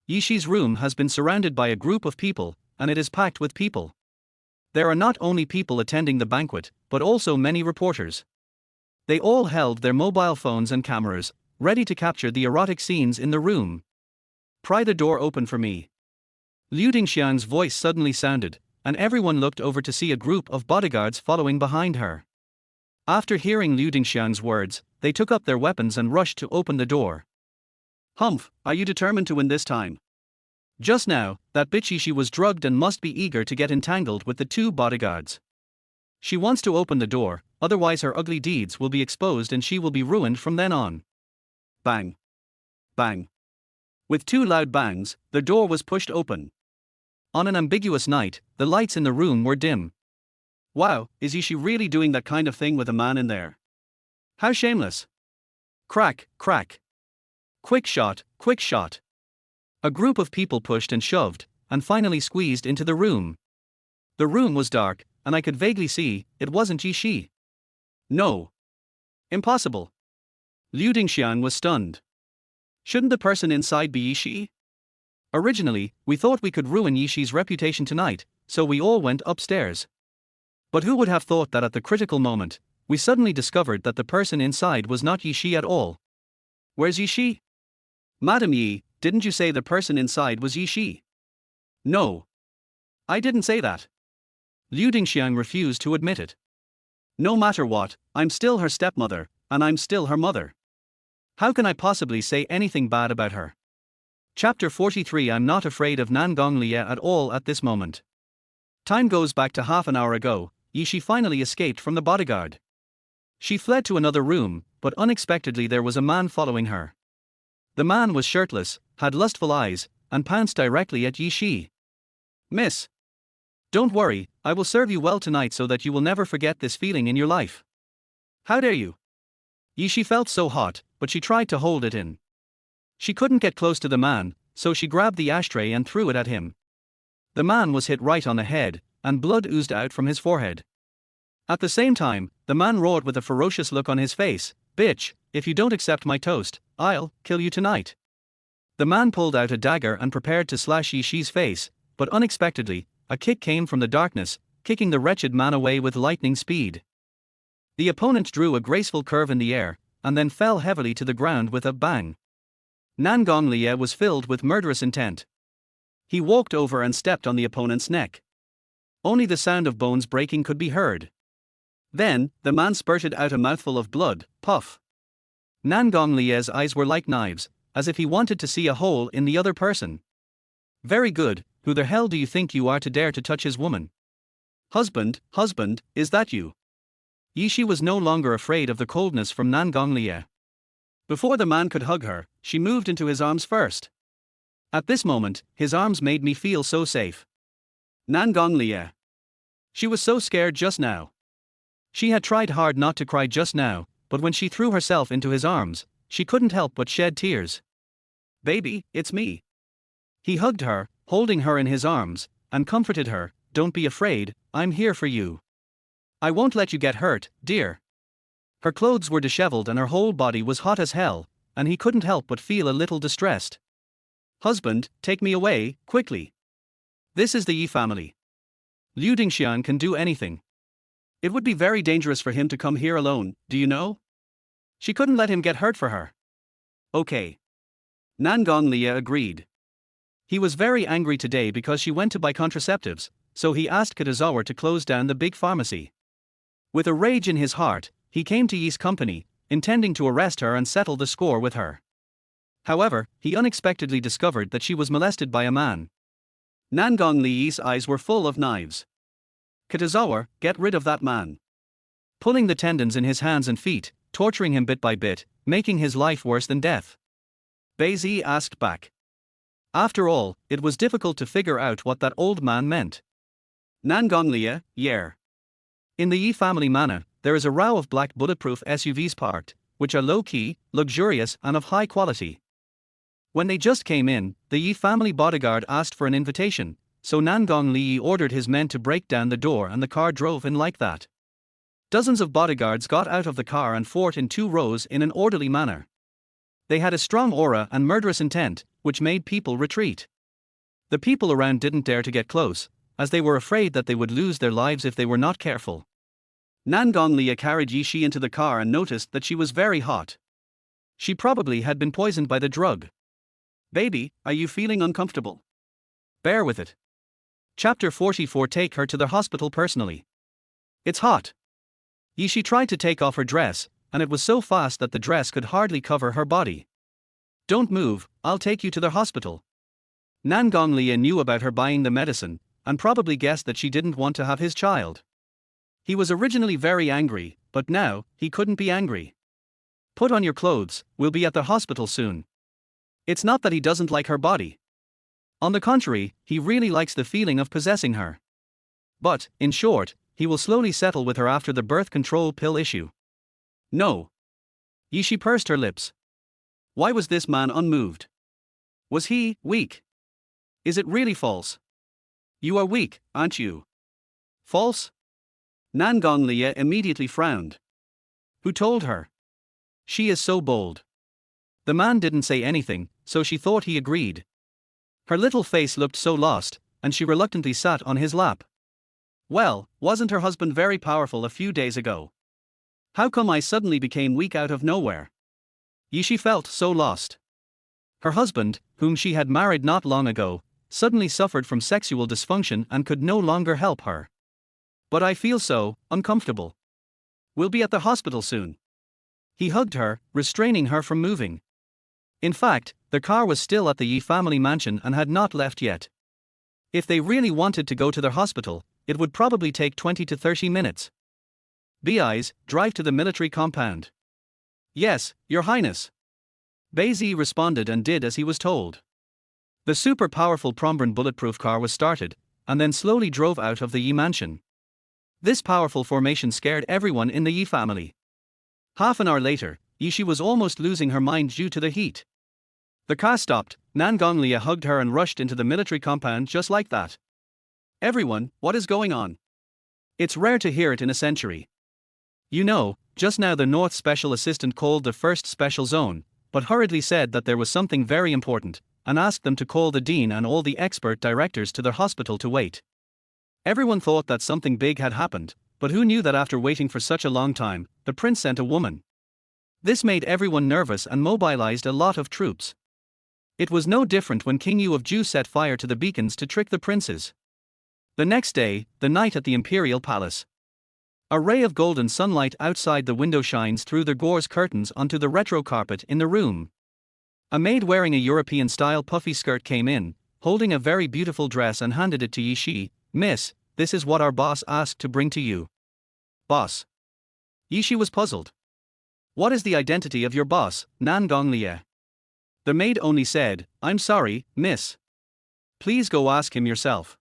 Yi Shi's room has been surrounded by a group of people, and it is packed with people. There are not only people attending the banquet, but also many reporters. They all held their mobile phones and cameras, ready to capture the erotic scenes in the room. Pry the door open for me. Liu Dingxiang's voice suddenly sounded, and everyone looked over to see a group of bodyguards following behind her. After hearing Liu Dingxiang's words, they took up their weapons and rushed to open the door. Humph, are you determined to win this time? Just now, that bitch Yishi was drugged and must be eager to get entangled with the two bodyguards. She wants to open the door, otherwise her ugly deeds will be exposed and she will be ruined from then on. Bang. Bang. With two loud bangs, the door was pushed open. On an ambiguous night, the lights in the room were dim. Wow, is Yishi really doing that kind of thing with a man in there? How shameless. Crack, crack. Quick shot, quick shot. A group of people pushed and shoved, and finally squeezed into the room. The room was dark, and I could vaguely see it wasn't Yishi. No. Impossible. Liu Dingxiang was stunned. Shouldn't the person inside be Yishi? Originally, we thought we could ruin Yishi's reputation tonight, so we all went upstairs. But who would have thought that at the critical moment, we suddenly discovered that the person inside was not Yishi at all? Where's Yishi? Madam Yi, didn't you say the person inside was Yishi? No. I didn't say that. Liu Dingxiang refused to admit it. No matter what, I'm still her stepmother, and I'm still her mother. How can I possibly say anything bad about her? Chapter 43. I'm not afraid of Nangong Lia at all at this moment. Time goes back to half an hour ago. Yishi finally escaped from the bodyguard. She fled to another room, but unexpectedly there was a man following her. The man was shirtless, had lustful eyes, and pounced directly at Yishi. Miss. Don't worry, I will serve you well tonight so that you will never forget this feeling in your life. How dare you? Yishi felt so hot, but she tried to hold it in. She couldn't get close to the man, so she grabbed the ashtray and threw it at him. The man was hit right on the head, and blood oozed out from his forehead. At the same time, the man roared with a ferocious look on his face, "Bitch, if you don't accept my toast, I'll kill you tonight." The man pulled out a dagger and prepared to slash Yishi's face, but unexpectedly, a kick came from the darkness, kicking the wretched man away with lightning speed. The opponent drew a graceful curve in the air, and then fell heavily to the ground with a bang. Nangong Lia was filled with murderous intent. He walked over and stepped on the opponent's neck. Only the sound of bones breaking could be heard. Then, the man spurted out a mouthful of blood, puff. Nangong Lia's eyes were like knives, as if he wanted to see a hole in the other person. Very good, who the hell do you think you are to dare to touch his woman? Husband, is that you? Yishi was no longer afraid of the coldness from Nangong Lia. Before the man could hug her, she moved into his arms first. At this moment, his arms made me feel so safe. Nangong Lia. She was so scared just now. She had tried hard not to cry just now, but when she threw herself into his arms, she couldn't help but shed tears. Baby, it's me. He hugged her, holding her in his arms, and comforted her. Don't be afraid, I'm here for you. I won't let you get hurt, dear. Her clothes were disheveled and her whole body was hot as hell, and he couldn't help but feel a little distressed. Husband, take me away, quickly. This is the Yi family. Liu Dingxiang can do anything. It would be very dangerous for him to come here alone, do you know? She couldn't let him get hurt for her. Okay. Nangong Lia agreed. He was very angry today because she went to buy contraceptives, so he asked Kitazawa to close down the big pharmacy. With a rage in his heart, he came to Yi's company, intending to arrest her and settle the score with her. However, he unexpectedly discovered that she was molested by a man. Nangong Li's eyes were full of knives. Kitazawa, get rid of that man. Pulling the tendons in his hands and feet, torturing him bit by bit, making his life worse than death. Beizi asked back. After all, it was difficult to figure out what that old man meant. Nangong Lia, yeah. In the Yi family manor, there is a row of black bulletproof SUVs parked, which are low-key, luxurious and of high quality. When they just came in, the Yi family bodyguard asked for an invitation, so Nangong Li ordered his men to break down the door and the car drove in like that. Dozens of bodyguards got out of the car and fought in 2 rows in an orderly manner. They had a strong aura and murderous intent, which made people retreat. The people around didn't dare to get close, as they were afraid that they would lose their lives if they were not careful. Nangong Lia carried Yishi into the car and noticed that she was very hot. She probably had been poisoned by the drug. Baby, are you feeling uncomfortable? Bear with it. Chapter 44. Take her to the hospital personally. It's hot. Yishi tried to take off her dress, and it was so fast that the dress could hardly cover her body. Don't move, I'll take you to the hospital. Nangong Lia knew about her buying the medicine, and probably guessed that she didn't want to have his child. He was originally very angry, but now, he couldn't be angry. Put on your clothes, we'll be at the hospital soon. It's not that he doesn't like her body. On the contrary, he really likes the feeling of possessing her. But, in short, he will slowly settle with her after the birth control pill issue. No. Yishi pursed her lips. Why was this man unmoved? Was he weak? Is it really false? You are weak, aren't you? False? Nangong Lia immediately frowned. Who told her? She is so bold. The man didn't say anything, so she thought he agreed. Her little face looked so lost, and she reluctantly sat on his lap. Well, wasn't her husband very powerful a few days ago? How come I suddenly became weak out of nowhere? Yishi felt so lost. Her husband, whom she had married not long ago, suddenly suffered from sexual dysfunction and could no longer help her. But I feel so uncomfortable. We'll be at the hospital soon. He hugged her, restraining her from moving. In fact, the car was still at the Yi family mansion and had not left yet. If they really wanted to go to their hospital, it would probably take 20 to 30 minutes. Beizi, drive to the military compound. Yes, Your Highness. Beizi responded and did as he was told. The super powerful Prombran bulletproof car was started, and then slowly drove out of the Yi mansion. This powerful formation scared everyone in the Yi family. Half an hour later, Yishi was almost losing her mind due to the heat. The car stopped, Nangong Lia hugged her and rushed into the military compound just like that. Everyone, what is going on? It's rare to hear it in a century. You know, just now the North Special Assistant called the first special zone, but hurriedly said that there was something very important, and asked them to call the dean and all the expert directors to their hospital to wait. Everyone thought that something big had happened, but who knew that after waiting for such a long time, the prince sent a woman. This made everyone nervous and mobilized a lot of troops. It was no different when King Yu of Ju set fire to the beacons to trick the princes. The next day, the night at the imperial palace. A ray of golden sunlight outside the window shines through the gauze curtains onto the retro carpet in the room. A maid wearing a European-style puffy skirt came in, holding a very beautiful dress and handed it to Yishi. Miss, this is what our boss asked to bring to you. Boss? Yishi was puzzled. What is the identity of your boss, Nangong Lia? The maid only said, I'm sorry, miss. Please go ask him yourself.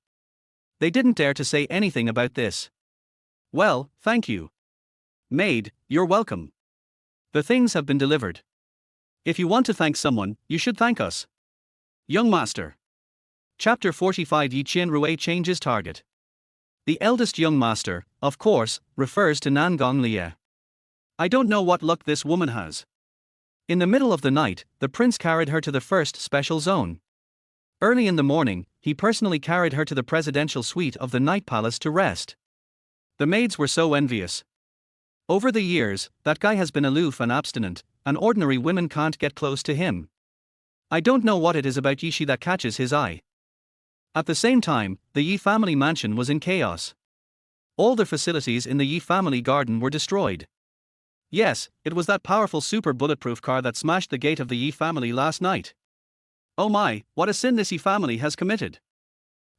They didn't dare to say anything about this. Well, thank you. Maid, you're welcome. The things have been delivered. If you want to thank someone, you should thank us. Young Master. Chapter 45. Yi Qianrui changes target. The eldest young master, of course, refers to Nangong Lia. I don't know what luck this woman has. In the middle of the night, the prince carried her to the first special zone. Early in the morning, he personally carried her to the presidential suite of the Night Palace to rest. The maids were so envious. Over the years, that guy has been aloof and abstinent, and ordinary women can't get close to him. I don't know what it is about Yishi that catches his eye. At the same time, the Yi family mansion was in chaos. All the facilities in the Yi family garden were destroyed. Yes, it was that powerful super bulletproof car that smashed the gate of the Yi family last night. Oh my, what a sin this Yi family has committed.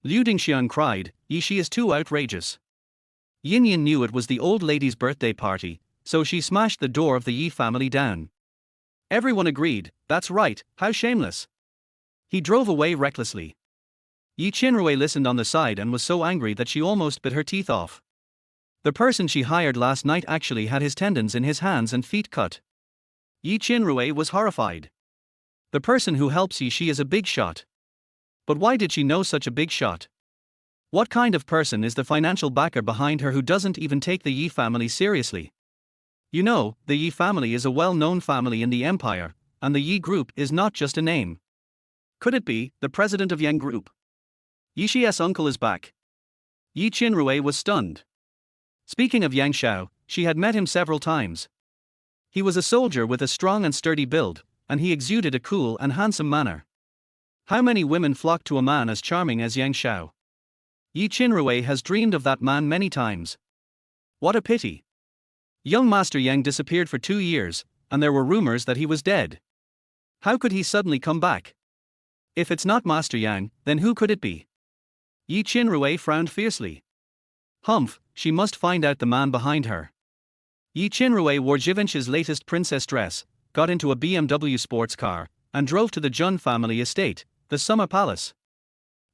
Liu Dingxiang cried, Yishi is too outrageous. Yin Yin knew it was the old lady's birthday party, so she smashed the door of the Yi family down. Everyone agreed, that's right, how shameless. He drove away recklessly. Yi Qinrui listened on the side and was so angry that she almost bit her teeth off. The person she hired last night actually had his tendons in his hands and feet cut. Yi Qinrui was horrified. The person who helps Yi Shi is a big shot. But why did she know such a big shot? What kind of person is the financial backer behind her who doesn't even take the Yi family seriously? You know, the Yi family is a well-known family in the empire, and the Yi group is not just a name. Could it be the president of Yang Group? Yi Shi's uncle is back. Yi Qinrui was stunned. Speaking of Yang Xiao, she had met him several times. He was a soldier with a strong and sturdy build, and he exuded a cool and handsome manner. How many women flock to a man as charming as Yang Xiao? Yi Qinrui has dreamed of that man many times. What a pity. Young Master Yang disappeared for 2 years, and there were rumors that he was dead. How could he suddenly come back? If it's not Master Yang, then who could it be? Yi Qinrui frowned fiercely. Humph, she must find out the man behind her. Yi Qinrui wore Givenchy's latest princess dress, got into a BMW sports car, and drove to the Jun family estate, the Summer Palace.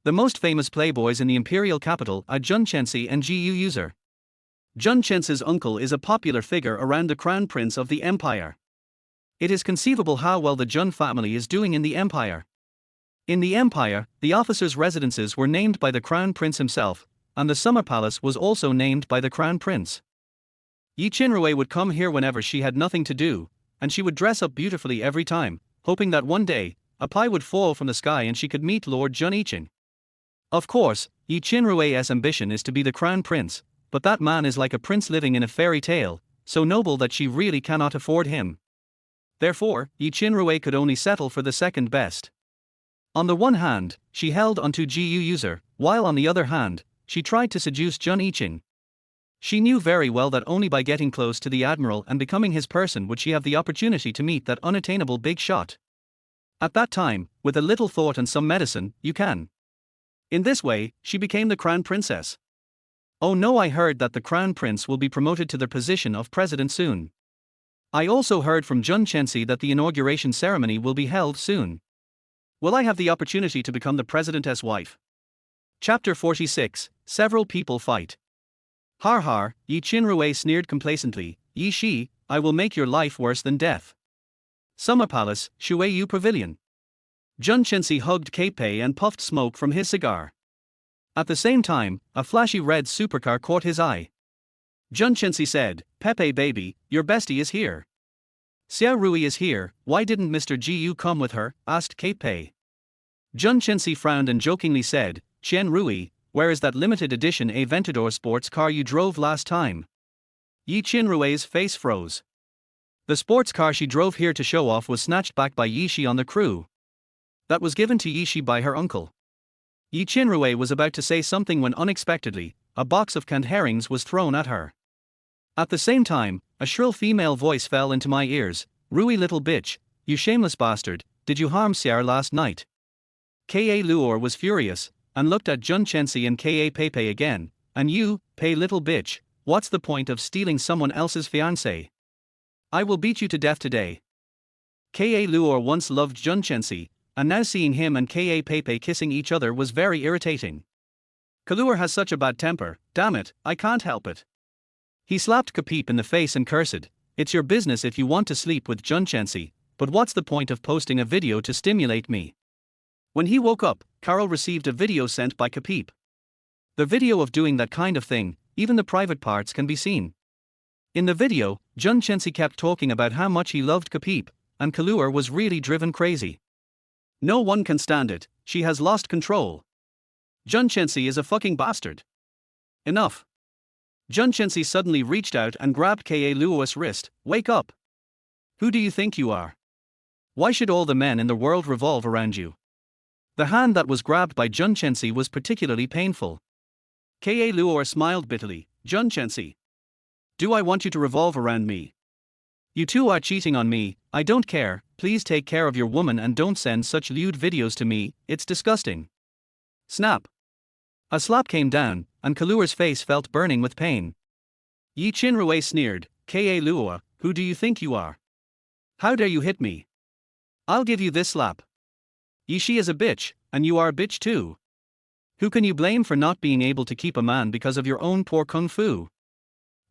The most famous playboys in the imperial capital are Jun Chensi and Gu Yuze. Jun Chensi's uncle is a popular figure around the crown prince of the empire. It is conceivable how well the Jun family is doing in the empire. In the empire, the officers' residences were named by the crown prince himself, and the summer palace was also named by the crown prince. Yi Qinrui would come here whenever she had nothing to do, and she would dress up beautifully every time, hoping that one day, a pie would fall from the sky and she could meet Lord Jun Yiqing. Of course, Yi Qinrui's ambition is to be the crown prince, but that man is like a prince living in a fairy tale, so noble that she really cannot afford him. Therefore, Yi Qinrui could only settle for the second best. On the one hand, she held onto Gu Yuze, while on the other hand, she tried to seduce Jun Yiqing. She knew very well that only by getting close to the admiral and becoming his person would she have the opportunity to meet that unattainable big shot. At that time, with a little thought and some medicine, you can. In this way, she became the crown princess. Oh no, I heard that the crown prince will be promoted to the position of president soon. I also heard from Jun Chensi that the inauguration ceremony will be held soon. Will I have the opportunity to become the president's wife? Chapter 46, Several People Fight. Har har, Yi Qinrui sneered complacently, Yi Shi, I will make your life worse than death. Summer Palace, Shuiyu Pavilion. Jun Chensi hugged Kei and puffed smoke from his cigar. At the same time, a flashy red supercar caught his eye. Jun Chensi said, Pepe baby, your bestie is here. Xiao Rui is here, why didn't Mr. Gu come with her, asked Kei. Jun Chensi frowned and jokingly said, Qian Rui, where is that limited edition Aventador sports car you drove last time? Yi Qinrui's face froze. The sports car she drove here to show off was snatched back by Yi Shi on the crew. That was given to Yi Shi by her uncle. Yi Qinrui was about to say something when unexpectedly, a box of canned herrings was thrown at her. At the same time, a shrill female voice fell into my ears, Rui little bitch, you shameless bastard, did you harm Xiar last night? Ka Luor was furious, and looked at Jun Chensi and Ka Pepe again, and you, Pei little bitch, what's the point of stealing someone else's fiancé? I will beat you to death today. Ka Luor once loved Jun Chensi, and now seeing him and Ka Pepe kissing each other was very irritating. Kaluar has such a bad temper, damn it, I can't help it. He slapped Kapip in the face and cursed, it's your business if you want to sleep with Jun Chensi, but what's the point of posting a video to stimulate me? When he woke up, Carol received a video sent by Kapip. The video of doing that kind of thing, even the private parts can be seen. In the video, Jun Chensi kept talking about how much he loved Kapip, and Kaluar was really driven crazy. No one can stand it, she has lost control. Jun Chensi is a fucking bastard. Enough. Jun Chensi suddenly reached out and grabbed Ka Luo's wrist. Wake up! Who do you think you are? Why should all the men in the world revolve around you? The hand that was grabbed by Jun Chensi was particularly painful. Ka Luo smiled bitterly. Jun Chensi, do I want you to revolve around me? You two are cheating on me. I don't care. Please take care of your woman and don't send such lewd videos to me. It's disgusting. Snap. A slap came down, and Kalua's face felt burning with pain. Yi Chinrui sneered. Ka Luo, who do you think you are? How dare you hit me? I'll give you this slap. Yishi is a bitch, and you are a bitch too. Who can you blame for not being able to keep a man because of your own poor kung fu?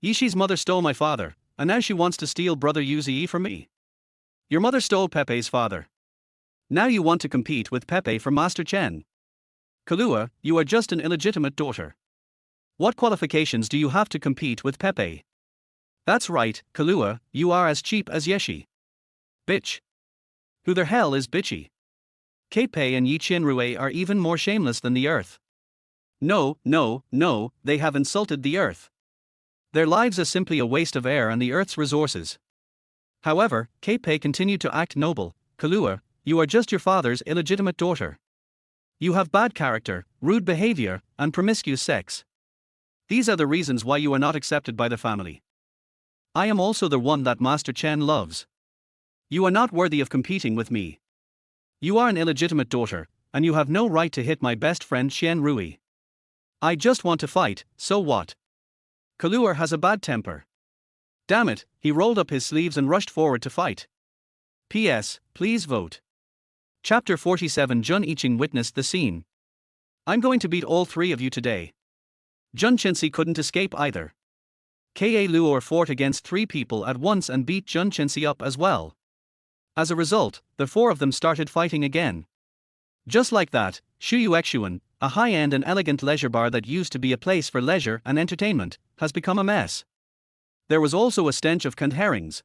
Yishi's mother stole my father, and now she wants to steal brother Yuze from me. Your mother stole Pepe's father. Now you want to compete with Pepe for Master Chen. Kalua, you are just an illegitimate daughter. What qualifications do you have to compete with Pepe? That's right, Kalua, you are as cheap as Yeshi. Bitch. Who the hell is bitchy? Pepe and Yi Chinrui are even more shameless than the earth. No, they have insulted the earth. Their lives are simply a waste of air and the earth's resources. However, Pepe continued to act noble. Kalua, you are just your father's illegitimate daughter. You have bad character, rude behavior, and promiscuous sex. These are the reasons why you are not accepted by the family. I am also the one that Master Chen loves. You are not worthy of competing with me. You are an illegitimate daughter, and you have no right to hit my best friend Xian Rui. I just want to fight, so what? Kalua has a bad temper. Damn it, he rolled up his sleeves and rushed forward to fight. P.S. Please vote. Chapter 47. Jun Yiqing witnessed the scene. I'm going to beat all three of you today. Jun Chensi couldn't escape either. Ka Luo fought against three people at once and beat Jun Chensi up as well. As a result, the four of them started fighting again. Just like that, Shuyuexuan, a high-end and elegant leisure bar that used to be a place for leisure and entertainment, has become a mess. There was also a stench of canned herrings.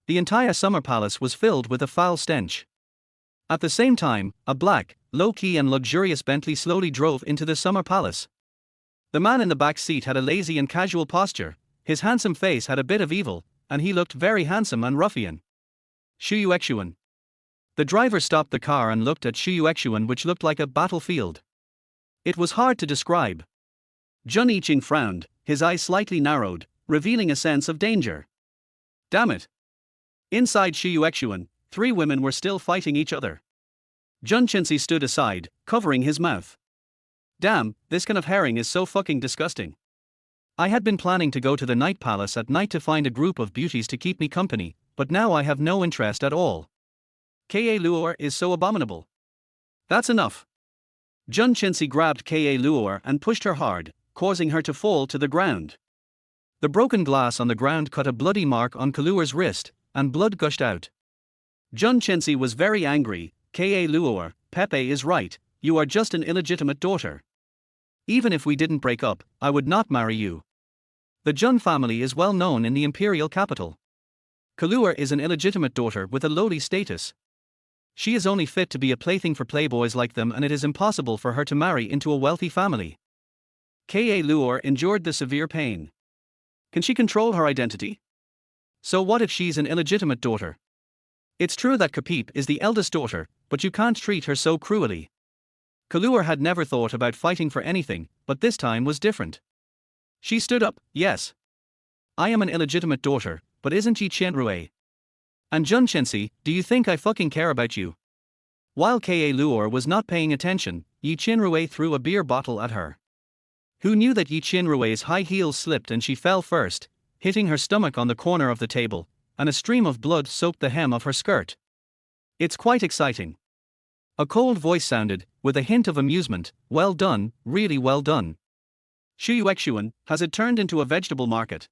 The entire summer palace was filled with a foul stench. At the same time, a black, low-key and luxurious Bentley slowly drove into the summer palace. The man in the back seat had a lazy and casual posture, his handsome face had a bit of evil, and he looked very handsome and ruffian. Shuyuexuan. The driver stopped the car and looked at Shuyuexuan, which looked like a battlefield. It was hard to describe. Jun Yiqing frowned, his eyes slightly narrowed, revealing a sense of danger. Damn it. Inside Shuyuexuan, three women were still fighting each other. Jun Chensi stood aside, covering his mouth. Damn, this kind of herring is so fucking disgusting. I had been planning to go to the night palace at night to find a group of beauties to keep me company, but now I have no interest at all. Ka Luo is so abominable. That's enough. Jun Chensi grabbed Ka Luo and pushed her hard, causing her to fall to the ground. The broken glass on the ground cut a bloody mark on Kalua's wrist, and blood gushed out. Jun Chensi was very angry. Ka Luo, Pepe is right, you are just an illegitimate daughter. Even if we didn't break up, I would not marry you. The Jun family is well known in the imperial capital. Kalua is an illegitimate daughter with a lowly status. She is only fit to be a plaything for playboys like them, and it is impossible for her to marry into a wealthy family. Ka Luo endured the severe pain. Can she control her identity? So what if she's an illegitimate daughter? It's true that Kapip is the eldest daughter, but you can't treat her so cruelly. Kalua had never thought about fighting for anything, but this time was different. She stood up. Yes. I am an illegitimate daughter, but isn't Yi Chenrui? And Jun Chensi, do you think I fucking care about you? While Ka Luo was not paying attention, Yi Chenrui threw a beer bottle at her. Who knew that Yi Chenrui's high heels slipped and she fell first, hitting her stomach on the corner of the table, and a stream of blood soaked the hem of her skirt. It's quite exciting. A cold voice sounded, with a hint of amusement. Well done, really well done. Shuyuexuan, has it turned into a vegetable market?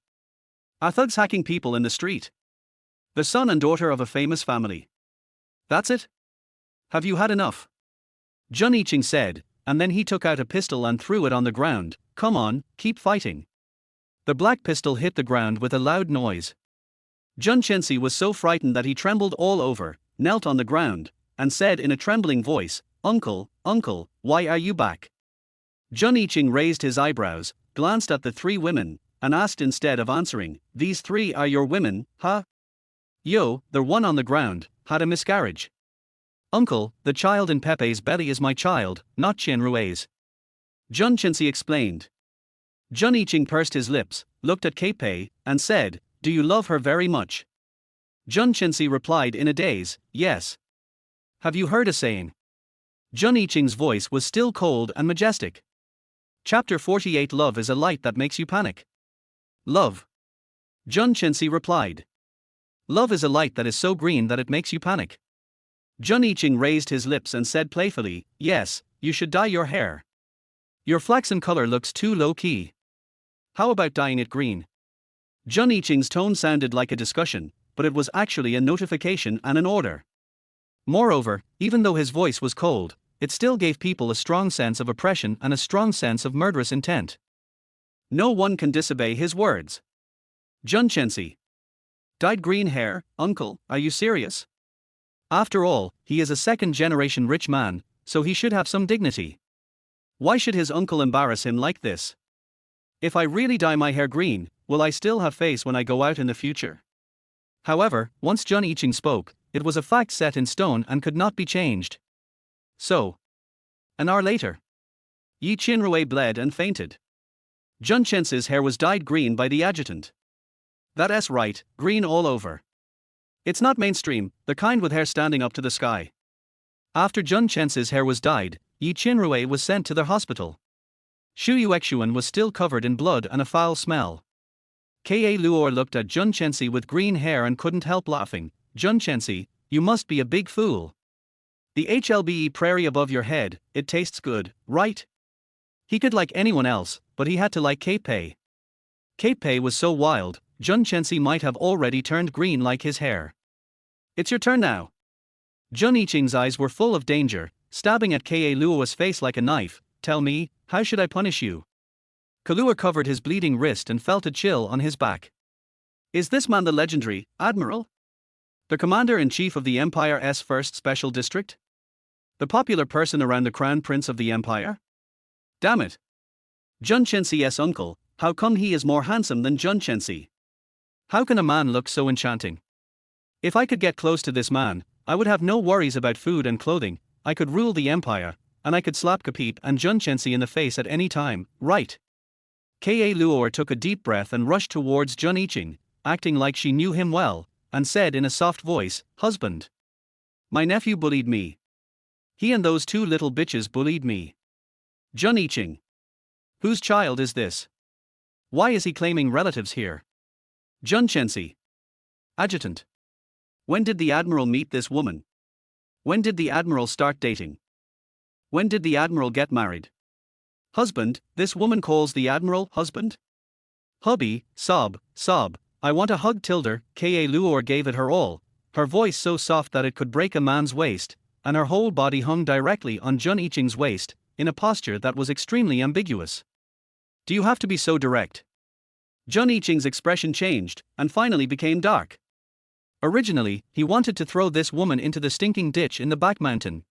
Are thugs hacking people in the street? The son and daughter of a famous family. That's it? Have you had enough? Jun Yiqing said, and then he took out a pistol and threw it on the ground. Come on, keep fighting. The black pistol hit the ground with a loud noise. Jun Chensi was so frightened that he trembled all over, knelt on the ground, and said in a trembling voice, Uncle, why are you back? Jun Yiqing raised his eyebrows, glanced at the three women, and asked instead of answering, "These three are your women, huh?" "Yo, the one on the ground had a miscarriage." "Uncle, the child in Pepe's belly is my child, not Chinrue's," Jun Chinsi explained. Jun Iching pursed his lips, looked at Kei, and said, "Do you love her very much?" Jun Chinsi replied in a daze, "Yes." "Have you heard a saying?" Jun Iching's voice was still cold and majestic. Chapter 48. Love is a light that makes you panic. Love. Jun Chinsi replied. Love is a light that is so green that it makes you panic. Jun Iching raised his lips and said playfully, "Yes, you should dye your hair. Your flaxen color looks too low-key. How about dyeing it green?" Jun Iching's tone sounded like a discussion, but it was actually a notification and an order. Moreover, even though his voice was cold, it still gave people a strong sense of oppression and a strong sense of murderous intent. No one can disobey his words. Jun Chensi. Dyed green hair, uncle, are you serious? After all, he is a second-generation rich man, so he should have some dignity. Why should his uncle embarrass him like this? If I really dye my hair green, will I still have face when I go out in the future? However, once Jun Iching spoke, it was a fact set in stone and could not be changed. So, an hour later, Yi Chinrui bled and fainted. Jun Chensi's hair was dyed green by the adjutant. That's right, green all over. It's not mainstream, the kind with hair standing up to the sky. After Jun Chensi's hair was dyed, Yi Chinrui was sent to the hospital. Shu Yuexuan was still covered in blood and a foul smell. Ka Luor looked at Jun Chensi with green hair and couldn't help laughing. "Jun Chensi, you must be a big fool. The HLBE prairie above your head, it tastes good, right?" He could like anyone else, but he had to like Kei. Kei was so wild, Jun Chensi might have already turned green like his hair. "It's your turn now." Jun Iching's eyes were full of danger, stabbing at Ka Luo's face like a knife. "Tell me, how should I punish you?" Kalua covered his bleeding wrist and felt a chill on his back. "Is this man the legendary Admiral? The Commander-in-Chief of the Empire's 1st Special District? The popular person around the Crown Prince of the Empire? Damn it. Jun Chensi's uncle, how come he is more handsome than Jun Chensi? How can a man look so enchanting? If I could get close to this man, I would have no worries about food and clothing, I could rule the Empire, and I could slap Kapip and Jun Chensi in the face at any time, right?" Ka Luor took a deep breath and rushed towards Jun Iching, acting like she knew him well, and said in a soft voice, "Husband. My nephew bullied me. He and those two little bitches bullied me." Jun Iching. Whose child is this? Why is he claiming relatives here? Jun Chensi. Adjutant. When did the Admiral meet this woman? When did the Admiral start dating? When did the Admiral get married? Husband, this woman calls the Admiral husband? Hubby, sob, I want a hug tilde. Ka Luor gave it her all, her voice so soft that it could break a man's waist, and her whole body hung directly on Jun Iching's waist, in a posture that was extremely ambiguous. "Do you have to be so direct?" Jun Iching's expression changed, and finally became dark. Originally, he wanted to throw this woman into the stinking ditch in the back mountain.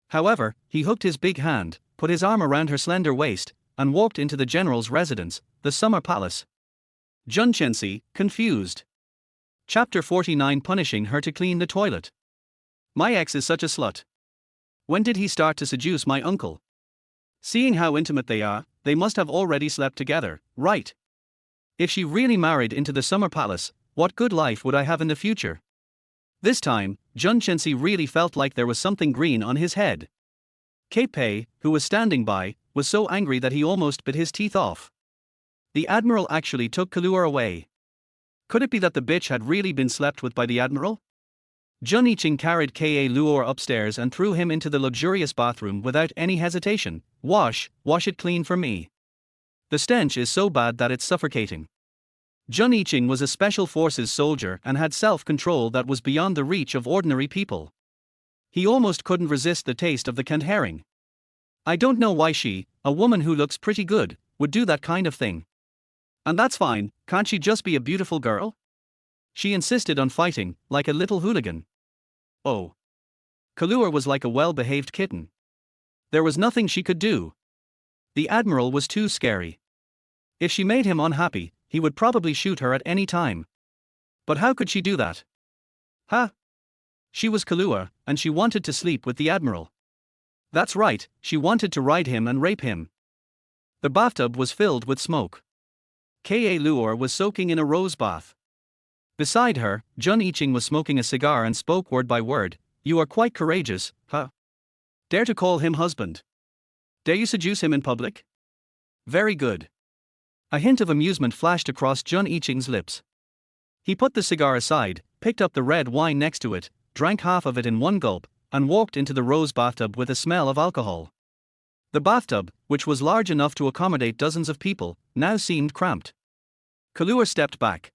However, he hooked his big hand, put his arm around her slender waist, and walked into the general's residence, the Summer Palace. Jun Chensi, confused. Chapter 49. Punishing her to clean the toilet. My ex is such a slut. When did he start to seduce my uncle? Seeing how intimate they are, they must have already slept together, right? If she really married into the Summer Palace, what good life would I have in the future? This time, Jun Chensi really felt like there was something green on his head. Kei, who was standing by, was so angry that he almost bit his teeth off. The Admiral actually took Kalua away. Could it be that the bitch had really been slept with by the Admiral? Jun Iching carried Ka Luor upstairs and threw him into the luxurious bathroom without any hesitation. Wash it clean for me. The stench is so bad that it's suffocating." Jun Iching was a special forces soldier and had self-control that was beyond the reach of ordinary people. He almost couldn't resist the taste of the canned herring. I don't know why she, a woman who looks pretty good, would do that kind of thing. And that's fine, can't she just be a beautiful girl? She insisted on fighting, like a little hooligan. Oh. Kalua was like a well-behaved kitten. There was nothing she could do. The Admiral was too scary. If she made him unhappy, he would probably shoot her at any time. But how could she do that? Huh? She was Kahlua, and she wanted to sleep with the Admiral. That's right, she wanted to ride him and rape him. The bathtub was filled with smoke. Kahlua was soaking in a rose bath. Beside her, Jun Iching was smoking a cigar and spoke word by word. You are quite courageous, huh? Dare to call him husband? Dare you seduce him in public? Very good. A hint of amusement flashed across Jun Iching's lips. He put the cigar aside, picked up the red wine next to it, drank half of it in one gulp, and walked into the rose bathtub with a smell of alcohol. The bathtub, which was large enough to accommodate dozens of people, now seemed cramped. Kahlua stepped back.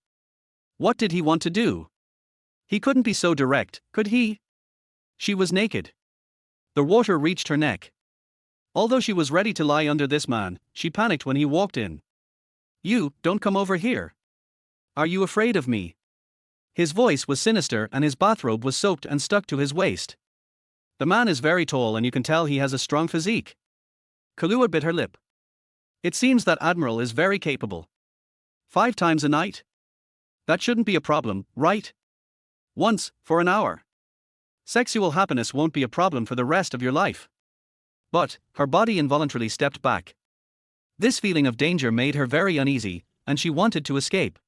What did he want to do? He couldn't be so direct, could he? She was naked. The water reached her neck. Although she was ready to lie under this man, she panicked when he walked in. You, don't come over here. Are you afraid of me? His voice was sinister and his bathrobe was soaked and stuck to his waist. The man is very tall and you can tell he has a strong physique. Kahlua bit her lip. It seems that Admiral is very capable. 5 times a night? That shouldn't be a problem, right? Once, for an hour. Sexual happiness won't be a problem for the rest of your life. But, her body involuntarily stepped back. This feeling of danger made her very uneasy, and she wanted to escape.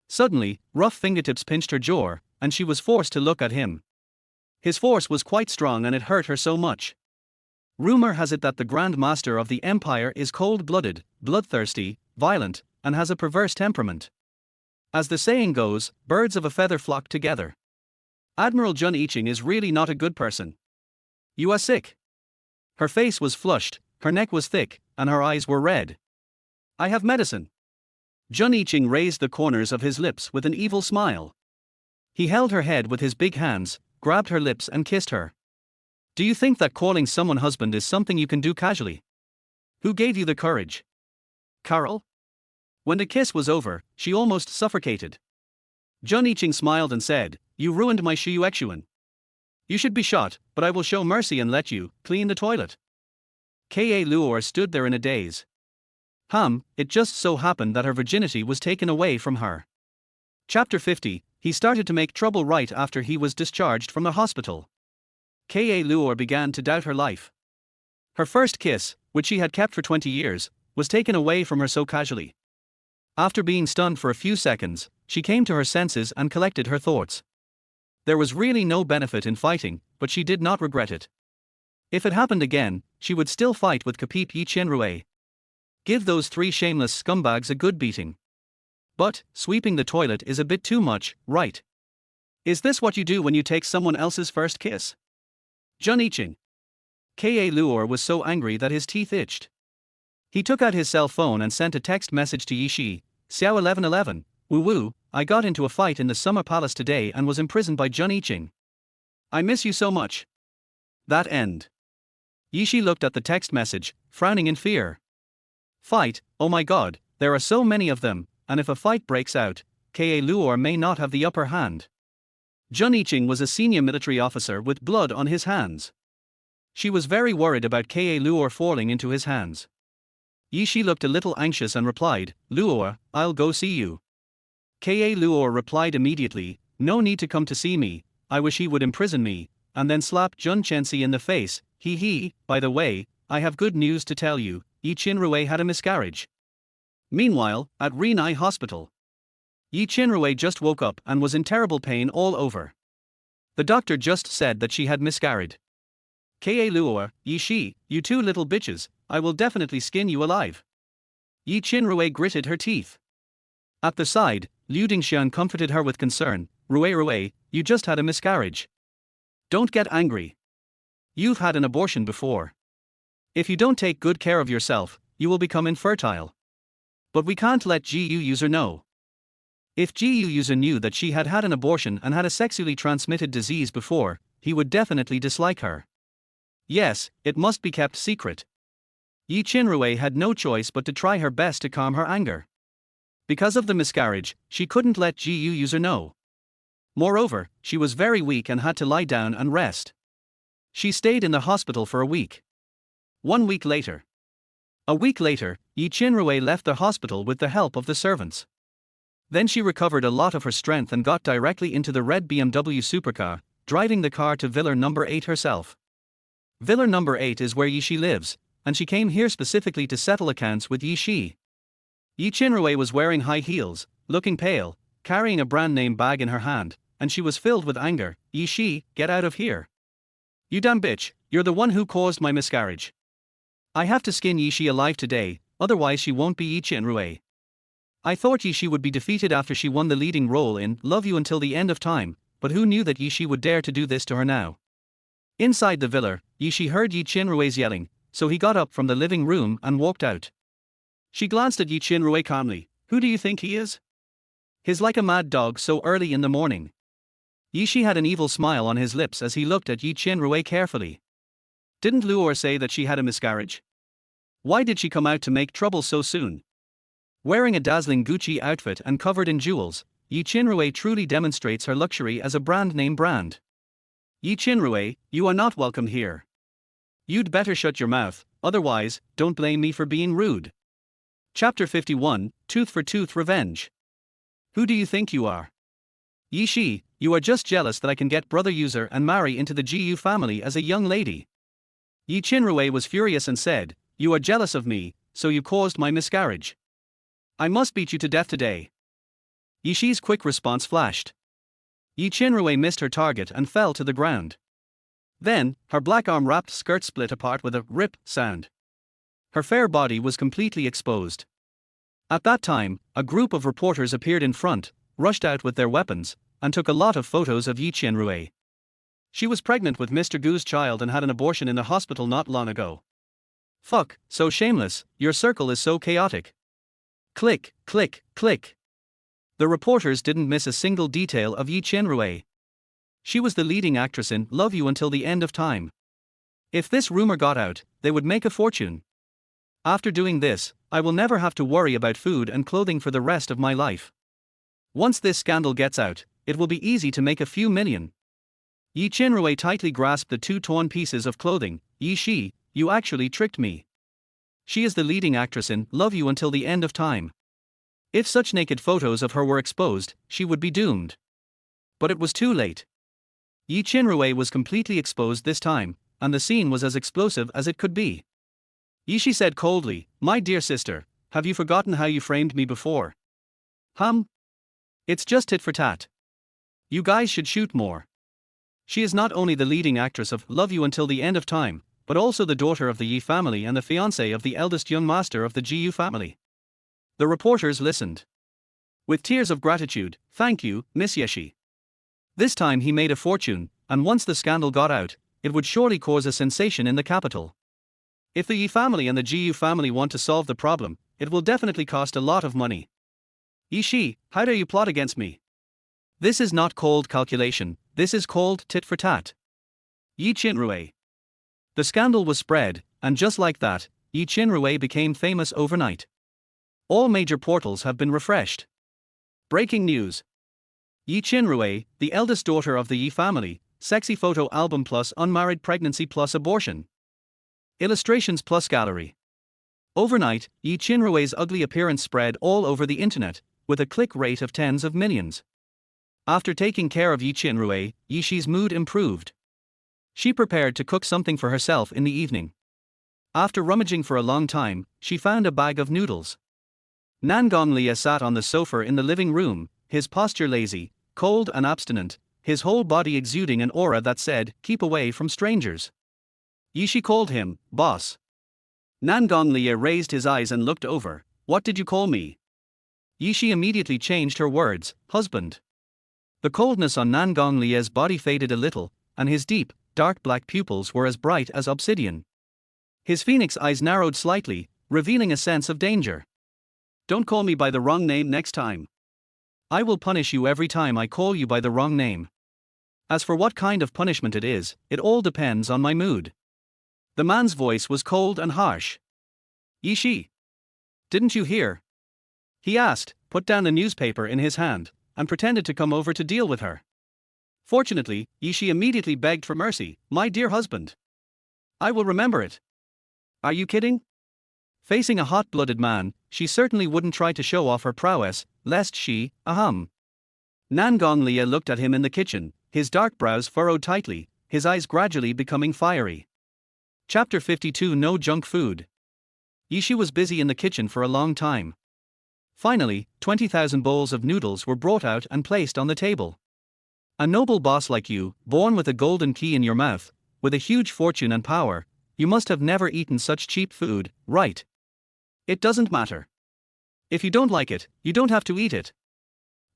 Suddenly, rough fingertips pinched her jaw, and she was forced to look at him. His force was quite strong and it hurt her so much. Rumor has it that the Grand Master of the Empire is cold-blooded, bloodthirsty, violent, and has a perverse temperament. As the saying goes, birds of a feather flock together. Admiral Jun Iching is really not a good person. You are sick. Her face was flushed, her neck was thick, and her eyes were red. I have medicine. Jun Iching raised the corners of his lips with an evil smile. He held her head with his big hands, grabbed her lips and kissed her. Do you think that calling someone husband is something you can do casually? Who gave you the courage? Carol? When the kiss was over, she almost suffocated. Jun Iching smiled and said, You ruined my Shuyuexuan. You should be shot, but I will show mercy and let you clean the toilet. Kahlua stood there in a daze. It just so happened that her virginity was taken away from her. Chapter 50, he started to make trouble right after he was discharged from the hospital. Kahlua began to doubt her life. Her first kiss, which she had kept for 20 years, was taken away from her so casually. After being stunned for a few seconds, she came to her senses and collected her thoughts. There was really no benefit in fighting, but she did not regret it. If it happened again, she would still fight with Kapip Yi Chenrue. Give those 3 shameless scumbags a good beating. But, sweeping the toilet is a bit too much, right? Is this what you do when you take someone else's first kiss? Jun Iching. Kahlua was so angry that his teeth itched. He took out his cell phone and sent a text message to Yishi, Xiao 1111, woo, I got into a fight in the Summer Palace today and was imprisoned by Jun Iching. I miss you so much. That end. Yishi looked at the text message, frowning in fear. Fight, oh my god, there are so many of them, and if a fight breaks out, Kahlua may not have the upper hand. Jun Iching was a senior military officer with blood on his hands. She was very worried about Kahlua falling into his hands. Yishi looked a little anxious and replied, Luo, I'll go see you. Kahlua replied immediately, no need to come to see me, I wish he would imprison me, and then slapped Jun Chensi in the face, by the way, I have good news to tell you, Yi Chenrue had a miscarriage. Meanwhile, at Rinai Hospital. Yi Chenrue just woke up and was in terrible pain all over. The doctor just said that she had miscarried. Kahlua, Yishi, you 2 little bitches, I will definitely skin you alive. Yi Chenrue gritted her teeth. At the side, Liu Dingxian comforted her with concern, Rue, you just had a miscarriage. Don't get angry. You've had an abortion before. If you don't take good care of yourself, you will become infertile. But we can't let GU user know. If GU user knew that she had had an abortion and had a sexually transmitted disease before, he would definitely dislike her. Yes, it must be kept secret. Yi Chenrue had no choice but to try her best to calm her anger. Because of the miscarriage, she couldn't let GU user know. Moreover, she was very weak and had to lie down and rest. She stayed in the hospital for a week. 1 week later. A week later, Yi Chinrui left the hospital with the help of the servants. Then she recovered a lot of her strength and got directly into the red BMW supercar, driving the car to Villa number 8 herself. Villa number 8 is where Yishi lives, and she came here specifically to settle accounts with Yishi. Yi Chinrui was wearing high heels, looking pale, carrying a brand name bag in her hand, and she was filled with anger. Yishi, get out of here. You damn bitch, you're the one who caused my miscarriage. I have to skin Yishi alive today, otherwise she won't be Yi Chinrui. I thought Yishi would be defeated after she won the leading role in Love You Until the End of Time, but who knew that Yishi would dare to do this to her now? Inside the villa, Yishi heard Yi Chinrui's yelling, so he got up from the living room and walked out. She glanced at Yi Chinrui calmly. Who do you think he is? He's like a mad dog so early in the morning. Yishi had an evil smile on his lips as he looked at Yi Chinrui carefully. Didn't Luor say that she had a miscarriage? Why did she come out to make trouble so soon? Wearing a dazzling Gucci outfit and covered in jewels, Yi Chinrui truly demonstrates her luxury as a brand name brand. Yi Chinrui, you are not welcome here. You'd better shut your mouth, otherwise, don't blame me for being rude. Chapter 51, Tooth for Tooth Revenge. Who do you think you are? Yishi, you are just jealous that I can get brother Yuze and marry into the GU family as a young lady. Yi Chinrui was furious and said, you are jealous of me, so you caused my miscarriage. I must beat you to death today. Yishi's quick response flashed. Yi Chinrui missed her target and fell to the ground. Then, her black arm-wrapped skirt split apart with a rip sound. Her fair body was completely exposed. At that time, a group of reporters appeared in front, rushed out with their weapons, and took a lot of photos of Yi Chinrui. She was pregnant with Mr. Gu's child and had an abortion in the hospital not long ago. Fuck, so shameless, your circle is so chaotic. Click, click, click. The reporters didn't miss a single detail of Yi Chinrui. She was the leading actress in Love You Until the End of Time. If this rumor got out, they would make a fortune. After doing this, I will never have to worry about food and clothing for the rest of my life. Once this scandal gets out, it will be easy to make a few million. Yi Chinrui tightly grasped the two torn pieces of clothing. Yishi, you actually tricked me. She is the leading actress in Love You Until the End of Time. If such naked photos of her were exposed, she would be doomed. But it was too late. Yi Chinrui was completely exposed this time, and the scene was as explosive as it could be. Yishi said coldly, my dear sister, have you forgotten how you framed me before? It's just tit for tat. You guys should shoot more. She is not only the leading actress of Love You Until the End of Time, but also the daughter of the Yi family and the fiancée of the eldest young master of the GU family. The reporters listened. With tears of gratitude, thank you, Miss Yeshi. This time he made a fortune, and once the scandal got out, it would surely cause a sensation in the capital. If the Yi family and the GU family want to solve the problem, it will definitely cost a lot of money. Yishi, how dare you plot against me? This is not called calculation, this is called tit for tat. Yi Chinrui. The scandal was spread, and just like that, Yi Chinrui became famous overnight. All major portals have been refreshed. Breaking news. Yi Chinrui, the eldest daughter of the Yi family, sexy photo album plus unmarried pregnancy plus abortion. Illustrations plus gallery. Overnight, Yi Chinrui's ugly appearance spread all over the internet, with a click rate of tens of millions. After taking care of Yi Chinrui, Yishi's mood improved. She prepared to cook something for herself in the evening. After rummaging for a long time, she found a bag of noodles. Nangonglia sat on the sofa in the living room, his posture lazy, cold and abstinent, his whole body exuding an aura that said, keep away from strangers. Yishi called him, boss. Nangonglia raised his eyes and looked over. What did you call me? Yishi immediately changed her words, husband. The coldness on Nangonglia's body faded a little, and his deep, dark black pupils were as bright as obsidian. His phoenix eyes narrowed slightly, revealing a sense of danger. Don't call me by the wrong name next time. I will punish you every time I call you by the wrong name. As for what kind of punishment it is, it all depends on my mood. The man's voice was cold and harsh. Yishi. Didn't you hear? He asked, put down the newspaper in his hand, and pretended to come over to deal with her. Fortunately, Yishi immediately begged for mercy, my dear husband. I will remember it. Are you kidding? Facing a hot-blooded man, she certainly wouldn't try to show off her prowess, lest she, ahem. Nangong Lia looked at him in the kitchen, his dark brows furrowed tightly, his eyes gradually becoming fiery. Chapter 52 No Junk Food. Yishi was busy in the kitchen for a long time. Finally, 20,000 bowls of noodles were brought out and placed on the table. A noble boss like you, born with a golden key in your mouth, with a huge fortune and power, you must have never eaten such cheap food, right? It doesn't matter. If you don't like it, you don't have to eat it.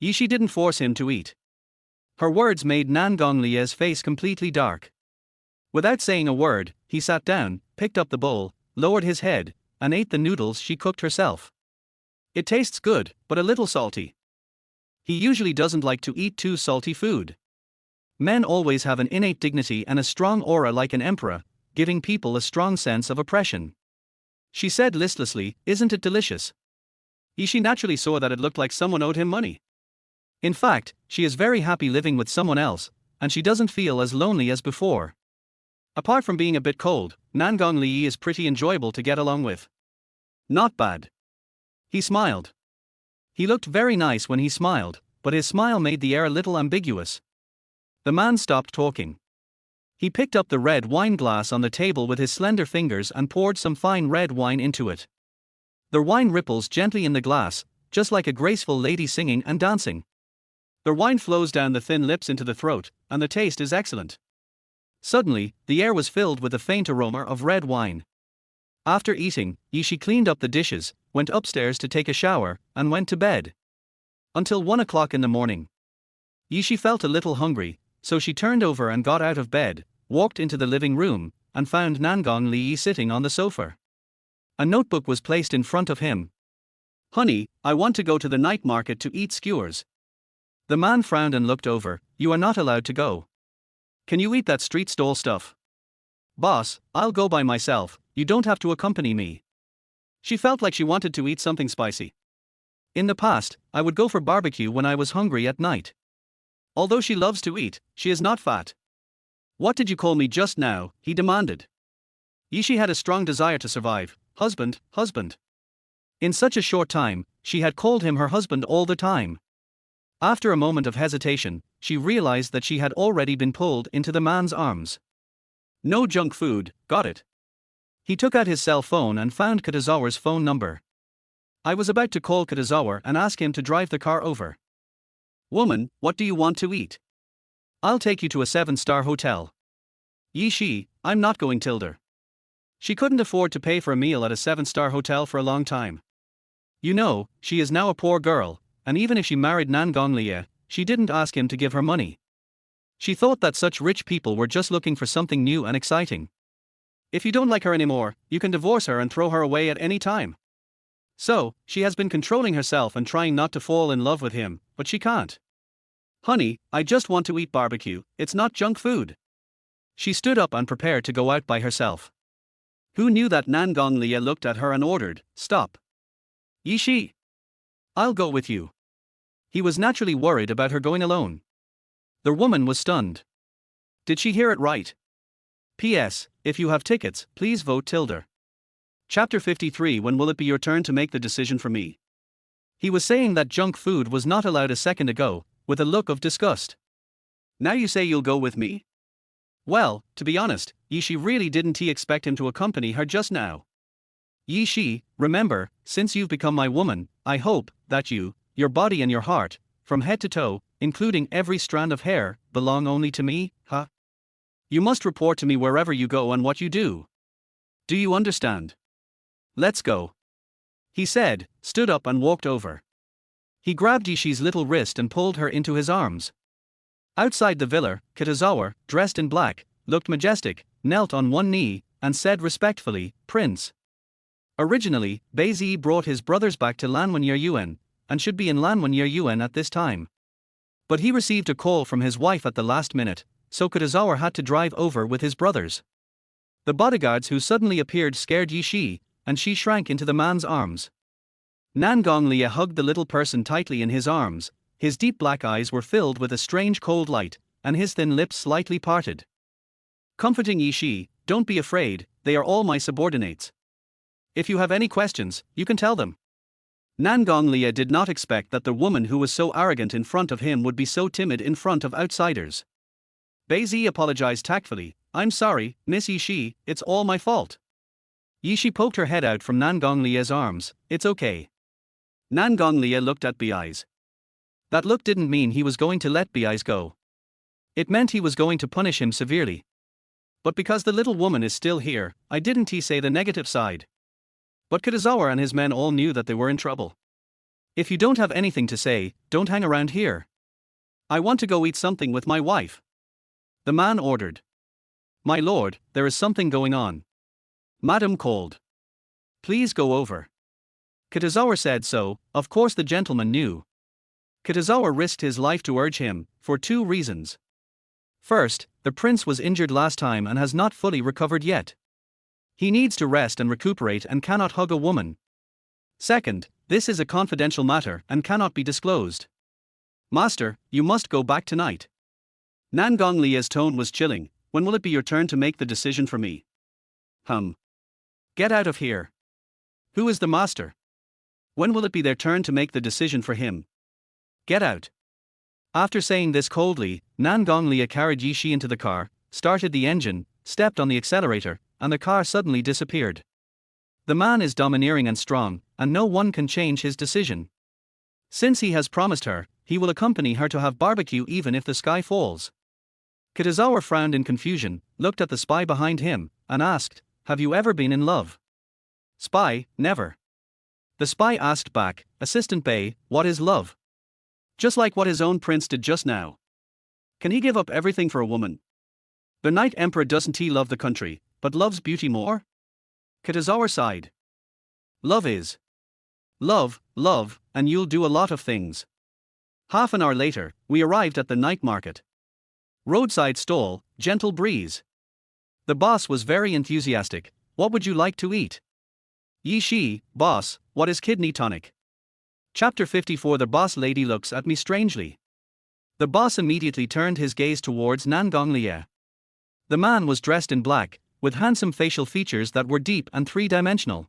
Yishi didn't force him to eat. Her words made Nangong Lie's face completely dark. Without saying a word, he sat down, picked up the bowl, lowered his head, and ate the noodles she cooked herself. It tastes good, but a little salty. He usually doesn't like to eat too salty food. Men always have an innate dignity and a strong aura like an emperor, giving people a strong sense of oppression. She said listlessly, "Isn't it delicious?" Yishi naturally saw that it looked like someone owed him money. In fact, she is very happy living with someone else, and she doesn't feel as lonely as before. Apart from being a bit cold, Nangong Li is pretty enjoyable to get along with. Not bad. He smiled. He looked very nice when he smiled, but his smile made the air a little ambiguous. The man stopped talking. He picked up the red wine glass on the table with his slender fingers and poured some fine red wine into it. The wine ripples gently in the glass, just like a graceful lady singing and dancing. The wine flows down the thin lips into the throat, and the taste is excellent. Suddenly, the air was filled with a faint aroma of red wine. After eating, Yishi cleaned up the dishes, went upstairs to take a shower, and went to bed. Until 1 o'clock in the morning. Yishi felt a little hungry, so she turned over and got out of bed, walked into the living room, and found Nangong Li sitting on the sofa. A notebook was placed in front of him. "Honey, I want to go to the night market to eat skewers." The man frowned and looked over. "You are not allowed to go. Can you eat that street stall stuff?" "Boss, I'll go by myself, you don't have to accompany me." She felt like she wanted to eat something spicy. In the past, I would go for barbecue when I was hungry at night. Although she loves to eat, she is not fat. "What did you call me just now?" he demanded. Yishi had a strong desire to survive. Husband, husband. In such a short time, she had called him her husband all the time. After a moment of hesitation, she realized that she had already been pulled into the man's arms. No junk food, got it. He took out his cell phone and found Katazawa's phone number. I was about to call Katazawa and ask him to drive the car over. "Woman, what do you want to eat?" "I'll take you to a 7-star hotel." "Yishi, I'm not going tilde." She couldn't afford to pay for a meal at a 7-star hotel for a long time. You know, she is now a poor girl, and even if she married Nangong Lia, she didn't ask him to give her money. She thought that such rich people were just looking for something new and exciting. If you don't like her anymore, you can divorce her and throw her away at any time. So, she has been controlling herself and trying not to fall in love with him, but she can't. "Honey, I just want to eat barbecue, it's not junk food." She stood up and prepared to go out by herself. Who knew that Nangong Lia looked at her and ordered, "Stop." "Yishi. I'll go with you." He was naturally worried about her going alone. The woman was stunned. Did she hear it right? P.S. If you have tickets, please vote tilde. Chapter 53 When will it be your turn to make the decision for me? He was saying that junk food was not allowed a second ago, with a look of disgust. Now you say you'll go with me? Well, to be honest, Yishi really didn't expect him to accompany her just now. Yishi, remember, since you've become my woman, I hope that you, your body and your heart, from head to toe, including every strand of hair, belong only to me, huh? You must report to me wherever you go and what you do. Do you understand? Let's go. He said, stood up and walked over. He grabbed Yishi's little wrist and pulled her into his arms. Outside the villa, Kitazawa, dressed in black, looked majestic, knelt on one knee, and said respectfully, "Prince." Originally, Beizi brought his brothers back to Lanwen and should be in Lanwen at this time. But he received a call from his wife at the last minute, so Kitazawa had to drive over with his brothers. The bodyguards who suddenly appeared scared Yishi, and she shrank into the man's arms. Nangong Lia hugged the little person tightly in his arms. His deep black eyes were filled with a strange cold light, and his thin lips slightly parted. Comforting Yishi, "Don't be afraid, they are all my subordinates. If you have any questions, you can tell them. Nangong Lia did not expect that the woman who was so arrogant in front of him would be so timid in front of outsiders. Beizi apologized tactfully. I'm sorry, Miss Yishi, it's all my fault. Yishi poked her head out from Nangong Lia's arms. It's okay. Nangong Lia looked at Beizi. That look didn't mean he was going to let Beizi go. It meant he was going to punish him severely. But because the little woman is still here, I didn't say the negative side. But Kitazawa and his men all knew that they were in trouble. If you don't have anything to say, don't hang around here. I want to go eat something with my wife. The man ordered. My lord, there is something going on. Madam called. Please go over. Kitazawa said so. Of course the gentleman knew. Kitazawa risked his life to urge him, for 2 reasons. First, the prince was injured last time and has not fully recovered yet. He needs to rest and recuperate and cannot hug a woman. Second, this is a confidential matter and cannot be disclosed. Master, you must go back tonight. Nangong Lia's tone was chilling. When will it be your turn to make the decision for me? Get out of here. Who is the master? When will it be their turn to make the decision for him? Get out. After saying this coldly, Nangong Lia carried Yishi into the car, started the engine, stepped on the accelerator, and the car suddenly disappeared. The man is domineering and strong, and no one can change his decision. Since he has promised her, he will accompany her to have barbecue even if the sky falls. Kitazawa frowned in confusion, looked at the spy behind him, and asked, have you ever been in love? Spy, never. The spy asked back, Assistant Bey, what is love? Just like what his own prince did just now. Can he give up everything for a woman? The Night Emperor doesn't he love the country, but loves beauty more? Kitazawa sighed. Love is. Love, and you'll do a lot of things. Half an hour later, we arrived at the night market. Roadside stall, gentle breeze. The boss was very enthusiastic. What would you like to eat? Yishi, boss, what is kidney tonic? Chapter 54. The boss lady looks at me strangely. The boss immediately turned his gaze towards Nangong Lia. The man was dressed in black, with handsome facial features that were deep and 3-dimensional.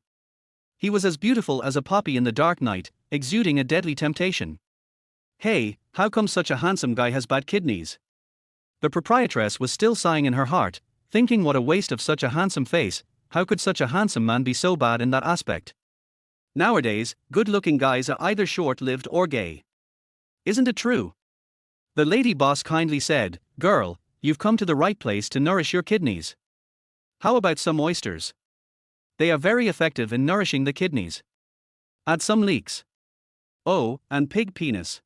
He was as beautiful as a poppy in the dark night, exuding a deadly temptation. Hey, how come such a handsome guy has bad kidneys? The proprietress was still sighing in her heart, thinking what a waste of such a handsome face. How could such a handsome man be so bad in that aspect? Nowadays, good-looking guys are either short-lived or gay. Isn't it true? The lady boss kindly said, girl, you've come to the right place to nourish your kidneys. How about some oysters? They are very effective in nourishing the kidneys. Add some leeks. Oh, and pig penis.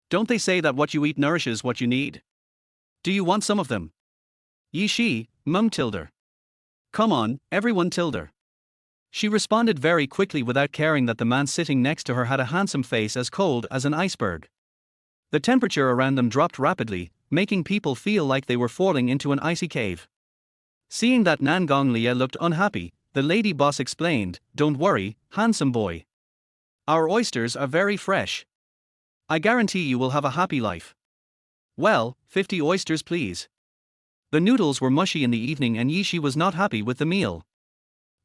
Don't they say that what you eat nourishes what you need? Do you want some of them? Yishi, tilde. Come on, everyone tilde. She responded very quickly without caring that the man sitting next to her had a handsome face as cold as an iceberg. The temperature around them dropped rapidly, making people feel like they were falling into an icy cave. Seeing that Nangong Lia looked unhappy, the lady boss explained, don't worry, handsome boy. Our oysters are very fresh. I guarantee you will have a happy life. Well, 50 oysters please. The noodles were mushy in the evening and Yishi was not happy with the meal.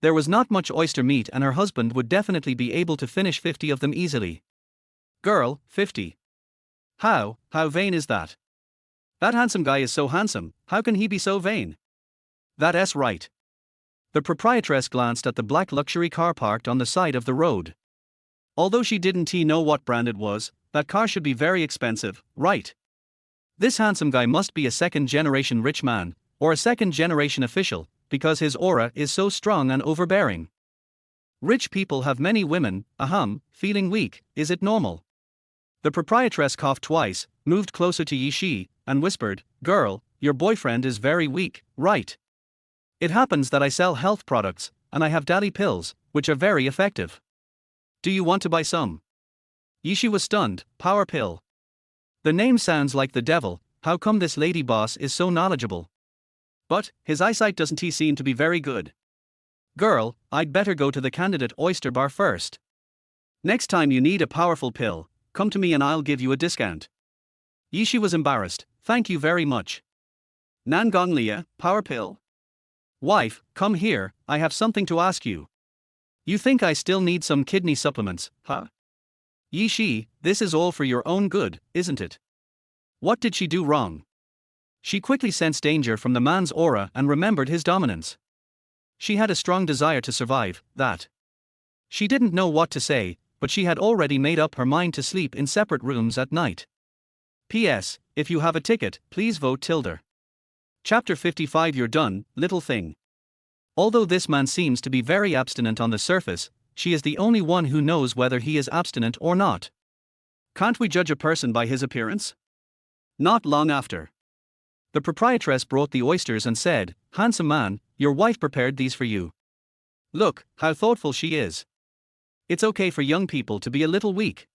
There was not much oyster meat and her husband would definitely be able to finish 50 of them easily. Girl, 50. How vain is that? That handsome guy is so handsome, how can he be so vain? That's right. The proprietress glanced at the black luxury car parked on the side of the road. Although she didn't know what brand it was, that car should be very expensive, right? This handsome guy must be a second-generation rich man, or a second-generation official, because his aura is so strong and overbearing. Rich people have many women, feeling weak, is it normal? The proprietress coughed twice, moved closer to Yishi, and whispered, girl, your boyfriend is very weak, right? It happens that I sell health products, and I have daddy pills, which are very effective. Do you want to buy some? Yishi was stunned, power pill. The name sounds like the devil, how come this lady boss is so knowledgeable? But, his eyesight doesn't seem to be very good. Girl, I'd better go to the candidate oyster bar first. Next time you need a powerful pill, come to me and I'll give you a discount. Yishi was embarrassed, thank you very much. Nangong Lia, power pill? Wife, come here, I have something to ask you. You think I still need some kidney supplements, huh? Yishi, this is all for your own good, isn't it? What did she do wrong? She quickly sensed danger from the man's aura and remembered his dominance. She had a strong desire to survive, that. She didn't know what to say, but she had already made up her mind to sleep in separate rooms at night. P.S. If you have a ticket, please vote tilde. Chapter 55. You're done, little thing. Although this man seems to be very abstinent on the surface, she is the only one who knows whether he is abstinent or not. Can't we judge a person by his appearance? Not long after. The proprietress brought the oysters and said, "Handsome man, your wife prepared these for you. Look, how thoughtful she is. It's okay for young people to be a little weak.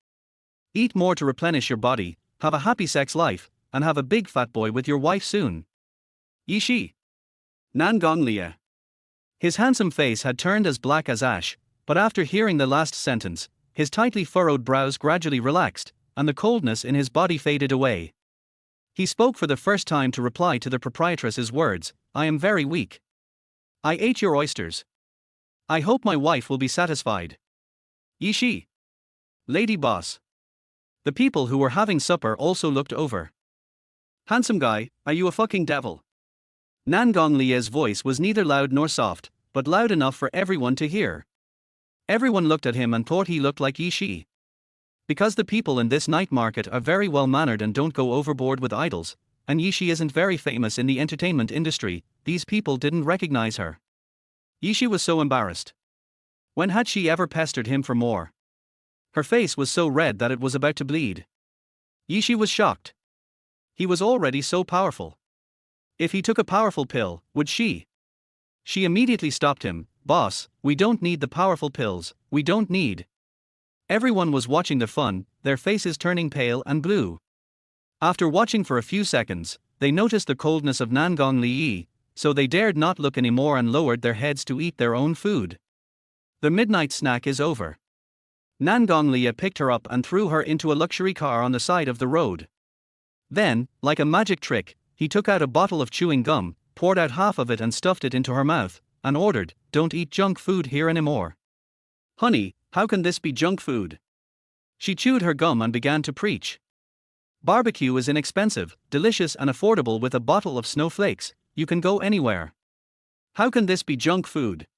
Eat more to replenish your body, have a happy sex life, and have a big fat boy with your wife soon." Yishi. Nangong Lia. His handsome face had turned as black as ash, but after hearing the last sentence, his tightly furrowed brows gradually relaxed, and the coldness in his body faded away. He spoke for the first time to reply to the proprietress's words, "I am very weak. I ate your oysters. I hope my wife will be satisfied." Yishi. Lady boss. The people who were having supper also looked over. "Handsome guy, are you a fucking devil?" Nangong Lie's voice was neither loud nor soft, but loud enough for everyone to hear. Everyone looked at him and thought he looked like Yishi. Because the people in this night market are very well mannered and don't go overboard with idols, and Yishi isn't very famous in the entertainment industry, these people didn't recognize her. Yishi was so embarrassed. When had she ever pestered him for more? Her face was so red that it was about to bleed. Yishi was shocked. He was already so powerful. If he took a powerful pill, would she? She immediately stopped him. "Boss, we don't need the powerful pills, we don't need." Everyone was watching the fun, their faces turning pale and blue. After watching for a few seconds, they noticed the coldness of Nangong Li, so they dared not look anymore and lowered their heads to eat their own food. The midnight snack is over. Nangong Li picked her up and threw her into a luxury car on the side of the road. Then, like a magic trick, he took out a bottle of chewing gum, poured out half of it and stuffed it into her mouth, and ordered, "Don't eat junk food here anymore." "Honey, how can this be junk food?" She chewed her gum and began to preach. "Barbecue is inexpensive, delicious and affordable with a bottle of snowflakes, you can go anywhere. How can this be junk food?"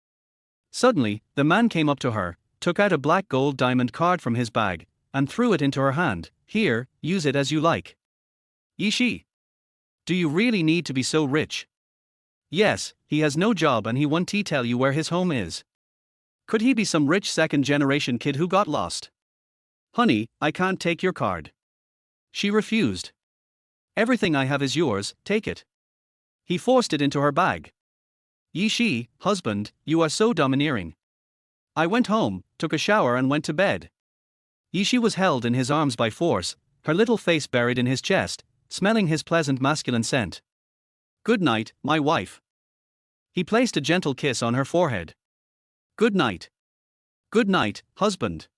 Suddenly, the man came up to her, took out a black gold diamond card from his bag, and threw it into her hand. "Here, use it as you like." Yishi. Do you really need to be so rich? Yes, he has no job and he won't tell you where his home is. Could he be some rich second-generation kid who got lost? "Honey, I can't take your card." She refused. "Everything I have is yours, take it." He forced it into her bag. Yishi, husband, you are so domineering. I went home, took a shower and went to bed. Yishi was held in his arms by force, her little face buried in his chest, smelling his pleasant masculine scent. "Good night, my wife." He placed a gentle kiss on her forehead. "Good night. Good night, husband."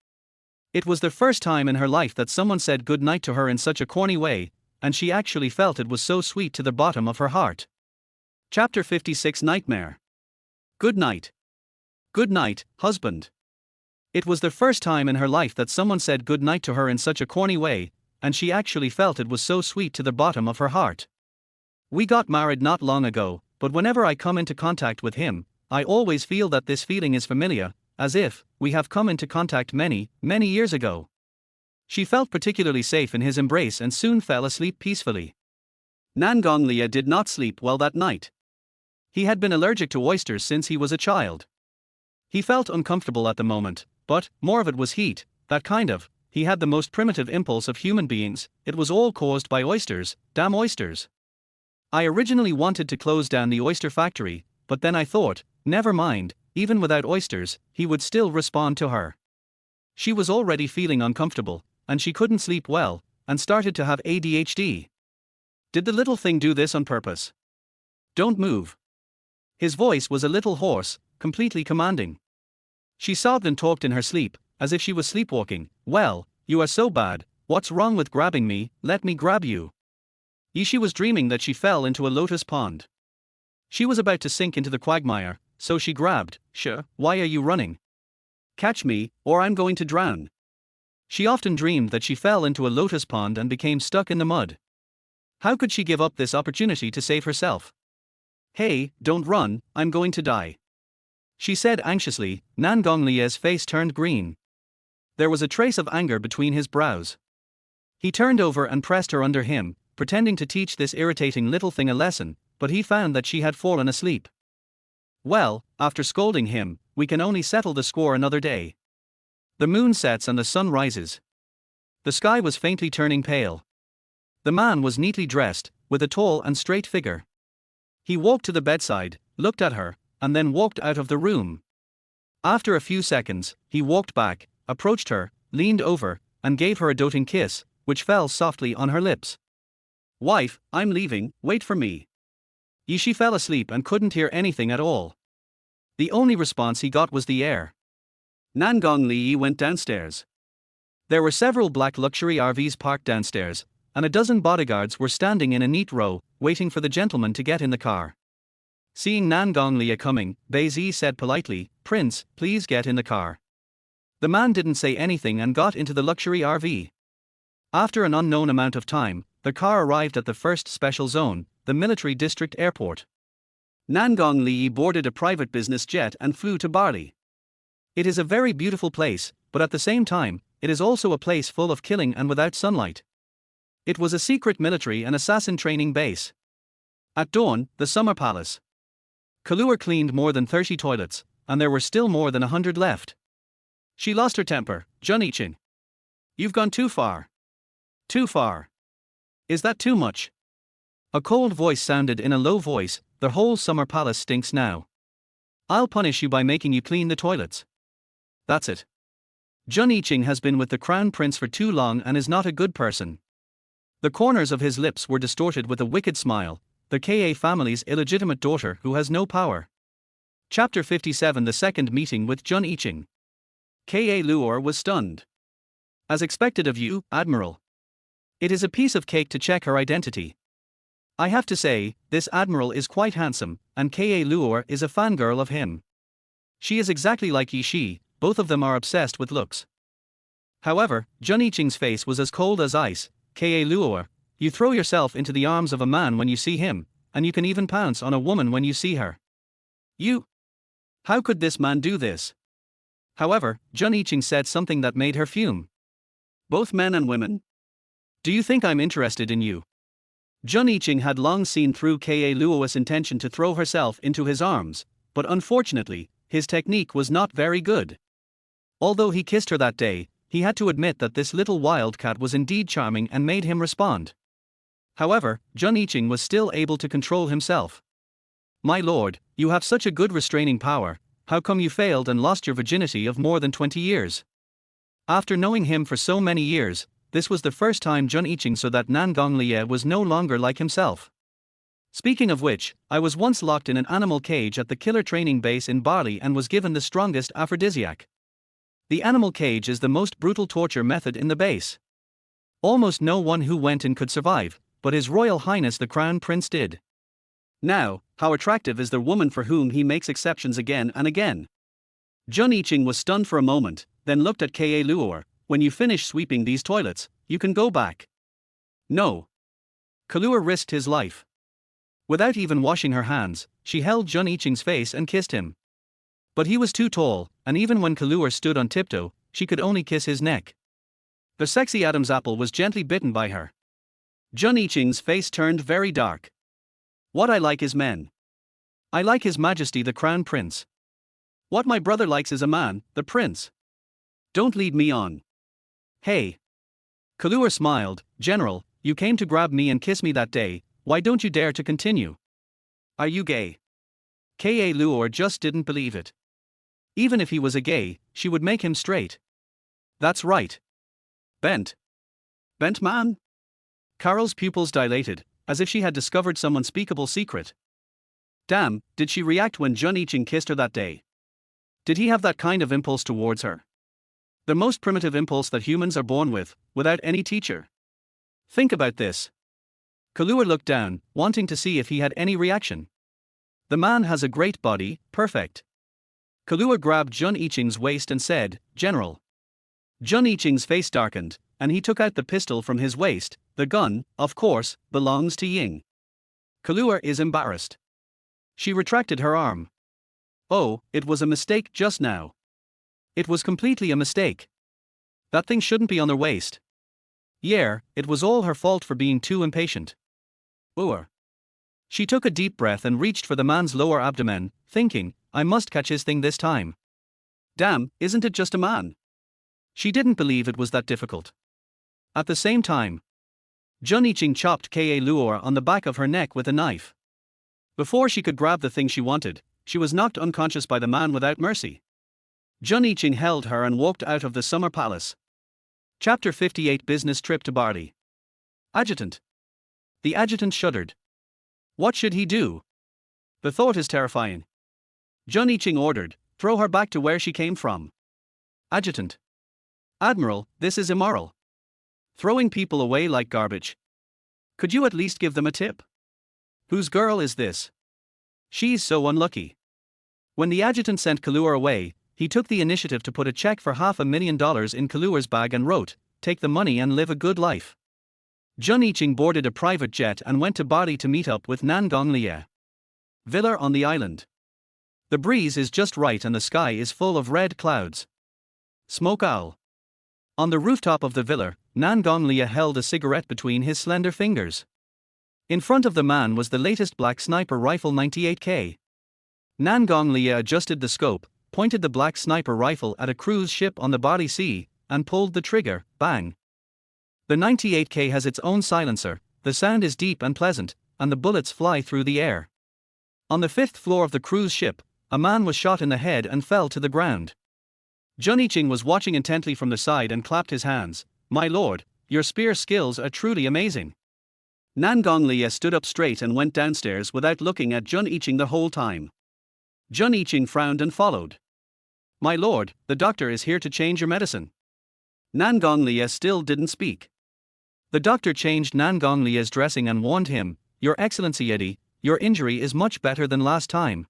It was the first time in her life that someone said good night to her in such a corny way, and she actually felt it was so sweet to the bottom of her heart. Chapter 56. Nightmare. Good night. Good night, husband. It was the first time in her life that someone said good night to her in such a corny way, and she actually felt it was so sweet to the bottom of her heart. "We got married not long ago, but whenever I come into contact with him, I always feel that this feeling is familiar, as if we have come into contact many, many years ago." She felt particularly safe in his embrace and soon fell asleep peacefully. Nangong Lia did not sleep well that night. He had been allergic to oysters since he was a child. He felt uncomfortable at the moment, but more of it was heat, that kind of. He had the most primitive impulse of human beings. It was all caused by oysters, damn oysters. I originally wanted to close down the oyster factory, but then I thought, never mind, even without oysters, he would still respond to her. She was already feeling uncomfortable, and she couldn't sleep well, and started to have ADHD. Did the little thing do this on purpose? "Don't move." His voice was a little hoarse, completely commanding. She sobbed and talked in her sleep, as if she was sleepwalking. "Well, you are so bad, what's wrong with grabbing me, let me grab you." Yishi was dreaming that she fell into a lotus pond. She was about to sink into the quagmire, so she grabbed. "Sure, why are you running?" Catch me, or I'm going to drown. She often dreamed that she fell into a lotus pond and became stuck in the mud. How could she give up this opportunity to save herself? Hey, don't run, I'm going to die. She said anxiously. Nan Gonglie's face turned green. There was a trace of anger between his brows. He turned over and pressed her under him, pretending to teach this irritating little thing a lesson, but he found that she had fallen asleep. Well, after scolding him, we can only settle the score another day. The moon sets and the sun rises. The sky was faintly turning pale. The man was neatly dressed, with a tall and straight figure. He walked to the bedside, looked at her, and then walked out of the room. After a few seconds, he walked back, approached her, leaned over, and gave her a doting kiss, which fell softly on her lips. Wife, I'm leaving, wait for me. She fell asleep and couldn't hear anything at all. The only response he got was the air. Nan Gongli went downstairs. There were several black luxury RVs parked downstairs, and a dozen bodyguards were standing in a neat row, waiting for the gentleman to get in the car. Seeing Nan Gongli coming, Beizi said politely, Prince, please get in the car. The man didn't say anything and got into the luxury RV. After an unknown amount of time, the car arrived at the first special zone, the military district airport. Nan Gongli boarded a private business jet and flew to Bali. It is a very beautiful place, but at the same time, it is also a place full of killing and without sunlight. It was a secret military and assassin training base. At dawn, the summer palace. Kahlua cleaned more than 30 toilets, and there were still more than 100 left. She lost her temper. Juniching. You've gone too far. Too far. Is that too much? A cold voice sounded in a low voice, the whole summer palace stinks now. I'll punish you by making you clean the toilets. That's it. Juniching has been with the crown prince for too long and is not a good person. The corners of his lips were distorted with a wicked smile, the Ka family's illegitimate daughter who has no power. Chapter 57. The second meeting with Juniching. Ka Luor was stunned. As expected of you, Admiral. It is a piece of cake to check her identity. I have to say, this Admiral is quite handsome, and Ka Luor is a fangirl of him. She is exactly like Yishi, both of them are obsessed with looks. However, Juniching's face was as cold as ice. Ka Luor, you throw yourself into the arms of a man when you see him, and you can even pounce on a woman when you see her. You? How could this man do this? However, Juniching said something that made her fume. Both men and women? Do you think I'm interested in you? Juniching had long seen through Ka Luo's intention to throw herself into his arms, but unfortunately, his technique was not very good. Although he kissed her that day, he had to admit that this little wildcat was indeed charming and made him respond. However, Juniching was still able to control himself. My lord, you have such a good restraining power, how come you failed and lost your virginity of more than 20 years? After knowing him for so many years, this was the first time Juniching saw that Nan Gonglie was no longer like himself. Speaking of which, I was once locked in an animal cage at the killer training base in Bali and was given the strongest aphrodisiac. The animal cage is the most brutal torture method in the base. Almost no one who went in could survive, but His Royal Highness the Crown Prince did. Now, how attractive is the woman for whom he makes exceptions again and again? Juniching was stunned for a moment, then looked at Ka Luor. When you finish sweeping these toilets, you can go back. No. Kahlua risked his life. Without even washing her hands, she held Juniching's face and kissed him. But he was too tall, and even when Kahlua stood on tiptoe, she could only kiss his neck. The sexy Adam's apple was gently bitten by her. Juniching's face turned very dark. What I like is men. I like His Majesty the Crown Prince. What my brother likes is a man, the prince. Don't lead me on. Hey. Kahlua smiled. General, you came to grab me and kiss me that day, why don't you dare to continue? Are you gay? Ka Luor just didn't believe it. Even if he was a gay, she would make him straight. That's right. Bent. Bent man? Carol's pupils dilated, as if she had discovered some unspeakable secret. Damn, did she react when Juniching kissed her that day? Did he have that kind of impulse towards her? The most primitive impulse that humans are born with, without any teacher. Think about this. Kahlua looked down, wanting to see if he had any reaction. The man has a great body, perfect. Kahlua grabbed Jun Iching's waist and said, "General." Jun Iching's face darkened, and he took out the pistol from his waist. The gun, of course, belongs to Ying. Kahlua is embarrassed. She retracted her arm. "Oh, it was a mistake just now. It was completely a mistake. That thing shouldn't be on their waist. Yeah, it was all her fault for being too impatient." She took a deep breath and reached for the man's lower abdomen, thinking, "I must catch his thing this time. Damn, isn't it just a man?" She didn't believe it was that difficult. At the same time, Jun Iching chopped Kahlua on the back of her neck with a knife. Before she could grab the thing she wanted, she was knocked unconscious by the man without mercy. Jun Iching held her and walked out of the summer palace. Chapter 58 Business Trip to Bali. Adjutant. The adjutant shuddered. What should he do? The thought is terrifying. Jun Iching ordered, "Throw her back to where she came from." Adjutant. Admiral, this is immoral. Throwing people away like garbage. Could you at least give them a tip? Whose girl is this? She's so unlucky. When the adjutant sent Kahlua away, he took the initiative to put a check for $500,000 in Kahlua's bag and wrote, "Take the money and live a good life." Jun Iching boarded a private jet and went to Bali to meet up with Nan Gonglia. Villa on the island. The breeze is just right and the sky is full of red clouds. Smoke owl. On the rooftop of the villa, Nan Gonglia held a cigarette between his slender fingers. In front of the man was the latest black sniper rifle 98K. Nan Gonglia adjusted the scope, pointed the black sniper rifle at a cruise ship on the Bali Sea, and pulled the trigger. Bang. The 98K has its own silencer, the sound is deep and pleasant, and the bullets fly through the air. On the 5th floor of the cruise ship, a man was shot in the head and fell to the ground. Jun Iching was watching intently from the side and clapped his hands. "My lord, your spear skills are truly amazing." Nan Gonglia stood up straight and went downstairs without looking at Jun Iching the whole time. Jun Iching frowned and followed. "My lord, the doctor is here to change your medicine." Nan Gonglia still didn't speak. The doctor changed Nan Gonglia's dressing and warned him, "Your Excellency Eddie, your injury is much better than last time.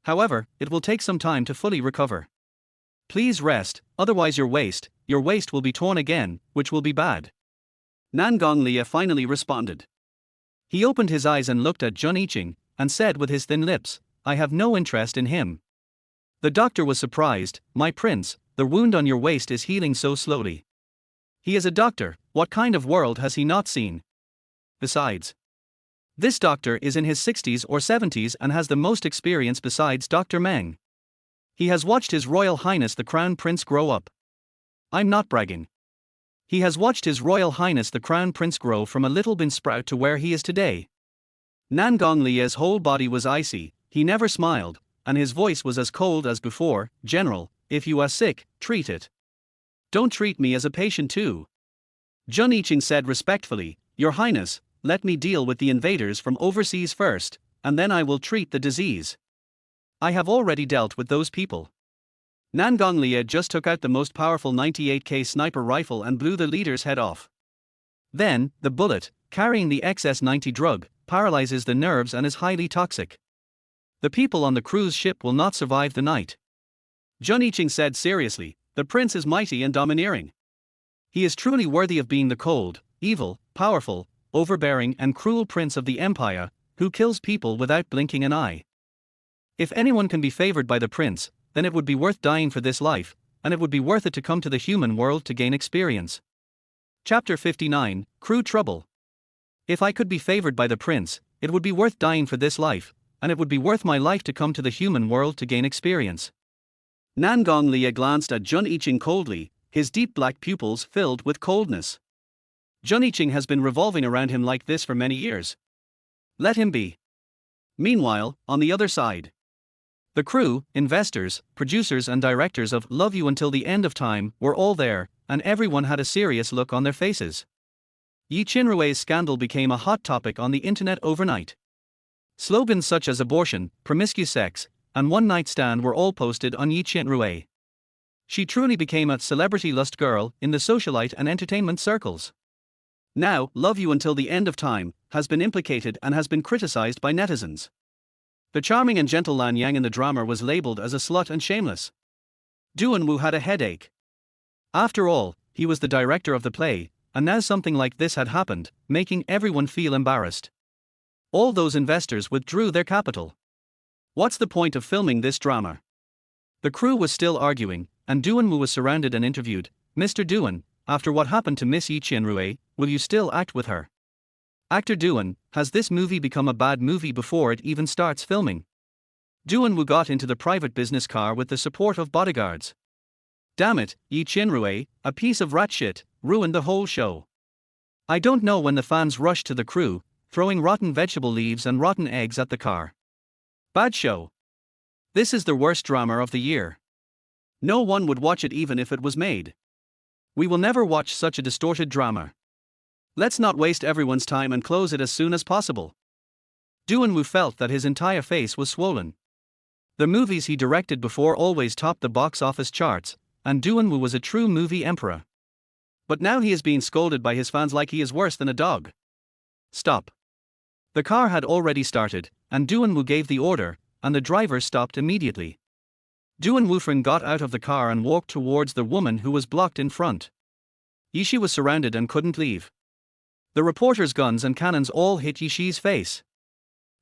However, it will take some time to fully recover. Please rest, otherwise your waist will be torn again, which will be bad." Nan Gonglia finally responded. He opened his eyes and looked at Jun Iching, and said with his thin lips, "I have no interest in him." The doctor was surprised. "My prince, the wound on your waist is healing so slowly." He is a doctor, what kind of world has he not seen? Besides, this doctor is in his 60s or 70s and has the most experience besides Dr. Meng. He has watched His Royal Highness the Crown Prince grow up. I'm not bragging. He has watched His Royal Highness the Crown Prince grow from a little bean sprout to where he is today. Nan Gonglia's whole body was icy, he never smiled, and his voice was as cold as before. "General, if you are sick, treat it. Don't treat me as a patient too." Jun Iching said respectfully, "Your Highness, let me deal with the invaders from overseas first, and then I will treat the disease. I have already dealt with those people." Nan Gonglia just took out the most powerful 98K sniper rifle and blew the leader's head off. Then, the bullet, carrying the XS-90 drug, paralyzes the nerves and is highly toxic. The people on the cruise ship will not survive the night. Jun Iching said seriously, "The prince is mighty and domineering. He is truly worthy of being the cold, evil, powerful, overbearing and cruel prince of the empire, who kills people without blinking an eye. If anyone can be favored by the prince, then it would be worth dying for this life, and it would be worth it to come to the human world to gain experience." Chapter 59, Crew Trouble. If I could be favored by the prince, it would be worth dying for this life, and it would be worth my life to come to the human world to gain experience. Nan Gonglia glanced at Jun Iching coldly, his deep black pupils filled with coldness. Jun Iching has been revolving around him like this for many years. Let him be. Meanwhile, on the other side, the crew, investors, producers and directors of Love You Until the End of Time were all there, and everyone had a serious look on their faces. Yi Chinrui's scandal became a hot topic on the internet overnight. Slogans such as abortion, promiscuous sex, and one-night stand were all posted on Yi Chinrui. She truly became a celebrity lust girl in the socialite and entertainment circles. Now, Love You Until the End of Time has been implicated and has been criticized by netizens. The charming and gentle Lan Yang in the drama was labeled as a slut and shameless. Duan-woo had a headache. After all, he was the director of the play, and now something like this had happened, making everyone feel embarrassed. All those investors withdrew their capital. What's the point of filming this drama? The crew was still arguing, and Duan-woo was surrounded and interviewed. Mr. Duan, after what happened to Miss Yi Qianrui, will you still act with her? Actor Duan, has this movie become a bad movie before it even starts filming? Duan-woo got into the private business car with the support of bodyguards. Damn it, Yi Qianrui, a piece of rat shit, ruined the whole show. I don't know when the fans rushed to the crew, throwing rotten vegetable leaves and rotten eggs at the car. Bad show. This is the worst drama of the year. No one would watch it even if it was made. We will never watch such a distorted drama. Let's not waste everyone's time and close it as soon as possible. Duan-woo felt that his entire face was swollen. The movies he directed before always topped the box office charts, and Duan-woo was a true movie emperor. But now he is being scolded by his fans like he is worse than a dog. Stop. The car had already started, and Duan-woo gave the order, and the driver stopped immediately. Duan-woo got out of the car and walked towards the woman who was blocked in front. Yishi was surrounded and couldn't leave. The reporters' guns and cannons all hit Yishi's face.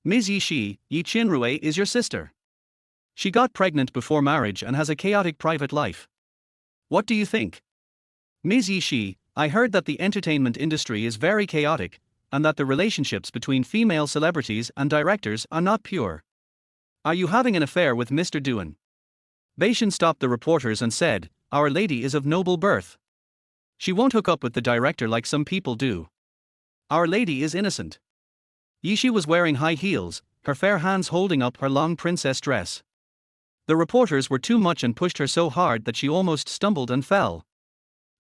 Ms. Yishi, Yi Qianrui is your sister. She got pregnant before marriage and has a chaotic private life. What do you think? Ms. Yishi, I heard that the entertainment industry is very chaotic, and that the relationships between female celebrities and directors are not pure. Are you having an affair with Mr. Duan? Beishan stopped the reporters and said, Our lady is of noble birth. She won't hook up with the director like some people do. Our lady is innocent. Yishi was wearing high heels, her fair hands holding up her long princess dress. The reporters were too much and pushed her so hard that she almost stumbled and fell.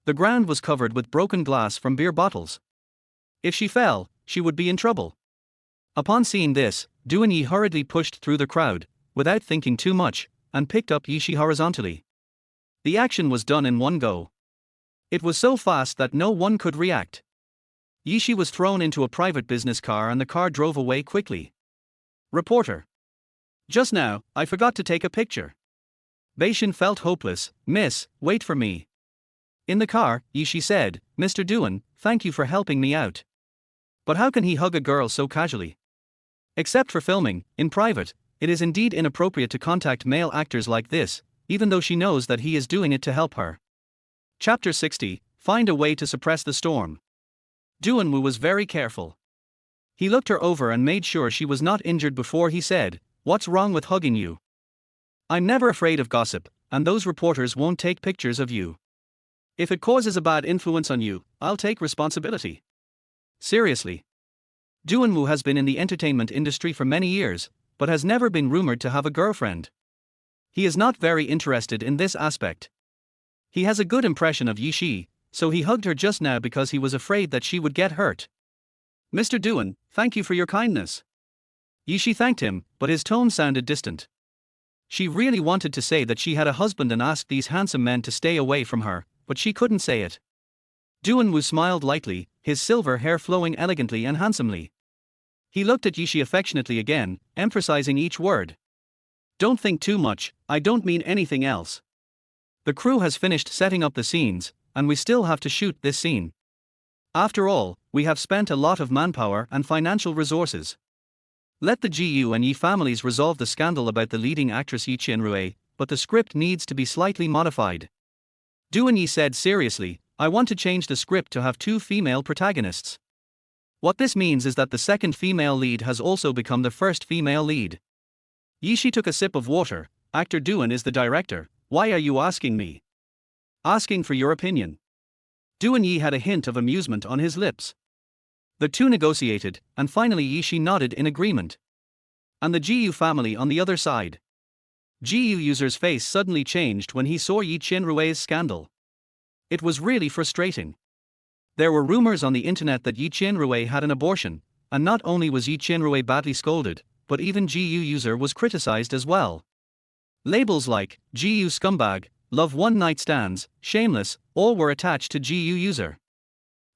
The ground was covered with broken glass from beer bottles. If she fell, she would be in trouble. Upon seeing this, Duan-yi hurriedly pushed through the crowd, without thinking too much, and picked up Yishi horizontally. The action was done in one go. It was so fast that no one could react. Yishi was thrown into a private business car and the car drove away quickly. Reporter. Just now, I forgot to take a picture. Beishan felt hopeless. Miss, wait for me. In the car, Yishi said, Mr. Duan, thank you for helping me out. But how can he hug a girl so casually? Except for filming, in private, it is indeed inappropriate to contact male actors like this, even though she knows that he is doing it to help her. Chapter 60, Find a Way to Suppress the Storm. Duan-woo was very careful. He looked her over and made sure she was not injured before he said, What's wrong with hugging you? I'm never afraid of gossip, and those reporters won't take pictures of you. If it causes a bad influence on you, I'll take responsibility. Seriously. Duan-woo has been in the entertainment industry for many years, but has never been rumored to have a girlfriend. He is not very interested in this aspect. He has a good impression of Yishi, so he hugged her just now because he was afraid that she would get hurt. Mr. Duan, thank you for your kindness. Yishi thanked him, but his tone sounded distant. She really wanted to say that she had a husband and asked these handsome men to stay away from her, but she couldn't say it. Duan-woo smiled lightly, his silver hair flowing elegantly and handsomely. He looked at Yishi affectionately again, emphasizing each word. Don't think too much, I don't mean anything else. The crew has finished setting up the scenes, and we still have to shoot this scene. After all, we have spent a lot of manpower and financial resources. Let the GU and Yi families resolve the scandal about the leading actress Yi Qianrui, but the script needs to be slightly modified. Duan-yi said seriously, I want to change the script to have 2 female protagonists. What this means is that the second female lead has also become the first female lead. Yishi took a sip of water. Actor Duan is the director, why are you asking me? Asking for your opinion. Duan-yi had a hint of amusement on his lips. The two negotiated, and finally Yishi nodded in agreement. And the GU family on the other side. GU user's face suddenly changed when he saw Yi Qianrui's scandal. It was really frustrating. There were rumors on the internet that Yi Qianrui had an abortion, and not only was Yi Qianrui badly scolded, but even GU user was criticized as well. Labels like GU scumbag, love one-night stands, shameless, all were attached to GU user.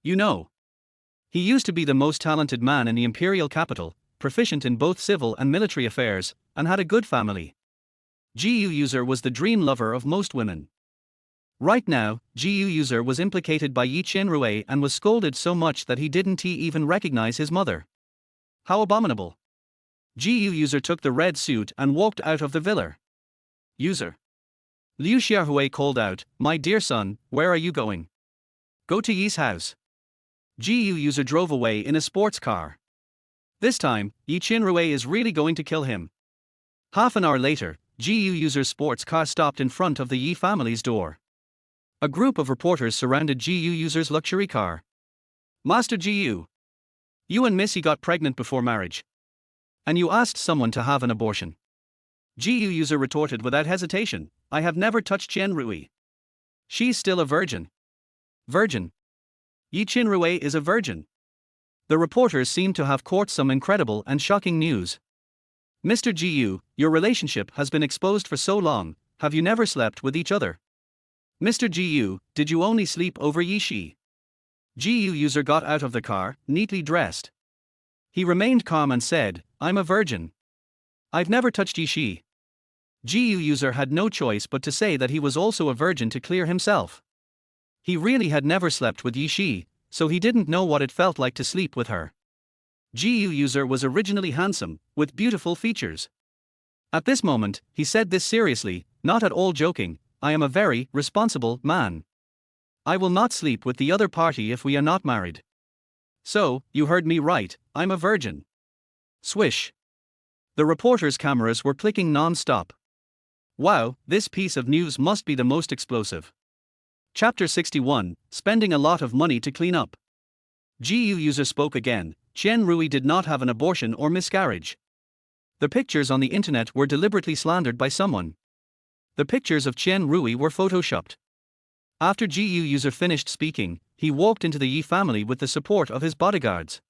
You know. He used to be the most talented man in the imperial capital, proficient in both civil and military affairs, and had a good family. Yuze was the dream lover of most women. Right now, Yuze was implicated by Yi Qinrui and was scolded so much that he didn't even recognize his mother. How abominable. Yuze took the red suit and walked out of the villa. User. Liu Xiaohui called out, "My dear son, where are you going? Go to Yi's house." Yuze drove away in a sports car. This time, Yi Qinrui is really going to kill him. Half an hour later, Yuze's sports car stopped in front of the Yi family's door. A group of reporters surrounded Yuze's luxury car. "Master Gu, you and Missy got pregnant before marriage. And you asked someone to have an abortion." Yuze retorted without hesitation, "I have never touched Qinrui. She's still a virgin." Virgin? Yi Qinrui is a virgin. The reporters seemed to have caught some incredible and shocking news. "Mr. Gu, your relationship has been exposed for so long, have you never slept with each other? Mr. Gu, did you only sleep over Yi Shi?" Yuze got out of the car, neatly dressed. He remained calm and said, "I'm a virgin. I've never touched Yi Shi." Yuze had no choice but to say that he was also a virgin to clear himself. He really had never slept with Yi Shi, so he didn't know what it felt like to sleep with her. Yuze was originally handsome, with beautiful features. At this moment, he said this seriously, not at all joking, "I am a very responsible man. I will not sleep with the other party if we are not married. So, you heard me right, I'm a virgin." Swish. The reporters' cameras were clicking non-stop. Wow, this piece of news must be the most explosive. Chapter 61, Spending a lot of money to clean up. Yuze spoke again, "Qinrui did not have an abortion or miscarriage. The pictures on the internet were deliberately slandered by someone. The pictures of Qinrui were photoshopped." After Yuze finished speaking, he walked into the Yi family with the support of his bodyguards.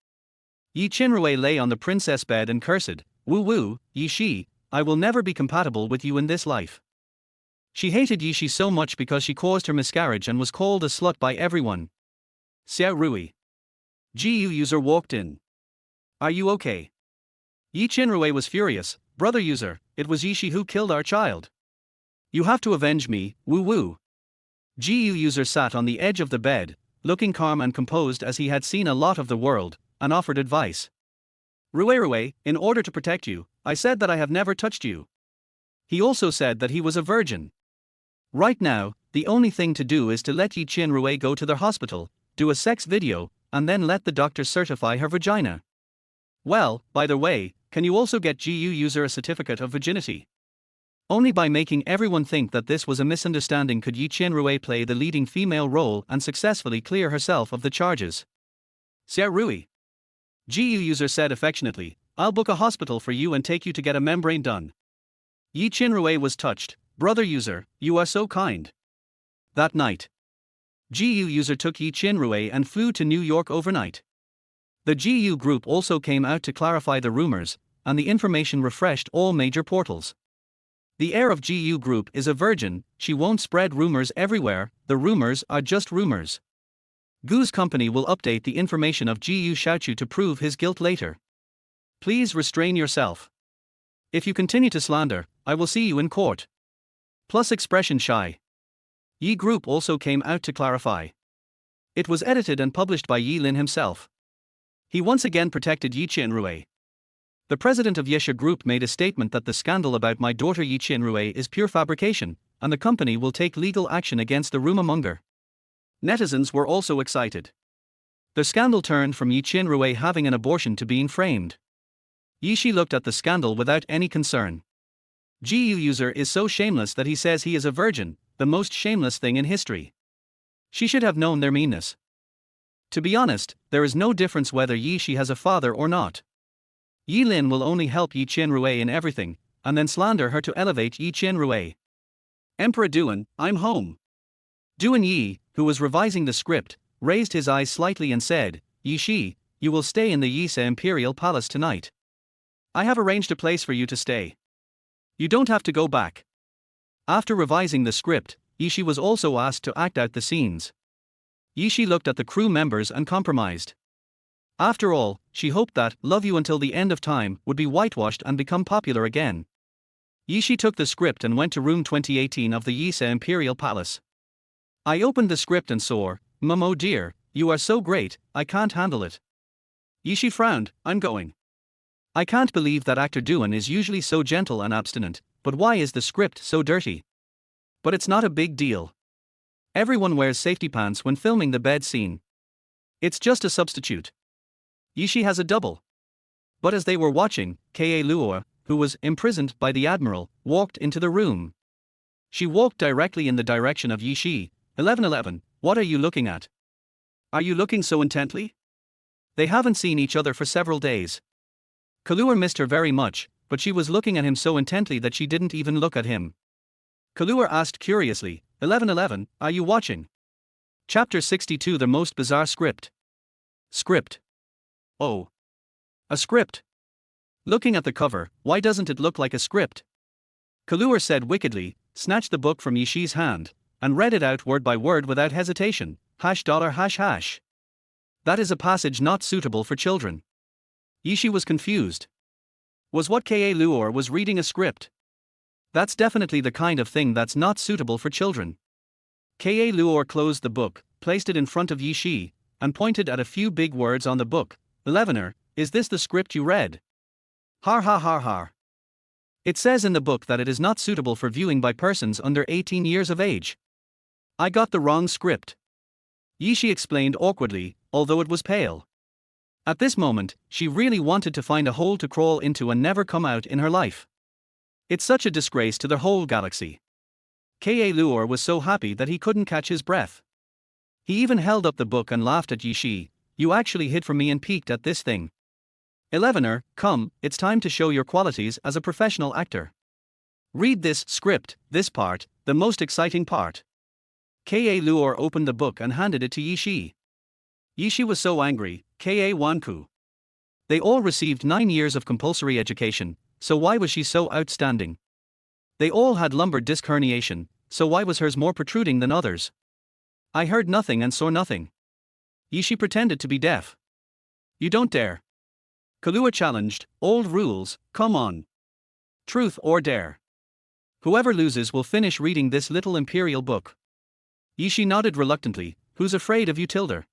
Yi Qinrui lay on the princess bed and cursed, "Woo woo, Yi Shi, I will never be compatible with you in this life." She hated Yi Shi so much because she caused her miscarriage and was called a slut by everyone. Xiao Rui. Yuze walked in. "Are you okay?" Yi Qinrui was furious, "Brother Yuze, it was Yi Shi who killed our child. You have to avenge me, woo woo." Yuze sat on the edge of the bed, looking calm and composed as he had seen a lot of the world, and offered advice. Rui, in order to protect you, I said that I have never touched you." He also said that he was a virgin. Right now, the only thing to do is to let Yi Qinrui go to the hospital, do a sex video, and then let the doctor certify her vagina. Well, by the way, can you also get Yuze a certificate of virginity? Only by making everyone think that this was a misunderstanding could Yi Qinrui play the leading female role and successfully clear herself of the charges. Xiao Rui. Yuze said affectionately, "I'll book a hospital for you and take you to get a membrane done." Yi Qinrui was touched, "Brother Yuze, you are so kind." That night, Yuze took Yi Qinrui and flew to New York overnight. The GU group also came out to clarify the rumors, and the information refreshed all major portals. The heir of GU Group is a virgin, she won't spread rumors everywhere, the rumors are just rumors. Gu's company will update the information of Gu Xiaochu to prove his guilt later. Please restrain yourself. If you continue to slander, I will see you in court. Plus expression shy. Yi Group also came out to clarify. It was edited and published by Yi Lin himself. He once again protected Yi Qinrui. The president of Yesha Group made a statement that the scandal about my daughter Yi Qinrui is pure fabrication, and the company will take legal action against the rumor-monger. Netizens were also excited. The scandal turned from Yi Qinrui having an abortion to being framed. Yi Shi looked at the scandal without any concern. Yuze is so shameless that he says he is a virgin, the most shameless thing in history. She should have known their meanness. To be honest, there is no difference whether Yi Shi has a father or not. Yi Lin will only help Yi Qinrui in everything, and then slander her to elevate Yi Qinrui. Emperor Duan, I'm home. Duan Yi, who was revising the script, raised his eyes slightly and said, Yi Shi, you will stay in the Yise Imperial Palace tonight. I have arranged a place for you to stay. You don't have to go back. After revising the script, Yi Shi was also asked to act out the scenes. Yi Shi looked at the crew members and compromised. After all, she hoped that "Love You Until the End of Time" would be whitewashed and become popular again. Yishi took the script and went to room 2018 of the Yuze Imperial Palace. I opened the script and saw, "Oh dear, you are so great, I can't handle it." Yishi frowned. "I'm going. I can't believe that actor Duan is usually so gentle and abstinent, but why is the script so dirty?" But it's not a big deal. Everyone wears safety pants when filming the bed scene. It's just a substitute. Yishi has a double. But as they were watching, Ka Luo, who was imprisoned by the admiral, walked into the room. She walked directly in the direction of Yishi. 1111, what are you looking at? Are you looking so intently? They haven't seen each other for several days. Kaluar missed her very much, but she was looking at him so intently that she didn't even look at him. Kaluar asked curiously, 1111, are you watching? Chapter 62, the most bizarre script. Script. Oh. A script. Looking at the cover, why doesn't it look like a script? Kaluar said wickedly, snatched the book from Yishi's hand, and read it out word by word without hesitation. ###. That is a passage not suitable for children. Yishi was confused. Was what Ka Luor was reading a script? That's definitely the kind of thing that's not suitable for children. Ka Luor closed the book, placed it in front of Yishi, and pointed at a few big words on the book. 11er, is this the script you read? Har har har har. It says in the book that it is not suitable for viewing by persons under 18 years of age. I got the wrong script. Yishi explained awkwardly, although it was pale. At this moment, she really wanted to find a hole to crawl into and never come out in her life. It's such a disgrace to the whole galaxy. Ka Luor was so happy that he couldn't catch his breath. He even held up the book and laughed at Yishi. You actually hid from me and peeked at this thing. 11er, come, it's time to show your qualities as a professional actor. Read this script, this part, the most exciting part. Ka Luor opened the book and handed it to Yishi. Yishi was so angry. Ka Wanku. They all received 9 years of compulsory education, so why was she so outstanding? They all had lumbar disc herniation, so why was hers more protruding than others? I heard nothing and saw nothing. Yishi pretended to be deaf. You don't dare. Kaluuya challenged, old rules, come on. Truth or dare. Whoever loses will finish reading this little imperial book. Yishi nodded reluctantly, who's afraid of you Tilder?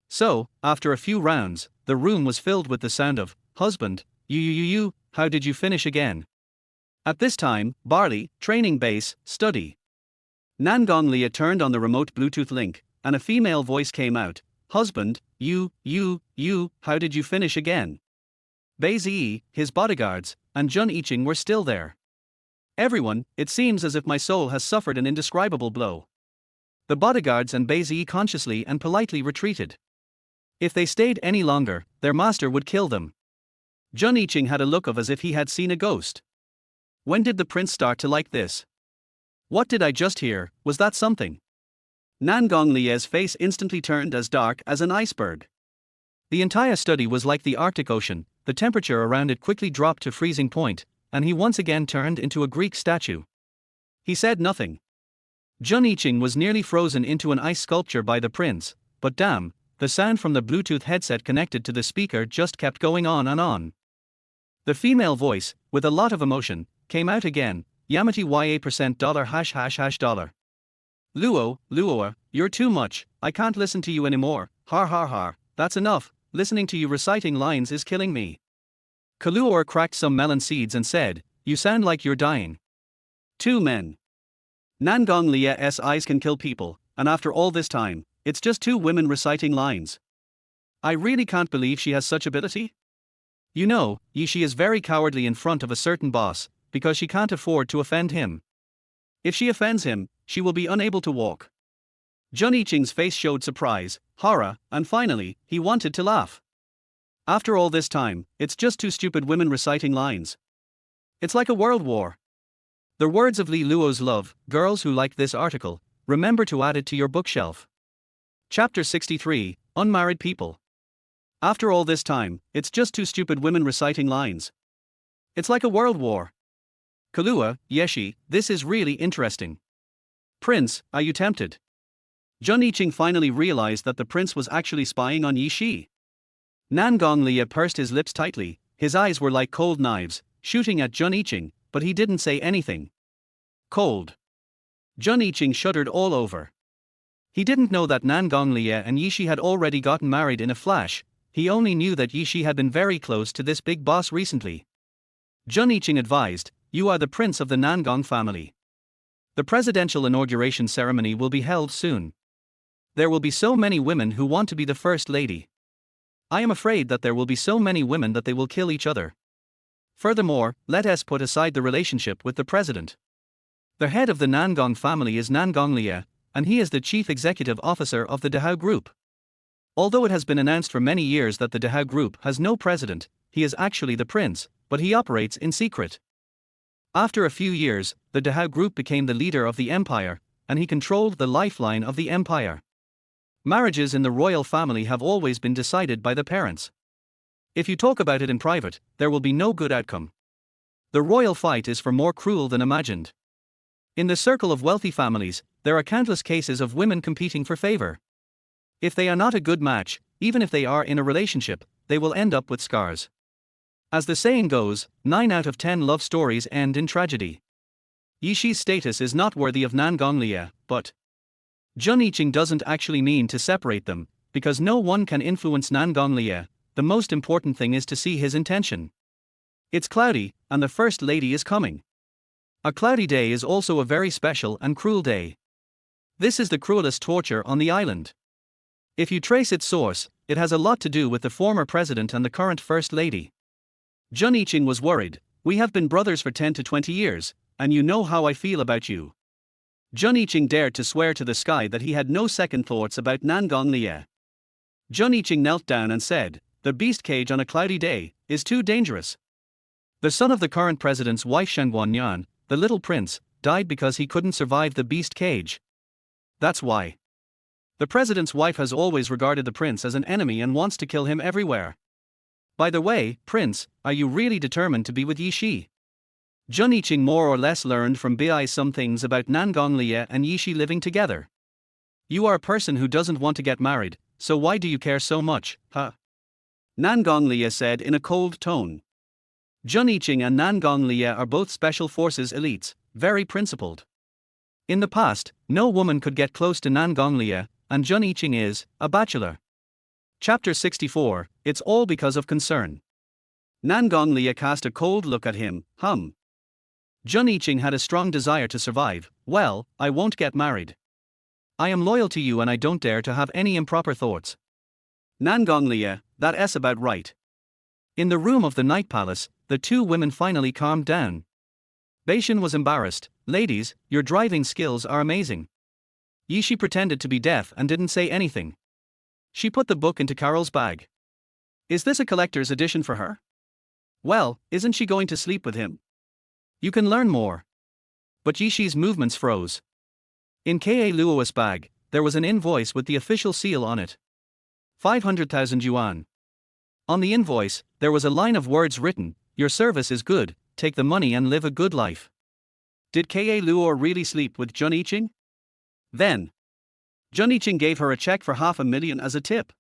So, after a few rounds, the room was filled with the sound of, husband, you, how did you finish again? At this time, Barley, training base, study. Nangong Lia turned on the remote Bluetooth link, and a female voice came out, husband, you, how did you finish again? Bei Ziyi, his bodyguards, and Jun Iching were still there. Everyone, it seems as if my soul has suffered an indescribable blow. The bodyguards and Bei Ziyi consciously and politely retreated. If they stayed any longer, their master would kill them. Jun Iching had a look of as if he had seen a ghost. When did the prince start to like this? What did I just hear, was that something? Nangong Lie's face instantly turned as dark as an iceberg. The entire study was like the Arctic Ocean, the temperature around it quickly dropped to freezing point, and he once again turned into a Greek statue. He said nothing. Jun Iching was nearly frozen into an ice sculpture by the prince, but damn, the sound from the Bluetooth headset connected to the speaker just kept going on and on. The female voice, with a lot of emotion, came out again, Yamati $$. Luo, you're too much, I can't listen to you anymore, har, that's enough, listening to you reciting lines is killing me. Kaluor cracked some melon seeds and said, you sound like you're dying. 2 men. Nangong Lia's eyes can kill people, and after all this time, it's just 2 women reciting lines. I really can't believe she has such ability. You know, Yishi is very cowardly in front of a certain boss, because she can't afford to offend him. If she offends him, she will be unable to walk. Jun Iching's face showed surprise, horror, and finally, he wanted to laugh. After all this time, it's just 2 stupid women reciting lines. It's like a world war. The words of Li Luo's love, girls who like this article, remember to add it to your bookshelf. Chapter 63, Unmarried People. After all this time, it's just 2 stupid women reciting lines. It's like a world war. Kaluuya, Yeshi, this is really interesting. Prince, are you tempted? Jun Iching finally realized that the prince was actually spying on Yishi. Nan Gonglia pursed his lips tightly, his eyes were like cold knives, shooting at Jun Yiqing, but he didn't say anything. Cold. Jun Yiqing shuddered all over. He didn't know that Nan Gonglia and Yishi had already gotten married in a flash, he only knew that Yishi had been very close to this big boss recently. Jun Yiqing advised, "You are the prince of the Nangong family. The presidential inauguration ceremony will be held soon. There will be so many women who want to be the first lady. I am afraid that there will be so many women that they will kill each other. Furthermore, let us put aside the relationship with the president. The head of the Nangong family is Nan Gonglia, and he is the chief executive officer of the Dahao Group. Although it has been announced for many years that the Dahao Group has no president, he is actually the prince, but he operates in secret. After a few years, the Dahao Group became the leader of the empire, and he controlled the lifeline of the empire. Marriages in the royal family have always been decided by the parents. If you talk about it in private, there will be no good outcome. The royal fight is far more cruel than imagined. In the circle of wealthy families, there are countless cases of women competing for favor. If they are not a good match, even if they are in a relationship, they will end up with scars. As the saying goes, 9 out of 10 love stories end in tragedy. Yishi's status is not worthy of Nan Gonglia, but Jun Yiqing doesn't actually mean to separate them, because no one can influence Nan Gonglia. The most important thing is to see his intention. It's cloudy, and the first lady is coming. A cloudy day is also a very special and cruel day. This is the cruelest torture on the island. If you trace its source, it has a lot to do with the former president and the current first lady. Jun Yiqing was worried. "We have been brothers for 10 to 20 years, and you know how I feel about you." Jun Yiqing dared to swear to the sky that he had no second thoughts about Nan Gonglia. Jun Yiqing knelt down and said, "The beast cage on a cloudy day is too dangerous." The son of the current president's wife Shangguanyan, the little prince, died because he couldn't survive the beast cage. That's why. The president's wife has always regarded the prince as an enemy and wants to kill him everywhere. By the way, Prince, are you really determined to be with Yishi? Jun Yiqing more or less learned from Bai some things about Nan Gonglia and Yishi living together. You are a person who doesn't want to get married, so why do you care so much, huh? Nan Gonglia said in a cold tone. Jun Yiqing and Nan Gonglia are both special forces elites, very principled. In the past, no woman could get close to Nan Gonglia, and Jun Yiqing is a bachelor. Chapter 64, It's all because of concern. Nan Gonglia cast a cold look at him. Jun Yiqing had a strong desire to survive. "Well, I won't get married. I am loyal to you and I don't dare to have any improper thoughts." Nan Gonglia, that's about right. In the room of the night palace, the two women finally calmed down. Beishan was embarrassed. "Ladies, your driving skills are amazing." Yishi pretended to be deaf and didn't say anything. She put the book into Carol's bag. Is this a collector's edition for her? Well, isn't she going to sleep with him? You can learn more. But Yishi's movements froze. In Ka Luo's bag, there was an invoice with the official seal on it. 500,000 yuan. On the invoice, there was a line of words written, "Your service is good, take the money and live a good life." Did Ka Luo really sleep with Jun Yiqing? Then, Jun Yiqing gave her a check for 500,000 as a tip.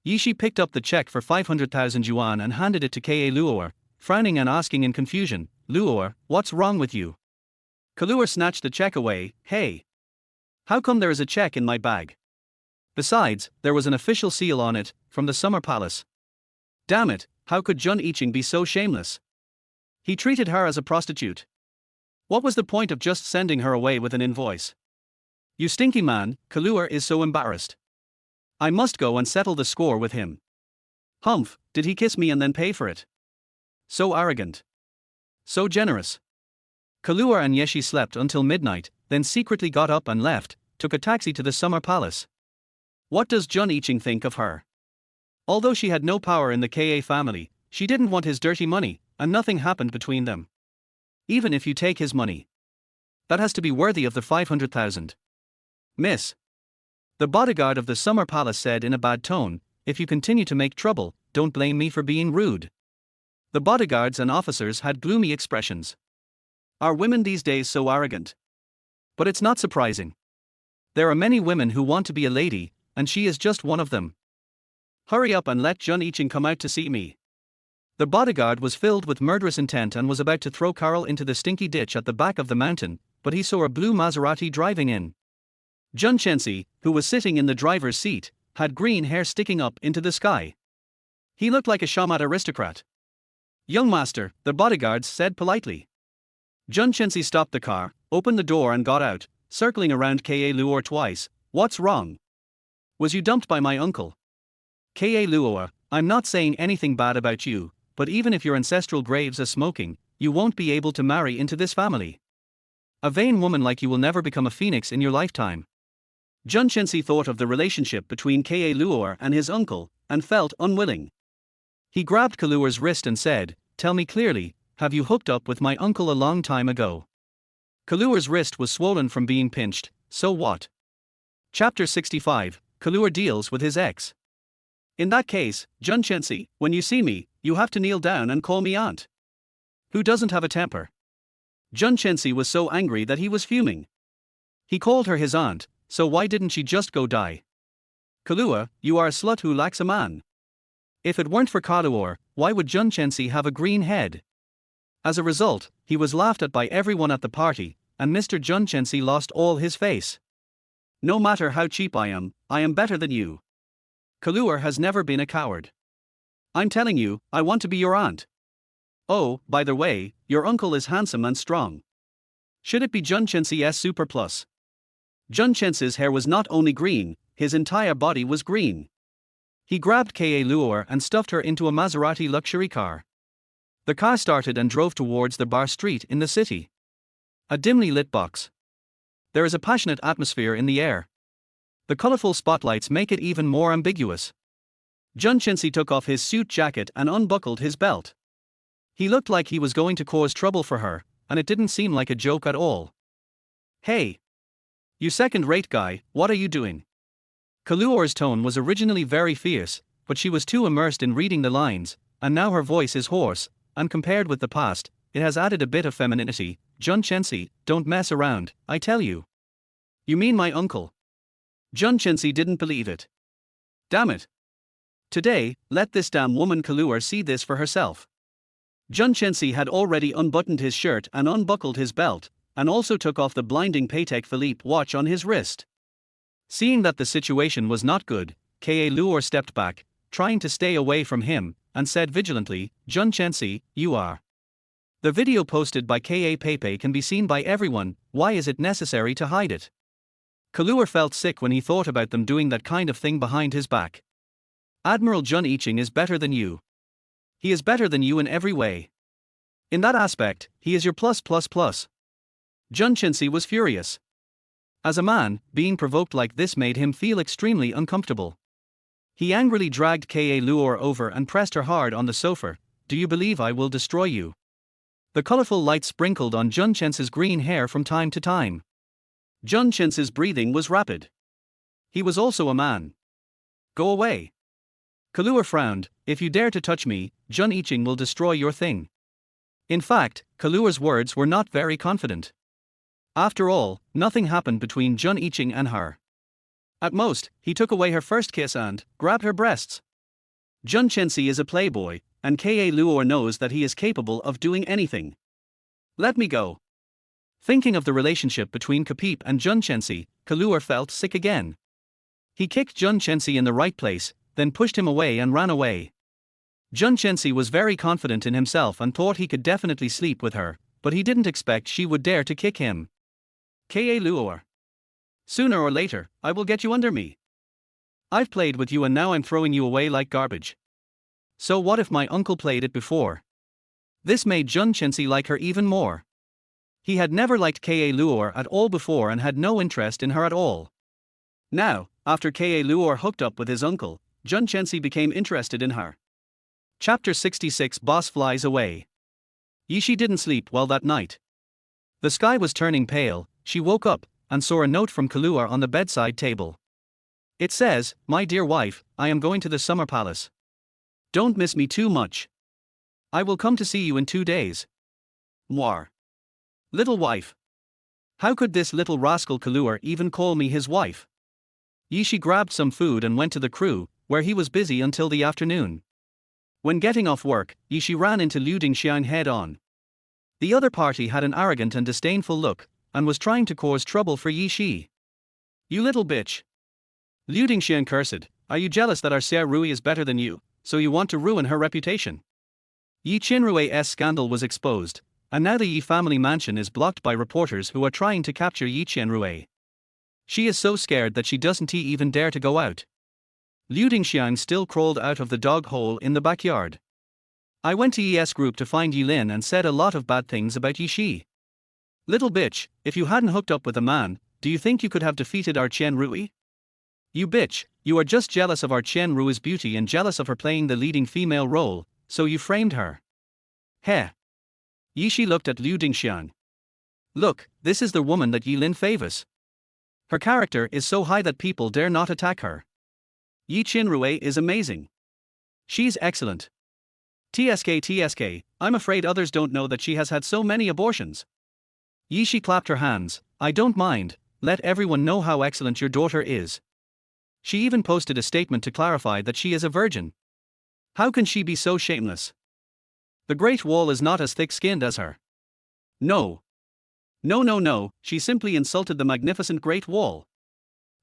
Yishi picked up the check for 500,000 yuan and handed it to Ka Luo, frowning and asking in confusion, "Luo, what's wrong with you?" Kaluar snatched the check away. "Hey! How come there is a check in my bag? Besides, there was an official seal on it, from the summer palace. Damn it, how could Jun Yiqing be so shameless? He treated her as a prostitute. What was the point of just sending her away with an invoice? You stinky man." Kaluar is so embarrassed. "I must go and settle the score with him." "Humph, did he kiss me and then pay for it? So arrogant. So generous." Kaluar and Yeshi slept until midnight, then secretly got up and left, took a taxi to the summer palace. What does Jun Yiqing think of her? Although she had no power in the Ka family, she didn't want his dirty money, and nothing happened between them. Even if you take his money, that has to be worthy of the 500,000. "Miss," the bodyguard of the summer palace said in a bad tone, "if you continue to make trouble, don't blame me for being rude." The bodyguards and officers had gloomy expressions. Are women these days so arrogant? But it's not surprising. There are many women who want to be a lady, and she is just one of them. Hurry up and let Jun Iching come out to see me. The bodyguard was filled with murderous intent and was about to throw Carl into the stinky ditch at the back of the mountain, but he saw a blue Maserati driving in. Jun Chensi, who was sitting in the driver's seat, had green hair sticking up into the sky. He looked like a shamat aristocrat. Young master, the bodyguards said politely. Jun Chensi stopped the car, opened the door and got out, circling around Ka Luor twice. What's wrong? Was you dumped by my uncle? Ka Luor, I'm not saying anything bad about you, but even if your ancestral graves are smoking, you won't be able to marry into this family. A vain woman like you will never become a phoenix in your lifetime. Jun Chensi thought of the relationship between Ka Luor and his uncle, and felt unwilling. He grabbed Kaluor's wrist and said, "Tell me clearly, have you hooked up with my uncle a long time ago?" Kaluor's wrist was swollen from being pinched, so what? Chapter 65, Kaluor deals with his ex. In that case, Jun Chensi, when you see me, you have to kneel down and call me aunt. Who doesn't have a temper? Jun Chensi was so angry that he was fuming. He called her his aunt, so why didn't she just go die? Kaluor, you are a slut who lacks a man. If it weren't for Kaluor, why would Jun Chensi have a green head? As a result, he was laughed at by everyone at the party, and Mr. Jun Chensi lost all his face. No matter how cheap I am better than you. Kaluor has never been a coward. I'm telling you, I want to be your aunt. Oh, by the way, your uncle is handsome and strong. Should it be Jun Chensi's super plus? Jun Chensi's hair was not only green, his entire body was green. He grabbed Ka Luor and stuffed her into a Maserati luxury car. The car started and drove towards the bar street in the city. A dimly lit box. There is a passionate atmosphere in the air. The colorful spotlights make it even more ambiguous. Jun Chensi took off his suit jacket and unbuckled his belt. He looked like he was going to cause trouble for her, and it didn't seem like a joke at all. Hey! You second-rate guy, what are you doing? Kaluor's tone was originally very fierce, but she was too immersed in reading the lines, and now her voice is hoarse, and compared with the past, it has added a bit of femininity. Jun Chensi, don't mess around, I tell you. You mean my uncle? Jun Chensi didn't believe it. Damn it. Today, let this damn woman Kaluor see this for herself. Jun Chensi had already unbuttoned his shirt and unbuckled his belt, and also took off the blinding Patek Philippe watch on his wrist. Seeing that the situation was not good, Ka Luor stepped back, trying to stay away from him, and said vigilantly, Jun Chensi, you are. The video posted by Ka Pepe can be seen by everyone, why is it necessary to hide it? Kaluor felt sick when he thought about them doing that kind of thing behind his back. Admiral Jun Iching is better than you. He is better than you in every way. In that aspect, he is your plus. Jun Chensi was furious. As a man, being provoked like this made him feel extremely uncomfortable. He angrily dragged Ka Luor over and pressed her hard on the sofa. Do you believe I will destroy you? The colorful light sprinkled on Jun Chensi's green hair from time to time. Jun Chensi's breathing was rapid. He was also a man. Go away. Kaluor frowned. If you dare to touch me, Jun Iching will destroy your thing. In fact, Kaluor's words were not very confident. After all, nothing happened between Jun Iching and her. At most, he took away her first kiss and grabbed her breasts. Jun Chensi is a playboy, and Ka Luor knows that he is capable of doing anything. Let me go. Thinking of the relationship between Kapip and Jun Chensi, Kaluor felt sick again. He kicked Jun Chensi in the right place, then pushed him away and ran away. Jun Chensi was very confident in himself and thought he could definitely sleep with her, but he didn't expect she would dare to kick him. Ka Luor. Sooner or later, I will get you under me. I've played with you and now I'm throwing you away like garbage. So what if my uncle played it before? This made Jun Chensi like her even more. He had never liked Ka Luor at all before and had no interest in her at all. Now, after Ka Luor hooked up with his uncle, Jun Chensi became interested in her. Chapter 66 Boss flies away. Yishi didn't sleep well that night. The sky was turning pale. She woke up and saw a note from Kaluor on the bedside table. It says, My dear wife, I am going to the summer palace. Don't miss me too much. I will come to see you in 2 days. Mwar. Little wife. How could this little rascal Kaluor even call me his wife? Yishi grabbed some food and went to the crew, where he was busy until the afternoon. When getting off work, Yishi ran into Liu Dingxiang head on. The other party had an arrogant and disdainful look, and was trying to cause trouble for Yishi. "You little bitch." Liu Dingxiang cursed, "Are you jealous that our Xie Rui is better than you, so you want to ruin her reputation?" Yi Qinrui's scandal was exposed, and now the Yi family mansion is blocked by reporters who are trying to capture Yi Qinrui. She is so scared that she doesn't even dare to go out. Liu Dingxiang still crawled out of the dog hole in the backyard. "I went to Yi's group to find Yi Lin and said a lot of bad things about Yi Shi. Little bitch, if you hadn't hooked up with a man, do you think you could have defeated our Qian Rui? You bitch, you are just jealous of our Qian Rui's beauty and jealous of her playing the leading female role, so you framed her." Heh. Yi Shi looked at Liu Dingxiang. "Look, this is the woman that Yi Lin favors. Her character is so high that people dare not attack her. Yi Qinrui is amazing. She's excellent. TSK, I'm afraid others don't know that she has had so many abortions." Yi Shi clapped her hands. "I don't mind, let everyone know how excellent your daughter is. She even posted a statement to clarify that she is a virgin. How can she be so shameless? The Great Wall is not as thick-skinned as her. No. No, she simply insulted the magnificent Great Wall."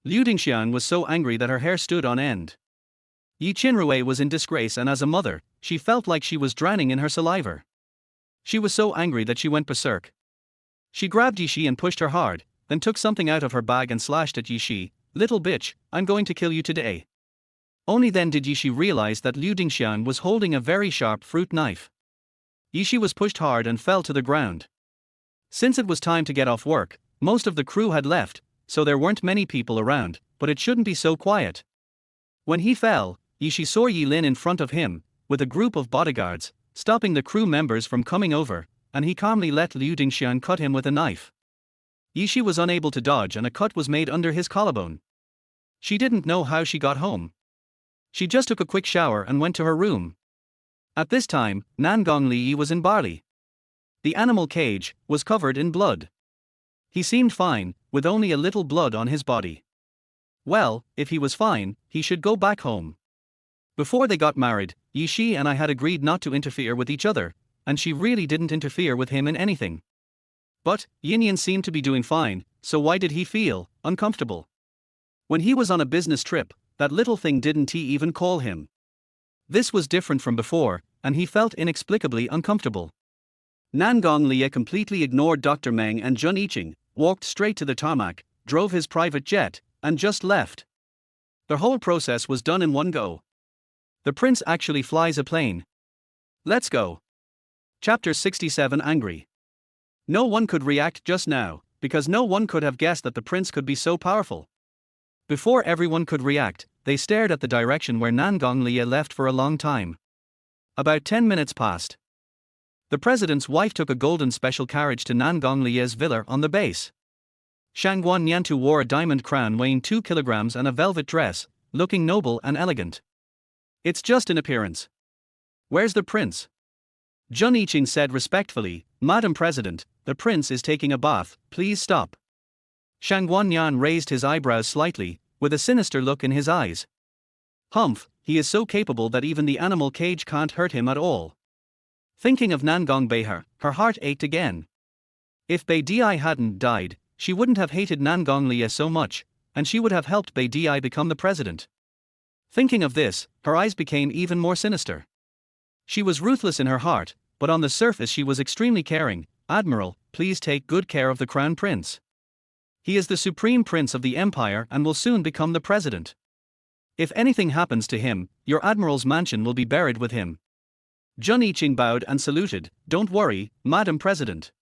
Liu Dingxiang was so angry that her hair stood on end. Yi Qinrui was in disgrace, and as a mother, she felt like she was drowning in her saliva. She was so angry that she went berserk. She grabbed Yi Shi and pushed her hard, then took something out of her bag and slashed at Yi Shi. "Little bitch, I'm going to kill you today." Only then did Yi Shi realize that Liu Dingxiang was holding a very sharp fruit knife. Yi Shi was pushed hard and fell to the ground. Since it was time to get off work, most of the crew had left, so there weren't many people around, but it shouldn't be so quiet. When he fell, Yi Shi saw Yi Lin in front of him, with a group of bodyguards, stopping the crew members from coming over, and he calmly let Liu Dingxiang cut him with a knife. Yi Shi was unable to dodge and a cut was made under his collarbone. She didn't know how she got home. She just took a quick shower and went to her room. At this time, Nangong Li was in barley. The animal cage was covered in blood. He seemed fine, with only a little blood on his body. Well, if he was fine, he should go back home. Before they got married, Yi Shi and I had agreed not to interfere with each other, and she really didn't interfere with him in anything. But Yin Yin seemed to be doing fine, so why did he feel uncomfortable? When he was on a business trip, that little thing didn't even call him. This was different from before, and he felt inexplicably uncomfortable. Nangong Li completely ignored Dr. Meng and Jun Yiqing, walked straight to the tarmac, drove his private jet, and just left. The whole process was done in one go. The prince actually flies a plane. Let's go. Chapter 67 Angry. No one could react just now, because no one could have guessed that the prince could be so powerful. Before everyone could react, they stared at the direction where Nangong Li left for a long time. About 10 minutes passed. The president's wife took a golden special carriage to Nangong Li's villa on the base. Shangguan Yantu wore a diamond crown weighing 2 kilograms and a velvet dress, looking noble and elegant. It's just an appearance. Where's the prince? Jun Yiqing said respectfully, "Madam President, the prince is taking a bath, please stop." Shangguan Yan raised his eyebrows slightly, with a sinister look in his eyes. Humph, he is so capable that even the animal cage can't hurt him at all. Thinking of Nangong Beihar, her heart ached again. If Bei Di hadn't died, she wouldn't have hated Nangong Li so much, and she would have helped Bei Di become the president. Thinking of this, her eyes became even more sinister. She was ruthless in her heart, but on the surface she was extremely caring. "Admiral, please take good care of the crown prince. He is the supreme prince of the empire and will soon become the president. If anything happens to him, your admiral's mansion will be buried with him." Jun Yiqing bowed and saluted. "Don't worry, Madam President."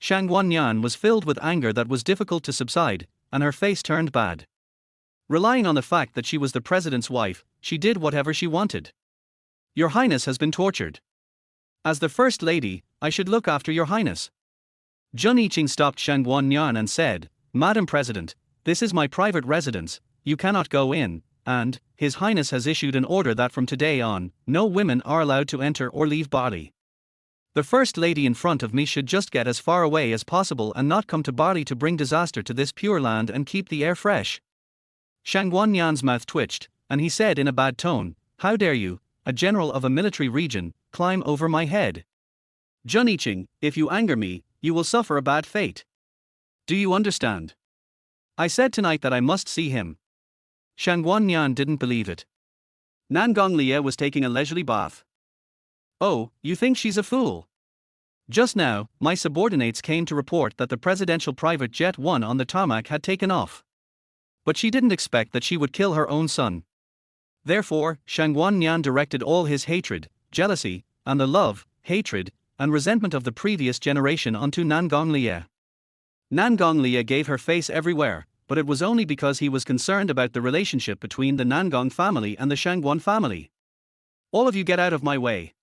Shangguan Yan was filled with anger that was difficult to subside, and her face turned bad. Relying on the fact that she was the president's wife, she did whatever she wanted. "Your Highness has been tortured. As the First Lady, I should look after your Highness." Jun Yiqing stopped Shangguan Yan and said, "Madam President, this is my private residence, you cannot go in, and His Highness has issued an order that from today on, no women are allowed to enter or leave Bali. The First Lady in front of me should just get as far away as possible and not come to Bali to bring disaster to this pure land and keep the air fresh." Shangguan Yan's mouth twitched, and he said in a bad tone, "How dare you, a general of a military region, climb over my head? Juniching, if you anger me, you will suffer a bad fate. Do you understand? I said tonight that I must see him." Shangguan Nian didn't believe it. Nangong Lie was taking a leisurely bath. "Oh, you think she's a fool? Just now, my subordinates came to report that the presidential private jet 1 on the tarmac had taken off. But she didn't expect that she would kill her own son." Therefore, Shangguan Nian directed all his hatred, jealousy, and the love, hatred, and resentment of the previous generation onto Nangong Lie. Nangong Lie gave her face everywhere, but it was only because he was concerned about the relationship between the Nangong family and the Shangguan family. "All of you get out of my way.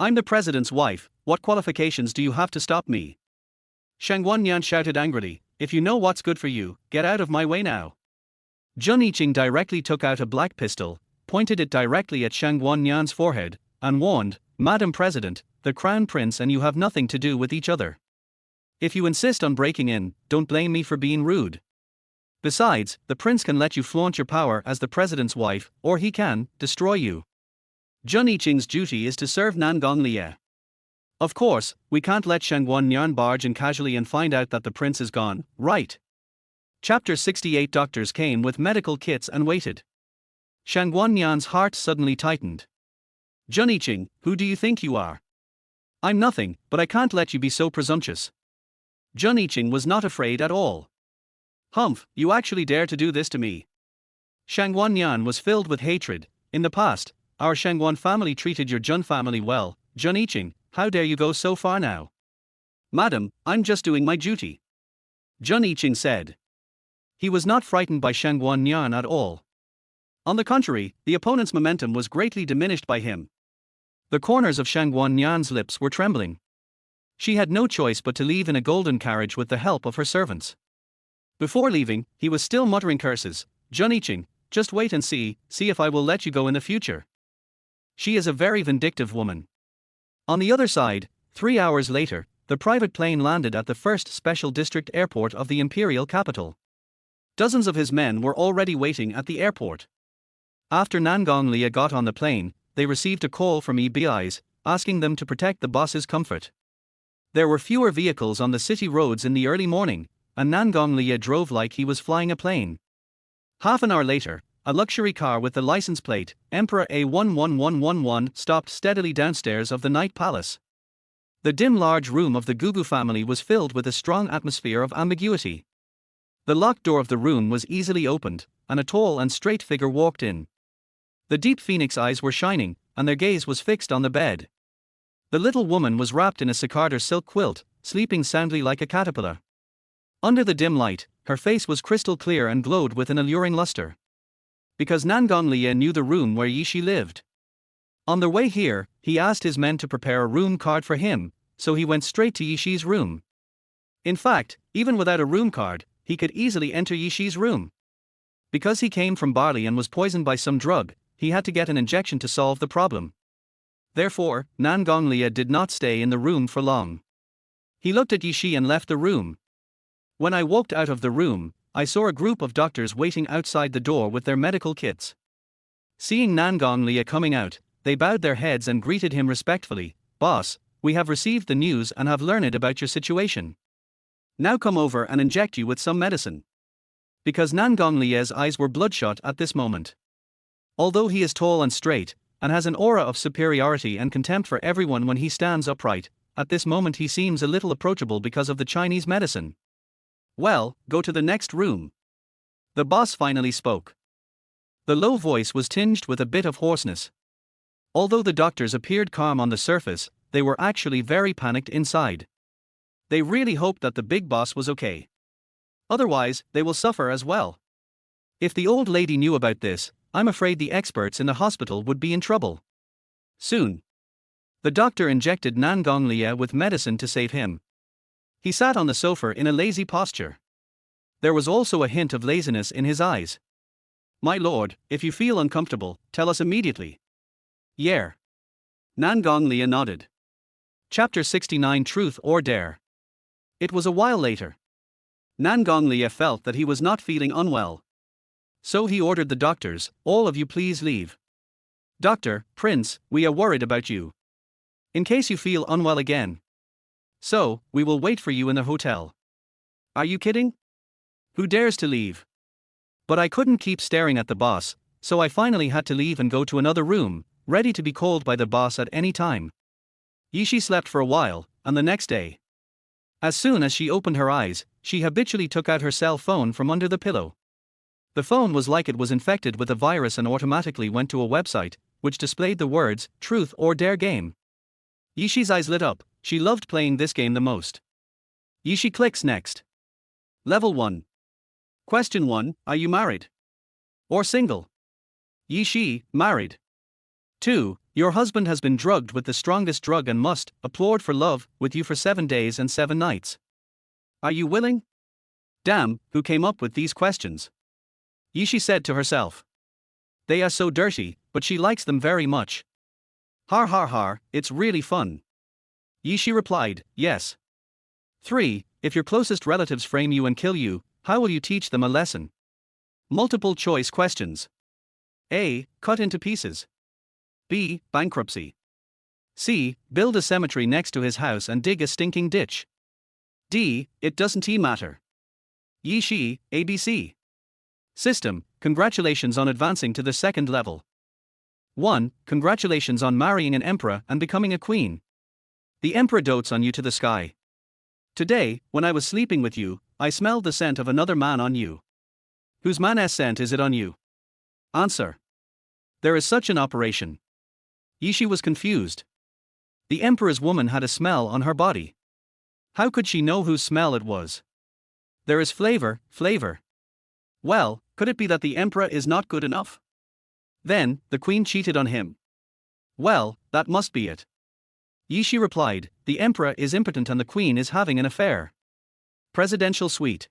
I'm the president's wife, what qualifications do you have to stop me?" Shangguan Nian shouted angrily, "If you know what's good for you, get out of my way now." Juniching directly took out a black pistol, pointed it directly at Shangguan Nian's forehead, and warned, "Madam President, the Crown Prince and you have nothing to do with each other. If you insist on breaking in, don't blame me for being rude. Besides, the prince can let you flaunt your power as the president's wife, or he can destroy you. Juniching's duty is to serve Nangong Lie. Of course, we can't let Shangguan Nian barge in casually and find out that the prince is gone, right?" Chapter 68. Doctors came with medical kits and waited. Shangguan Nian's heart suddenly tightened. "Juniching, who do you think you are?" "I'm nothing, but I can't let you be so presumptuous." Juniching was not afraid at all. "Humph, you actually dare to do this to me?" Shangguan Nian was filled with hatred. "In the past, our Shangguan family treated your Jun family well. Juniching, how dare you go so far now?" "Madam, I'm just doing my duty," Juniching said. He was not frightened by Shangguan Nian at all. On the contrary, the opponent's momentum was greatly diminished by him. The corners of Shangguan Nian's lips were trembling. She had no choice but to leave in a golden carriage with the help of her servants. Before leaving, he was still muttering curses. "Juniching, just wait and see if I will let you go in the future. She is a very vindictive woman." On the other side, 3 hours later, the private plane landed at the first special district airport of the imperial capital. Dozens of his men were already waiting at the airport. After Nangong Lie got on the plane, they received a call from EBIs, asking them to protect the boss's comfort. There were fewer vehicles on the city roads in the early morning, and Nangong Lie drove like he was flying a plane. Half an hour later, a luxury car with the license plate, Emperor A11111, stopped steadily downstairs of the Night Palace. The dim large room of the Gugu family was filled with a strong atmosphere of ambiguity. The locked door of the room was easily opened, and a tall and straight figure walked in. The deep phoenix eyes were shining, and their gaze was fixed on the bed. The little woman was wrapped in a cicada silk quilt, sleeping soundly like a caterpillar. Under the dim light, her face was crystal clear and glowed with an alluring luster. Because Nangong Lie knew the room where Yishi lived. On their way here, he asked his men to prepare a room card for him, so he went straight to Yishi's room. In fact, even without a room card, he could easily enter Yishi's room. Because he came from barley and was poisoned by some drug, he had to get an injection to solve the problem. Therefore, Nangong Lie did not stay in the room for long. He looked at Yishi and left the room. "When I walked out of the room, I saw a group of doctors waiting outside the door with their medical kits. Seeing Nangong Lie coming out, they bowed their heads and greeted him respectfully. 'Boss, we have received the news and have learned about your situation. Now come over and inject you with some medicine.' Because Nangong Lie's eyes were bloodshot at this moment. Although he is tall and straight, and has an aura of superiority and contempt for everyone when he stands upright, at this moment he seems a little approachable because of the Chinese medicine. 'Well, go to the next room.' The boss finally spoke. The low voice was tinged with a bit of hoarseness. Although the doctors appeared calm on the surface, they were actually very panicked inside. They really hoped that the big boss was okay. Otherwise, they will suffer as well. If the old lady knew about this, I'm afraid the experts in the hospital would be in trouble. Soon, the doctor injected Nangong Lie with medicine to save him. He sat on the sofa in a lazy posture. There was also a hint of laziness in his eyes. 'My lord, if you feel uncomfortable, tell us immediately.' 'Yeah.' Nangong Lie nodded. Chapter 69. Truth or Dare. It was a while later. Nangong Lie felt that he was not feeling unwell. So he ordered the doctors, "All of you please leave. Doctor, Prince, we are worried about you. In case you feel unwell again. So, we will wait for you in the hotel." Are you kidding? Who dares to leave? But I couldn't keep staring at the boss, so I finally had to leave and go to another room, ready to be called by the boss at any time. Yishi slept for a while, and the next day, as soon as she opened her eyes, she habitually took out her cell phone from under the pillow. The phone was like it was infected with a virus and automatically went to a website, which displayed the words, "Truth or Dare game." Yishi's eyes lit up, she loved playing this game the most. Yishi clicks next. Level 1. Question 1, are you married? Or single? Yishi, married. 2. Your husband has been drugged with the strongest drug and must, implored for love, with you for 7 days and 7 nights. Are you willing? Damn, who came up with these questions? Yishi said to herself. They are so dirty, but she likes them very much. Har har har, it's really fun. Yishi replied, yes. 3. If your closest relatives frame you and kill you, how will you teach them a lesson? Multiple choice questions. A. Cut into pieces. B. Bankruptcy. C. Build a cemetery next to his house and dig a stinking ditch. D. It doesn't matter. Yishi, ABC. System, congratulations on advancing to the second level. 1. Congratulations on marrying an emperor and becoming a queen. The emperor dotes on you to the sky. Today, when I was sleeping with you, I smelled the scent of another man on you. Whose man's scent is it on you? Answer. There is such an operation. Yishi was confused. The emperor's woman had a smell on her body. How could she know whose smell it was? There is flavor. Well, could it be that the emperor is not good enough? Then, the queen cheated on him. Well, that must be it. Yishi replied, the emperor is impotent and the queen is having an affair. Presidential suite.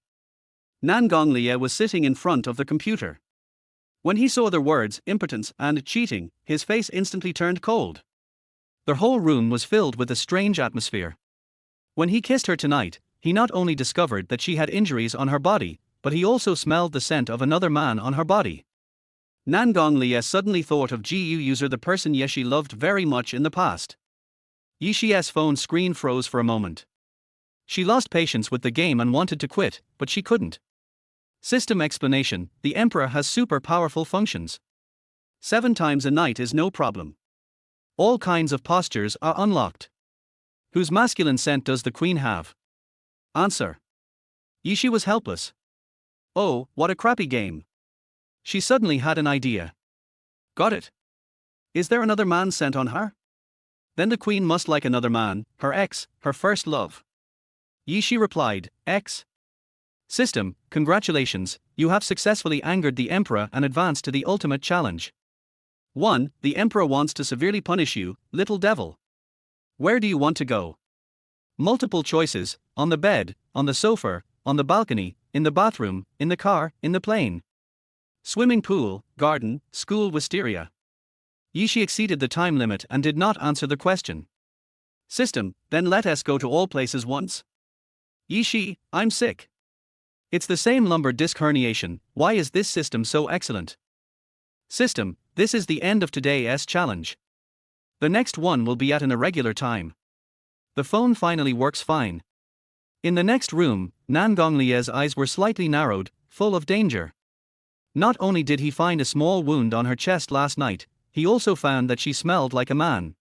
Nan Gonglie was sitting in front of the computer. When he saw the words impotence and cheating, his face instantly turned cold. The whole room was filled with a strange atmosphere. When he kissed her tonight, he not only discovered that she had injuries on her body, but he also smelled the scent of another man on her body. Nan Gonglie suddenly thought of Yuze, the person Yishi loved very much in the past. Yishi's phone screen froze for a moment. She lost patience with the game and wanted to quit, but she couldn't. System explanation, the emperor has super powerful functions. 7 times a night is no problem. All kinds of postures are unlocked. Whose masculine scent does the queen have? Answer. Yishi was helpless. Oh, what a crappy game. She suddenly had an idea. Got it. Is there another man scent on her? Then the queen must like another man, her ex, her first love. Yishi replied, Ex. System, congratulations, you have successfully angered the emperor and advanced to the ultimate challenge. 1. The emperor wants to severely punish you, little devil. Where do you want to go? Multiple choices, on the bed, on the sofa, on the balcony, in the bathroom, in the car, in the plane. Swimming pool, garden, school wisteria. Yishi exceeded the time limit and did not answer the question. System, then let us go to all places once. Yishi, I'm sick. It's the same lumbar disc herniation, why is this system so excellent? System, this is the end of today's challenge. The next one will be at an irregular time. The phone finally works fine. In the next room, Nan Gonglie's eyes were slightly narrowed, full of danger. Not only did he find a small wound on her chest last night, he also found that she smelled like a man.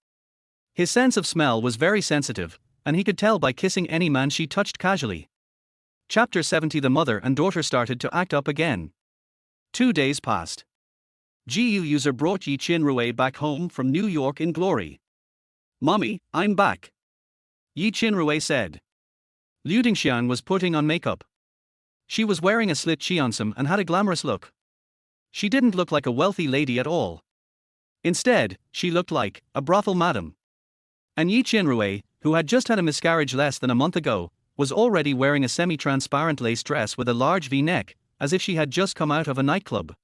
His sense of smell was very sensitive, and he could tell by kissing any man she touched casually. Chapter 70. The mother and daughter started to act up again. 2 days passed. Yuze brought Yi Chinrui back home from New York in glory. Mommy, I'm back. Yi Chinrui said. Liu Dingxiang was putting on makeup. She was wearing a slit cheongsam and had a glamorous look. She didn't look like a wealthy lady at all. Instead, she looked like a brothel madam. And Yi Chinrui, who had just had a miscarriage less than a month ago, was already wearing a semi-transparent lace dress with a large V-neck, as if she had just come out of a nightclub.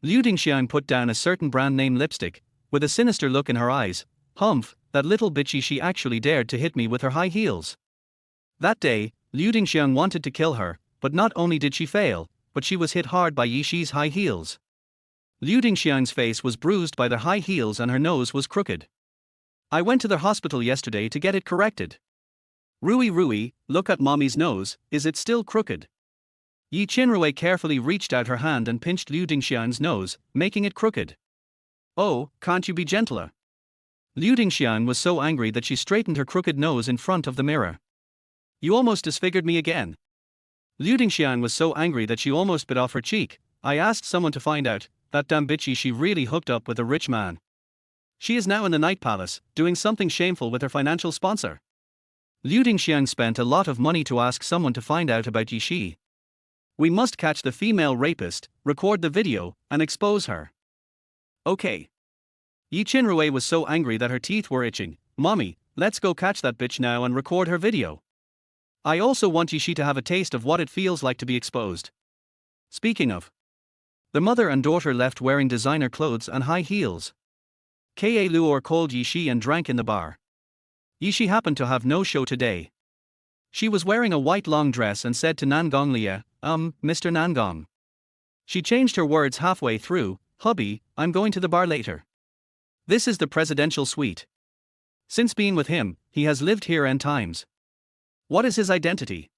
Liu Dingxiang put down a certain brand name lipstick, with a sinister look in her eyes. Humph, that little bitchy, she actually dared to hit me with her high heels. That day, Liu Dingxiang wanted to kill her, but not only did she fail, but she was hit hard by Yishi's high heels. Liu Dingxiang's face was bruised by the high heels and her nose was crooked. I went to the hospital yesterday to get it corrected. Rui, look at mommy's nose, is it still crooked? Yi Qinrui carefully reached out her hand and pinched Liu Dingxiang's nose, making it crooked. Oh, can't you be gentler? Liu Dingxiang was so angry that she straightened her crooked nose in front of the mirror. You almost disfigured me again. Liu Dingxiang was so angry that she almost bit off her cheek. I asked someone to find out, that damn bitchy she really hooked up with a rich man. She is now in the Night Palace, doing something shameful with her financial sponsor. Liu Dingxiang spent a lot of money to ask someone to find out about Yishi. We must catch the female rapist, record the video, and expose her. Okay. Yi Qinrui was so angry that her teeth were itching. Mommy, let's go catch that bitch now and record her video. I also want Yishi to have a taste of what it feels like to be exposed. Speaking of. The mother and daughter left wearing designer clothes and high heels. Ka Luor called Yishi and drank in the bar. Yishi happened to have no show today. She was wearing a white long dress and said to Nangong Lia, Mr. Nangong. She changed her words halfway through, hubby, I'm going to the bar later. This is the presidential suite. Since being with him, he has lived here n times. What is his identity?